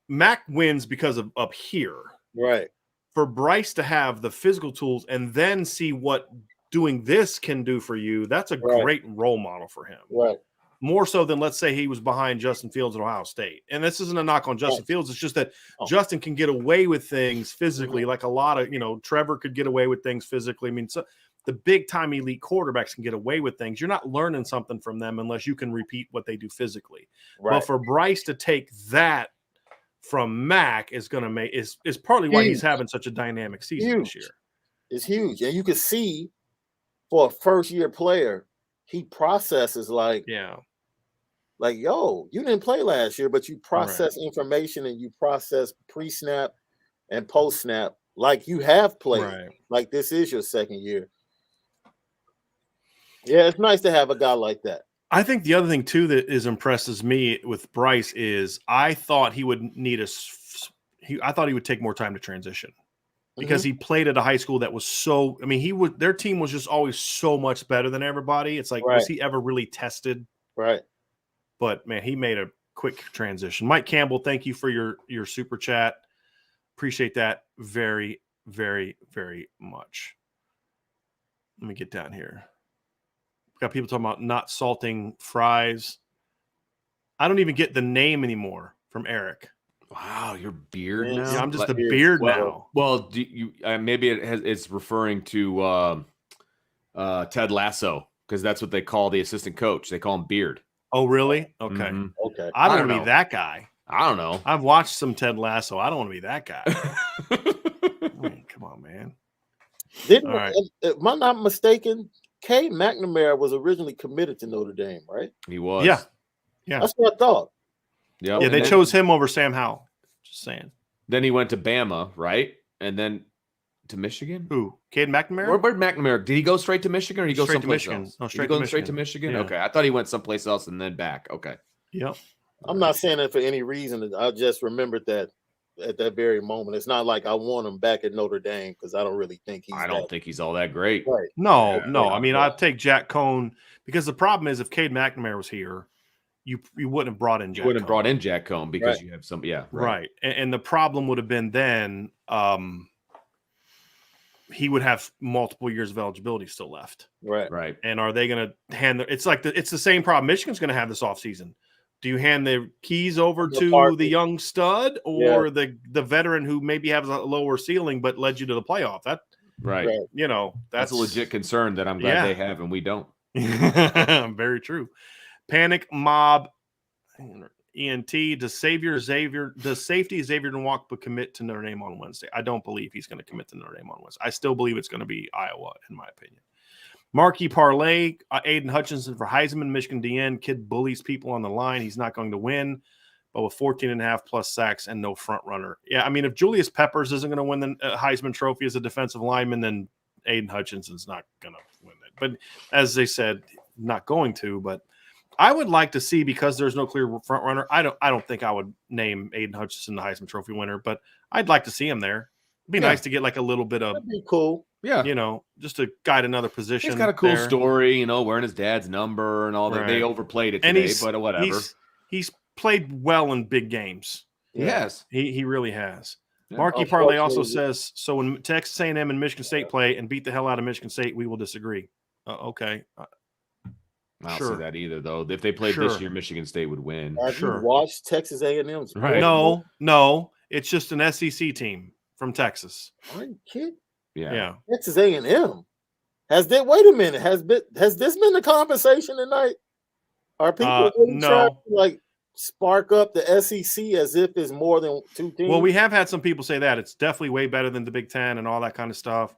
Mac wins because of up here. Right. For Bryce to have the physical tools and then see what doing this can do for you, that's a great role model for him. Right. More so than, let's say, he was behind Justin Fields at Ohio State. And this isn't a knock on Justin Fields. It's just that Justin can get away with things physically, like a lot of, Trevor could get away with things physically. I mean, so the big-time elite quarterbacks can get away with things. You're not learning something from them unless you can repeat what they do physically. Right. But for Bryce to take that from Mac is going to make is partly why he's having such a dynamic season this year. It's huge. And you can see for a first-year player, he processes like, yo, you didn't play last year, but you process information and you process pre-snap and post-snap like you have played. Right. Like this is your second year. Yeah, it's nice to have a guy like that. I think the other thing too that impresses me with Bryce is I thought he would need I thought he would take more time to transition because he played at a high school that was so. I mean, their team was just always so much better than everybody. It's like, was he ever really tested? Right. But man, he made a quick transition. Mike Campbell, thank you for your super chat. Appreciate that very, very, very much. Let me get down here. Got people talking about not salting fries. I don't even get the name anymore from Eric. Wow, your beard now. Yeah, I'm just a beard now. Well, do you maybe it's referring to Ted Lasso because that's what they call the assistant coach. They call him Beard. Oh, really? Okay. Mm-hmm. Okay. I don't want to be that guy. I don't know. I've watched some Ted Lasso. I don't want to be that guy. I mean, come on, man. Am I not mistaken? Kay McNamara was originally committed to Notre Dame, right? He was. Yeah. That's what I thought. Yep. Yeah, they chose him over Sam Howell. Just saying. Then he went to Bama, right? And then to Michigan? Who? Cade McNamara? Where McNamara? Did he go straight to Michigan or did he go straight someplace to Michigan. else? No, straight to Michigan? Yeah. Okay. I thought he went someplace else and then back. Okay. Yep. I'm not saying that for any reason. I just remembered that at that very moment. It's not like I want him back at Notre Dame because I don't really think he's. I don't think he's all that great. Right. No. I mean, I'd take Jack Cohn because the problem is if Cade McNamara was here, you wouldn't have brought in Jack. You wouldn't have brought in Jack Cohn because you have some. Yeah. Right. And the problem would have been then he would have multiple years of eligibility still left. Right. And are they going to hand it's the same problem Michigan's going to have this offseason. Do you hand the keys over to the young stud or the veteran who maybe has a lower ceiling but led you to the playoff? That's a legit concern that I'm glad they have and we don't. Very true. Panic Mob ENT. Does safety Xavier Nwakpa commit to Notre Dame on Wednesday? I don't believe he's going to commit to Notre Dame on Wednesday. I still believe it's going to be Iowa, in my opinion. Marquis Parlay, Aiden Hutchinson for Heisman, Michigan DN. Kid bullies people on the line. He's not going to win, but with 14.5 plus sacks and no front runner. Yeah, I mean, if Julius Peppers isn't going to win the Heisman Trophy as a defensive lineman, then Aiden Hutchinson's not going to win it. But as they said, not going to. But I would like to see, because there's no clear front runner. I don't think I would name Aiden Hutchinson the Heisman Trophy winner, but I'd like to see him there. It'd be nice to get like a little bit of. That'd be cool. Yeah, just to guide another position. He's got a cool story, wearing his dad's number and all that. They overplayed it today, but whatever. He's played well in big games. Yes, he really has. Yeah. Marquis Parlay also says, so when Texas A&M and Michigan State play and beat the hell out of Michigan State, we will disagree. Okay. I don't see that either, though. If they played this year, Michigan State would win. Have you watched Texas A&M's? Right. No, it's just an SEC team from Texas. Are you kidding? Yeah. Texas A&M. Wait a minute. Has this been the conversation tonight? Are people trying to spark up the SEC as if it's more than two teams? Well, we have had some people say that it's definitely way better than the Big Ten and all that kind of stuff.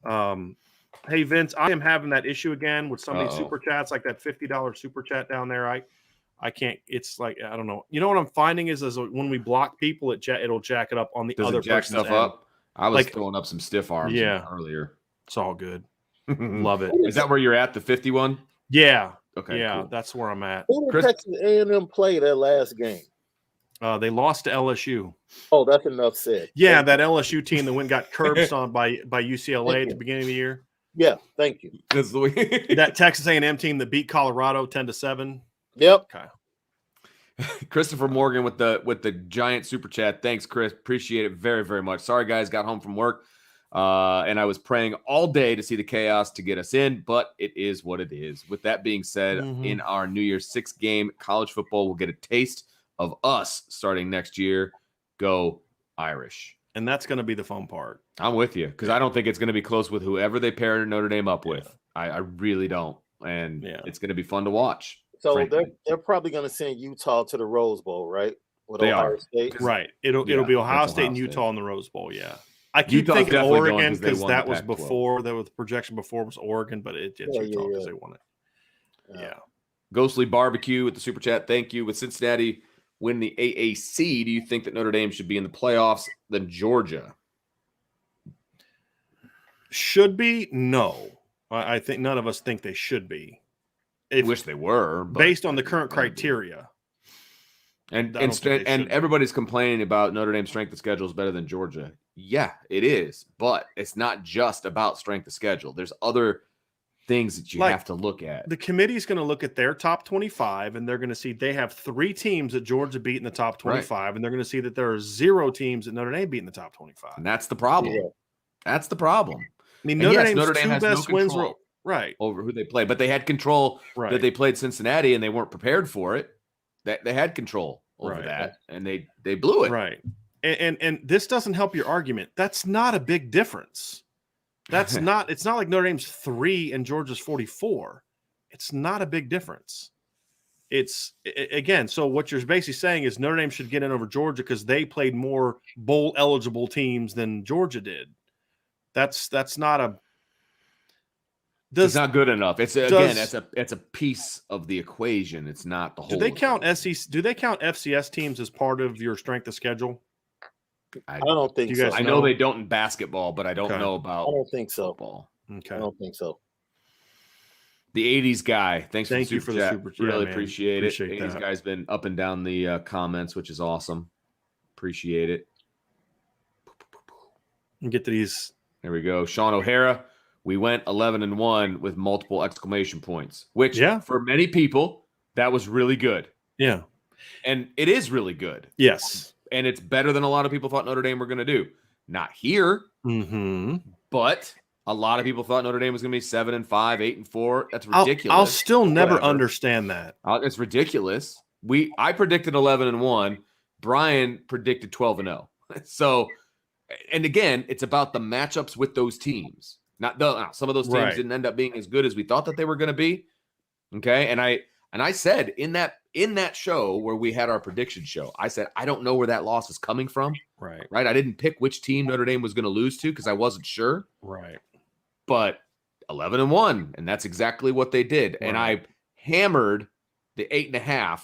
Hey Vince, I am having that issue again with some of these super chats, like that $50 super chat down there. I can't. It's like, I don't know. You know what I'm finding is when we block people, it'll jack it up on the other person's stuff end. Up. I was throwing up some stiff arms earlier. It's all good. Love it. Is that where you're at, the 51? Yeah. Okay. Yeah, that's where I'm at. Who did Texas A&M play that last game? They lost to LSU. Oh, that's enough said. Yeah, that LSU team that got curbed on by UCLA at the beginning of the year. Yeah, thank you. That's the way. That Texas A&M team that beat Colorado 10-7. Yep. Okay. Christopher Morgan with the giant super chat. Thanks, Chris. Appreciate it very, very much. Sorry, guys, got home from work, and I was praying all day to see the chaos to get us in, but it is what it is. With that being said, in our New Year's 6 game, college football will get a taste of us starting next year. Go Irish. And that's going to be the fun part. I'm with you, because I don't think it's going to be close with whoever they pair Notre Dame up with. I really don't, and it's going to be fun to watch. So they're probably going to send Utah to the Rose Bowl, right? With they Ohio are. State. Right. It'll be Ohio State and Utah in the Rose Bowl. Yeah. I keep thinking Oregon because that was before. That was the projection before was Oregon, but it's Utah because they won it. Yeah. Ghostly Barbecue with the super chat. Thank you. With Cincinnati win the AAC, do you think that Notre Dame should be in the playoffs than Georgia? Should be? No. I think none of us think they should be. I wish they were, but based on the current criteria. And everybody's complaining about Notre Dame's strength of schedule is better than Georgia. Yeah, it is, but it's not just about strength of schedule. There's other things that you have to look at. The committee's going to look at their top 25, and they're going to see they have 3 teams that Georgia beat in the top 25, right. And they're going to see that there are 0 teams that Notre Dame beat in the top 25. And that's the problem. Yeah. That's the problem. I mean, Notre Dame has best wins were right over who they play, but they had control that they played Cincinnati, and they weren't prepared for it. That they had control over that, and they blew it. Right. And this doesn't help your argument. That's not a big difference. That's not. It's not like Notre Dame's 3 and Georgia's 44. It's not a big difference. It's again. So what you're basically saying is Notre Dame should get in over Georgia because they played more bowl eligible teams than Georgia did. That's not a. It's not good enough. It's a piece of the equation. It's not the whole. Do they count SEC? Do they count FCS teams as part of your strength of schedule? I don't think so. I know they don't in basketball, but I don't know about. I don't think so. Football. Okay, I don't think so. The 80s guy. Thank you for the super chat. Really man. Appreciate it. 80s guy's been up and down the comments, which is awesome. Appreciate it. And get to these. There we go. Sean O'Hara. We went 11-1 with multiple exclamation points, which for many people, that was really good. Yeah. And it is really good. Yes. And it's better than a lot of people thought Notre Dame were going to do. Not here, but a lot of people thought Notre Dame was going to be 7-5, 8-4. That's ridiculous. I'll still never understand that. It's ridiculous. I predicted 11-1. Brian predicted 12-0. So, and again, it's about the matchups with those teams. Some of those teams didn't end up being as good as we thought that they were going to be. Okay, and I said in that show where we had our prediction show, I said I don't know where that loss is coming from. Right. I didn't pick which team Notre Dame was going to lose to because I wasn't sure. Right. But 11-1, and that's exactly what they did. Right. And I hammered the 8.5.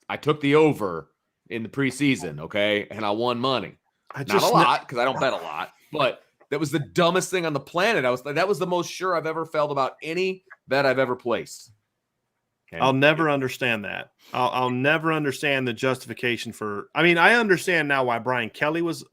I took the over in the preseason. Okay, and I won money. Not a lot because I don't bet a lot, but. That was the dumbest thing on the planet. That was the most sure I've ever felt about any bet I've ever placed. Okay. I'll never understand that. I'll never understand the justification for. I mean, I understand now why Brian Kelly was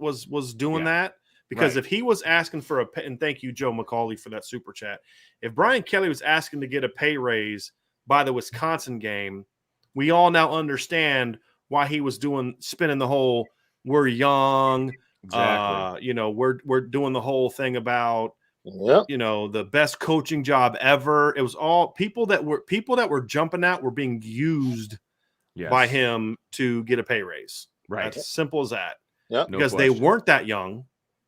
doing that because if he was asking for and thank you, Joe McCauley, for that super chat. If Brian Kelly was asking to get a pay raise by the Wisconsin game, we all now understand why he was spinning the whole "we're young." Exactly. We're doing the whole thing about the best coaching job ever. It was all people that were jumping out were being used by him to get a pay raise. Right. That's as simple as that. Yeah. Because they weren't that young.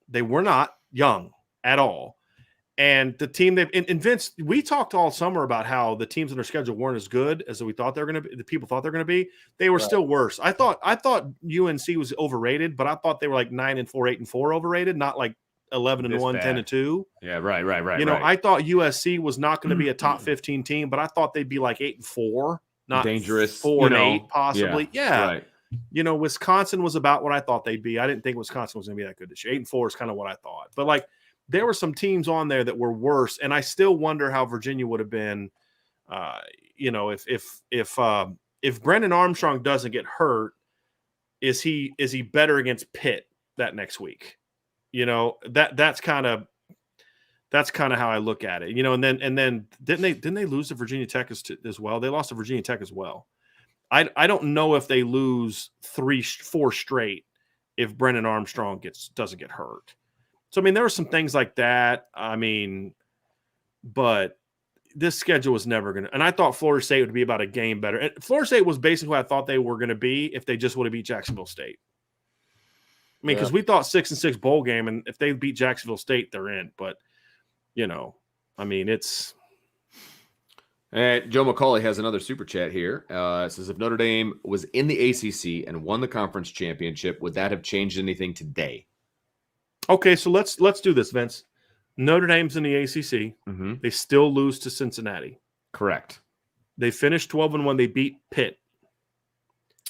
They were not young at all. And the team and Vince, we talked all summer about how the teams on their schedule weren't as good as we thought they were going to be. The people thought they were going to be. They were still worse. I thought UNC was overrated, but I thought they were like 9-4, 8-4 overrated, not like 11-1, 10-2. Yeah, right. I thought USC was not going to be a top 15 team, but I thought they'd be like 8-4, not dangerous, 4-8 possibly. Yeah. Right. Wisconsin was about what I thought they'd be. I didn't think Wisconsin was going to be that good this year. 8-4 is kind of what I thought, but like. There were some teams on there that were worse, and I still wonder how Virginia would have been, if Brendan Armstrong doesn't get hurt, is he better against Pitt that next week? That's kind of how I look at it. And then didn't they lose to Virginia Tech as well? They lost to Virginia Tech as well. I don't know if they lose 3-4 straight if Brendan Armstrong doesn't get hurt. So, I mean, there were some things like that. I mean, but this schedule was never going to – and I thought Florida State would be about a game better. And Florida State was basically what I thought they were going to be if they just would have beat Jacksonville State. I mean, because we thought 6-6 bowl game, and if they beat Jacksonville State, they're in. But, I mean, it's – Joe McCauley has another super chat here. It says, if Notre Dame was in the ACC and won the conference championship, would that have changed anything today? Okay, so let's do this, Vince. Notre Dame's in the ACC. Mm-hmm. They still lose to Cincinnati. Correct. They finished 12-1. They beat Pitt.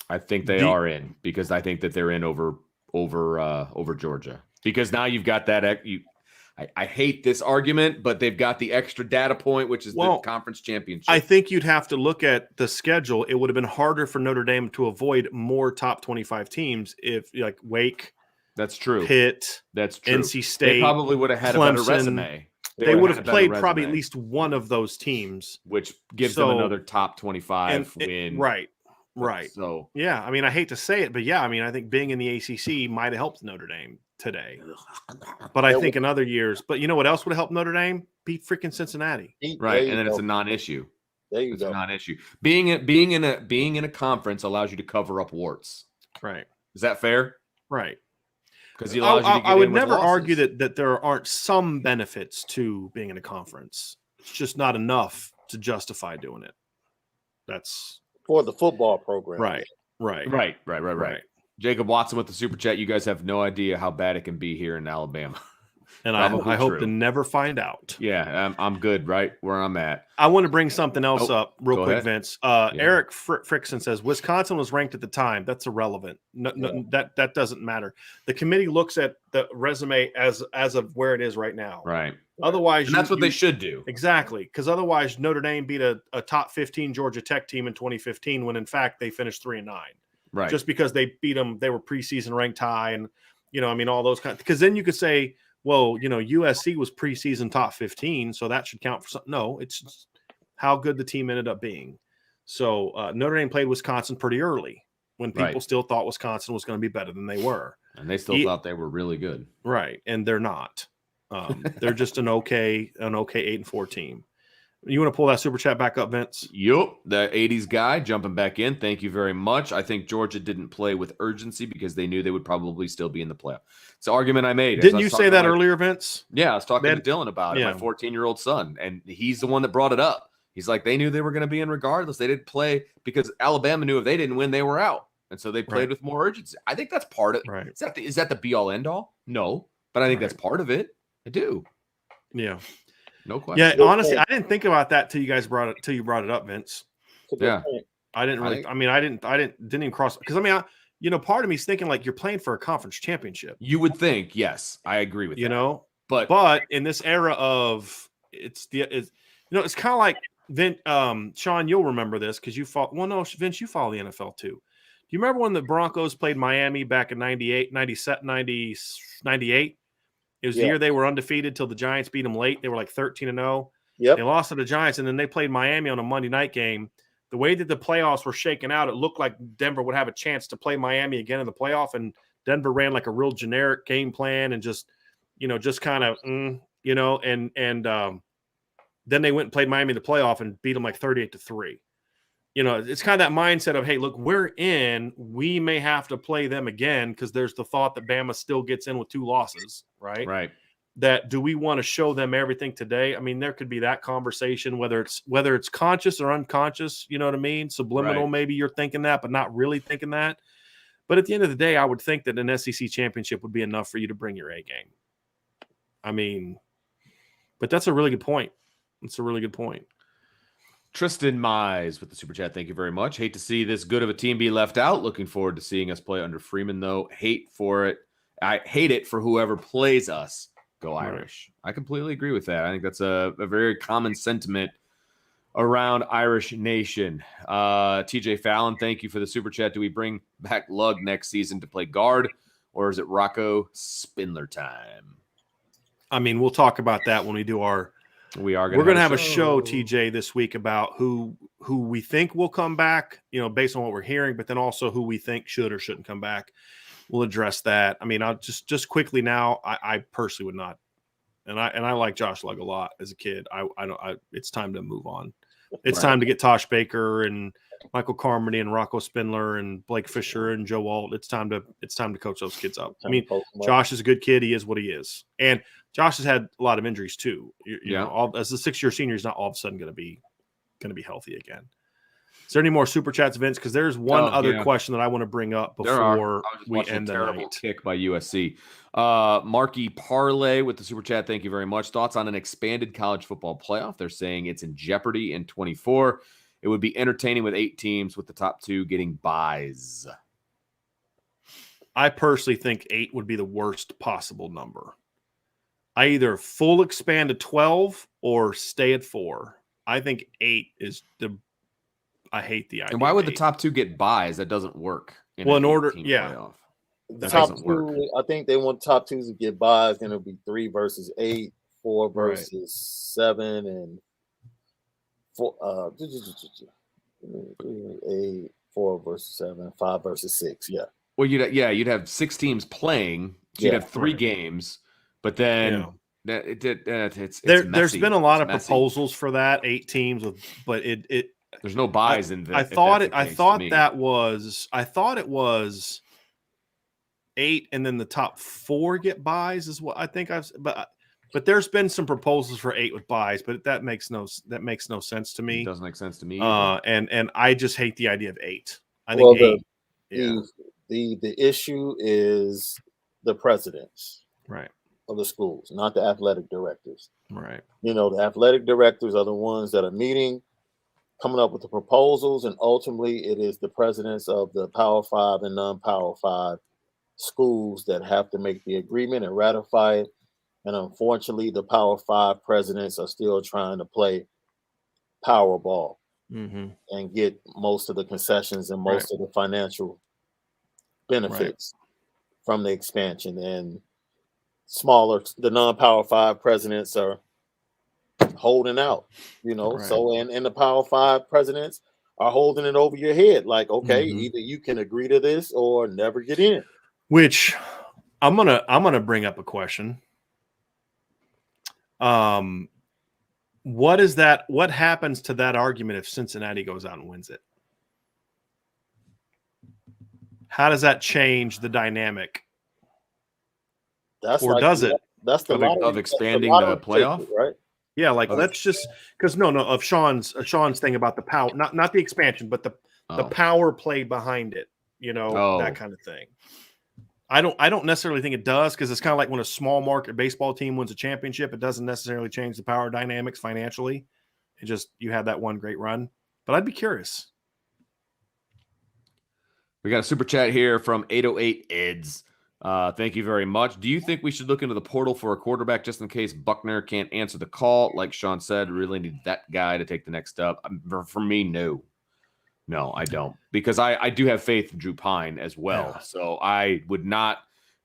I think they are in because I think that they're in over Georgia because now you've got that. I hate this argument, but they've got the extra data point, which is the conference championship. I think you'd have to look at the schedule. It would have been harder for Notre Dame to avoid more top 25 teams if like Wake. That's true. Pitt. That's true. NC State. They probably would have had Clemson, a better resume. They would have played probably at least one of those teams, which gives them another top 25 win. Right. So yeah, I mean, I hate to say it, but yeah, I mean, I think being in the ACC might have helped Notre Dame today. But I think in other years, but you know what else would have helped Notre Dame? Beat freaking Cincinnati. Right, and then it's a non-issue. There you go. It's a non-issue. Being in a conference allows you to cover up warts. Right. Is that fair? Right. Because I would never argue that there aren't some benefits to being in a conference. It's just not enough to justify doing it. That's for the football program. Right. Jacob Watson with the super chat. You guys have no idea how bad it can be here in Alabama. And I hope to never find out. Yeah, I'm good right where I'm at. I want to bring something else up real quick, ahead. Vince. Eric Frickson says Wisconsin was ranked at the time. That's irrelevant. That doesn't matter. The committee looks at the resume as of where it is right now. Right. Otherwise, and that's what they should do. Exactly, because otherwise Notre Dame beat a top 15 Georgia Tech team in 2015 when in fact they finished 3-9. Right. Just because they beat them, they were preseason ranked high, and all those kinds. Because then you could say, well, USC was preseason top 15, so that should count for something. No, it's just how good the team ended up being. So Notre Dame played Wisconsin pretty early when people still thought Wisconsin was going to be better than they were. And they still thought they were really good. Right, and they're not. They're just an okay 8-4 team. You want to pull that super chat back up, Vince? Yup, the 80s guy jumping back in. Thank you very much. I think Georgia didn't play with urgency because they knew they would probably still be in the playoff. It's an argument I made. Didn't you say that earlier, Vince? Yeah, I was talking to Dylan about it, my 14-year-old son, and he's the one that brought it up. He's like, they knew they were going to be in regardless. They didn't play because Alabama knew if they didn't win, they were out. And so they played with more urgency. I think that's part of it. Right. Is that the be-all, end-all? No, but I think that's part of it. I do. Yeah. No question. Yeah, honestly, I didn't think about that till you brought it up, Vince. Yeah. I didn't really I didn't even cross because part of me is thinking like you're playing for a conference championship. You would think, yes, I agree with that. But in this era of it's kind of like Sean, you'll remember this because you follow. Well, no, Vince, you follow the NFL too. Do you remember when the Broncos played Miami back in 98? It was the year they were undefeated till the Giants beat them late. They were like 13-0. Yep. They lost to the Giants, and then they played Miami on a Monday night game. The way that the playoffs were shaken out, it looked like Denver would have a chance to play Miami again in the playoff, and Denver ran like a real generic game plan and just kind of, and then they went and played Miami in the playoff and beat them like 38-3. It's kind of that mindset of, hey, look, we're in. We may have to play them again because there's the thought that Bama still gets in with 2 losses, right? Right. That do we want to show them everything today? I mean, there could be that conversation, whether it's conscious or unconscious, you know what I mean? Subliminal, maybe you're thinking that, but not really thinking that. But at the end of the day, I would think that an SEC championship would be enough for you to bring your A game. I mean, but that's a really good point. It's a really good point. Tristan Mize with the super chat. Thank you very much. Hate to see this good of a team be left out. Looking forward to seeing us play under Freeman, though. Hate it for whoever plays us. Go Irish. Right. I completely agree with that. I think that's a very common sentiment around Irish Nation. TJ Fallon, thank you for the super chat. Do we bring back Lug next season to play guard, or is it Rocco Spindler time? I mean, we'll talk about that when we do our We're going to have a show, TJ, this week about who we think will come back, based on what we're hearing, but then also who we think should or shouldn't come back. We'll address that. I mean, I'll just quickly now, I personally would not. And I like Josh Lugg a lot as a kid. It's time to move on. It's time to get Tosh Baker and Michael Carmody and Rocco Spindler and Blake Fisher and Joe Alt. It's time to coach those kids up. I mean, Josh is a good kid. He is what he is. And Josh has had a lot of injuries too. You know, as a 6-year senior, he's not all of a sudden going to be healthy again. Is there any more super chats, Vince? Because there's one other question that I want to bring up before we end the terrible night. Kick by USC. Marky Parlay with the super chat. Thank you very much. Thoughts on an expanded college football playoff? They're saying it's in jeopardy in 24. It would be entertaining with 8 teams with the top 2 getting buys. I personally think 8 would be the worst possible number. I either full expand to 12 or stay at 4. I think 8 is I hate the idea. And why would of the 8. top 2 get buys? That doesn't work in Well, an in order, 8-team yeah. playoff. The That top doesn't 2, work. I think they want top 2s to get buys, and it'll be 3 versus 8, 4 Right. versus 7, and 4. 8, 4 versus 7, 5 versus 6. Yeah. Well, you'd have 6 teams playing. So you'd Yeah. have 3 Right. games, but then Yeah. it's There's messy. been a lot It's of messy. proposals for that 8 teams but There's no buys in that. I thought it was 8 and then the top 4 get buys is what I think but there's been some proposals for 8 with buys, but that makes no sense to me. It doesn't make sense to me either. And I just hate the idea of 8. I Well, think 8. the issue is the presidents Right. of the schools, not the athletic directors. Right. You know, the athletic directors are the ones that are meeting, coming up with the proposals, and ultimately it is the presidents of the Power 5 and non-Power 5 schools that have to make the agreement and ratify it. And unfortunately, the Power 5 presidents are still trying to play Powerball and get most of the concessions and most of the financial benefits from the expansion. And the non-Power 5 presidents are holding out, you know. Right. So and the Power 5 presidents are holding it over your head, like, okay, either you can agree to this or never get in. Which I'm gonna bring up a question. What happens to that argument if Cincinnati goes out and wins it? How does that change the dynamic? That's or like does it? That's the lottery, of expanding that's the the playoff, ticket, right? Yeah, like let's just because of Sean's thing about the power, not the expansion, but the power play behind it, that kind of thing. I don't necessarily think it does, because it's kind of like when a small market baseball team wins a championship, it doesn't necessarily change the power dynamics financially. It just, you have that one great run. But I'd be curious. We got a super chat here from 808 Eds. Thank you very much. Do you think we should look into the portal for a quarterback just in case Buckner can't answer the call? Like Sean said, really need that guy to take the next step. For me, no. No, I don't, because I do have faith in Drew Pine as well. Yeah. So I would not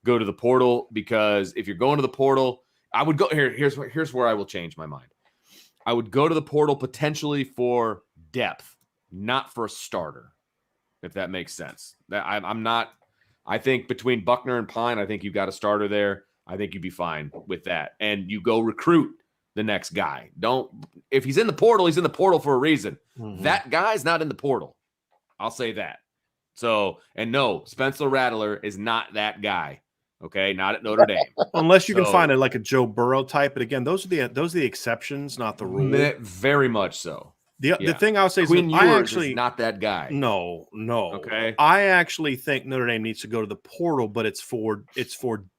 go to the portal, because if you're going to the portal, I would go here. Here's where I will change my mind. I would go to the portal potentially for depth, not for a starter, if that makes sense. I'm not. I think between Buckner and Pine, I think you've got a starter there. I think you'd be fine with that, and you go recruit the next guy. If he's in the portal, he's in the portal for a reason. That guy's not in the portal. I'll say that. So, and no, Spencer Rattler is not that guy. Okay, not at Notre Dame. Unless you can find like a Joe Burrow type, but again, those are the exceptions, not the rule. Very much so. The thing I'll say Quinn is, Ewers is not that guy. No. Okay. I actually think Notre Dame needs to go to the portal, but it's for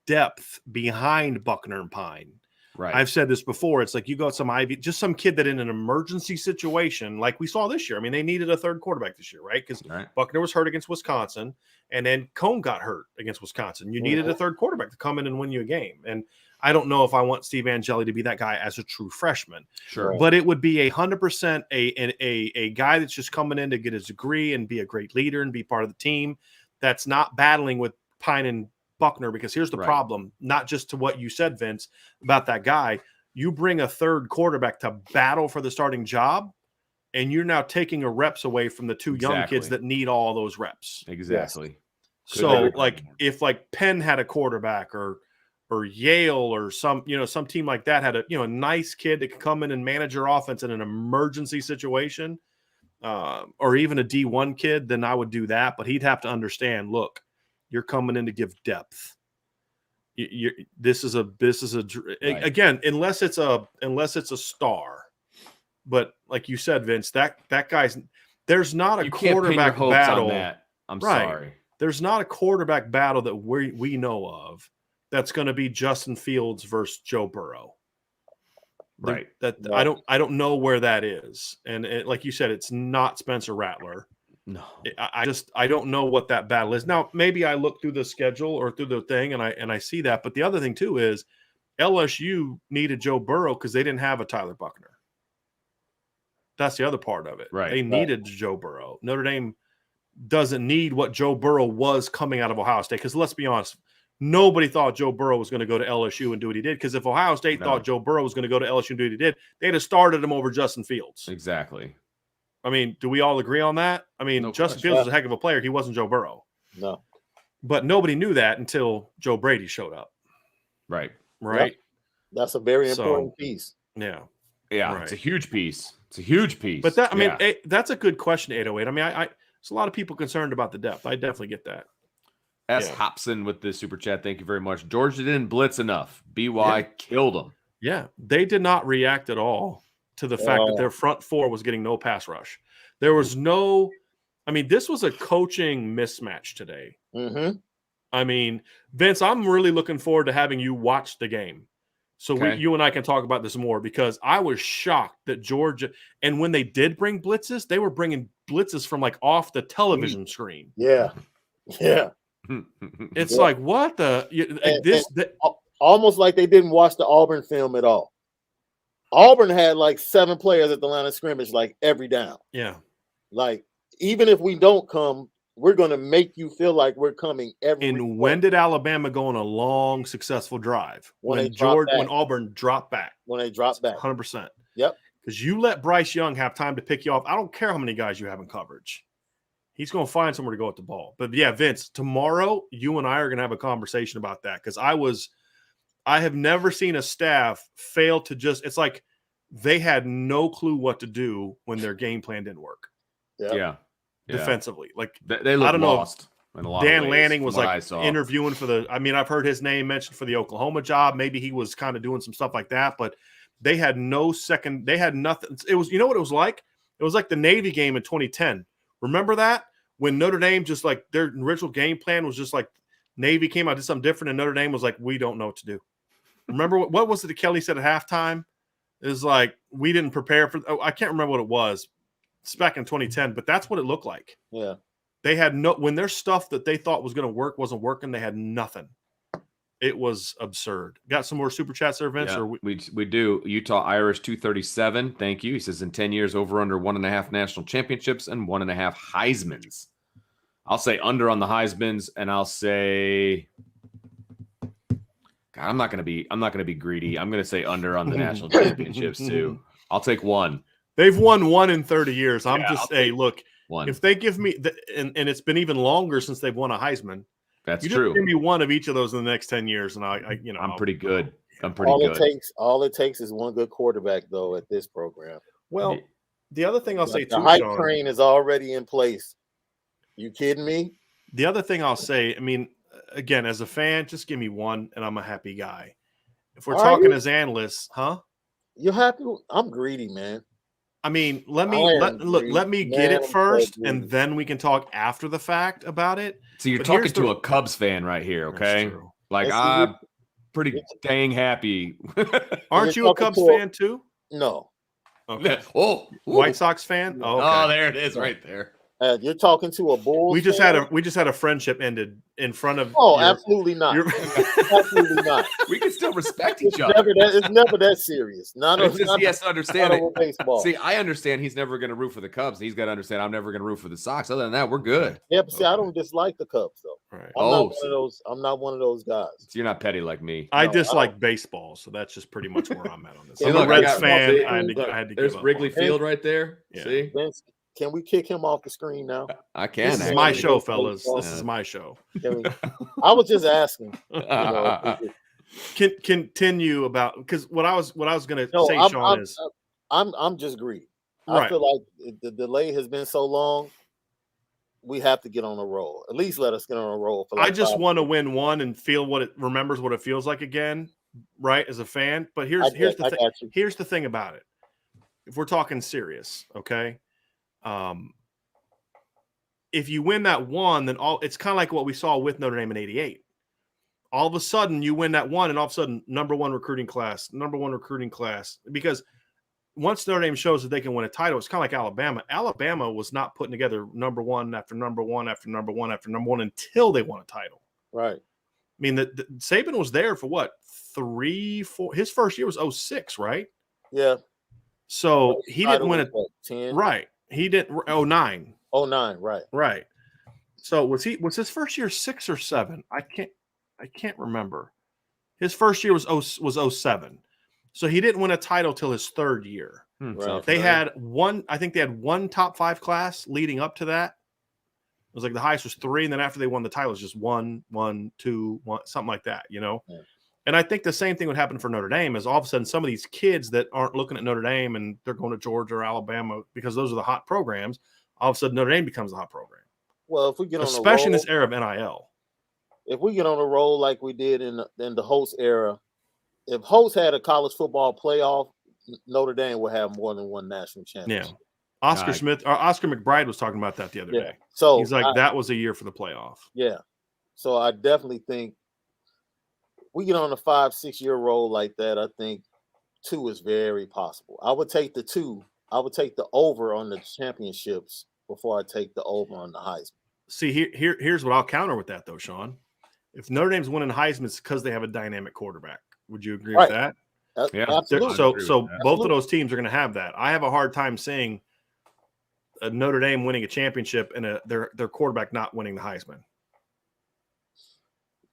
depth behind Buckner and Pine. Right. I've said this before. It's like you got just some kid that in an emergency situation, like we saw this year. I mean, they needed a third quarterback this year, right? Because Buckner was hurt against Wisconsin, and then Cone got hurt against Wisconsin. You needed a third quarterback to come in and win you a game. And I don't know if I want Steve Angeli to be that guy as a true freshman. Sure. But it would be 100% a guy that's just coming in to get his degree and be a great leader and be part of the team, that's not battling with Pine and Buckner. Because here's the problem, not just to what you said, Vince, about that guy. You bring a third quarterback to battle for the starting job, and you're now taking a reps away from the two young kids that need all those reps. Exactly. Yes. So like if like Penn had a quarterback or Yale or some team like that had a nice kid that could come in and manage your offense in an emergency situation, or even a D1 kid, then I would do that. But he'd have to understand, look, you're coming in to give depth. This is again, unless it's a star. But like you said, Vince, that guy's, there's not a quarterback battle. On that. I'm sorry. There's not a quarterback battle that we know of that's going to be Justin Fields versus Joe Burrow. Right. I don't know where that is. And like you said, it's not Spencer Rattler. No, I don't know what that battle is. Now, maybe I look through the schedule or through the thing and I see that. But the other thing too is LSU needed Joe Burrow because they didn't have a Tyler Buckner. That's the other part of it. Right. They needed Joe Burrow. Notre Dame doesn't need what Joe Burrow was coming out of Ohio State. Because let's be honest, nobody thought Joe Burrow was going to go to LSU and do what he did. Because if Ohio State thought Joe Burrow was going to go to LSU and do what he did, they'd have started him over Justin Fields. Exactly. I mean, do we all agree on that? I mean, Justin Fields was a heck of a player. He wasn't Joe Burrow. No. But nobody knew that until Joe Brady showed up. Right. Yep. That's a very important piece. Yeah. Yeah. Right. It's a huge piece. It's a huge piece. But that, I mean, that's a good question, 808. I mean, there's a lot of people concerned about the depth. I definitely get that. Hobson with the super chat. Thank you very much. Georgia didn't blitz enough. BY killed them. Yeah. They did not react at all to the fact that their front four was getting no pass rush. There was no, I mean, this was a coaching mismatch today. Mm-hmm. I mean, Vince, I'm really looking forward to having you watch the game. So you and I can talk about this more, because I was shocked that Georgia, and when they did bring blitzes, they were bringing blitzes from like off the television screen. Yeah. Yeah. It's like, what the almost like they didn't watch the Auburn film at all. Auburn had like 7 players at the line of scrimmage, like every down. Yeah. Like, even if we don't come, we're going to make you feel like we're coming every. And when did Alabama go on a long, successful drive? When Auburn dropped back. When they dropped back. 100%. Yep. Because you let Bryce Young have time to pick you off. I don't care how many guys you have in coverage. He's going to find somewhere to go at the ball. But yeah, Vince, tomorrow you and I are going to have a conversation about that, because I have never seen a staff fail to just – it's like they had no clue what to do when their game plan didn't work. Yeah. Defensively. Like, they look I don't lost know. In a lot Dan of ways, Lanning was like interviewing for the – I mean, I've heard his name mentioned for the Oklahoma job. Maybe he was kind of doing some stuff like that, but they had no second – they had nothing. It was – you know what it was like? It was like the Navy game in 2010. Remember that? When Notre Dame just like their original game plan was just like Navy came out, did something different, and Notre Dame was like, we don't know what to do. Remember what was it that Kelly said at halftime? It was like, we didn't prepare for – I can't remember what it was. It's back in 2010, but that's what it looked like. Yeah. They had no – when their stuff that they thought was going to work wasn't working, they had nothing. It was absurd. Got some more super chats there, Vince? Yeah, or we do. Utah Irish 237. Thank you. He says in 10 years, over under 1.5 national championships and 1.5 Heismans. I'll say under on the Heismans, and I'll say, God, I'm not gonna be greedy. I'm gonna say under on the national championships too. I'll take 1. They've won 1 in 30 years. I'm look, 1. If they give me and it's been even longer since they've won a Heisman. That's you true. Give me one of each of those in the next 10 years, and I'm pretty good. I'm pretty good. All it takes is one good quarterback, though, at this program. Well, the other thing I'll say too, the hype Sean, train is already in place. You kidding me? The other thing I'll say, I mean, again, as a fan, just give me 1, and I'm a happy guy. If we're talking as analysts, You're happy? I'm greedy, man. I mean, let me get it first, and then we can talk after the fact about it. So you're talking to a Cubs fan right here, okay? Like, I'm pretty dang happy. Aren't you a Cubs fan too? No. Okay. White Sox fan? Oh, okay. Oh, there it is, right there. You're talking to a Bulls. We just had a friendship ended in front of. Absolutely not. Absolutely not. We can still respect each other. It's never that serious. He has to understand it. Baseball. See, I understand he's never going to root for the Cubs. He's got to understand I'm never going to root for the Sox. Other than that, we're good. Yeah, but see, I don't dislike the Cubs though. Right. I'm not one of those guys. So you're not petty like me. I dislike baseball, so that's just pretty much where I'm at on this. I'm a Reds fan. I had to There's Wrigley Field right there. Yeah. See. Vince, can we kick him off the screen now? I can. This is my show, fellas. This is my show. I was just asking. Continue about, because what I was going to say, Sean, is I'm just greedy. Right. I feel like the delay has been so long. We have to get on a roll. At least let us get on a roll. I just want to win one and feel what it feels like again, right? As a fan. But here's the thing about it. If we're talking serious, okay. If you win that one, then it's kind of like what we saw with Notre Dame in '88. All of a sudden, you win that one, and all of a sudden, number one recruiting class. Because once Notre Dame shows that they can win a title, it's kind of like Alabama. Alabama was not putting together number one after number one after number one after number one until they won a title. Right. mean, the Saban was there for what, 3, 4? His first year was 06, right? Yeah. So he didn't win it. 10. Right. He didn't. 09. 09, right. Right. So was his first year 6 or 7? I can't remember. His first year was 07. So he didn't win a title till his third year. Right. They had one, I think they had one top 5 class leading up to that. It was like the highest was 3, and then after they won the title, it was just 1, 2, 1, something like that, you know? Yeah. And I think the same thing would happen for Notre Dame is all of a sudden some of these kids that aren't looking at Notre Dame and they're going to Georgia or Alabama because those are the hot programs, all of a sudden Notre Dame becomes a hot program. Well, if we get on especially in roll, this era of NIL. If we get on a roll like we did in the Holtz era, if Holtz had a college football playoff, Notre Dame would have more than one national championship. Yeah. Oscar McBride was talking about that the other day. So he's like, that was a year for the playoff. Yeah. So I definitely think we get on a 5-6 year roll like that. I think 2 is very possible. I would take the 2. I would take the over on the championships before I take the over on the Heisman. See, here's what I'll counter with that, though, Sean. If Notre Dame's winning Heisman, it's because they have a dynamic quarterback. Would you agree with that? Yeah, absolutely. So both of those teams are going to have that. I have a hard time seeing a Notre Dame winning a championship and their quarterback not winning the Heisman.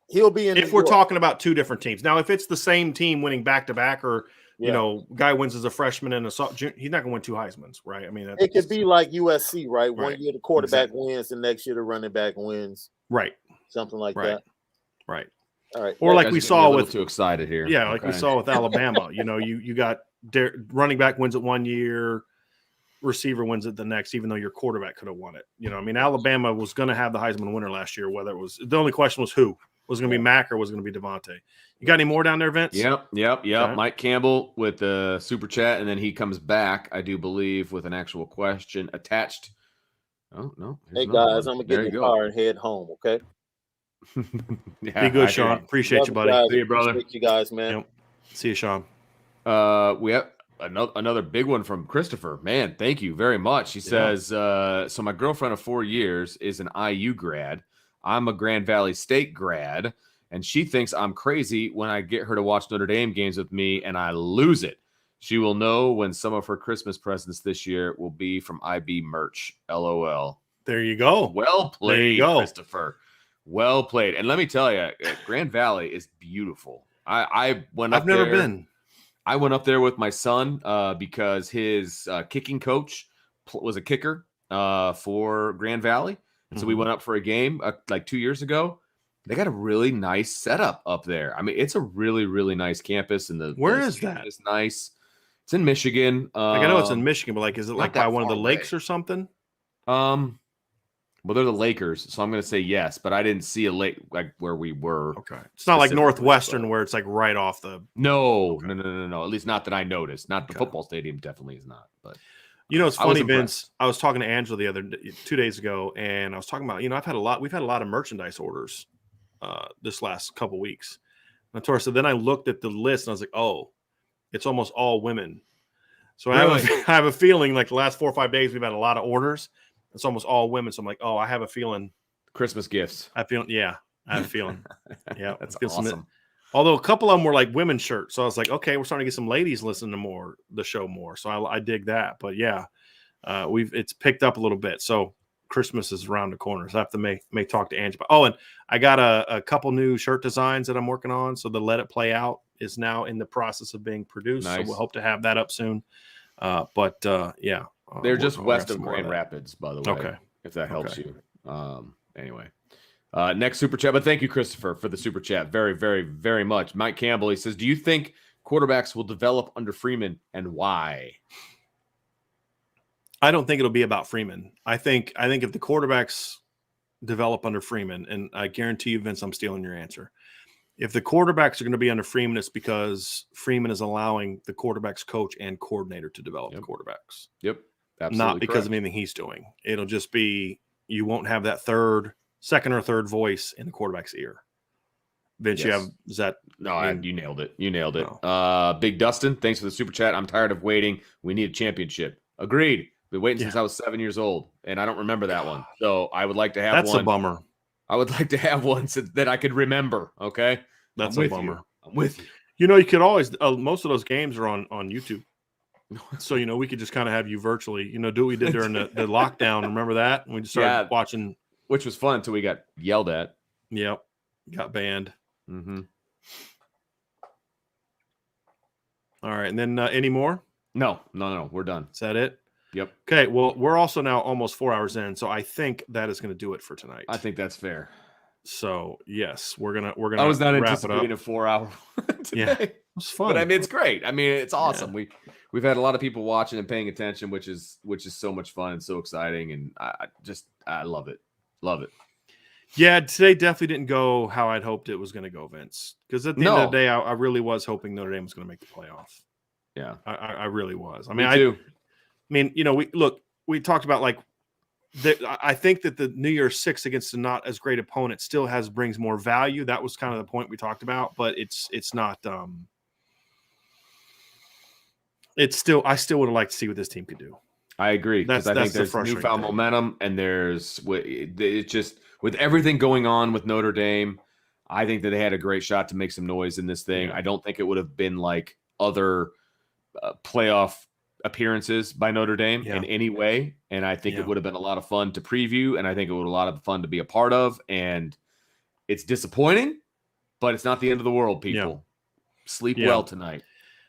He'll be in. If we're talking about 2 different teams. Now, if it's the same team winning back-to-back or, you know, guy wins as a freshman and he's not going to win 2 Heismans, right? I mean, it could be like USC, right? One year the quarterback wins, the next year the running back wins. Right. Something like that. Right. All right. Or like we saw with too excited here. Yeah, like we saw with Alabama. You know, you got running back wins it one year, receiver wins it the next, even though your quarterback could have won it. You know, I mean, Alabama was going to have the Heisman winner last year. Whether it was the only question was who was going to be Mac or was going to be Devontae. You got any more down there, Vince? Yep. Okay. Mike Campbell with the super chat, and then he comes back, I do believe, with an actual question attached. Oh no! Hey guys, I'm gonna get in the car and head home. Okay. Be good, Sean. Appreciate you, buddy. See you, brother. Appreciate you guys, man. Yep. See you, Sean. We have another big one from Christopher. Man, thank you very much. He says, so my girlfriend of 4 years is an IU grad. I'm a Grand Valley State grad, and she thinks I'm crazy when I get her to watch Notre Dame games with me and I lose it. She will know when some of her Christmas presents this year will be from IB merch. LOL. There you go. Well played, Christopher. Well played. And let me tell you, Grand Valley is beautiful. I went up there. I've never been. I went up there with my son because his kicking coach was a kicker for Grand Valley. And so we went up for a game like 2 years ago. They got a really nice setup up there. I mean, it's a really, really nice campus. And where is that? It's nice. It's in Michigan. Like I know it's in Michigan, but like, is it like by one of the lakes or something? Well, they're the Lakers, so I'm going to say yes, but I didn't see a lake like where we were. Okay, it's not like Northwestern where it's like right off the. No. At least not that I noticed. Not the football stadium. Definitely is not. But you know, it's funny, Vince. I was talking to Angela the other 2 days ago, and I was talking about, you know, we've had a lot of merchandise orders this last couple weeks. And I told her, so then I looked at the list and I was like, oh, it's almost all women. So really? I have a feeling like the last 4 or 5 days we've had a lot of orders. It's almost all women. So I'm like, oh, I have a feeling. Christmas gifts. I have a feeling. Yeah. That's awesome. Although a couple of them were like women's shirts. So I was like, okay, we're starting to get some ladies listening to the show more. So I dig that. But yeah, it's picked up a little bit. So Christmas is around the corner. So I have to may talk to Angie. Oh, and I got a couple new shirt designs that I'm working on. So the Let It Play Out is now in the process of being produced. Nice. So we'll hope to have that up soon. Yeah. They're just west of Grand Rapids, by the way. Okay. If that helps you. Anyway. Next super chat. But thank you, Christopher, for the super chat. Very, very, very much. Mike Campbell, he says, do you think quarterbacks will develop under Freeman and why? I don't think it'll be about Freeman. I think if the quarterbacks develop under Freeman, and I guarantee you, Vince, I'm stealing your answer. If the quarterbacks are going to be under Freeman, it's because Freeman is allowing the quarterback's coach and coordinator to develop the quarterbacks. Yep. Absolutely not because of anything he's doing. It'll just be you won't have that second or third voice in the quarterback's ear. Vince, you nailed it. You nailed it. No. Big Dustin, thanks for the super chat. I'm tired of waiting. We need a championship. Agreed. Been waiting since I was 7 years old, and I don't remember that one. So I would like to have one. That's a bummer. I would like to have one that I could remember. Okay, That's I'm a with bummer. you. I'm with you. You could always most of those games are on YouTube. So, we could just kind of have you virtually, do what we did during the lockdown. Remember that? And we just started watching. Which was fun until we got yelled at. Yep. Got banned. Mm-hmm. All right. And then any more? No. We're done. Is that it? Yep. Okay. Well, we're also now almost 4 hours in. So I think that is going to do it for tonight. I think that's fair. So yes, we're gonna. I was not wrap anticipating a 4 hour today. Yeah, it was fun. But I mean, it's great. I mean, it's awesome. Yeah. We've had a lot of people watching and paying attention, which is so much fun and so exciting, and I love it. Love it. Yeah, today definitely didn't go how I'd hoped it was going to go, Vince. Because at the end of the day, I really was hoping Notre Dame was going to make the playoff. Yeah, I really was. I me mean, too. we talked about I think that the New Year's Six against a not as great opponent still brings more value. That was kind of the point we talked about, but it's not. It's still. I still would have liked to see what this team could do. I agree, because I think there's newfound momentum, and it's just with everything going on with Notre Dame. I think that they had a great shot to make some noise in this thing. Yeah. I don't think it would have been like other playoff appearances by Notre Dame in any way. And I think it would have been a lot of fun to preview, and I think it would have been a lot of fun to be a part of. And it's disappointing, but it's not the end of the world, people. Yeah. Sleep well tonight.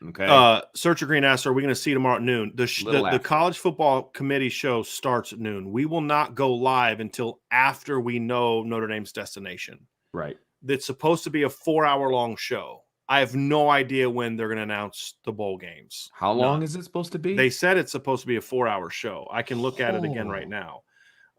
Okay. Searcher Green asks, are we going to see tomorrow at noon? The college football committee show starts at noon. We will not go live until after we know Notre Dame's destination. Right. It's supposed to be a 4-hour long show. I have no idea when they're going to announce the bowl games. How long is it supposed to be? They said it's supposed to be a 4-hour show. I can look at it again right now.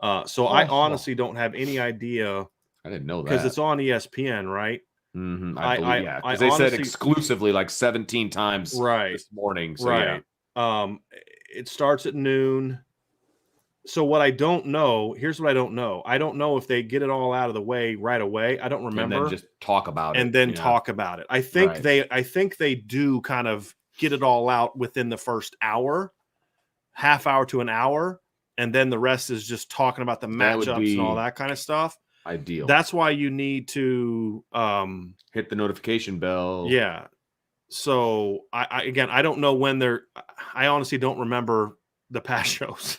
I honestly don't have any idea. I didn't know that. Because it's on ESPN, right? Mm-hmm. I believe, because they said exclusively like 17 times this morning. So it starts at noon. So what I don't know, here's what I don't know. I don't know if they get it all out of the way right away. I don't remember. And then just talk about it. And then talk about it. I think they do kind of get it all out within the first hour, half hour to an hour, and then the rest is just talking about the matchups and all that kind of stuff. Ideal. That's why you need to hit the notification bell. Yeah. So I don't know when I honestly don't remember the past shows.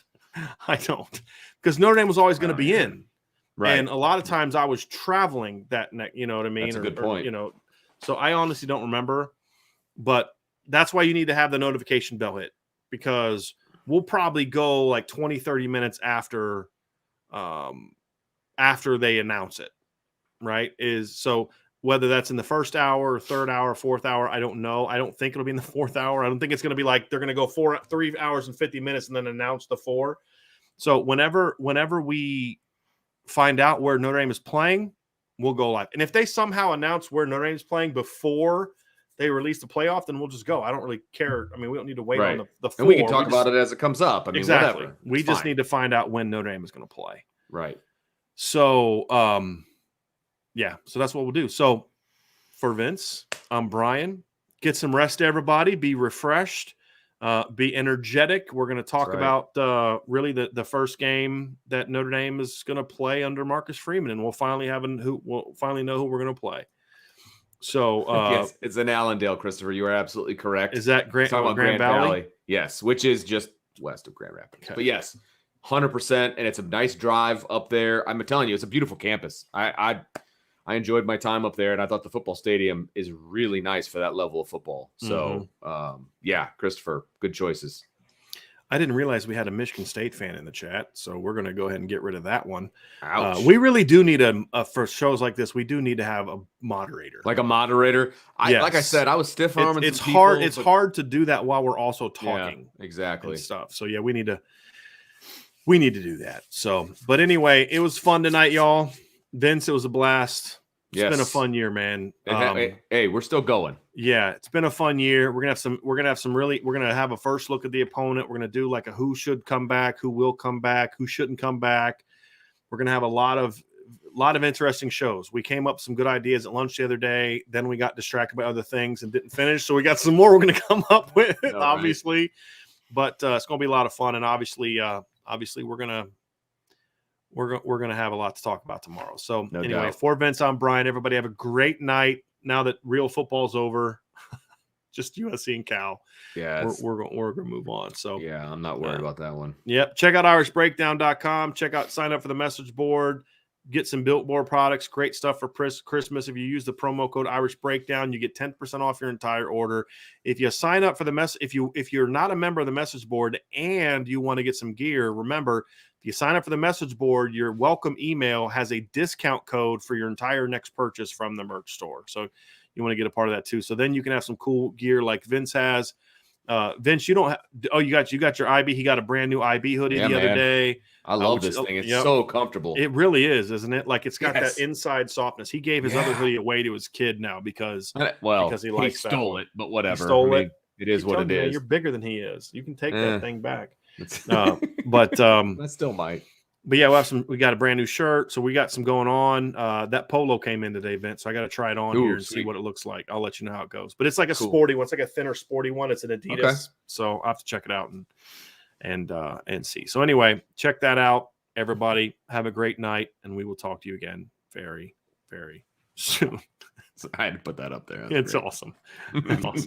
I don't, because Notre Dame was always going to be in, right? And a lot of times I was traveling that night. You know what I mean? That's a good point. So I honestly don't remember, but that's why you need to have the notification bell hit, because we'll probably go like 20, 30 minutes after they announce it, right? So whether that's in the first hour, third hour, fourth hour, I don't know. I don't think it'll be in the fourth hour. I don't think it's going to be like they're going to go 3 hours and 50 minutes and then announce the 4. So whenever we find out where Notre Dame is playing, we'll go live. And if they somehow announce where Notre Dame is playing before they release the playoff, then we'll just go. I don't really care. I mean, we don't need to wait on the 4. And we can talk about it as it comes up. I mean, exactly. Whatever. We just need to find out when Notre Dame is going to play. Right. So, so that's what we'll do. So for Vince, I'm Brian. Get some rest, everybody. Be refreshed. Be energetic. We're going to talk about really the first game that Notre Dame is going to play under Marcus Freeman, and we'll finally know who we're going to play. So yes, it's in Allendale, Christopher. You are absolutely correct. Is that Grand Valley? Yes, which is just west of Grand Rapids. Okay. But yes, 100%, and it's a nice drive up there. I'm telling you, it's a beautiful campus. I enjoyed my time up there, and I thought the football stadium is really nice for that level of football. So, Christopher, good choices. I didn't realize we had a Michigan State fan in the chat, so we're going to go ahead and get rid of that one. Ouch. We really do need for shows like this, we do need to have a moderator. Like a moderator? Yes. Like I said, I was stiff-arming It's hard. It's hard to do that while we're also talking. Yeah, exactly. And stuff. So, we need to do that. So, but anyway, it was fun tonight, y'all. Vince, it was a blast. It's been a fun year, man. Hey, we're still going. Yeah, it's been a fun year. We're gonna have a first look at the opponent. We're gonna do like a who should come back, who will come back, who shouldn't come back. We're gonna have a lot of interesting shows. We came up with some good ideas at lunch the other day. Then we got distracted by other things and didn't finish. So we got some more we're gonna come up with, obviously. But it's gonna be a lot of fun, and obviously we're gonna we're going to have a lot to talk about tomorrow. So No anyway, doubt. for Vince, I'm Brian. Everybody have a great night. Now that real football's over, just USC and Cal. Yeah, we're going to move on. So yeah, I'm not worried about that one. Yep. Check out irishbreakdown.com. Sign up for the message board. Get some Built Bar products. Great stuff for Christmas. If you use the promo code Irish Breakdown, you get 10% off your entire order. If you sign up for the if you're not a member of the message board and you want to get some gear, remember, if you sign up for the message board, your welcome email has a discount code for your entire next purchase from the merch store. So you want to get a part of that too. So then you can have some cool gear like Vince has. Vince, you don't have. Oh, you got your IB. He got a brand new IB hoodie the other day. I love this thing. It's so comfortable. It really is, isn't it? Like it's got that inside softness. He gave his other hoodie away to his kid now because he likes stole it, but whatever. He stole it. It is what it is. Man, you're bigger than he is. You can take that thing back. But that still might. But yeah, we got a brand new shirt, so we got some going on. That polo came in today, Vince. So I got to try it on here and see what it looks like. I'll let you know how it goes. But it's like a sporty one. It's like a thinner sporty one. It's an Adidas. Okay. So I'll have to check it out and see. So anyway, check that out. Everybody have a great night, and we will talk to you again very, very soon. I had to put that up there. It's awesome. Awesome.